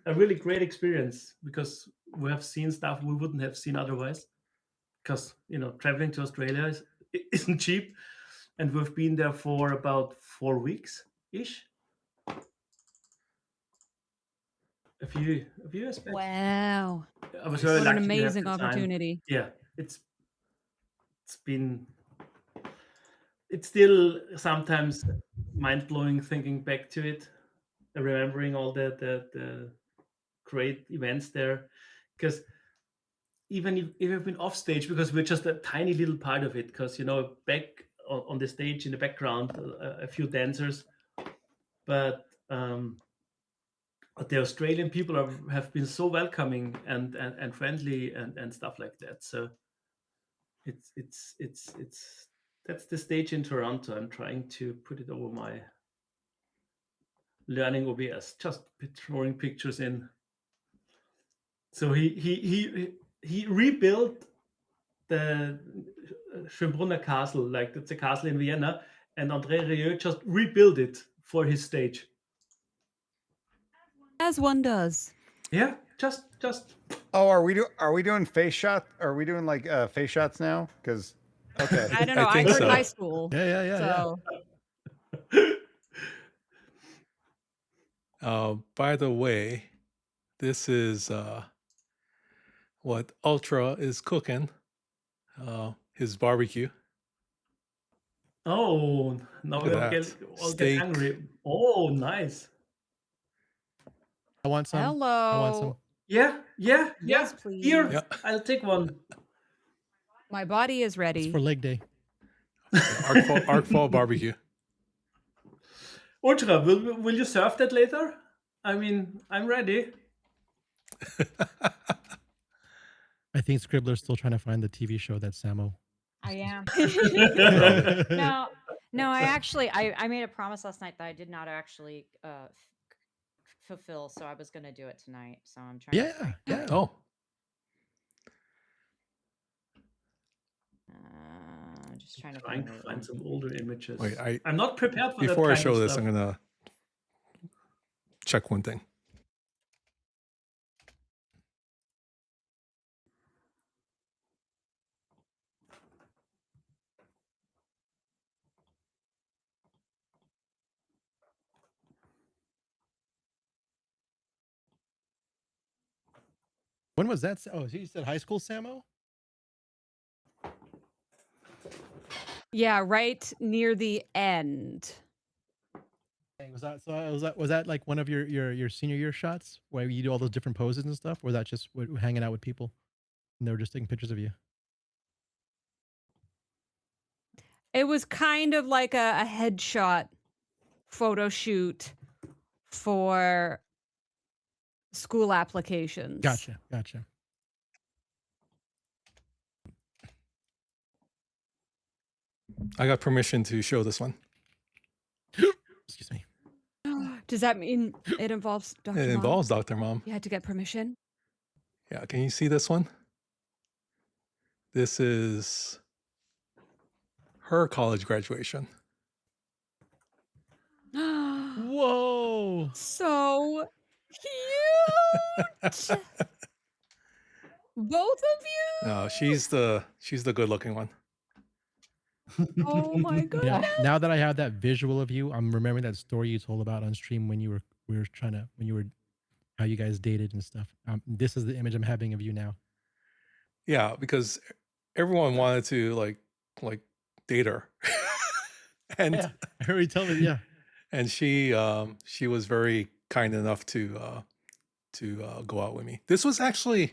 a really great experience because we have seen stuff we wouldn't have seen otherwise. Because traveling to Australia isn't cheap, and we've been there for about 4 weeks ish. A few years back. Wow. I was very What an lucky to have amazing the time. opportunity. Yeah, it's still sometimes mind-blowing thinking back to it, remembering all the great events there, because even if we've been off stage, because we're just a tiny little part of it, because back on the stage in the background a few dancers, but the Australian people have been so welcoming and friendly and stuff like that. So it's that's the stage in Toronto. I'm trying to put it over my learning OBS, just throwing pictures in. So he rebuilt the Schönbrunner Castle, like that's a castle in Vienna, and André Rieu just rebuilt it for his stage. As one does. Yeah, just. Oh, are we doing face shot? Are we doing like face shots now? Because okay, I don't know. I think heard so. high school. Yeah. So By the way, this is what Ultra is cooking. His barbecue. Oh, now Look at I'll that. get hungry. Oh, nice. I want some. hello. I want some. Yeah. Yes, please. Here, Yeah. I'll take one. My body is ready. It's for leg day. Arcfall barbecue. Ultra, will you serve that later? I mean, I'm ready. I think Scribbler's still trying to find the TV show that Samo. I am. No, I actually I made a promise last night that I did not actually fulfill, so I was going to do it tonight. So I'm trying. Yeah. Oh. I'm just trying to find some older images. Wait, I'm not prepared for before I that kind show of this, stuff. I'm gonna check one thing. When was that? Oh, you said high school, Samo? Yeah, right near the end. Hey, was that like one of your senior year shots where you do all those different poses and stuff? Or was that just hanging out with people and they were just taking pictures of you? It was kind of like a headshot photo shoot for school applications. Gotcha. I got permission to show this one. Excuse me. Does that mean it involves Dr. It Mom? involves Dr. Mom. You had to get permission? Yeah, can you see this one? This is her college graduation. Whoa! So cute! Both of you? No, she's the good-looking one. Oh my god! Yeah. Now that I have that visual of you, I'm remembering that story you told about on stream when you were how you guys dated and stuff. This is the image I'm having of you now. Yeah, because everyone wanted to like date her. And Yeah, I already tell me, yeah. and she was very kind enough to go out with me. This was actually,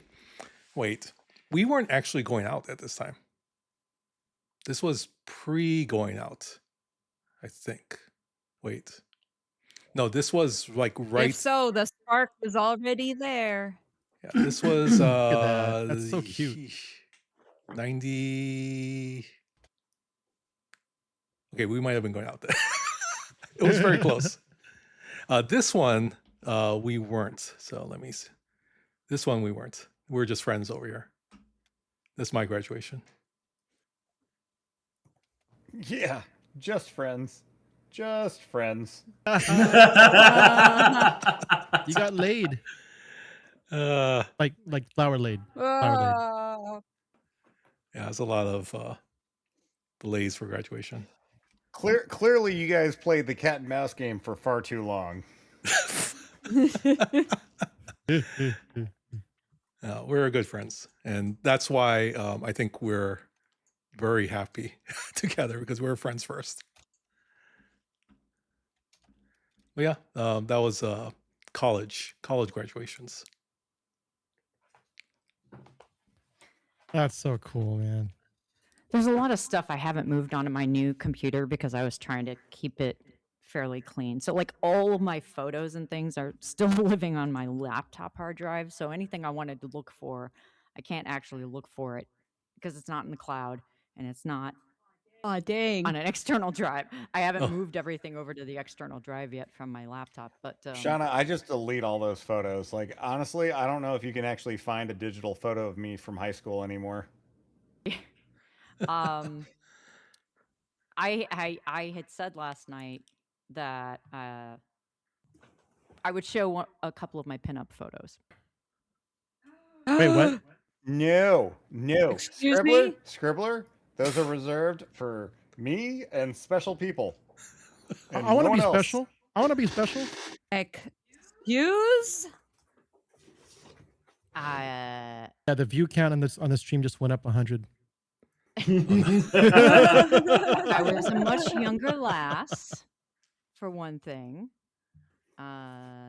wait, we weren't actually going out at this time. This was pre-going out, I think. Wait. No, this was like right. If so, the spark was already there. Yeah, this was Look at that. That's so cute. 90. Okay, we might have been going out there. It was very close. This one, we weren't. So let me see. This one we weren't. We were just friends over here. That's my graduation. Yeah, just friends. Just friends. You got laid. Like flower laid. Oh. Yeah, it's a lot of delays for graduation. Clearly, you guys played the cat and mouse game for far too long. We're good friends, and that's why I think we're very happy together because we're friends first. But yeah, that was college graduations. That's so cool, man. There's a lot of stuff I haven't moved onto my new computer because I was trying to keep it fairly clean. So like all of my photos and things are still living on my laptop hard drive. So anything I wanted to look for, I can't actually look for it because it's not in the cloud and it's not dang. on an external drive. I haven't moved everything over to the external drive yet from my laptop. But Shauna, I just delete all those photos. Like honestly, I don't know if you can actually find a digital photo of me from high school anymore. I had said last night that I would show a couple of my pinup photos. Wait, what? No. Excuse me? Scribbler, those are reserved for me and special people. And I want to no be one else. special. I want to be special. Excuse? I Yeah, the view count on the stream just went up 100. I was a much younger lass, for one thing.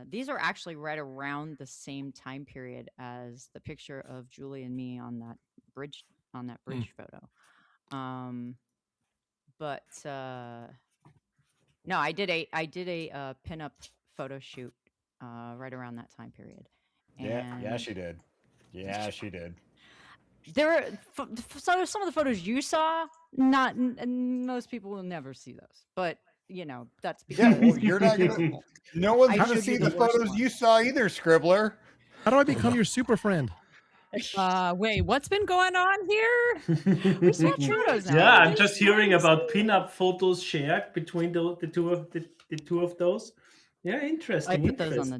These are actually right around the same time period as the picture of Julie and me on that bridge photo. But no, I did a pinup photo shoot right around that time period. Yeah, she did. Yeah, she did. There are so some of the photos you saw, most people will never see those. But you know, that's because you're not gonna. No one's gonna see the photos you saw either, Scribbler. How do I become your super friend? Wait, what's been going on here? We saw photos now. Yeah, I'm just hearing about pinup photos shared between the two of those. Yeah, interesting. I put those on the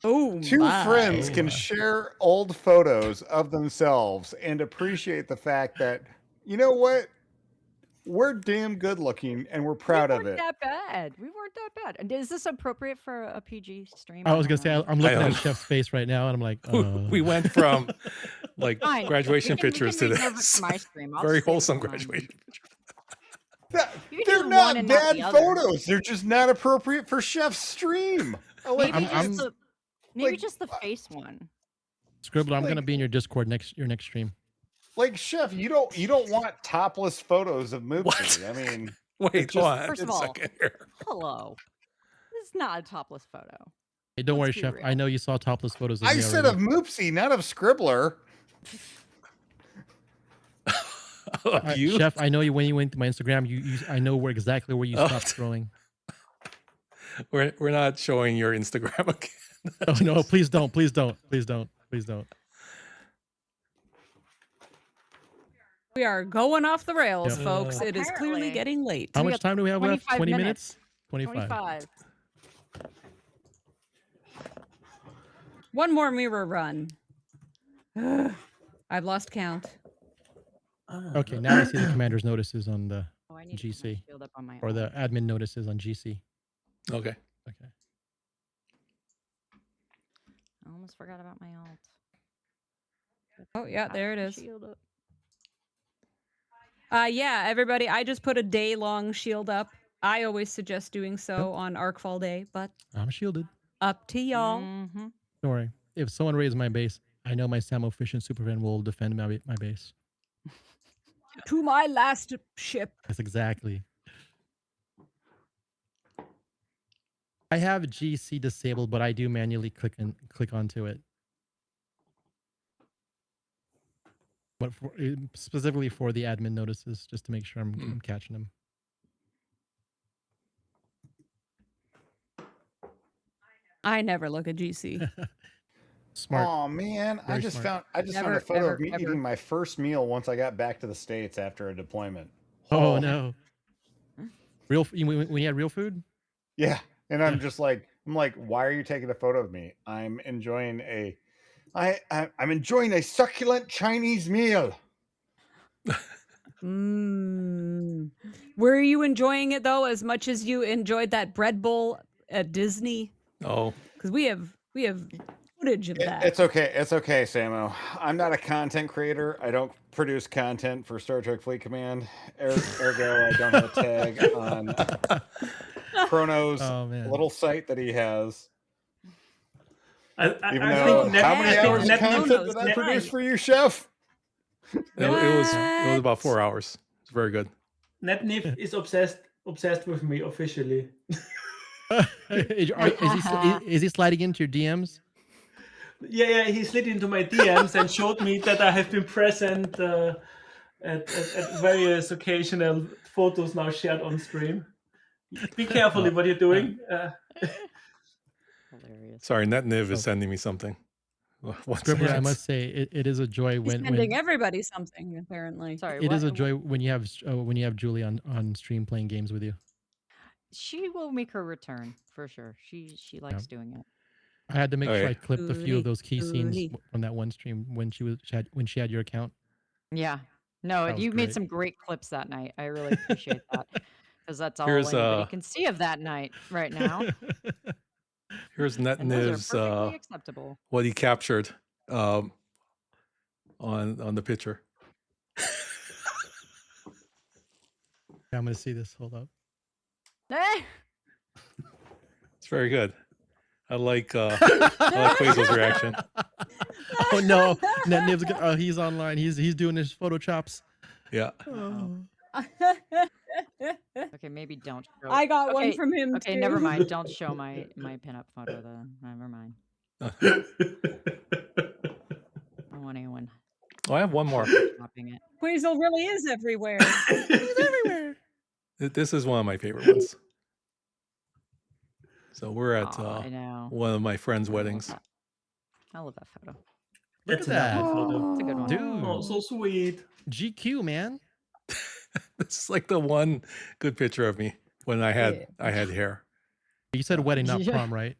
Two friends can share old photos of themselves and appreciate the fact that, you know what? We're damn good looking and we're proud of it. That bad. We weren't that bad. And is this appropriate for a PG stream? I was gonna say I'm looking at Chef's face right now, and I'm like, we went from like Fine. graduation we can pictures to reserve it this. for my stream. I'll Very just save wholesome one. graduation picture. You can They're do one not and not bad the other. photos. They're just not appropriate for Chef's stream. I like Maybe I'm- just the maybe like, just the face one. Scribble, I'm gonna like- be in your Discord your next stream. like Chef. You don't want topless photos of What? Moopsie. I mean, Wait, it's hold just- on First a of all, second here. hello. This is not a topless photo. Hey, don't Let's worry, be Chef. real. I know you saw topless photos of I me said already. of Moopsie, not of Scribbler. You? Chef, I know you when you went to my Instagram. I know exactly where you Oh. stopped scrolling. We're not showing your Instagram again. Oh no! Please don't! Please don't! Please don't! Please don't! We are going off the rails, Yep. folks. It is clearly Apparently. getting late. How We much got time do we have left? 25 20 minutes. minutes? 25. 25. One more mirror run. I've lost count. Okay, now I see the commander's notices on the Oh, I need to put my GC, shield up on my or the alt. admin notices on GC. Okay. Okay. I almost forgot about my alt. Oh yeah, there it is. Shield up. Yeah, everybody, I just put a day-long shield up. I always suggest doing so on Arcfall Day, but I'm shielded. up to y'all. Mm-hmm. Don't worry. If someone raids my base, I know my Samo efficient superfan will defend my base. To my last ship. That's exactly. I have GC disabled, but I do manually click onto it. But specifically for the admin notices, just to make sure I'm catching them. I never look at GC. Smart. Oh man, I Very just smart. found Never, a photo ever, of me ever. eating my first meal once I got back to the States after a deployment. Oh no. Real? When you had real food? Yeah, and I'm just like, why are you taking a photo of me? I'm enjoying I'm enjoying a succulent Chinese meal. Mm. Were you enjoying it though, as much as you enjoyed that bread bowl at Disney? Oh, Because we have footage of that. It's okay, Samo. I'm not a content creator. I don't produce content for Star Trek Fleet Command. Ergo, I don't have a tag on Chrono's little site that he has. Even I though, think how many I think hours of Net- content did I Net- produce for you, Chef? it was about 4 hours. It's very good. NetNif is obsessed with me officially. Is he sliding into your DMs? Yeah, he slid into my DMs and showed me that I have been present at various occasional photos now shared on stream. Be careful what you're doing. Hilarious. Sorry, NetNiv is sending me something. What's Scribbler, I that? must say it is a joy He's when sending everybody something, apparently. Sorry, it is what? a joy when you have Julie on stream playing games with you. She will make her return for sure. She likes doing it. I had to make sure Okay. I clipped a few of those key scenes Julie. from that one stream when she had your account. Yeah. No, That was you made great. some great clips that night. I really appreciate that. Because that's all Here's, anybody can see of that night right now. Here's And those NetNiv's are perfectly acceptable. what he captured on the picture. I'm gonna see this. Hold up. Eh! It's very good. I like Quazel's reaction. Oh no, NetNiv's he's online. He's doing his photo chops. Yeah. Okay, maybe don't show. I got one Okay, from him Okay, too. never mind. Don't show my pinup photo then. Never mind. I don't want anyone Oh, I have one more. copying it. Quazel really is everywhere. He's everywhere. This is one of my favorite ones. So we're at Aw, I know. one of my friends' I love weddings. that. I love that photo. Look That's at a that, lovely photo. It's a good one. dude. Oh, so sweet. GQ, man. This is like the one good picture of me when I had hair. You said wedding, not Yeah. prom, right?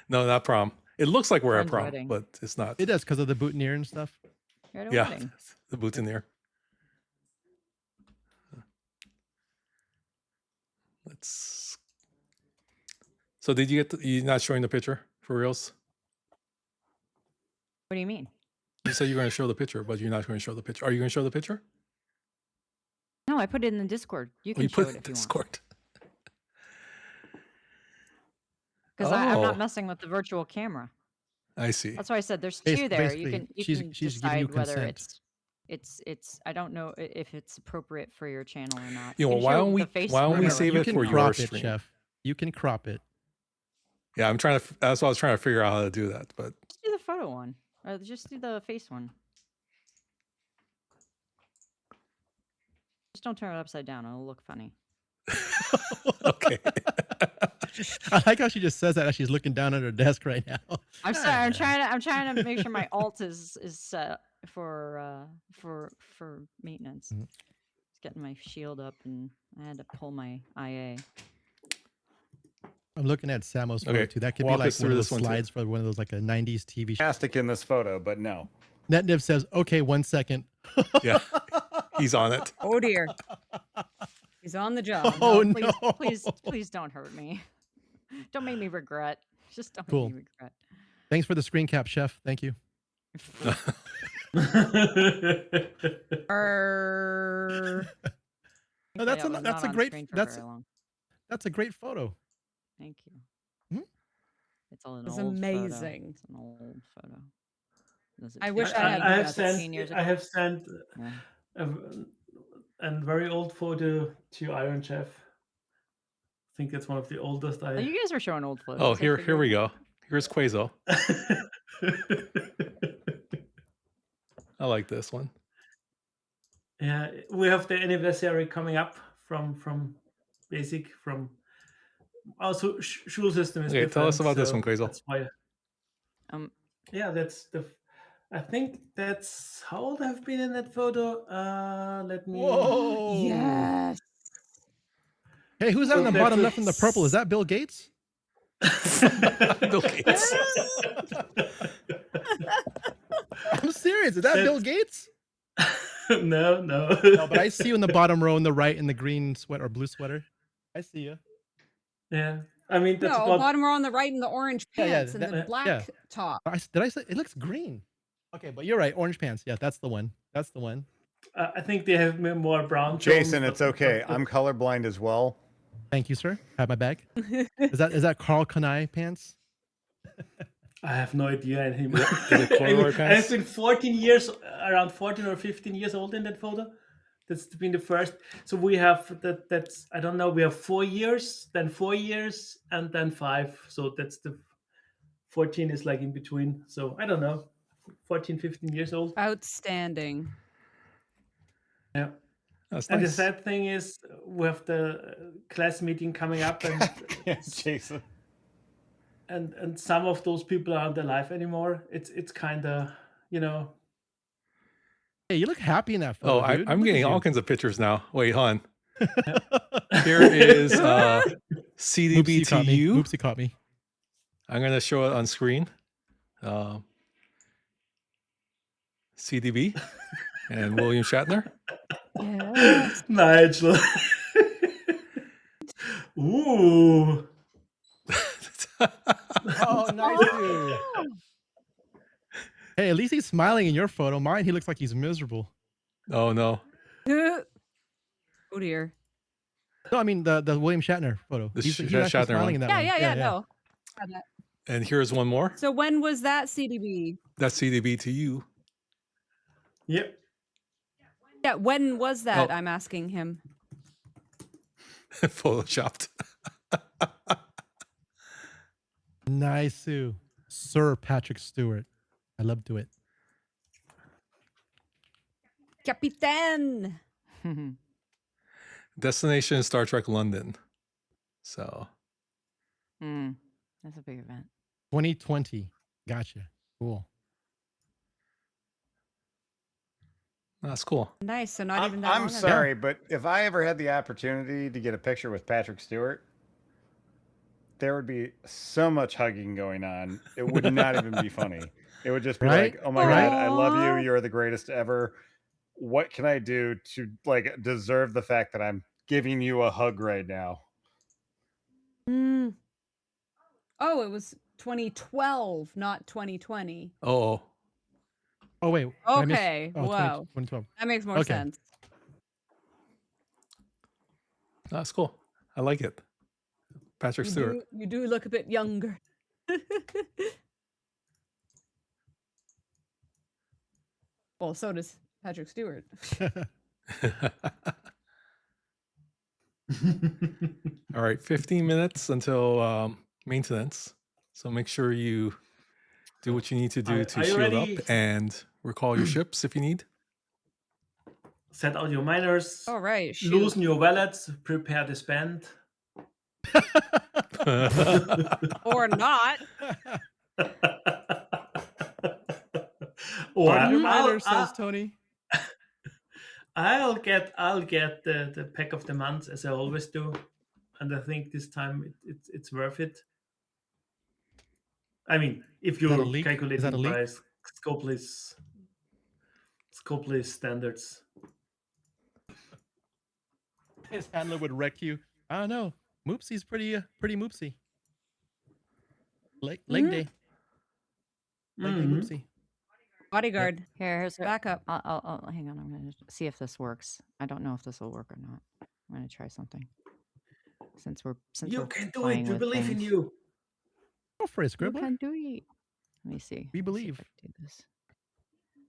No, not prom. It looks like we're at Friend's prom, wedding. but it's not. It does because of the boutonniere and stuff. You're at a Yeah, wedding. the boutonniere. Let's. So, did you get? You not showing the picture for reals? No, I don't. Okay. I What do you mean? You said you're going to show the picture, but you're not going to show the picture. Are you going to show the picture? No, I put it in the Discord. You Oh, can you show put it it in if you want. Discord. Because I'm not Oh, messing with the virtual camera. I see. That's why I said there's Bas- two there. basically, You she's can she's giving you decide whether consent. it's I don't know if it's appropriate for your channel or not. You You know, can why show don't the we face. why don't we whatever. save You it can for your crop it, stream? Chef. You can crop it. Yeah, I'm trying to. That's what I was trying to figure out how to do that. But Just do the photo one. Or just do the face one. Just don't turn it upside down. It'll look funny. okay. I like how she just says that as she's looking down at her desk right now. I'm sorry. I'm trying to make sure my alt is set for maintenance. Mhm. Just getting my shield up, and I had to pull my IA. I'm looking at Samo's photo Okay, too. That could be walk like us one through of this those one, too. slides for one of those like a 90s TV show. Fantastic in this photo, but no. Netniv says, okay, 1 second. Yeah, he's on it. Oh dear. He's on the job. Oh, please, no. please don't hurt me. Don't make me regret. Just don't Cool. make me regret. Thanks for the screen cap, Chef. Thank you. Err. No, that's Thankfully, I was that's not a on great screen for that's very long. that's a great photo. Thank you. Mhm. It's an It's old amazing. Photo. It's an old photo. Was it I wish I had I have that 15 sent years I ago? have sent Yeah. a very old photo to Iron Chef. I think it's one of the oldest Oh, you guys were showing old photos. Oh, I here figured- we go. Here's Quazo. I like this one. Yeah, we have the anniversary coming up from Basic from also Schul system is Okay, tell us different, about this so one, Quazel. That's why. Yeah, that's the. I think that's how old I've been in that photo. Let me. Whoa. Yes. Hey, who's that So on the that's bottom a- left in the purple? Is that Bill Gates? Bill Gates. I'm serious. Is that That's- Bill Gates? No. No, but I see you in the bottom row in the right in the green sweater or blue sweater. I see you. Yeah, I mean that's No, about. bottom row on the right in the orange Yeah, yeah, pants and the that- black yeah. top. Did I say it looks green? Okay, but you're right. Orange pants. Yeah, that's the one. That's the one. I think they have more brown. Jason, tones, it's but- okay. but- I'm colorblind as well. Thank you, sir. Have my bag. Is that Carl Kanai pants? I have no idea anymore. Is it corduroy pants? I've been 14 years, around 14 or 15 years old in that photo. That's been the first. So we have that's I don't know. We have 4 years, then 4 years, and then 5. So that's the 14 is like in between. So I don't know, 14, 15 years old. Outstanding. Yeah. That's And the nice. sad thing is, we have the class meeting coming up, and Jason. and some of those people aren't alive anymore. It's kind of, you know. Hey, you look happy in that photo. Oh, dude. I'm Look at getting you. all kinds of pictures now. Wait, hon. Here is CDB Oops, you to caught me. you. Oops, you caught me. I'm going to show it on screen. CDB and William Shatner. Yes. Nigel. Ooh. Oh, nice dude. Hey, at least he's smiling in your photo. Mine, he looks like he's miserable. Oh, no. Oh dear. No, I mean the William Shatner photo. The He's Shatner actually smiling one. in that Yeah, one. yeah, no. Got that. And here's one more. So when was that CDB? That's CDB to you. Yep. Yeah, when was that? Oh. I'm asking him. Photoshopped. Nice, Sue. Sir Patrick Stewart. I love to it. Capitan. Destination Star Trek London. So That's a big event. 2020. Gotcha. Cool. that's cool. Nice. So not even that I'm long ago. sorry, but if I ever had the opportunity to get a picture with Patrick Stewart, there would be so much hugging going on. It would not even be funny. It would just be Right? like, "Oh my god, I love Aw. you. You're the greatest ever. What can I do to like deserve the fact that I'm giving you a hug right now?" Mm. Oh, it was 2012, not 2020. Oh, Oh wait, did I miss? Okay. Oh, Whoa. 2012. That makes more Okay. sense. That's cool. I like it. Patrick Stewart. You do look a bit younger. Well, so does Patrick Stewart. All right, 15 minutes until maintenance. So make sure you do what you need to do to Are you shield ready? up and recall your ships if you need. Set out your miners. All right. Shoot. Loosen your wallets. Prepare the spend. Or not. Oh, Pardon your I'll- minor, says Tony. I'll get the pack of the month as I always do, and I think this time it's worth it. I mean, if that a you're leak? Is that a calculating leak? by scopeless standards. His handler would wreck you. I don't know. Moopsy's pretty moopsy. Leg day. Leg day moopsy. Bodyguard. Here's Back up. I'll hang on. I'm gonna see if this works. I don't know if this will work or not. I'm gonna try something. Since we're You can do playing it. We with believe in things. you. Go for it, You Scribbler. can do it. Let me see. We Let me see if believe. I can do this.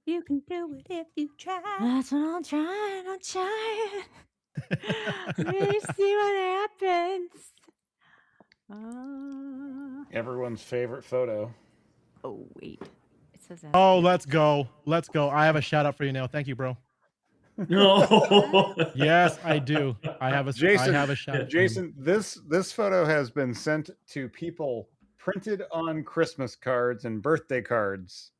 You can do it if you try. That's what I'm trying. I'm trying. Really see what happens. Everyone's favorite photo. Oh wait. It says that. Oh, let's go. Let's go. I have a shout out for you now. Thank you, bro. No. Yes, I do. I have a Jason, I have a shout out. Jason, this photo has been sent to people printed on Christmas cards and birthday cards.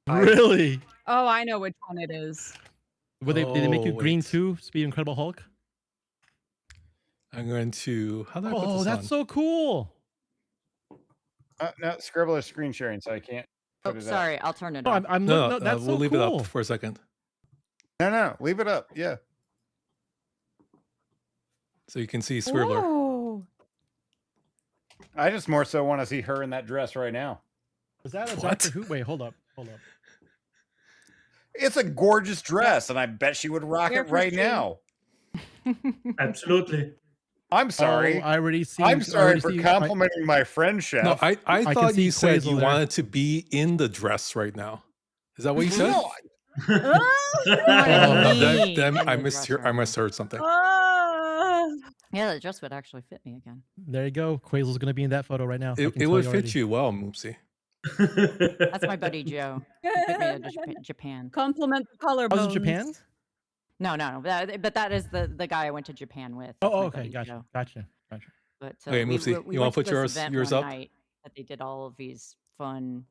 Really? Oh, I know which one it is. Did they make you green wait. too? Speed Incredible Hulk? I'm going to. How do I put Oh, this that's on? so cool. No, Scribble is screen sharing, so I can't Oh, put it sorry. I'll turn it No, off. I'm No, no, that's we'll so leave cool. it up for a second. up. No, leave it up. Yeah. So you can see Scribbler. Oh. I just more so want to see her in that dress right now. Was that a What? Doctor Who? Wait, hold up. It's a gorgeous dress, and I bet she would rock Here it for right stream. now. Absolutely. I'm sorry. Oh, I already see. I'm sorry for complimenting my friend, Chef. No, I can thought see you said Quazel you there. wanted to be in the dress right now. Is that what you said? No, Then I misheard something. Yeah, the dress would actually fit me again. There you go. Quazel's gonna be in that photo right now. It would fit you well, Moopsy. That's my buddy Joe. He took me to Japan. Compliment the collarbones. Oh, is it Japan? No. But that is the guy I went to Japan with. That's Oh, my okay, buddy gotcha, Joe. gotcha. But Okay, we Moopsy, we you want went to to put this event yours one up? night that they did all of these fun.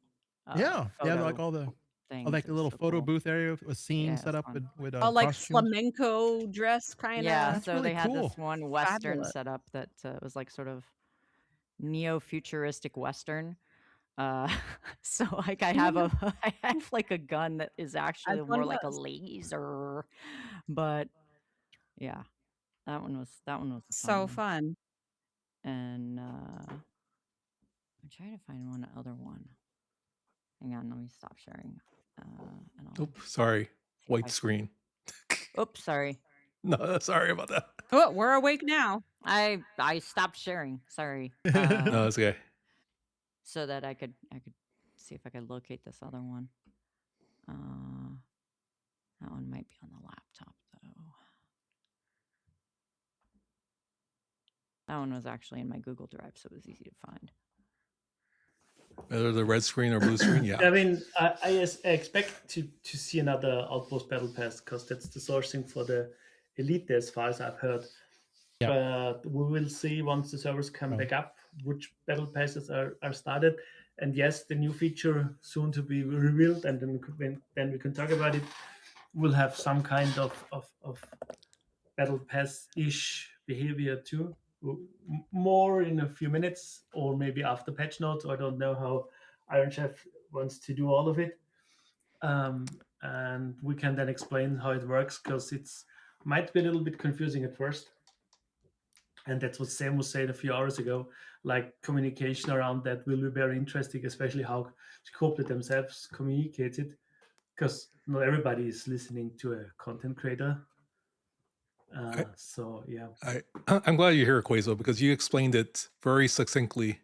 Yeah, photo like all the things. like It the was little so photo cool. booth area with a scene Yeah, it set was up fun. with Oh, like costumes. flamenco dress kind of. Yeah, That's so really they had cool. this one Western Fabulous. setup that was like sort of neo-futuristic Western. So like I have I have like a gun that is actually As one more like a does. laser, but yeah, that one was a fun So one. fun. And I'm trying to find one other one. Hang on, let me stop sharing. And I'll Oop, sorry. see if I White can. screen. Oops, sorry. No, sorry about that. Oh, we're awake now. I stopped sharing. Sorry. No, it's okay. So that I could see if I could locate this other one. That one might be on the laptop though. That one was actually in my Google Drive, so it was easy to find. Whether the red screen or blue screen, yeah. I mean, I expect to see another Outpost Battle Pass because that's the sourcing for the Elite, as far as I've heard. Yeah. But we will see once the servers come Oh. back up which battle passes are started. And yes, the new feature soon to be revealed, and then we can talk about it. We'll have some kind of battle pass-ish behavior too. More in a few minutes, or maybe after patch notes. I don't know how Iron Chef wants to do all of it. And we can then explain how it works, because it's might be a little bit confusing at first. And that's what Sam was saying a few hours ago. Like, communication around that will be very interesting, especially how Scopely themselves communicated, because not everybody is listening to a content creator. So yeah, I'm glad you're here, Quazo, because you explained it very succinctly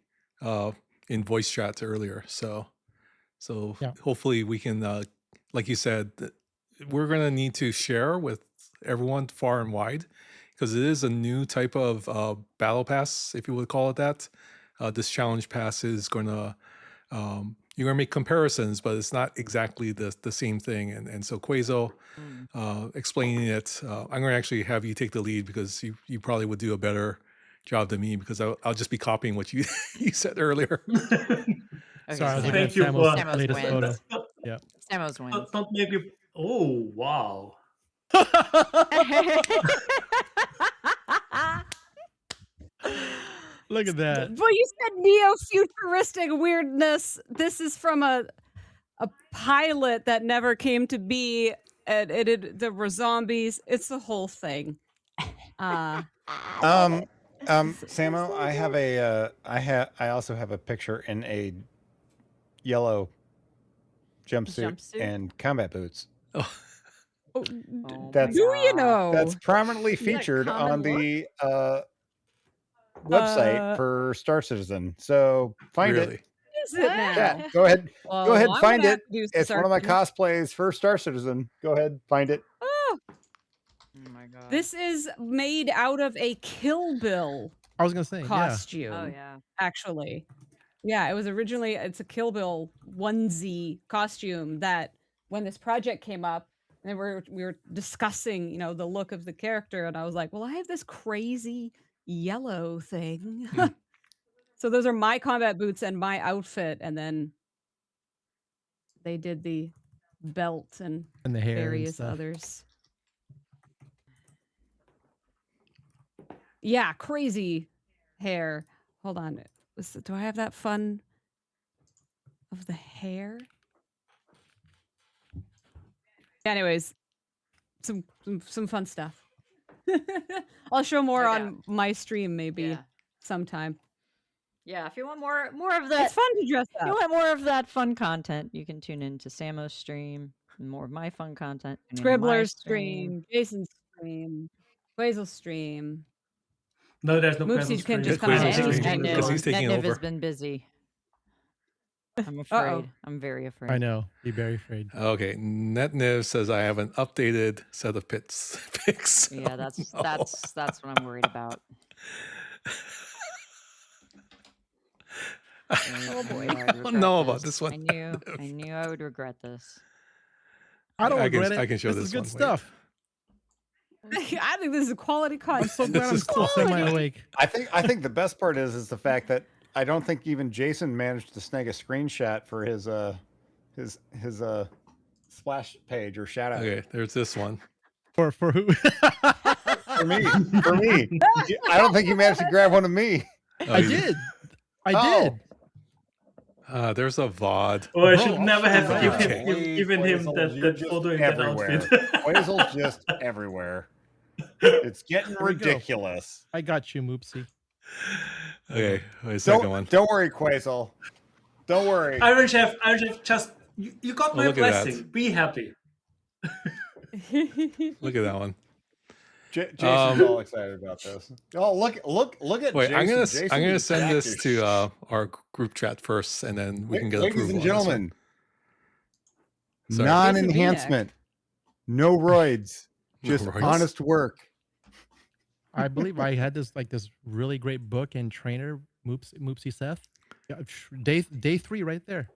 in voice chat earlier. So Yeah. hopefully we can, like you said, we're going to need to share with everyone far and wide, because it is a new type of battle pass, if you would call it that. This challenge pass is going to, you're going to make comparisons, but it's not exactly the same thing. And so Quazo, explaining it, I'm going to actually have you take the lead, because you probably would do a better job than me, because I'll just be copying what you you said earlier. Okay, Sorry, I was Sam. looking at Thank you Samo's for- Samo's latest wins. photo. Yeah. Samo's wins. don't make me. Oh wow! Look at that. Well, you said neo-futuristic weirdness. This is from a pilot that never came to be. There were zombies. It's the whole thing. Samo, I have a I also have a picture in a yellow jumpsuit Jumpsuit? and combat boots. Oh, That's do you know? that's prominently Isn't that featured common on the website for Star Citizen. So find Really? it. Is it now? Yeah, go ahead. Well, Go ahead, I'm find gonna it. have to do some It's one of my searching. cosplays for Star Citizen. Go ahead, find it. Oh, Oh my god. this is made out of a Kill Bill I was gonna say, yeah. costume. Oh yeah. Actually, yeah, it was originally it's a Kill Bill onesie costume that when this project came up, and we were discussing, you know, the look of the character, and I was like, well, I have this crazy yellow thing. So those are my combat boots and my outfit, and then they did the belt and And the hair and various stuff. others. Yeah, crazy hair. Hold on. Do I have that fun of the hair? Anyways, some fun stuff. I'll show more No on my stream maybe Yeah. sometime. Yeah, if you want more of that, It's fun to dress if you up. want more of that fun content, you can tune into Samo's stream. And more of my fun content. tune into my Scribbler's stream, Jason's stream, Quazel's stream. No, there's no Moopsy Quazel's can stream. just Quazel's come on any stream, stream. because he's taking Netniv over. has been busy. I'm Uh-oh. afraid. I'm very afraid. I know. Be very afraid. Okay, NetNiv says I have an updated set of pics. Yeah, that's no. that's what I'm worried about. Oh, boy. I don't know about this one. I knew I would regret this. I don't regret it. I can show this is this good one. Wait. stuff. I think this is quality I'm content. so glad I'm is still semi-awake. I think the best part is the fact that I don't think even Jason managed to snag a screenshot for his splash page or shout out. Okay, there's this one. For who? For me. I don't think you managed to grab one of me. Oh, I you- did. I Oh. did. There's a VOD. Oh, I Bro, should I'll never show have you given that. given him that photo in that everywhere. outfit. Quazel's just everywhere. It's getting Here we go. ridiculous. I got you, Moopsy. Okay, wait a second one. Don't worry, Quazel. Don't worry. Iron Chef, just you got Oh, my look at that. blessing. Be happy. Look at that one. Jason's all excited about this. Oh, look at Wait, Jason. I'm gonna Jason is send back this to to our group chat first, and then we can get Ladies approval. and on this one. gentlemen, Sorry. non-enhancement, no roids, No just roids? honest work. I believe I had this really great book and trainer, Moopsy Seth. Yeah, day 3 right there.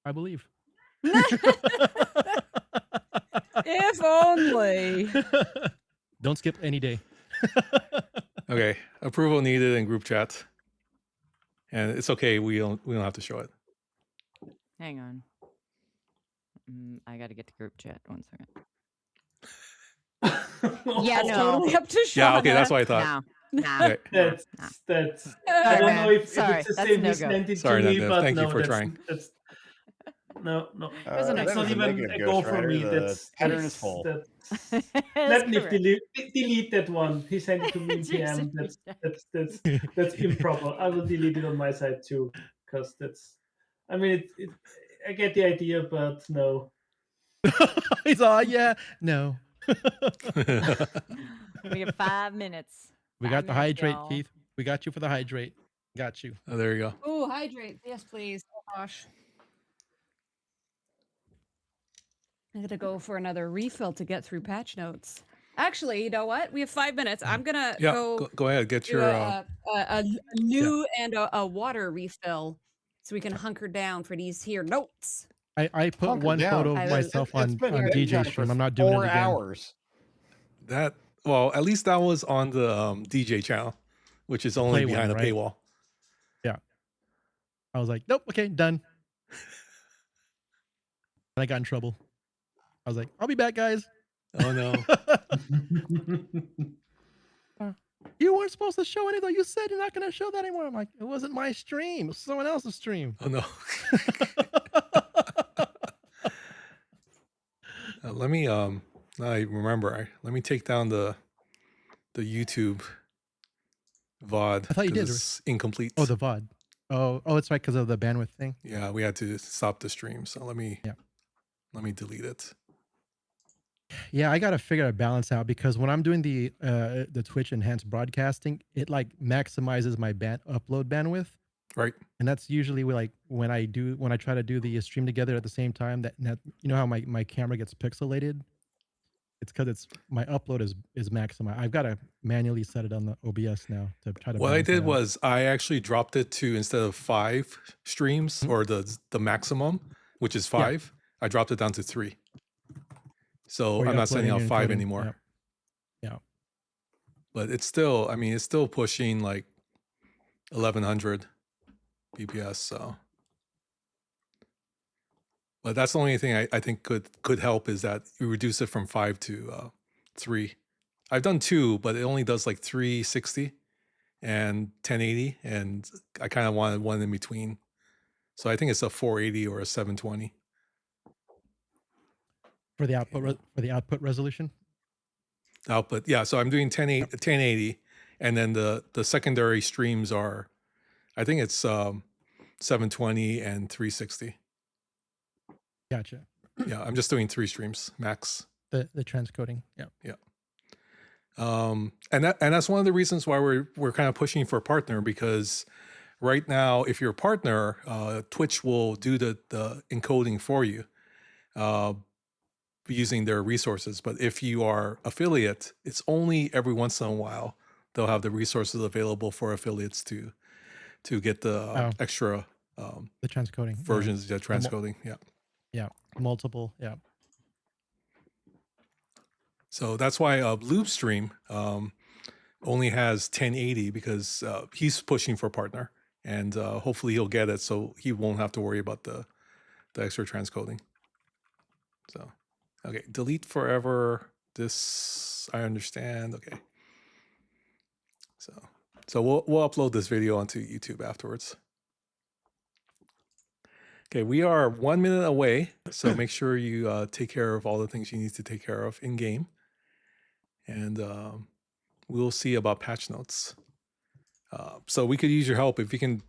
I believe. If only. Don't skip any day. Okay, approval needed in group chat, and it's okay. We don't have to show it. Hang on. I got to get to group chat. 1 second. Yeah, It's no. totally up to Shauna. Yeah, okay, that's what I thought. No. Okay. That's. I Sorry, don't man. know if Sorry, it's the that's same no he go. sent it Sorry, to me, Nanav. but Thank you no, for that's, trying. That's, no. was a nice It's not that is a even negative a Ghost go for Rider. me. The That's pattern is full. Let That's me correct. delete that one. He sent it to me in PM. That's improper. I will delete it on my side too, because that's. I mean, I get the idea, but no. He's all, yeah, no. We have 5 minutes. We 5 got the minutes, hydrate, y'all. Keith. We got you for the hydrate. Got you. Oh, there you go. Oh, hydrate. Yes, please. Oh, gosh. I'm gonna go for another refill to get through patch notes. Actually, you know what? We have 5 minutes. I'm gonna Yeah, go go ahead. Get do your. a new and a water refill so we can hunker down for these here notes. I put Hunker one down. photo of I will- myself It's on been DJ bedtime for stream. I'm not doing it 4 again. hours. That well, at least that was on the DJ channel, which is only Play one, behind a right? paywall. Yeah. I was like, nope, okay, done. And I got in trouble. I was like, I'll be back, guys. Oh no. You weren't supposed to show anything. You said you're not going to show that anymore. I'm like, it wasn't my stream. It was someone else's stream. Oh no. Let me I remember. Let me take down the YouTube VOD. I thought you 'cause did. It's incomplete. Oh, the VOD. Oh, it's right because of the bandwidth thing. Yeah, we had to stop the stream. So let me delete it. Yeah, I gotta figure a balance out because when I'm doing the Twitch enhanced broadcasting, it like maximizes my upload bandwidth. Right. And that's usually like when I try to do the stream together at the same time. That you know how my camera gets pixelated. It's because my upload is maximized. I've got to manually set it on the OBS now to try to. What I balance it did out. was I actually dropped it to, instead of 5 streams or the maximum, which is 5, I dropped it down to 3. So Or I'm you're not sending out uploading 5 and encoding. anymore. Yep. Yeah. But it's still, I mean, it's still pushing like 1100 BPS. So, but that's the only thing I think could help is that you reduce it from 5 to 3. I've done 2, but it only does like 360 and 1080, and I kind of wanted one in between. So I think it's a 480 or a 720 For the output resolution. output. Yeah, so I'm doing 1080, and then the secondary streams are, I think it's 720 and 360. Gotcha. Yeah, I'm just doing 3 streams max. The transcoding. Yeah. Yeah. And that's one of the reasons why we're kind of pushing for a partner, because right now, if you're a partner, Twitch will do the encoding for you using their resources. But if you are affiliate, it's only every once in a while they'll have the resources available for affiliates to get the extra the transcoding versions, the transcoding. Yeah, multiple. Yeah. So that's why Loop Stream only has 1080, because he's pushing for a partner, and hopefully he'll get it, so he won't have to worry about the extra transcoding. So, okay, delete forever. This I understand. Okay. So we'll upload this video onto YouTube afterwards. Okay, we are 1 minute away, so make sure you take care of all the things you need to take care of in game. And we'll see about patch notes. So we could use your help if you can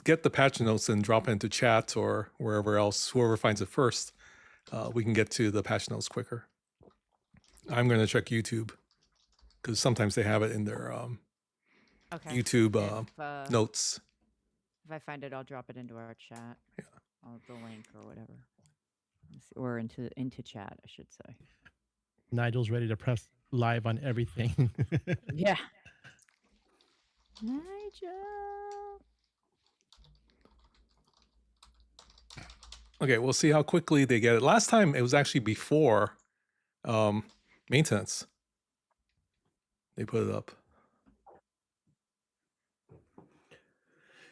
get the patch notes and drop it into chat or wherever else, whoever finds it first. We can get to the patch notes quicker. I'm going to check YouTube because sometimes they have it in their YouTube notes. If I find it, I'll drop it into our chat. Yeah. The link or whatever. Or into chat, I should say. Nigel's ready to press live on everything. Yeah. Nigel. Okay, we'll see how quickly they get it. Last time it was actually before maintenance. They put it up.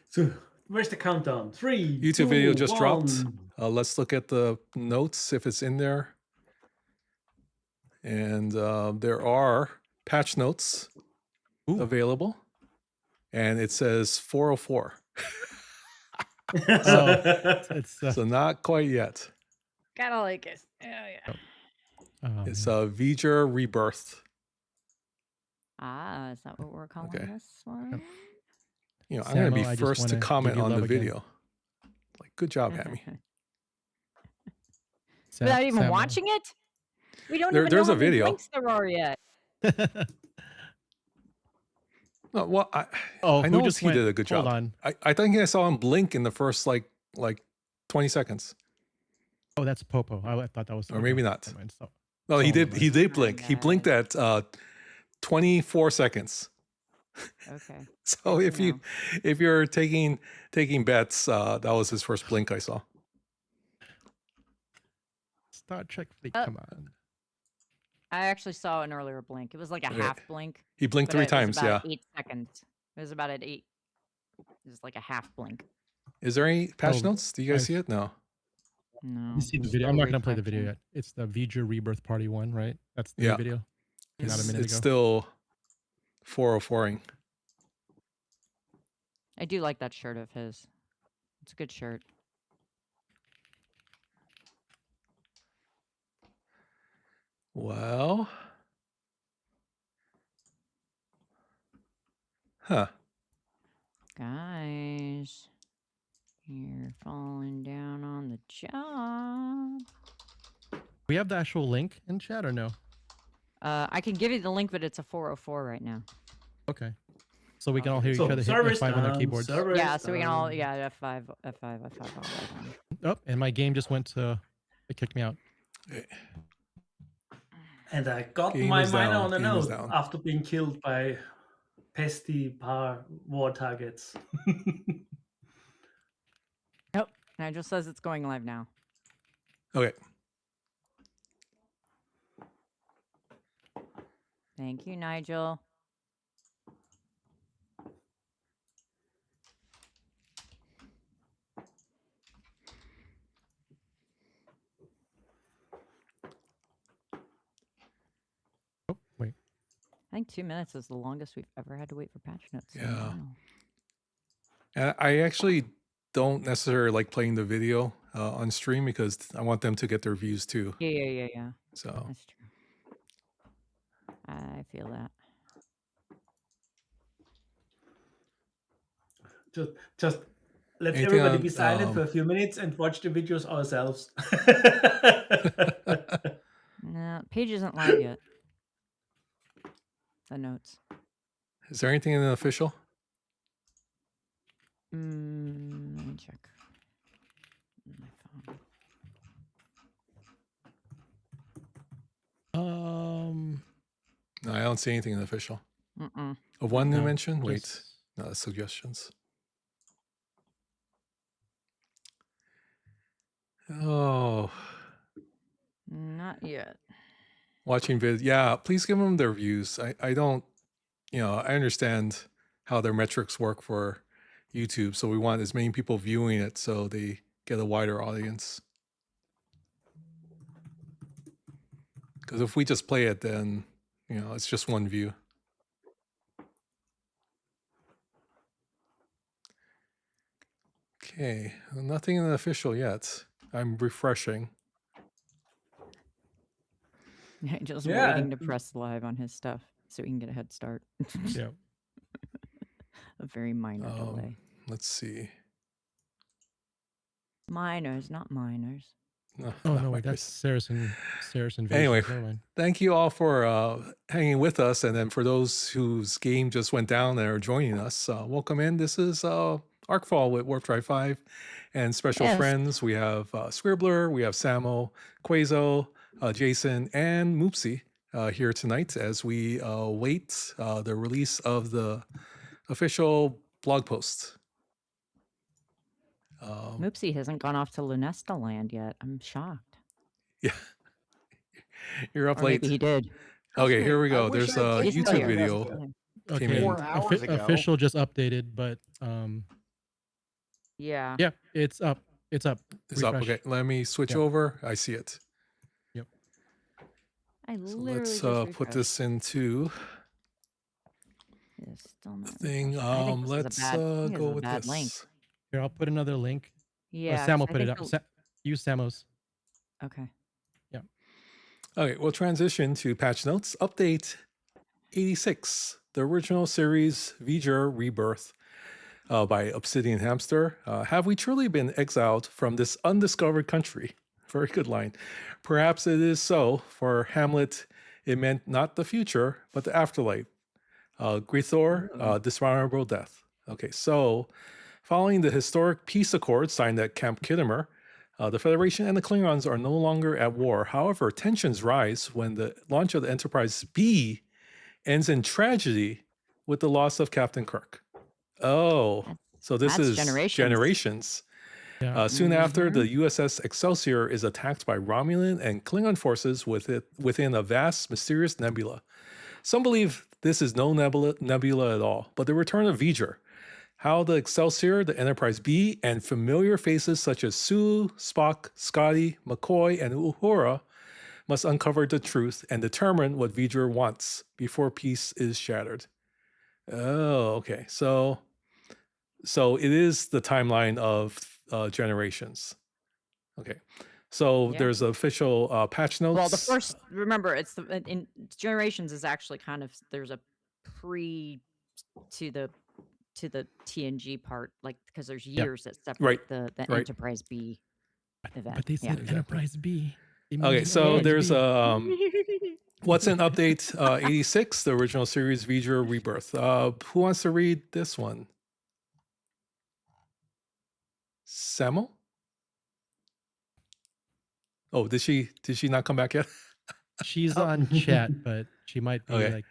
So where's the countdown? 3, YouTube 2, video just 1. dropped. Let's look at the notes if it's in there. And there are patch notes available, and it says 404. So not quite yet. Gotta like it. Yeah. It's V'ger Rebirth. Is that what we're calling this one? You know, I'm going to be first to comment on the again. video. Like, good job, Hammy. without even Samo. watching it? We don't even know There's how a many video. blinks there are yet. No, well, Oh, I who know just he went? did a good Hold job. on. I think I saw him blink in the first like 20 seconds, Oh, that's Popo. I thought that was. or maybe not. Never mind. So, No, he someone did. He was. did blink. He blinked at 24 seconds. Okay. So Good to if you're taking bets, that was his first blink I saw. Star Trek fleet, come on. I actually saw an earlier blink. It was like a Okay. half blink. He blinked but 3 it was times. about Yeah. 8 seconds. It was about at 8. It was like a half blink. Is there any patch Oh, notes? Do you guys see it? No. No. You see the I'm video? I'm still not gonna play the video refreshing. yet. It's the V'ger Rebirth Party one, right? That's the Yeah. new video. Came out a minute It's ago. still 404ing. I do like that shirt of his. It's a good shirt. Well. Huh. Guys, you're falling down on the job. We have the actual link in chat or no? I can give you the link, but it's a 404 right now. Okay. So we can all hear each So, other hit server F5 on our down, keyboards. server Yeah, is so we can all, down. yeah, F5, F5, F5, all that. Oh, and my game just went to. It kicked me out. And I got Game my is miner down, on a game is note down. after being killed by pesty bar war targets. Nope. Nigel says it's going live now. Okay. Thank you, Nigel. Oh, wait. I think 2 minutes is the longest we've ever had to wait for patch notes. in a Yeah. while. And I actually don't necessarily like playing the video on stream because I want them to get their views too. Yeah. So That's true. I feel that. Just let Anything everybody on, be silent for a few minutes and watch the videos ourselves. No, page isn't live yet. The notes. is there anything in the official? Let me check. My phone. No, I don't see anything in the official. Mm-mm. Of one new No, mention? Wait. just- No, suggestions. Oh, Not yet. watching vid. Yeah, please give them their views. I don't, I understand how their metrics work for YouTube. So we want as many people viewing it so they get a wider audience. Because if we just play it, then, it's just one view. Okay, nothing in the official yet. I'm refreshing. Just Yeah, waiting to and- press live on his stuff so he can get a head start. Yeah. A very minor delay. Let's see. Minors, not minors. No, Oh not no, my wait, that's voice. Saracen. Anyway, Never mind. thank you all for hanging with us. And then for those whose game just went down and are joining us, welcome in. This is Arcfall with Warp Drive 5 and special Yes. friends. We have Scribbler, we have Samo, Quazo, Jason, and Moopsy here tonight as we await the release of the official blog post. Moopsy hasn't gone off to Lunesta land yet. I'm shocked. Yeah, you're up Or late. maybe he did. Okay, here we I go. wish There's I a did He's know YouTube still here. video. Okay. Came in. 4 hours ago. Official just updated, but Yeah. yeah, it's up. It's up. It's up. Refresh. Okay, let me switch Yep. over. I see it. Yep. I So literally let's just put refreshed. this into It's still not thing. refreshing. I think this is a Let's bad- I think this go is a with bad this. link. Here, I'll put another link. Yeah. Sam 'cause will I put it think up. the- Use Samo's. Okay. Okay, we'll transition to patch notes. Update 86, the original series V'ger Rebirth by Obsidian Hamster. Have we truly been exiled from this undiscovered country? Very good line. Perhaps it is so. For Hamlet, it meant not the future, but the afterlife. Grithor, dishonorable death. Okay, so following the historic peace accord signed at Camp Kittimer, the Federation and the Klingons are no longer at war. However, tensions rise when the launch of the Enterprise B ends in tragedy with the loss of Captain Kirk. Oh, so this That's is Generations. Yeah. Soon after, the USS Excelsior is attacked by Romulan and Klingon forces within a vast, mysterious nebula. Some believe this is no nebula at all, but the return of V'ger. How the Excelsior, the Enterprise B, and familiar faces such as Sulu, Spock, Scotty, McCoy, and Uhura must uncover the truth and determine what V'ger wants before peace is shattered. Oh, okay. So it is the timeline of Generations. Okay. So Yeah. there's official patch notes. Well, the first, remember, it's in Generations is actually kind of, there's a pre to the TNG part, like, because there's years that separate the Enterprise B event. But they said Enterprise B. Okay, so there's what's in update 86, the original series V'ger Rebirth. Who wants to read this one? Samuel? Oh, did she not come back yet? She's on chat, but she might be like.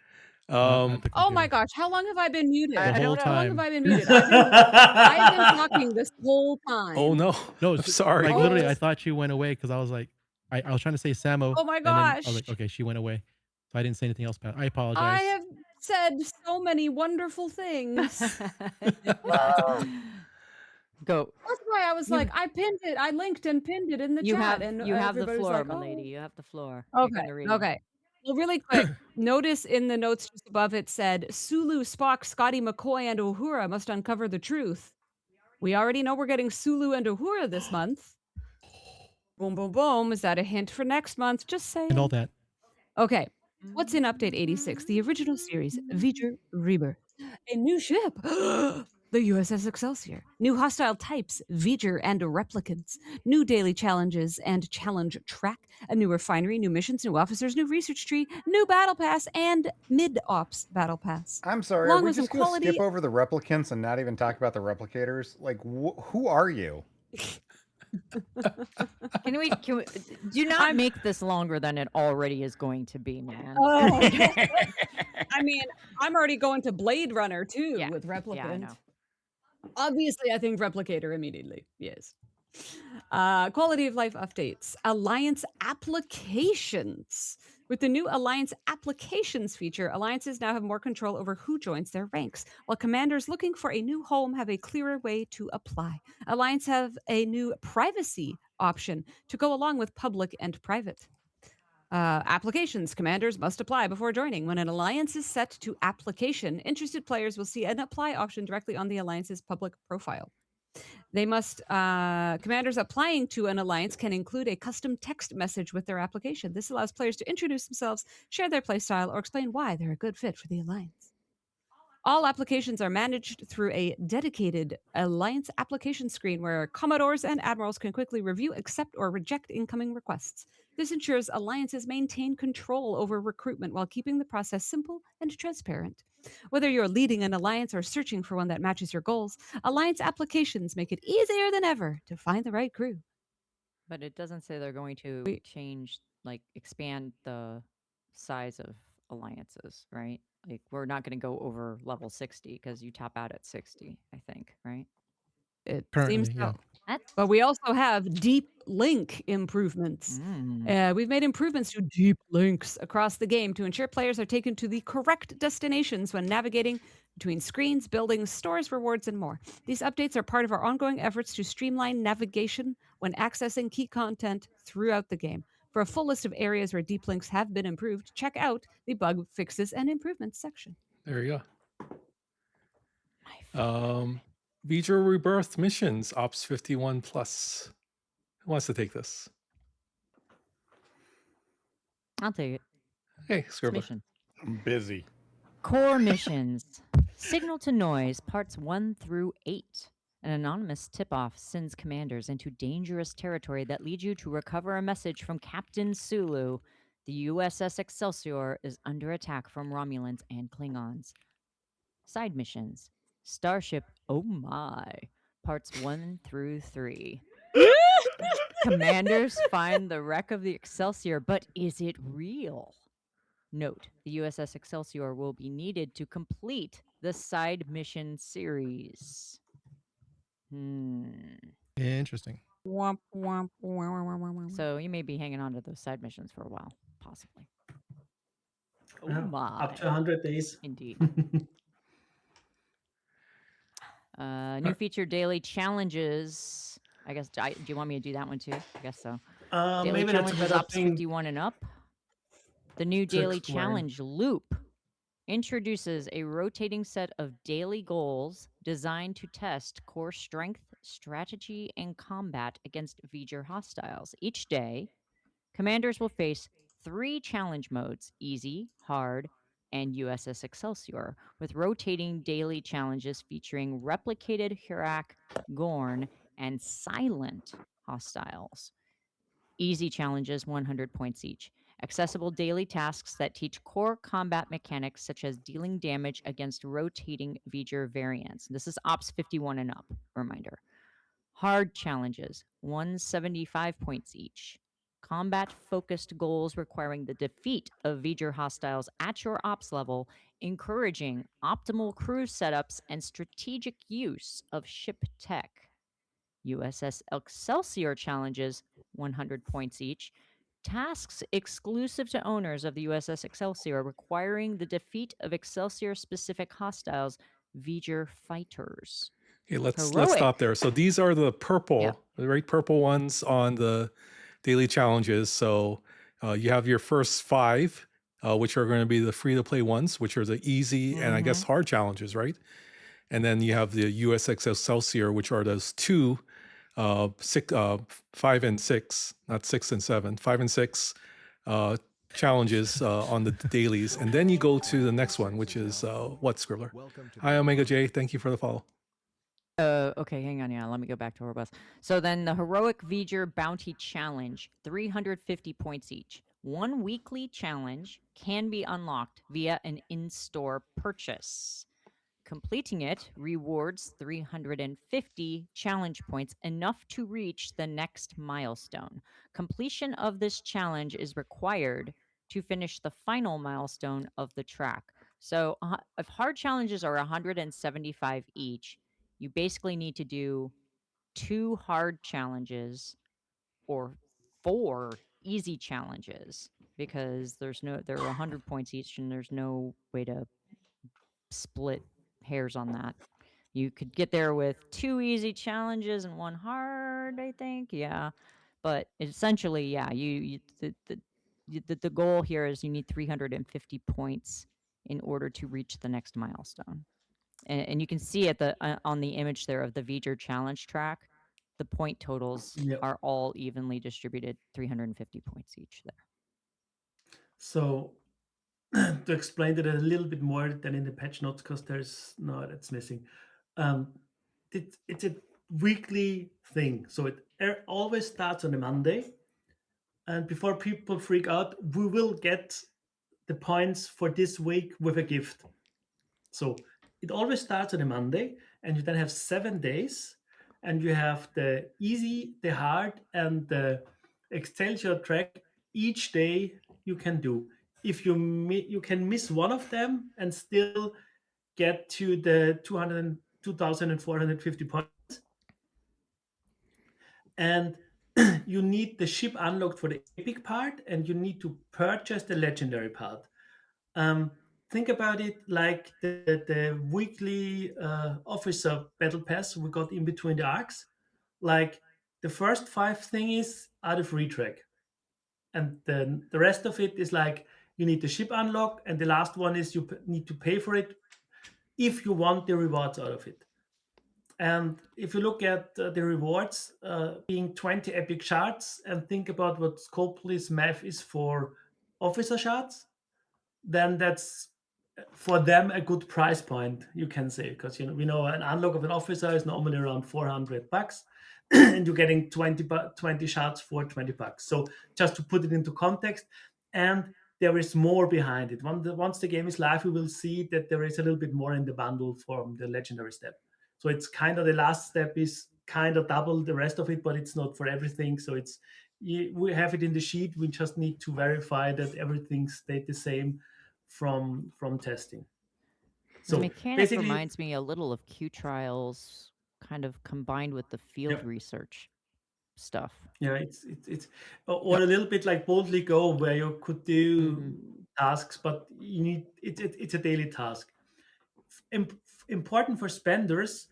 Oh my gosh, how long have I been muted? The whole How long have time. I been muted? I've been talking this whole time. Oh no. No, I'm sorry. Like literally, I thought she went away because I was like, I was trying to say Samo. Oh my and then I gosh. was like, okay, she went away, so I didn't say anything else about it. I apologize. I have said so many wonderful things. Go. That's why I was like, I pinned it. I linked and pinned it in the You chat. have And the everybody's floor, like, milady. You have the floor. Okay. Okay. Well, really quick, notice in the notes just above it said Sulu, Spock, Scotty, McCoy, and Uhura must uncover the truth. We already know we're getting Sulu and Uhura this month. Boom, boom, boom. Is that a hint for next month? Just saying. And all that. Okay. What's in update 86? The original series, V'ger Rebirth. A new ship. The USS Excelsior. New hostile types, V'ger and replicants. New daily challenges and challenge track. A new refinery, new missions, new officers, new research tree, new battle pass, and mid-ops battle pass. I'm sorry, Along are we with some just going to quality. skip over the replicants and not even talk about the replicators? Like, who are you? Can we do not make this longer than it already is going to be, man? Oh. I mean, I'm already going to Blade Runner too with replicant. Yeah, I know. Obviously, I think replicator immediately. Yes. Quality of life updates. Alliance applications. With the new Alliance applications feature, alliances now have more control over who joins their ranks, while commanders looking for a new home have a clearer way to apply. Alliance have a new privacy option to go along with public and private. Applications. Commanders must apply before joining. When an alliance is set to application, interested players will see an apply option directly on the alliance's public profile. They must, commanders applying to an alliance can include a custom text message with their application. This allows players to introduce themselves, share their playstyle, or explain why they're a good fit for the alliance. All applications are managed through a dedicated Alliance application screen where Commodores and Admirals can quickly review, accept, or reject incoming requests. This ensures alliances maintain control over recruitment while keeping the process simple and transparent. Whether you're leading an alliance or searching for one that matches your goals, Alliance applications make it easier than ever to find the right crew. But it doesn't say they're going to change, like, expand the size of alliances, right? Like, we're not going to go over level 60 because you top out at 60, I think, right? It Currently, seems yeah. so. But we also have deep link improvements. We've made improvements to deep links across the game to ensure players are taken to the correct destinations when navigating between screens, buildings, stores, rewards, and more. These updates are part of our ongoing efforts to streamline navigation when accessing key content throughout the game. For a full list of areas where deep links have been improved, check out the bug fixes and improvements section. There you go. V'ger Rebirth missions, Ops 51 plus. Who wants to take this? I'll take it. Okay, Scribbler. Mission. I'm busy. Core missions. Signal to Noise, parts 1 through 8. An anonymous tip-off sends commanders into dangerous territory that leads you to recover a message from Captain Sulu. The USS Excelsior is under attack from Romulans and Klingons. Side missions. Starship Oh My, parts 1 through 3. Commanders find the wreck of the Excelsior, but is it real? Note, the USS Excelsior will be needed to complete the side mission series. Interesting. Womp, womp, womp, womp, womp, womp. So you may be hanging on to those side missions for a while, possibly. Oh Yeah, my. up to 100 days. Indeed. New feature daily challenges. I guess, do you want me to do that one too? I guess so. Daily Maybe that's a challenges better Ops thing 51 and up. The new to daily explain. challenge loop introduces a rotating set of daily goals designed to test core strength, strategy, and combat against V'ger hostiles. Each day, commanders will face 3 challenge modes: easy, hard, and USS Excelsior, with rotating daily challenges featuring replicated Hurak, Gorn, and silent hostiles. Easy challenges, 100 points each. Accessible daily tasks that teach core combat mechanics such as dealing damage against rotating V'ger variants. This is Ops 51 and up, reminder. Hard challenges, 175 points each. Combat-focused goals requiring the defeat of V'ger hostiles at your ops level, encouraging optimal crew setups and strategic use of ship tech. USS Excelsior challenges, 100 points each. Tasks exclusive to owners of the USS Excelsior requiring the defeat of Excelsior-specific hostiles, V'ger fighters. Okay, let's Heroic. stop there. So these are the purple, Yeah. the right purple ones on the daily challenges. So you have your first 5, which are going to be the free-to-play ones, which are the easy and I guess hard challenges, right? And then you have the USX Excelsior, which are those 2, 5 and 6, not 6 and 7, 5 and 6 challenges on the dailies. And then you go to the next one, which is what, Scribbler? Hi, Omega J. Thank you for the follow. Okay, hang on. Yeah, let me go back to where it was. So then the Heroic V'ger Bounty Challenge, 350 points each. One weekly challenge can be unlocked via an in-store purchase. Completing it rewards 350 challenge points, enough to reach the next milestone. Completion of this challenge is required to finish the final milestone of the track. So if hard challenges are 175 each, you basically need to do 2 hard challenges or 4 easy challenges, because they're 100 points each and there's no way to split hairs on that. You could get there with 2 easy challenges and 1 hard, I think. Yeah. But essentially, yeah, the goal here is you need 350 points in order to reach the next milestone. And you can see at the on the image there of the V'ger challenge track, the point totals are all evenly distributed, 350 points each there. So to explain it a little bit more than in the patch notes, because that's missing. It's a weekly thing, so it always starts on a Monday. And before people freak out, we will get the points for this week with a gift. So it always starts on a Monday, and you then have 7 days, and you have the easy, the hard, and the Excelsior track. Each day you can do. If you can miss one of them and still get to the 2,450 points. And you need the ship unlocked for the epic part, and you need to purchase the legendary part. Think about it like the weekly officer battle pass we got in between the arcs. Like the first 5 things are the free track, and then the rest of it is like you need the ship unlock, and the last one is you need to pay for it if you want the rewards out of it. And if you look at the rewards being 20 epic shards, and think about what Scopely's math is for officer shards, then that's for them a good price point, you can say, because we know an unlock of an officer is normally around $400 and you're getting 20 shots for $20. So just to put it into context, and there is more behind it. Once the game is live, we will see that there is a little bit more in the bundle from the legendary step. So it's kind of the last step is kind of double the rest of it, but it's not for everything. So we have it in the sheet. We just need to verify that everything stayed the same from testing. The So mechanic basically, reminds me a little of Q trials, kind of combined with the field research stuff. yeah, it's or a little bit like Boldly Go, where you could do tasks, but you need it's a daily task. Important for spenders,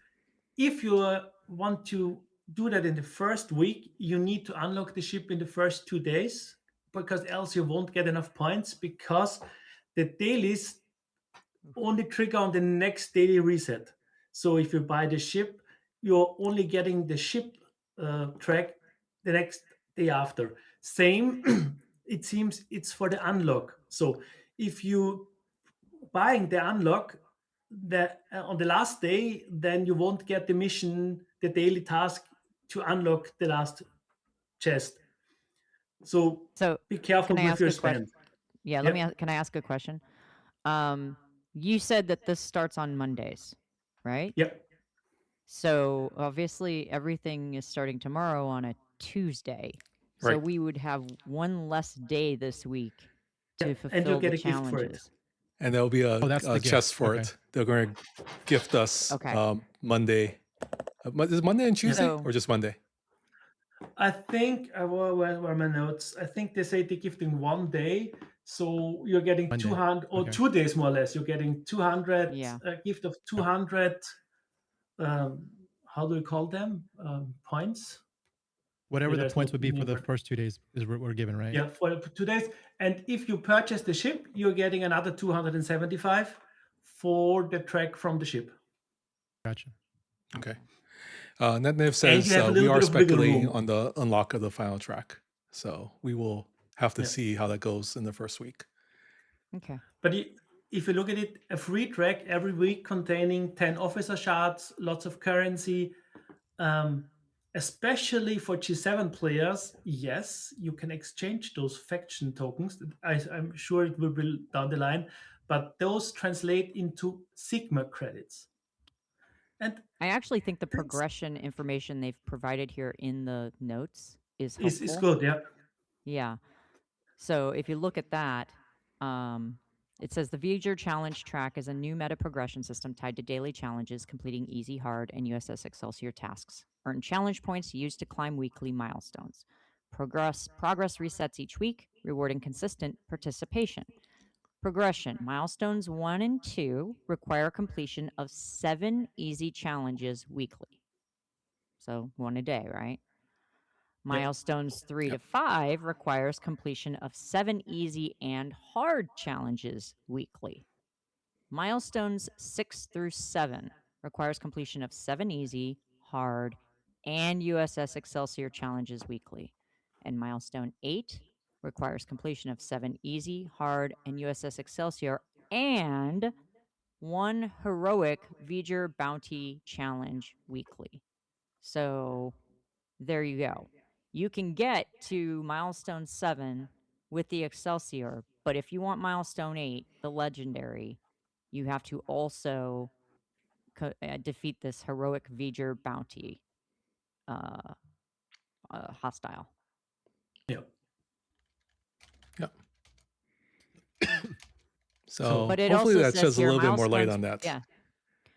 if you want to do that in the first week, you need to unlock the ship in the first 2 days, because else you won't get enough points, because the dailies only trigger on the next daily reset. So if you buy the ship, you're only getting the ship track the next day after. Same, it seems it's for the unlock. So if you buying the unlock on the last day, then you won't get the mission, the daily task to unlock the last chest. So be careful can I with ask your a question? spend. Yeah, can I ask a question? You said that this starts on Mondays, right? Yep. So obviously everything is starting tomorrow on a Tuesday. So Right. we would have one less day this week to and fulfill you get the a gift for it. challenges. And there'll be a, that's the a gift. chest for Okay. it. They're going to gift us Okay. Monday. Is it Monday and Tuesday, So- or just Monday? I think where are my notes? I think they say they're gifting 1 day, so you're getting Monday. 200 or Okay. 2 days more or less. You're getting 200 Yeah. a gift of 200. How do we call them? Points. Whatever the there's points no would be for name the for it. first 2 days is what we're given, right? Yeah, for 2 days. And if you purchase the ship, you're getting another 275 for the track from the ship. Gotcha. Okay. NetNiv And says you have a we little are bit of wiggle speculating room. on the unlock of the final track. So we will have to Yeah. see how that goes in the first week. Okay. But if you look at it, a free track every week containing 10 officer shards, lots of currency, especially for G7 players, yes, you can exchange those faction tokens. I'm sure it will be down the line, but those translate into Sigma credits. And I actually think the progression information they've provided here in the notes is helpful. is good, yeah. Yeah. So if you look at that, it says the Voyager Challenge track is a new meta progression system tied to daily challenges, completing easy, hard, and USS Excelsior tasks. Earn challenge points used to climb weekly milestones. Progress resets each week, rewarding consistent participation. Progression. Milestones 1 and 2 require completion of 7 easy challenges weekly. So 1 a day, right? Milestones 3 to 5 requires completion of 7 easy and hard challenges weekly. Milestones 6 through 7 requires completion of 7 easy, hard, and USS Excelsior challenges weekly. And milestone 8 requires completion of 7 easy, hard, and USS Excelsior and 1 heroic Voyager bounty challenge weekly. So there you go. You can get to milestone 7 with the Excelsior, but if you want milestone 8, the legendary, you have to also defeat this heroic Voyager bounty hostile. Yeah. Yep. So but it hopefully also that says sheds a here, little bit more light on that. Yeah.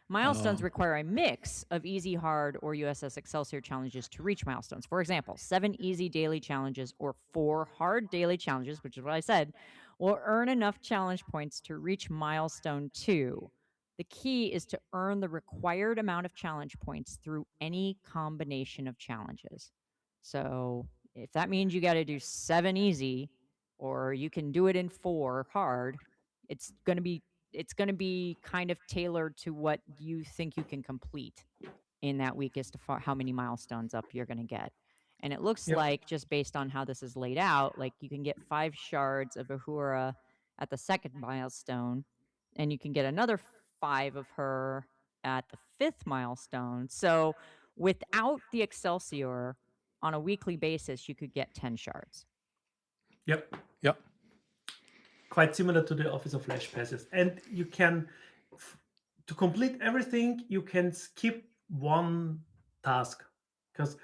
Milestones require a mix of easy, hard, or USS Excelsior challenges to reach milestones. For example, 7 easy daily challenges or 4 hard daily challenges, which is what I said, will earn enough challenge points to reach milestone 2. The key is to earn the required amount of challenge points through any combination of challenges. So if that means you got to do 7 easy, or you can do it in 4 hard, it's going to be kind of tailored to what you think you can complete in that week as to how many milestones up you're going to get. And it looks like, just based on how this is laid out, like you can get 5 shards of Uhura at the second milestone, and you can get another 5 of her at the 5th milestone. So without the Excelsior, on a weekly basis, you could get 10 shards. Yep. Yep. Quite similar to the Office of Flash passes. And you can, to complete everything, you can skip one task because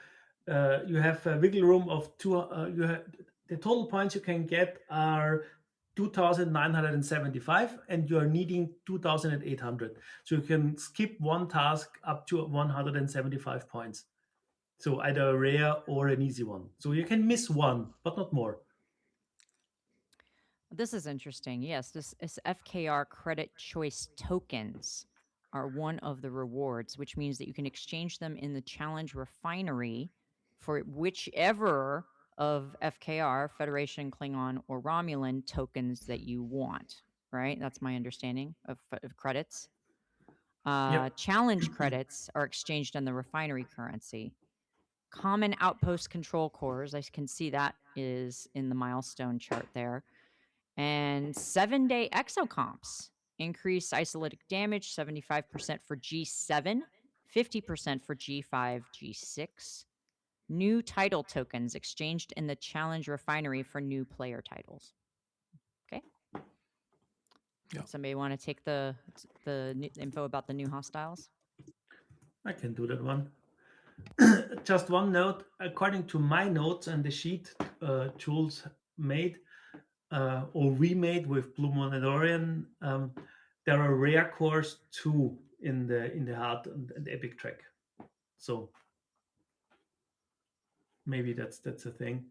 you have a wiggle room of you have the total points you can get are 2,975 and you are needing 2,800. So you can skip one task up to 175 points. So either a rare or an easy one. So you can miss one, but not more. This is interesting. Yes, this FKR credit choice tokens are one of the rewards, which means that you can exchange them in the challenge refinery for whichever of FKR, Federation, Klingon, or Romulan tokens that you want, right? That's my understanding of credits. Challenge credits are exchanged on the refinery currency. Common outpost control cores, I can see that is in the milestone chart there. And 7-day exocomps increase isolytic damage 75% for G7, 50% for G5, G6. New title tokens exchanged in the challenge refinery for new player titles. Okay. Yeah. Somebody want to take the info about the new hostiles? I can do that one. Just one note, according to my notes and the sheet Jules made or remade with Blue Moon and Orion, there are rare cores too in the heart and the epic track. So maybe that's a thing.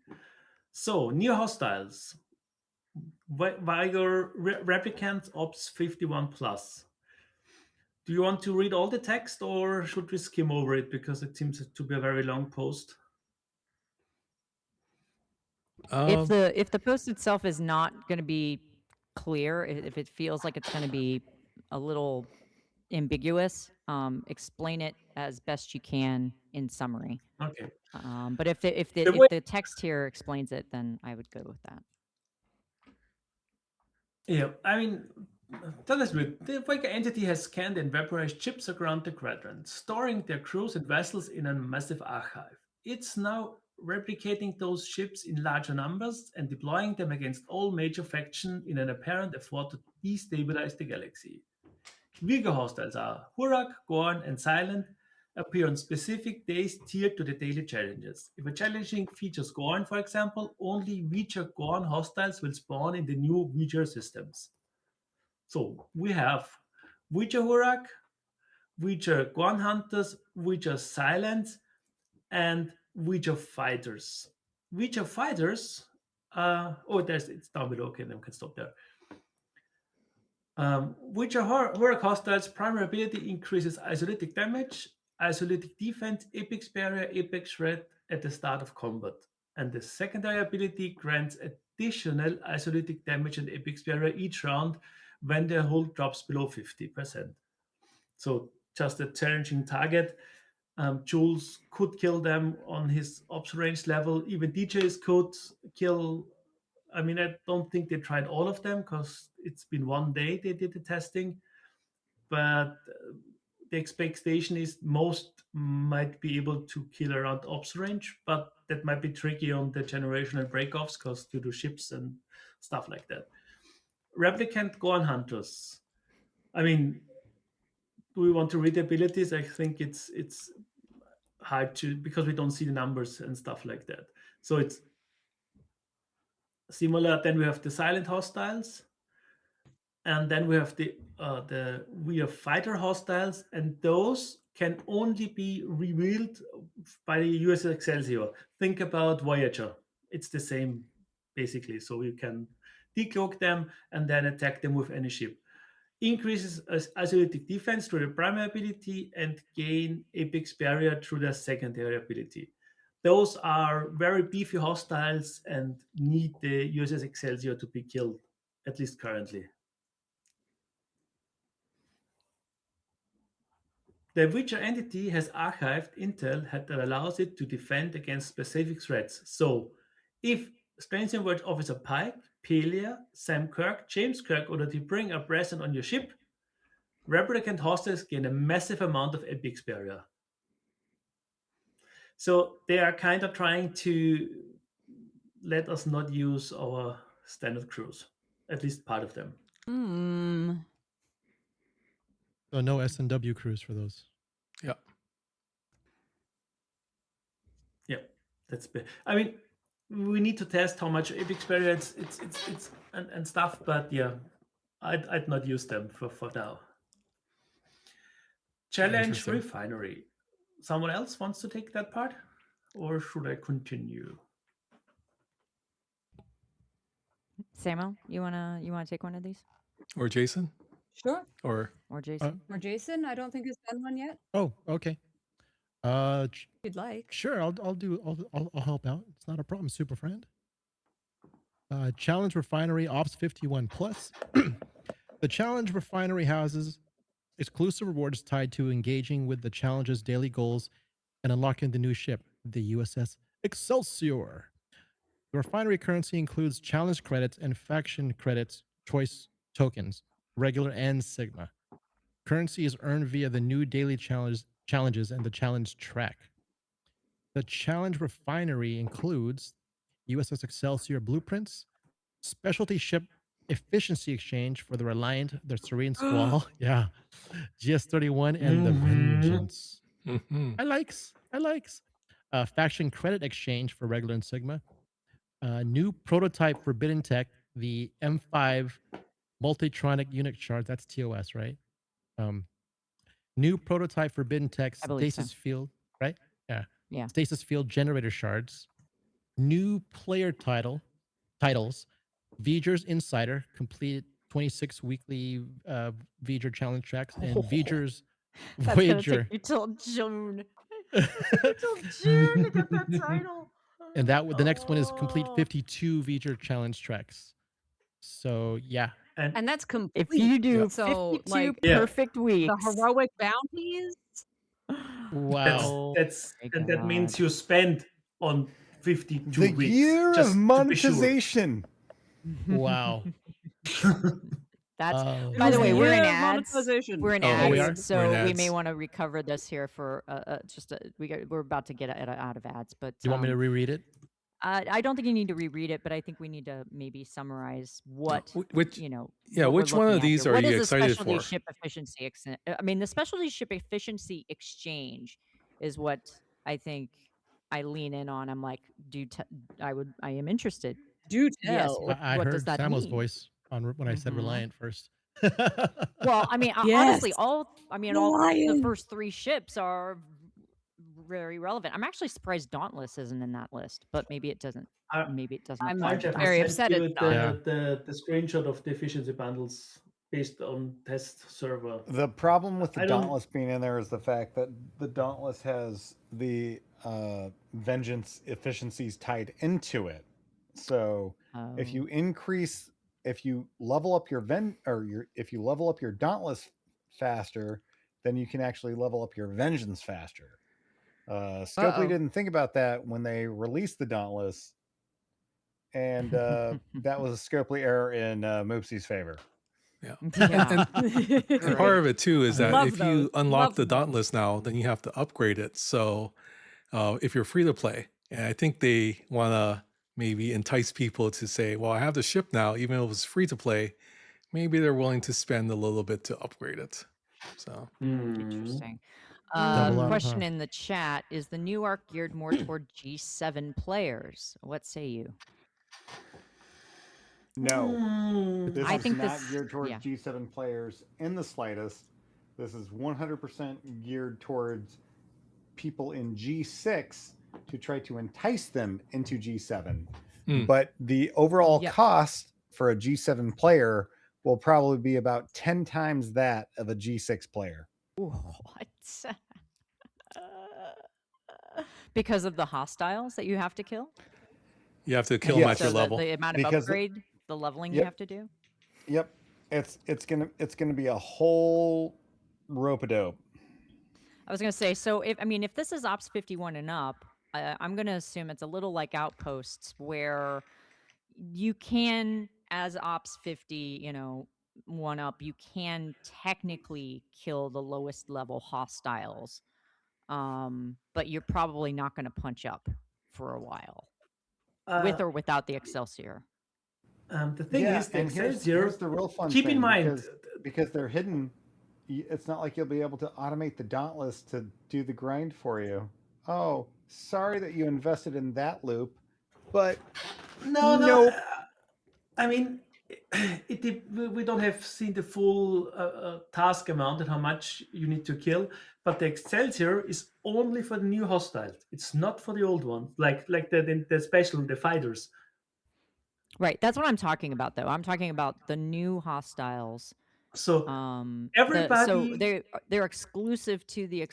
So new hostiles. Vigor Replicant Ops 51 Plus. Do you want to read all the text or should we skim over it because it seems to be a very long post? If the post itself is not going to be clear, if it feels like it's going to be a little ambiguous, explain it as best you can in summary. Okay. But if the text here explains it, then I would go with that. Yeah, I mean, tell us, the Viking entity has scanned and vaporized ships around the quadrant, storing their crews and vessels in a massive archive. It's now replicating those ships in larger numbers and deploying them against all major factions in an apparent effort to destabilize the galaxy. Weaker hostiles are Hurak, Gorn, and Silent, appear on specific days tiered to the daily challenges. If a challenging features Gorn, for example, only weaker Gorn hostiles will spawn in the new weaker systems. So we have weaker Hurak, weaker Gorn hunters, weaker Silence, and weaker fighters. Weaker fighters, it's down below. Okay, then we can stop there. Which are Horror hostiles' primary ability increases isolytic damage, isolytic defense, apex barrier, apex shred at the start of combat. And the secondary ability grants additional isolytic damage and apex barrier each round when their hull drops below 50%. So just a challenging target. Jules could kill them on his ops range level. Even DJs could kill. I mean, I don't think they tried all of them because it's been one day they did the testing. But the expectation is most might be able to kill around ops range, but that might be tricky on the generational breakoffs because due to ships and stuff like that. Replicant Gorn Hunters. I mean, do we want to read the abilities? I think it's hard to because we don't see the numbers and stuff like that. So it's similar. Then we have the silent hostiles, and then we have we have fighter hostiles, and those can only be revealed by the USS Excelsior. Think about Voyager; it's the same basically. So you can decloak them and then attack them with any ship. Increases isolytic defense through the primary ability and gain apex barrier through their secondary ability. Those are very beefy hostiles and need the USS Excelsior to be killed, at least currently. The Witcher entity has archived intel that allows it to defend against specific threats. So if Strange Words Officer Pike, Pelia, Sam Kirk, James Kirk oder die Bring are present on your ship, replicant hostiles gain a massive amount of epic barrier. So they are kind of trying to let us not use our standard crews, at least part of them. So no S&W crews for those. Yeah. Yeah, that's bad. I mean, we need to test how much epic experience it's and stuff, but yeah, I'd not use them for now. Challenge Interesting. Refinery. Someone else wants to take that part, or should I continue? Samuel, you wanna take one of these? Or Jason? Sure. Or Jason? Or Jason, I don't think has done one yet. Oh, okay. If you'd like. Sure, I'll help out. It's not a problem, super friend. Challenge Refinery Ops 51 Plus. The Challenge Refinery houses exclusive rewards tied to engaging with the challenge's daily goals and unlocking the new ship, the USS Excelsior. The refinery currency includes challenge credits and faction credits choice tokens, regular and Sigma. Currency is earned via the new daily challenges and the challenge track. The challenge refinery includes USS Excelsior blueprints, specialty ship efficiency exchange for the Reliant, the Serene Squall, yeah, GS-31, and the Vengeance. I likes. Faction credit exchange for regular and Sigma. New prototype Forbidden Tech, the M5 Multitronic Unit Shards. That's TOS, right? New prototype Forbidden Tech Stasis Field, right? Yeah. Yeah. Stasis Field Generator Shards. New player titles. V'ger's Insider, completed 26 weekly V'ger challenge tracks, and V'ger's That's Voyager. gonna take you till June. Till June to get that title. And the next one is complete 52 V'ger challenge tracks. So yeah. And that's complete. If you do so 52 like perfect weeks, the heroic bounties. Wow. That means you spend on 52 The weeks. year just of to be sure. monetization. Wow. That's Oh. by the way, we're in Yeah, ads. monetization. We're in Oh, ads, we are? so We're in we ads. may want to recover this here for we're about to get out of ads. But Do you want me to reread it? I don't think you need to reread it, but I think we need to maybe summarize what which what which we're one looking of at these here. are What you is the excited specialty for? ship efficiency? I mean, the specialty ship efficiency exchange is what I think I lean in on. I'm like, I am interested. Do Yes. tell. I What heard does that Samuel's mean? voice when I said Reliant first. Well, I mean, honestly, Yes. all the Lion. first 3 ships are very relevant. I'm actually surprised Dauntless isn't in that list, but maybe it doesn't. Maybe it doesn't I'm apply. Jeff, to I very that. upset sent it's you not. the screenshot of the efficiency bundles based on test server. The problem with the I don't- Dauntless being in there is the fact that the Dauntless has the vengeance efficiencies tied into it. So if you level up your if you level up your Dauntless faster, then you can actually level up your vengeance faster. Scopely didn't think about that when they released the Dauntless, and that was a Scopely error in Moopsy's favor. Yeah. Yeah. And part of it too is that Love if you those. unlock Love the those. Dauntless now, then you have to upgrade it. So if you're free to play, and I think they want to maybe entice people to say, well, I have the ship now, even if it's free to play, maybe they're willing to spend a little bit to upgrade it. So Interesting. Double up, Question huh? in the chat: is the new arc geared more toward G7 players? What say you? No, this I is think not this- geared towards yeah. G7 players in the slightest. This is 100% geared towards people in G6 to try to entice them into G7. But the overall cost for a G7 player will probably be about 10 times that of a G6 player. What? Because of the hostiles that you have to kill? you have to kill them at your So level. the amount of Because upgrade, the leveling you Yep. have to do? Yep, it's gonna be a whole rope-a-dope. I was gonna say, so if this is Ops 51 and up, I'm gonna assume it's a little like Outposts, where you can, as Ops 50, you know, 1-up, you can technically kill the lowest level hostiles, but you're probably not going to punch up for a while, with or without the Excelsior. The thing Yeah, is, the and Excelsior. here's the real fun Keep in thing, mind, because they're hidden. It's not like you'll be able to automate the Dauntless to do the grind for you. Oh, sorry that you invested in that loop, but no, nope. I mean, we don't have seen the full task amount and how much you need to kill, but the Excelsior is only for the new hostiles. It's not for the old ones, like the special, the fighters. Right, that's what I'm talking about, though. I'm talking about the new hostiles. So so everybody, they're exclusive to the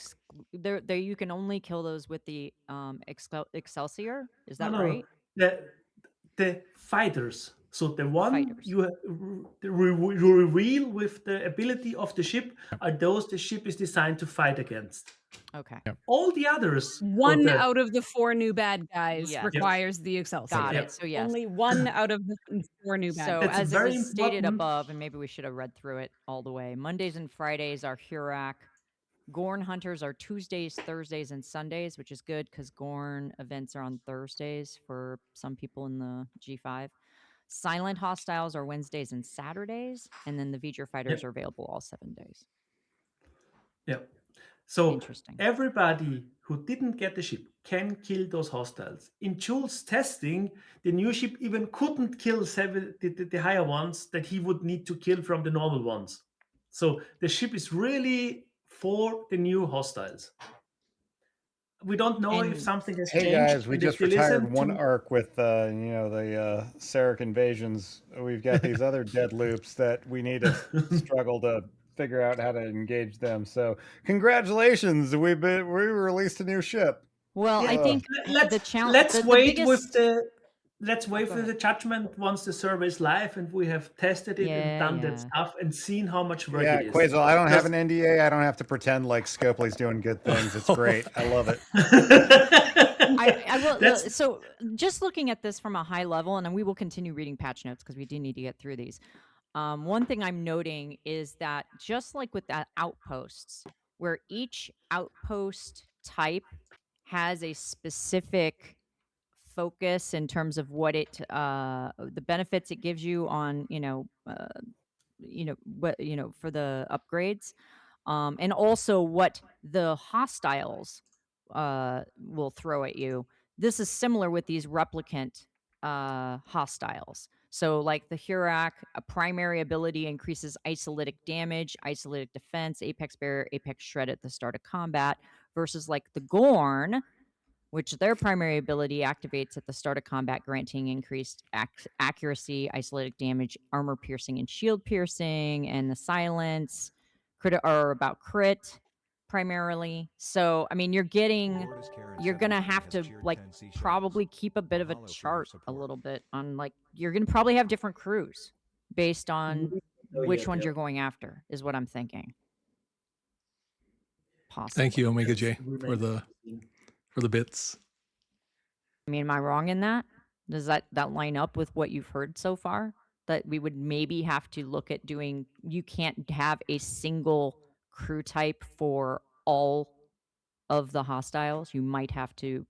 they you can only kill those with the Excelsior. Is that no, right? the fighters. So the The one fighters. you reveal with the ability of the ship are those the ship is designed to fight against. Okay. All the others. One out of the 4 new bad guys Yes. requires the Excelsior. Got it. So yes. Only one out of the 4 new bad So guys. That's as it very was stated important. above, and maybe we should have read through it all the way. Mondays and Fridays are Hurak. Gorn Hunters are Tuesdays, Thursdays, and Sundays, which is good because Gorn events are on Thursdays for some people in the G5. Silent Hostiles are Wednesdays and Saturdays, and then the V'ger Fighters are available all 7 days. Yeah. So Interesting. everybody who didn't get the ship can kill those hostiles. In Jules' testing, the new ship even couldn't kill the higher ones that he would need to kill from the normal ones. So the ship is really for the new hostiles. We don't know if something has Hey changed. guys, we and just if you listen retired one to- arc with the Sarek invasions. We've got these other dead loops that we need to struggle to figure out how to engage them. So congratulations, we released a new ship. Well, I think the challenge. Let's the wait biggest... with the. Let's wait for the judgment once the server is live and we have tested it and done that stuff and seen how much work Yeah, it is. Quasel, I don't have an NDA. I don't have to pretend like Scopely's doing good things. It's great. I love it. I will. So, just looking at this from a high level, and then we will continue reading patch notes because we do need to get through these. One thing I'm noting is that just like with that outposts, where each outpost type has a specific focus in terms of what it the benefits it gives you on for the upgrades, and also what the hostiles will throw at you. This is similar with these replicant hostiles. So like the Hurak, a primary ability increases isolitic damage, isolitic defense, apex barrier, apex shred at the start of combat, versus like the Gorn, which their primary ability activates at the start of combat, granting increased accuracy, isolatic damage, armor piercing, and shield piercing, and the silence are about crit primarily. So, I mean, you're gonna have to like probably keep a bit of a chart a little bit on like you're gonna probably have different crews based on which ones you're going after, is what I'm thinking. Possibly. Thank you, Omega J, for the bits. I mean, am I wrong in that? Does that line up with what you've heard so far? That we would maybe have to look at doing, you can't have a single crew type for all of the hostiles. You might have to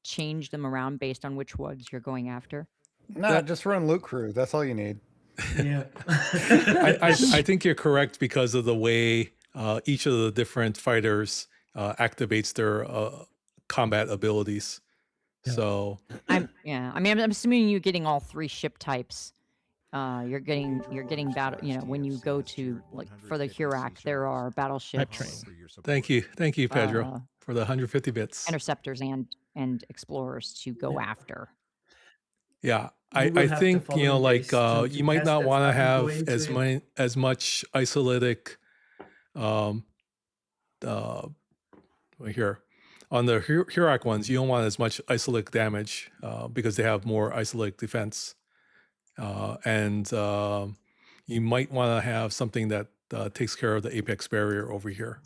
change them around based on which ones you're going after. No, just run Loot Crew. That's all you need. Yeah. I think you're correct because of the way each of the different fighters activates their combat abilities. Yeah. So I'm assuming you're getting all 3 ship types. You're getting battle. When you go to like for the Hurak, there are battleships. Thank you, Pedro, for the 150 bits. Interceptors and explorers to go after. Yeah, I think like you might not want to have as much isolitic. Here on the Hurak ones, you don't want as much isolitic damage because they have more isolitic defense, and you might want to have something that takes care of the apex barrier over here.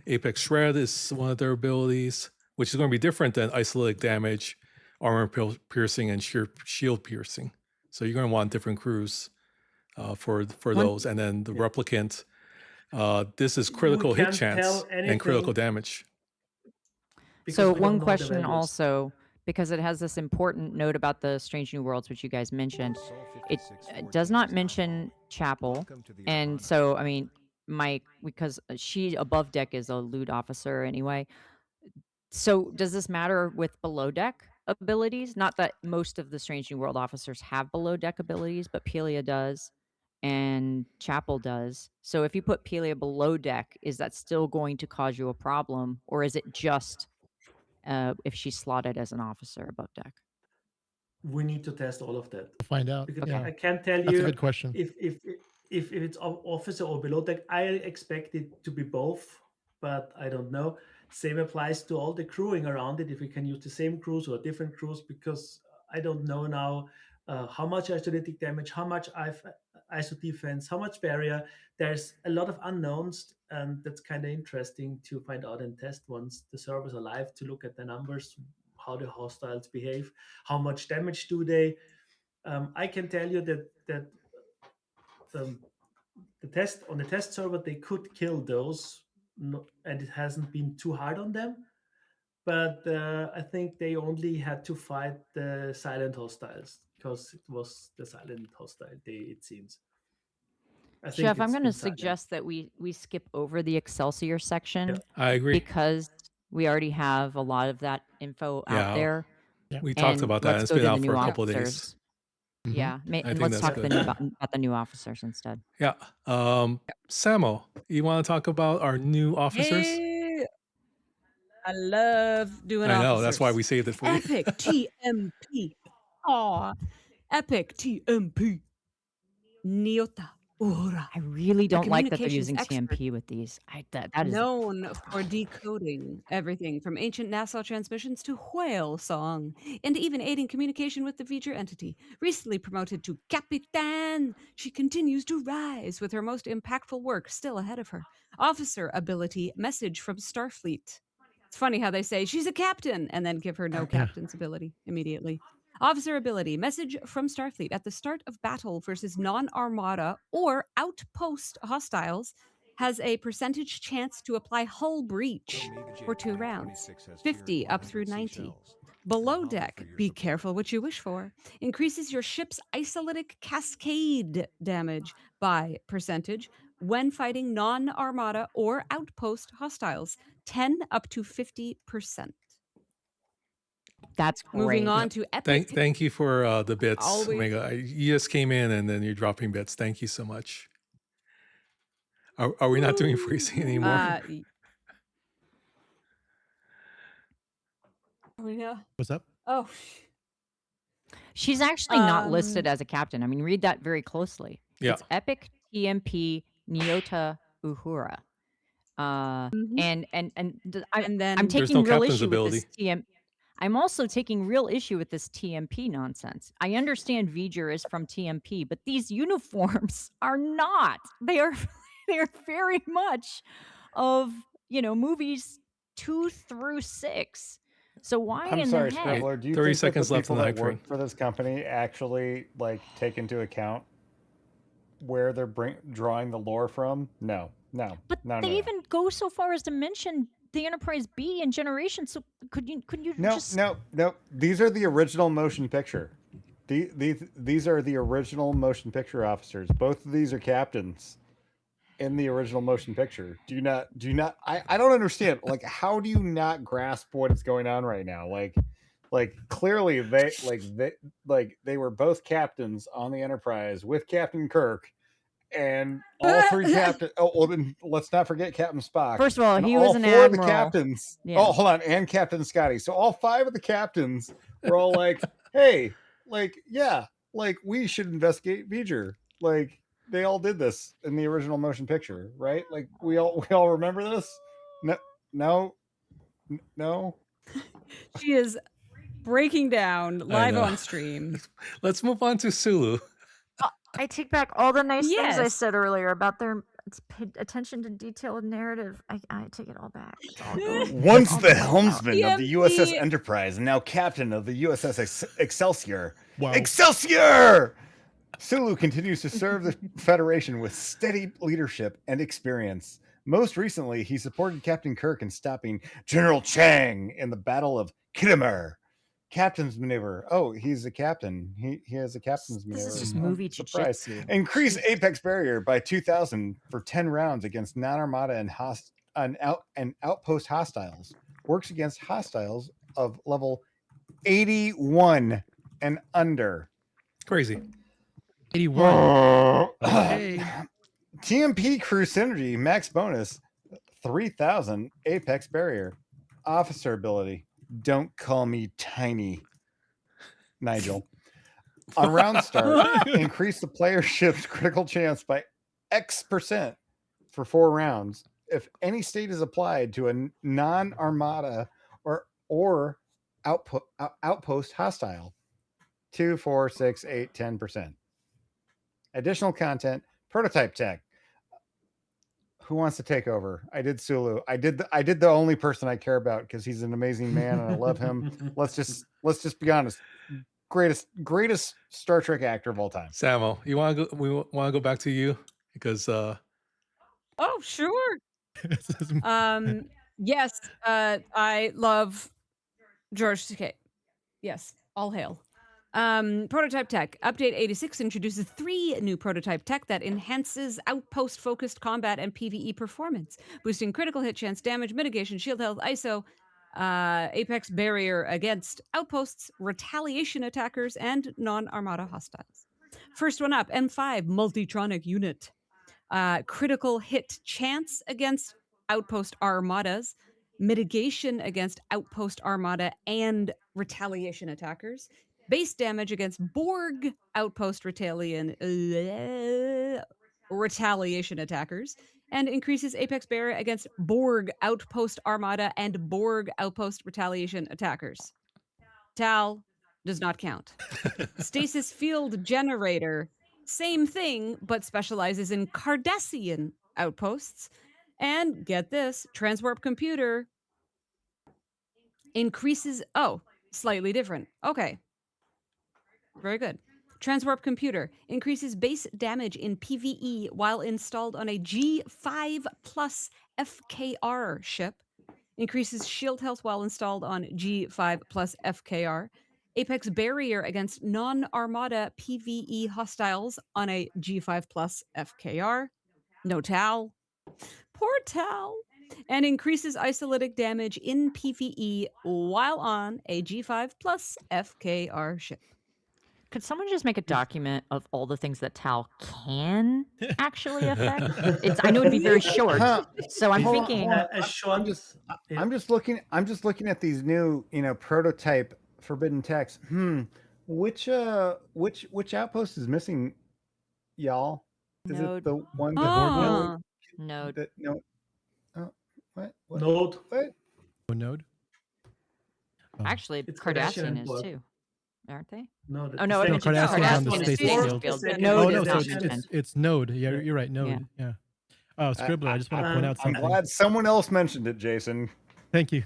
Apex shred is one of their abilities, which is going to be different than isolitic damage. armor piercing and shield piercing. So you're going to want different crews for those. And then the replicant, this is critical hit can't chance tell and critical anything damage. because So we don't one know the question values. also, because it has this important note about the Strange New Worlds, which you guys mentioned, it does not mention Chapel. And so, I mean, because she above deck is a loot officer anyway. So does this matter with below deck abilities? Not that most of the Strange New World officers have below deck abilities, but Pelia does and Chapel does. So if you put Pelia below deck, is that still going to cause you a problem? Or is it just if she's slotted as an officer above deck? We need to test all of that. We'll find out. Because Yeah. I can't tell That's a you good question. if it's officer or below deck. I expect it to be both, but I don't know. Same applies to all the crewing around it. If we can use the same crews or different crews, because I don't know now how much isolytic damage, how much ISO defense, how much barrier. There's a lot of unknowns, and that's kind of interesting to find out and test once the servers are live, to look at the numbers, how the hostiles behave, how much damage do they. I can tell you that the test server, they could kill those, and it hasn't been too hard on them. But I think they only had to fight the silent hostiles, because it was the silent hostile day, it seems. Chef, I'm going to suggest that we skip over the Excelsior section. I agree. Because we already have a lot of that info out there. We talked about that. It's been out for a couple of days. Yeah, I and think let's that's talk good. about the new officers instead. Yeah. Samo, you want to talk about our new officers? Hey, I love doing I know. officers. That's why we saved it for you. Epic TMP. Aw, epic TMP. Nyota Uhura. I really don't like that they're communications using expert. TMP with these. That is Known for decoding everything from ancient Nassau transmissions to whale song, and even aiding communication with the V'ger entity. Recently promoted to Capitan, she continues to rise with her most impactful work still ahead of her. Officer ability, message from Starfleet. It's funny how they say she's a captain and then give her no captain's ability immediately. Officer ability, message from Starfleet at the start of battle versus non-armada or outpost hostiles, has a percentage chance to apply hull breach for 2 rounds, 50 up through 90. Below deck, be careful what you wish for. Increases your ship's isolytic cascade damage by percentage when fighting non-armada or outpost hostiles, 10 up to 50%. That's great. Moving on to epic. Thank you for the bits, Always. Omega. You just came in and then you're dropping bits. Thank you so much. Are we not doing freezing anymore? What's up? Oh, She's actually not listed as a captain. I mean, read that very closely. Yeah. It's Epic TMP Nyota Uhura. And then I'm There's taking no real captain's issue ability. with this I'm also taking real issue with this TMP nonsense. I understand V'ger is from TMP, but these uniforms are not. They are very much of, movies 2 through 6. So why I'm in sorry, the heck? Scribbler. Do you 30 think seconds that the left people on the that hype work for this company actually take into account where they're drawing the lore from? No. But they even go so far as to mention the Enterprise B and Generation. So could you just No. These are the original motion picture. These are the original motion picture officers. Both of these are captains in the original motion picture. Do you not I don't understand. How do you not grasp what is going on right now? Clearly they were both captains on the Enterprise with Captain Kirk. And all 3 captains. Oh, well, then let's not forget Captain Spock. First of all, and he all was an 4 admiral. of the captains. Yeah. Oh, hold on, and Captain Scotty. So all 5 of the captains were all like, "Hey, we should investigate V'ger." They all did this in the original motion picture, right? We all remember this. No. She is breaking down live on stream. Let's move on to Sulu. I take back all the nice things I Yes. said earlier about their It's paid attention to detail and narrative. I take it all back. It's all going. Once all the going out. helmsman of the USS TMZ. Enterprise and now captain of the USS Excelsior. Wow. Excelsior! Sulu continues to serve the Federation with steady leadership and experience. Most recently, he supported Captain Kirk in stopping General Chang in the Battle of Khitomer. Captain's maneuver. Oh, he's a captain. He has a captain's maneuver. This is just Oh, movie surprise. jujitsu. Increase apex barrier by 2,000 for 10 rounds against non-armada and outpost hostiles. Works against hostiles of level 81 and under. Crazy. 81. Okay. TMP crew synergy max bonus 3,000 apex barrier. Officer ability. Don't call me tiny, Nigel. On round start, increase the player ship's critical chance by X% for 4 rounds. If any state is applied to a non-armada or outpost hostile. 2, 4, 6, 8, 10%. Additional content, prototype tech. Who wants to take over? I did Sulu. I did the only person I care about because he's an amazing man and I love him. Let's just be honest. Greatest Star Trek actor of all time. Samuel, you want to go? We want to go back to you because Oh, sure. Yes, I love George Takei. Yes, all hail. Prototype tech. Update 86 introduces 3 new prototype tech that enhances outpost-focused combat and PvE performance, boosting critical hit chance, damage, mitigation, shield health, ISO, apex barrier against outposts, retaliation attackers, and non-armada hostiles. First one up, M5 Multitronic Unit. Critical hit chance against outpost armadas, mitigation against outpost armada and retaliation attackers, base damage against Borg outpost retaliation attackers, and increases apex barrier against Borg outpost armada and Borg outpost retaliation attackers. Tal does not count. Stasis field generator, same thing, but specializes in Cardassian outposts. And get this, transwarp computer increases, slightly different. Okay. Very good. Transwarp computer increases base damage in PvE while installed on a G5 plus FKR ship. Increases shield health while installed on G5 plus FKR. Apex barrier against non-armada PvE hostiles on a G5 plus FKR. No Tal. Poor Tal. And increases isolytic damage in PvE while on a G5 plus FKR ship. Could someone just make a document of all the things that Tal can actually affect? I know it'd be very short. So I'm thinking I'm just looking at these new, prototype forbidden techs. Which outpost is missing, y'all? Is it the one that Node. that no what? Node. What? Node. Actually, It's Cardassian Cardassian is Borg. too, aren't they? No, Oh no, No, Cardassian's on the is Stasis Stasis field. field. Oh Node no, is so not it's mentioned. Node. Yeah, you're right. Node. Yeah. Oh, Scribbler. I just want to point out I'm something. glad someone else mentioned it, Jason. Thank you.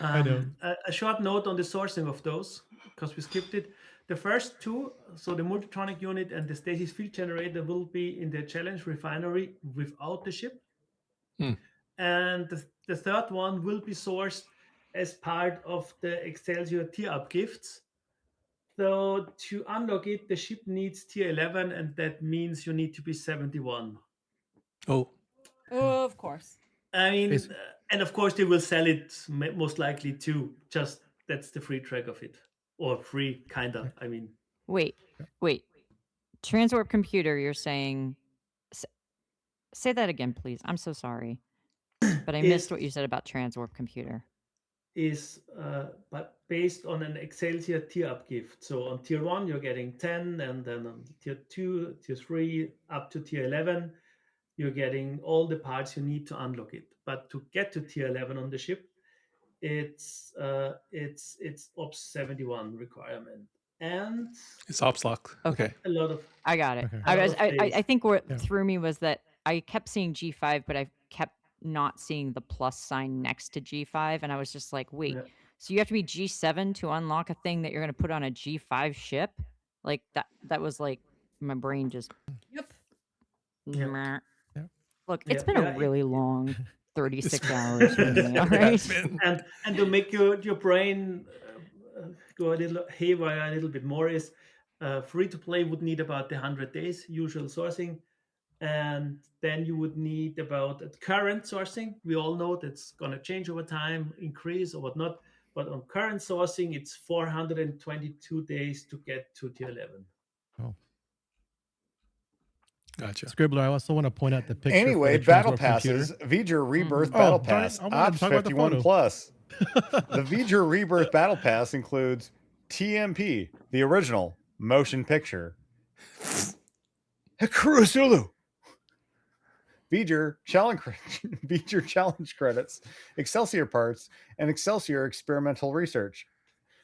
I know. A short note on the sourcing of those, because we skipped it. The first 2, so the multitronic unit and the stasis field generator, will be in the challenge refinery without the ship. And the third one will be sourced as part of the Excelsior tier up gifts. So to unlock it, the ship needs tier 11, and that means you need to be 71. Oh. Of course. I mean, and of course they will sell it most likely too. Just that's the free track of it, or free kinda. I mean, Wait. Transwarp computer, you're saying? Say that again, please. I'm so sorry, but I missed what you said about transwarp computer. Is but based on an Excelsior tier up gift. So on tier 1 you're getting 10, and then on tier 2, tier 3, up to tier 11, you're getting all the parts you need to unlock it. But to get to tier 11 on the ship, it's Ops 71 requirement. and It's ops lock. Okay. a lot of I got it. Okay. I a lot was. of I days. think what Yeah. threw me was that I kept seeing G5, but I kept not seeing the plus sign next to G5, and I was just like, wait. Yeah. So you have to be G7 to unlock a thing that you're going to put on a G5 ship? Like that. That was like my brain just. Yep. Yeah. Meh. Yeah. Look, Yeah, it's been yeah, a really long 36 hours It's for me. All it has right. been. and to make your brain go a little haywire a little bit more is free to play would need about 100 days usual sourcing, and then you would need about at current sourcing. We all know that's going to change over time, increase or whatnot, but on current sourcing it's 422 days to get to tier 11. Oh. Gotcha. Scribbler, I also want to point out the picture for Anyway, the battle transport computer. passes. V'ger Rebirth Oh, Battle darn it. Pass. I wanted to Ops talk about the 51 photo. plus. The V'ger Rebirth Battle Pass includes TMP, the original motion picture. Kurosulu. V'ger challenge credits, Excelsior parts, and Excelsior experimental research.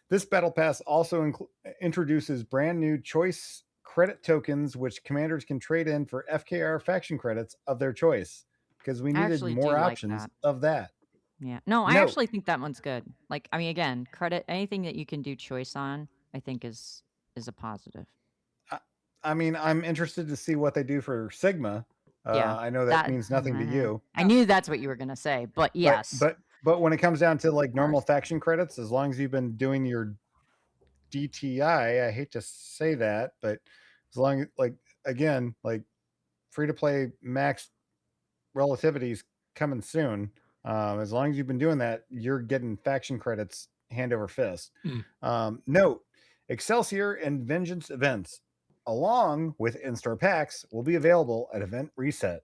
This battle pass also introduces brand new choice credit tokens, which commanders can trade in for FKR faction credits of their choice, because we I needed actually more do like options that. of that. Yeah. No, I Note, actually think that one's good. Like, I mean, again, credit anything that you can do choice on, I think is a positive. I mean, I'm interested to see what they do for Sigma. Yeah. I know that means nothing to you. I knew that's what you were gonna say, but yes. But when it comes down to like normal faction credits, as long as you've been doing your DTI, I hate to say that, but as long as like again, like free to play max relativity's coming soon. As long as you've been doing that, you're getting faction credits hand over fist. Note, Excelsior and Vengeance events, along with in-store packs, will be available at event reset,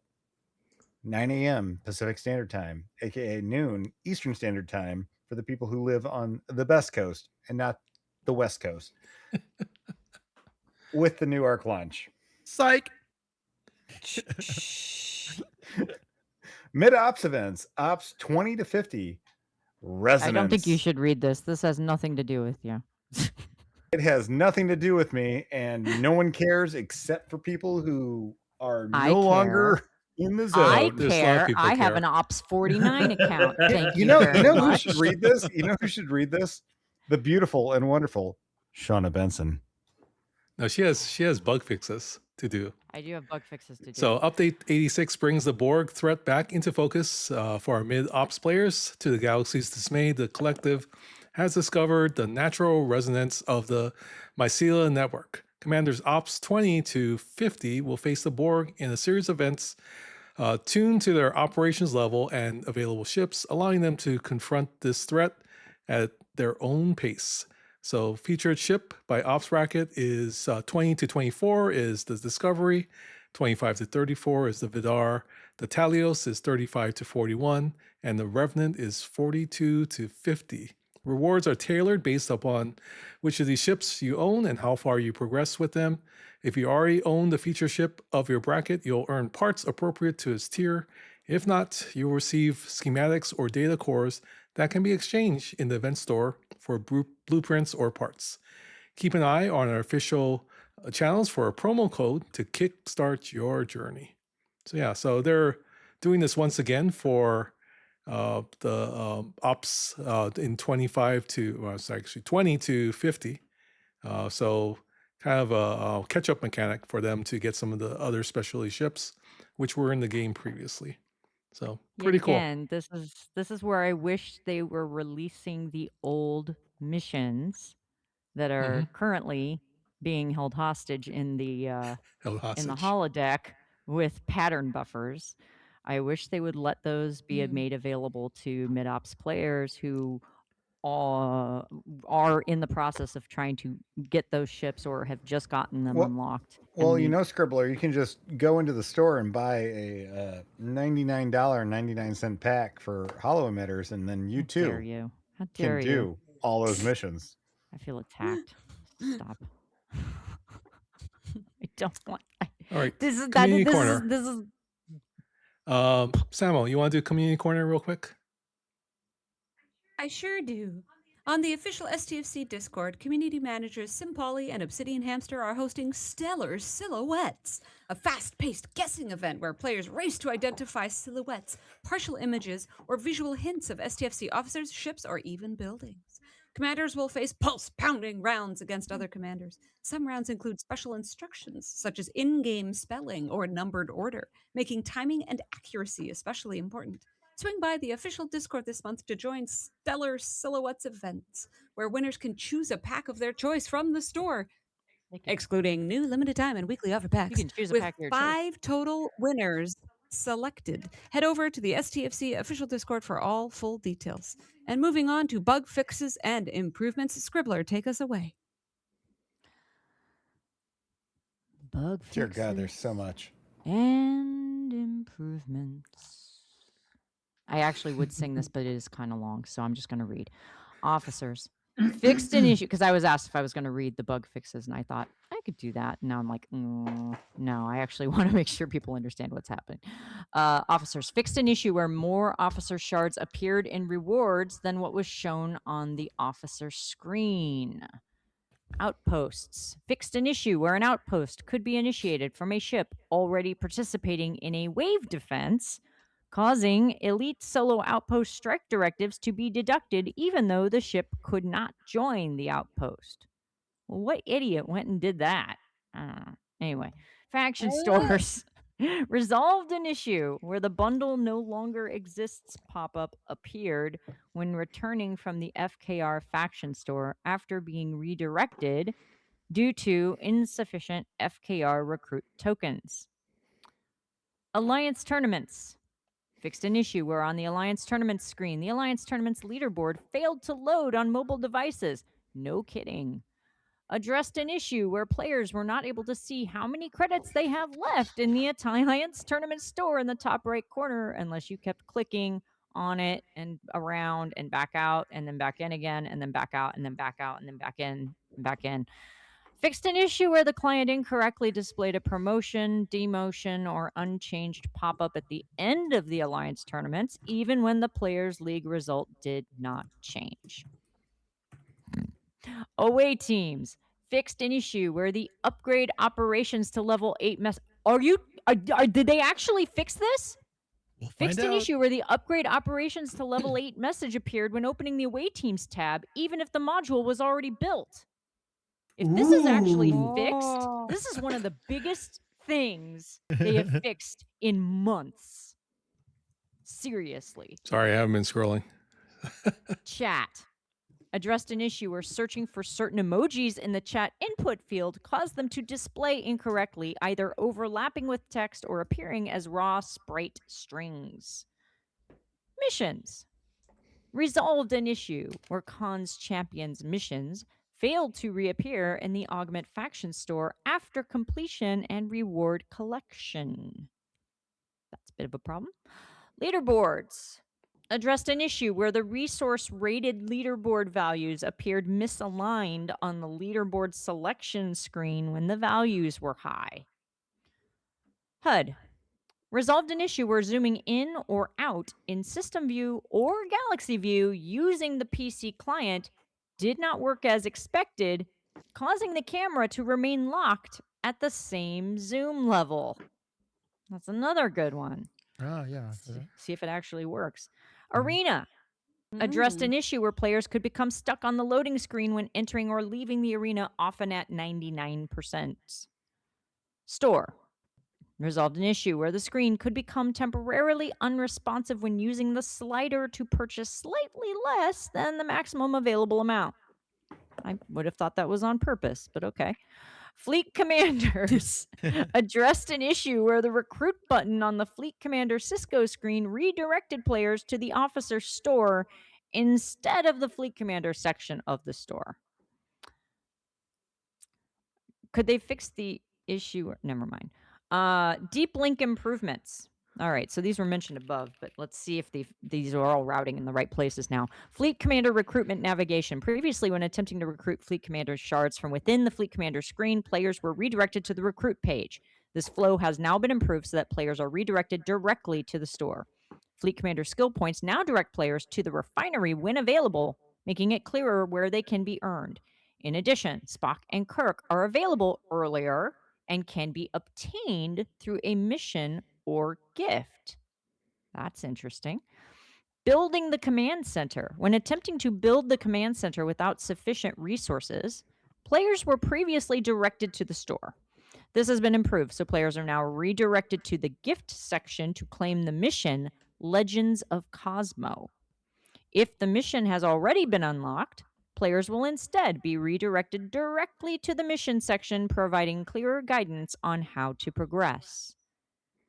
9 a.m. Pacific Standard Time, aka noon Eastern Standard Time for the people who live on the best coast and not the west coast. With the new Arc launch. Psych. Mid ops events, ops 20 to 50. Resonance. I don't think you should read this. This has nothing to do with you. It has nothing to do with me, and no one cares except for people who are no longer in the zone. I care. I have an Ops 49 account. Thank you. You very know who much. should read this? You know who should read this? The beautiful and wonderful Shauna Benson. No, she has bug fixes to do. I do have bug fixes to do. So update 86 brings the Borg threat back into focus for our mid-ops players. To the galaxy's dismay, the collective has discovered the natural resonance of the mycelial network. Commanders Ops 20 to 50 will face the Borg in a series of events tuned to their operations level and available ships, allowing them to confront this threat at their own pace. So featured ship by Ops Bracket is 20 to 24 is the Discovery, 25 to 34 is the Vidar, the Talios is 35 to 41, and the Revenant is 42 to 50. Rewards are tailored based upon which of these ships you own and how far you progress with them. If you already own the feature ship of your bracket, you'll earn parts appropriate to its tier. If not, you'll receive schematics or data cores that can be exchanged in the event store for blueprints or parts. Keep an eye on our official channels for a promo code to kickstart your journey. So yeah, so they're doing this once again for the ops in 25 to, well, it's actually 20 to 50. So kind of a catch-up mechanic for them to get some of the other specialty ships, which were in the game previously. So pretty cool. Again, this is where I wish they were releasing the old missions that are currently being held hostage in the holodeck with pattern buffers. I wish they would let those be made available to mid-ops players who are in the process of trying to get those ships or have just gotten them unlocked. Well, you know, Scribbler, you can just go into the store and buy a $99.99 pack for holo emitters, and then you too How can dare do you? all those missions. I feel attacked. Stop. I don't want. All right. This is Community this corner. is this is. Samuel, you want to do community corner real quick? I sure do. On the official STFC Discord, community managers Simpoli and Obsidian Hamster are hosting Stellar Silhouettes, a fast-paced guessing event where players race to identify silhouettes, partial images, or visual hints of STFC officers, ships, or even buildings. Commanders will face pulse-pounding rounds against other commanders. Some rounds include special instructions, such as in-game spelling or numbered order, making timing and accuracy especially important. Swing by the official Discord this month to join Stellar Silhouettes events, where winners can choose a pack of their choice from the store, excluding new limited time and weekly offer packs. You can choose a with pack of your choice. 5 total winners selected. Head over to the STFC official Discord for all full details. And moving on to bug fixes and improvements, Scribbler, take us away. Bug Dear fixes God, there's so much. and improvements. I actually would sing this, but it is kind of long, so I'm just going to read. Officers fixed an issue, because I was asked if I was going to read the bug fixes, and I thought I could do that. And now I'm like, no, I actually want to make sure people understand what's happening. Officers fixed an issue where more officer shards appeared in rewards than what was shown on the officer screen. Outposts fixed an issue where an outpost could be initiated from a ship already participating in a wave defense, causing elite solo outpost strike directives to be deducted even though the ship could not join the outpost. Well, what idiot went and did that? Anyway, faction stores resolved an issue where the bundle no longer exists pop-up appeared when returning from the FKR faction store after being redirected due to insufficient FKR recruit tokens. Alliance tournaments fixed an issue where on the Alliance Tournaments screen, the Alliance Tournaments leaderboard failed to load on mobile devices. No kidding. Addressed an issue where players were not able to see how many credits they have left in the Alliance Tournament store in the top right corner unless you kept clicking on it and around and back out and then back in again and then back out and then back out and then back in and back in. Fixed an issue where the client incorrectly displayed a promotion, demotion, or unchanged pop-up at the end of the Alliance tournaments, even when the player's league result did not change. Away teams fixed an issue where the upgrade operations to level 8 did they actually fix this? We'll Fixed find an out. issue where the upgrade operations to level 8 message appeared when opening the away teams tab, even if the module was already built. If this is actually fixed, this is one of the biggest things they have fixed in months. Seriously. Sorry, I haven't been scrolling. Chat addressed an issue where searching for certain emojis in the chat input field caused them to display incorrectly, either overlapping with text or appearing as raw sprite strings. Missions resolved an issue where Khan's Champions missions failed to reappear in the Augment faction store after completion and reward collection. That's a bit of a problem. Leaderboards addressed an issue where the resource rated leaderboard values appeared misaligned on the leaderboard selection screen when the values were high. HUD resolved an issue where zooming in or out in system view or galaxy view using the PC client did not work as expected, causing the camera to remain locked at the same zoom level. That's another good one. Oh, yeah. See if it actually works. Arena addressed an issue where players could become stuck on the loading screen when entering or leaving the arena, often at 99%. Store resolved an issue where the screen could become temporarily unresponsive when using the slider to purchase slightly less than the maximum available amount. I would have thought that was on purpose, but okay. Fleet Commanders addressed an issue where the recruit button on the Fleet Commander Cisco screen redirected players to the officer store instead of the Fleet Commander section of the store. Could they fix the issue? Never mind. Deep link improvements. All right, so these were mentioned above, but let's see if these are all routing in the right places now. Fleet Commander recruitment navigation. Previously, when attempting to recruit Fleet Commander shards from within the Fleet Commander screen, players were redirected to the recruit page. This flow has now been improved so that players are redirected directly to the store. Fleet Commander skill points now direct players to the refinery when available, making it clearer where they can be earned. In addition, Spock and Kirk are available earlier and can be obtained through a mission or gift. That's interesting. Building the command center. When attempting to build the command center without sufficient resources, players were previously directed to the store. This has been improved, so players are now redirected to the gift section to claim the mission, Legends of Cosmo. If the mission has already been unlocked, players will instead be redirected directly to the mission section, providing clearer guidance on how to progress.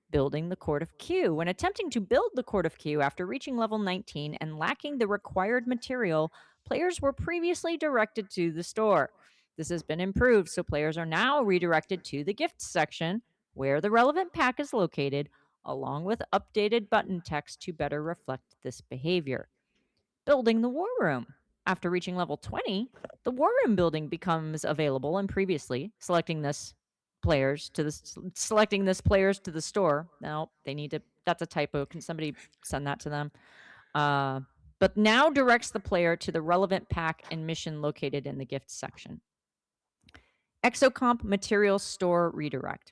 Building the Court of Q. When attempting to build the Court of Q after reaching level 19 and lacking the required material, players were previously directed to the store. This has been improved, so players are now redirected to the gift section where the relevant pack is located, along with updated button text to better reflect this behavior. Building the War Room. After reaching level 20, the War Room building becomes available, and previously selecting this players to the store. Now they need to. That's a typo. Can somebody send that to them? But now directs the player to the relevant pack and mission located in the gift section. Exocomp Material Store Redirect.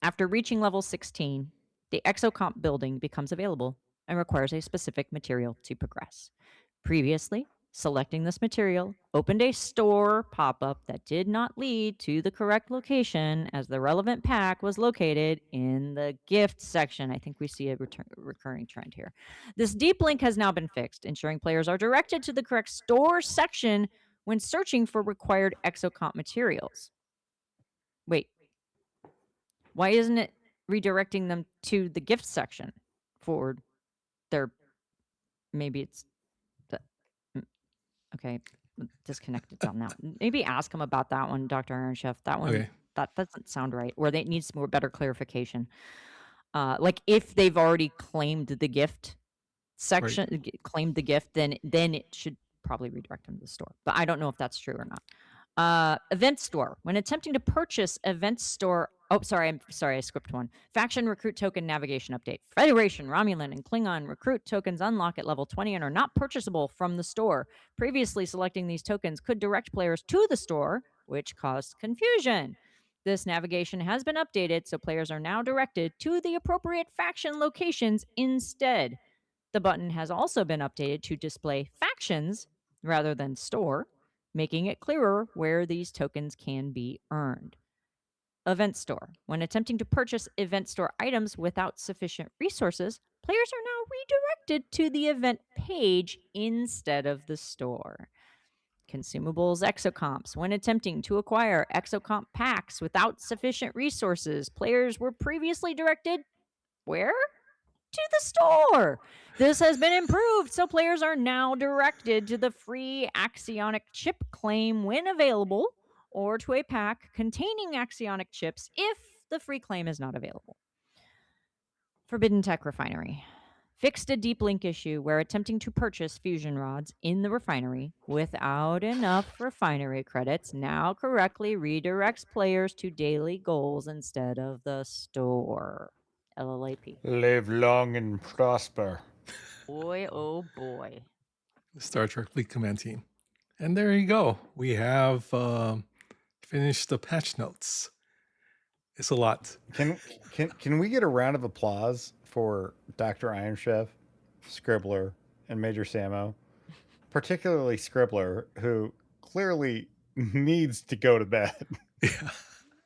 After reaching level 16, the Exocomp building becomes available and requires a specific material to progress. Previously, selecting this material opened a store pop-up that did not lead to the correct location, as the relevant pack was located in the gift section. I think we see a recurring trend here. This deep link has now been fixed, ensuring players are directed to the correct store section when searching for required Exocomp materials. Wait, why isn't it redirecting them to the gift section for their, maybe it's the, okay, disconnected on that. Maybe ask them about that one, Dr. Iron Chef. That one, Okay. that doesn't sound right, where they needs more better clarification. Like if they've already claimed the gift section, claimed the gift, then it should probably redirect them to the store. But I don't know if that's true or not. Event store. When attempting to purchase event store, oh, sorry, I skipped one. Faction recruit token navigation update. Federation, Romulan, and Klingon recruit tokens unlock at level 20 and are not purchasable from the store. Previously, selecting these tokens could direct players to the store, which caused confusion. This navigation has been updated, so players are now directed to the appropriate faction locations instead. The button has also been updated to display factions rather than store, making it clearer where these tokens can be earned. Event store. When attempting to purchase event store items without sufficient resources, players are now redirected to the event page instead of the store. Consumables exocomps. When attempting to acquire exocomp packs without sufficient resources, players were previously directed where? To the store. This has been improved, so players are now directed to the free axionic chip claim when available, or to a pack containing axionic chips if the free claim is not available. Forbidden Tech Refinery. Fixed a deep link issue where attempting to purchase fusion rods in the refinery without enough refinery credits now correctly redirects players to daily goals instead of the store. LLAP. Live long and prosper. Boy, oh boy. The Star Trek Fleet Command Team. And there you go. We have finished the patch notes. It's a lot. Can we get a round of applause for Dr. Iron Chef, Scribbler, and Major Samo? Particularly Scribbler, who clearly needs to go to bed.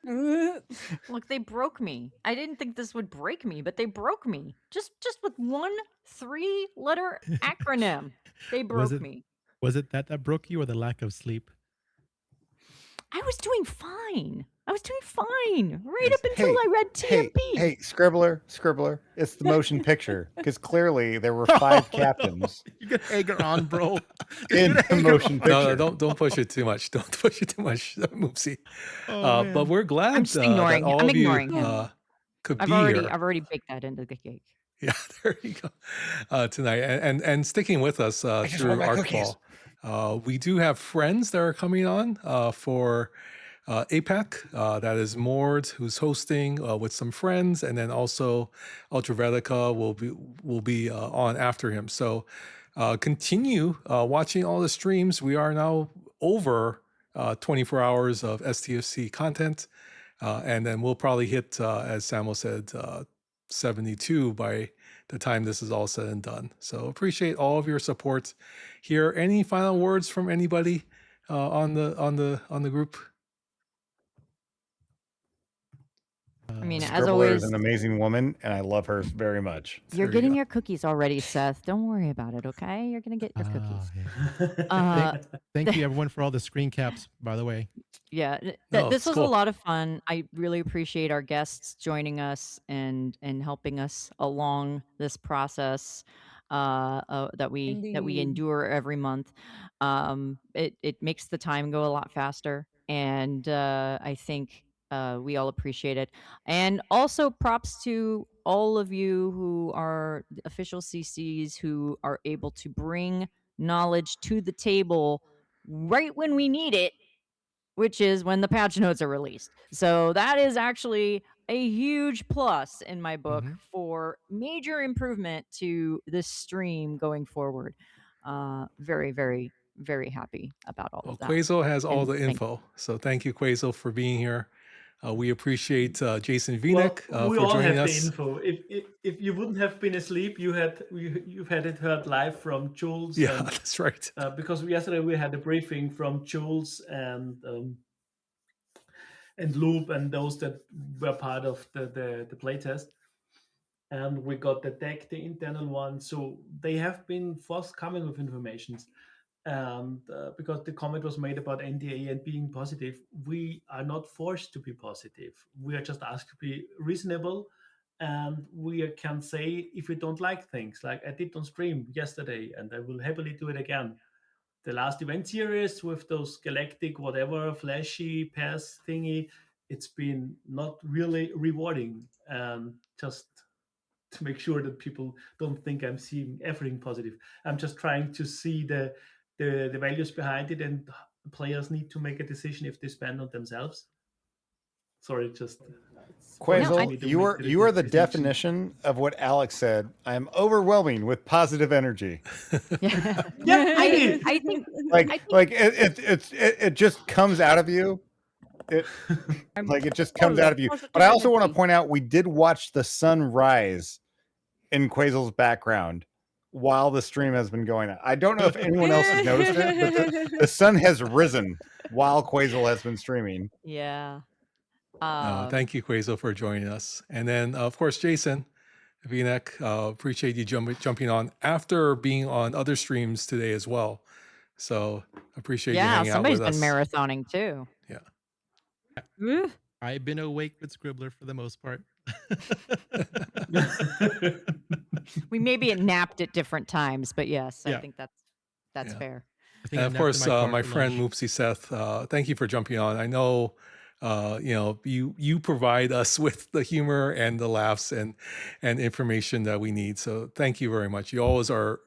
Look, they broke me. I didn't think this would break me, but they broke me. Just with one 3-letter acronym. They broke me. Was it that broke you, or the lack of sleep? I was doing fine. Right up until I read TMP. Hey, Scribbler, it's the motion picture. Because clearly there were 5 captains. You get egger on, bro. In the motion picture. No, don't push it too much. Don't push it too much, Moopsie. Oh, but we're glad I'm just ignoring that all I'm of you ignoring him. could I've be already here. I've already baked that into the cake. Yeah, there you go. Tonight, and sticking with us through Arcfall. We do have friends that are coming on for APAC. That is Mord, who's hosting with some friends, and then also Ultravelica will be on after him. So continue watching all the streams. We are now over 24 hours of STFC content. And then we'll probably hit, as Samuel said, 72 by the time this is all said and done. So appreciate all of your support here. Any final words from anybody on the group? I mean, as Scribbler always, is an amazing woman, and I love her very much. you're getting your cookies already, Seth. Don't worry about it, okay? You're gonna get your cookies. Thank you, everyone, for all the screen caps, by the way. Yeah, this was a lot of fun. I really appreciate our guests joining us and helping us along this process that we Indeed. endure every month. It makes the time go a lot faster, and I think we all appreciate it. And also, props to all of you who are the official CCs who are able to bring knowledge to the table right when we need it, which is when the patch notes are released. So that is actually a huge plus in my book for major improvement to this stream going forward. Very, very, very happy about all of that. Quazel has all And the info. So thank you, Quazel, for being here. We appreciate Jason Vinek we for all joining have us. the info. If you wouldn't have been asleep, you've had it heard live from Jules. Yeah, and, that's right. Because yesterday we had a briefing from Jules and Loop and those that were part of the playtest, and we got the deck, the internal one. So they have been forthcoming with informations. And because the comment was made about NDA and being positive, we are not forced to be positive. We are just asked to be reasonable, and we can say if we don't like things, like I did on stream yesterday, and I will happily do it again. The last event series with those galactic whatever flashy pass thingy, it's been not really rewarding, and just to make sure that people don't think I'm seeing everything positive. I'm just trying to see the values behind it, and players need to make a decision if they spend on themselves. Sorry, just Quazel, you are the definition of what Alex said. I am overwhelming with positive energy. Yeah, I think it just comes out of you. It just comes out of you. But I also want to point out we did watch the sun rise in Quazel's background while the stream has been going on. I don't know if anyone else has noticed it, but the sun has risen while Quazel has been streaming. Yeah. Thank you, Quazel, for joining us. And then, of course, Jason Vinek, appreciate you jumping on after being on other streams today as well. So appreciate you hanging out with us. Yeah, somebody's been marathoning too. Yeah. I've been awake with Scribbler for the most part. We maybe napped at different times, but yes, I think that's fair. And of course, my friend Moopsy Seth, thank you for jumping on. I know, you provide us with the humor and the laughs and information that we need. So thank you very much. You always are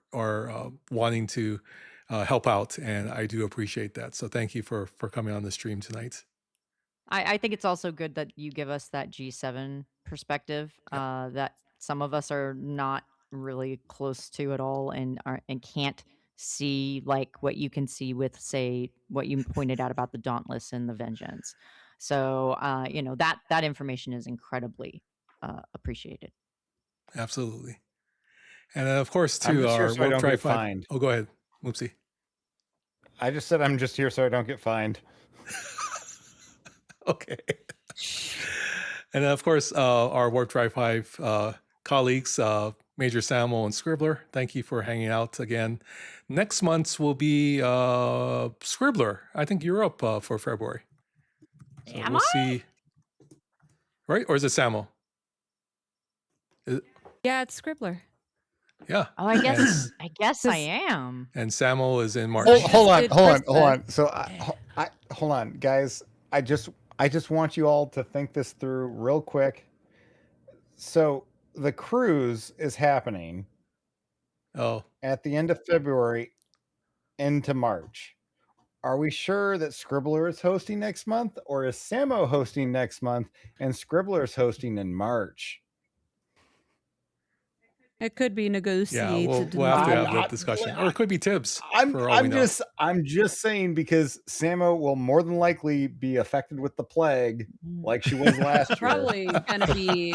wanting to help out, and I do appreciate that. So thank you for coming on the stream tonight. I think it's also good that you give us that G7 perspective that some of us are not really close to at all and can't see like what you can see with, say, what you pointed out about the Dauntless and the Vengeance. So that information is incredibly appreciated. Absolutely. And then, of course, to our so I don't get 5. fined. Oh, go ahead, Moopsy. I just said I'm just here so I don't get fined. Okay. And then, of course, our Warp Drive 5 colleagues, Major Samuel and Scribbler, thank you for hanging out again. Next month's will be Scribbler. I think you're up for February. So we'll see. Right? Or is it Samuel? Yeah, it's Scribbler. Yeah. Oh, I guess I am. And Samuel is in March. Hold on. So hold on, guys. I just want you all to think this through real quick. So the cruise is happening at the end of February into March. Are we sure that Scribbler is hosting next month, or is Samo hosting next month and Scribbler is hosting in March? It could be Yeah, negotiated. we'll have to have that I- discussion, or it could be Tibbs. I'm for all we know. I'm just saying because Samo will more than likely be affected with the plague like she was last year. Probably gonna be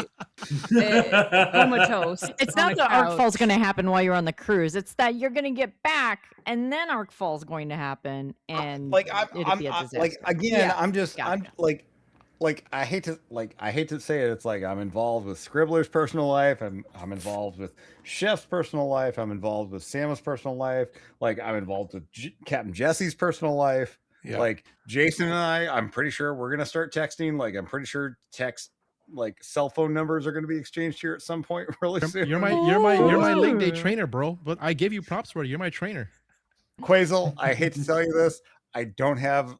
comatose. It's on not a that couch. Arcfall's going to happen while you're on the cruise. It's that you're going to get back, and then Arcfall's going to happen, and Like it'll be a disaster. like again, Yeah, I'm gotcha. like I hate to say it. It's like I'm involved with Scribbler's personal life. I'm involved with Chef's personal life. I'm involved with Sam's personal life. Like I'm involved with Captain Jesse's personal life. Yeah. Like Jason and I'm pretty sure we're gonna start texting. Like I'm pretty sure cell phone numbers are going to be exchanged here at some point really soon. You're my late day trainer, bro. But I give you props for it. You're my trainer. Quazel, I hate to tell you this. I don't have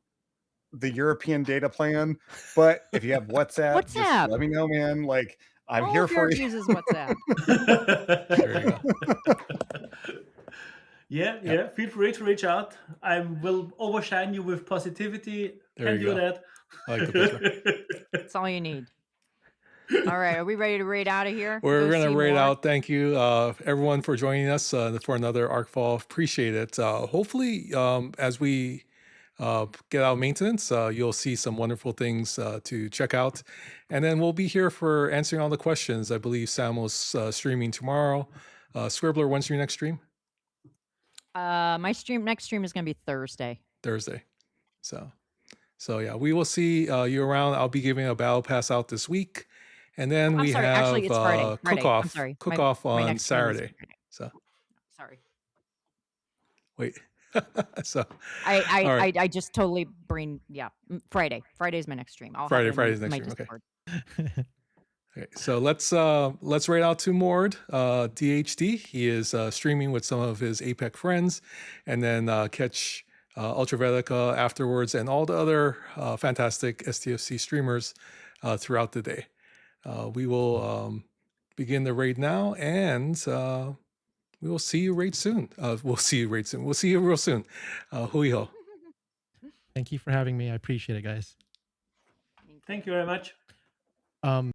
the European data plan, but if you have WhatsApp, just let me know, man. Like I'm here for you. Uses WhatsApp. There you go. Yeah. Feel free to reach out. I will overshine you with positivity. There Can you do go. that. I like the picture. That's all you need. All right, are we ready to raid out of here? We're Go going to see raid more? out. Thank you, everyone, for joining us for another Arcfall. Appreciate it. Hopefully, as we get out of maintenance, you'll see some wonderful things to check out. And then we'll be here for answering all the questions. I believe Sam was streaming tomorrow. Scribbler, when's your next stream? My next stream is going to be Thursday. So yeah, we will see you around. I'll be giving a battle pass out this week. And then we have Actually, it's Friday. cook-off I'm sorry. cook-off My on next stream is Saturday. Friday. So Sorry. wait. So I just totally Friday. Friday is my next stream. I'll have it in Friday's my next stream. Discord. Okay, so let's raid out to Mord, DHD. He is streaming with some of his APEC friends, and then catch Ultravetica afterwards, and all the other fantastic STFC streamers throughout the day. We will begin the raid now, and we will see you raid soon. We'll see you raid soon. We'll see you real soon. Hui ho. Thank you for having me. I appreciate it, guys. Thank you very much.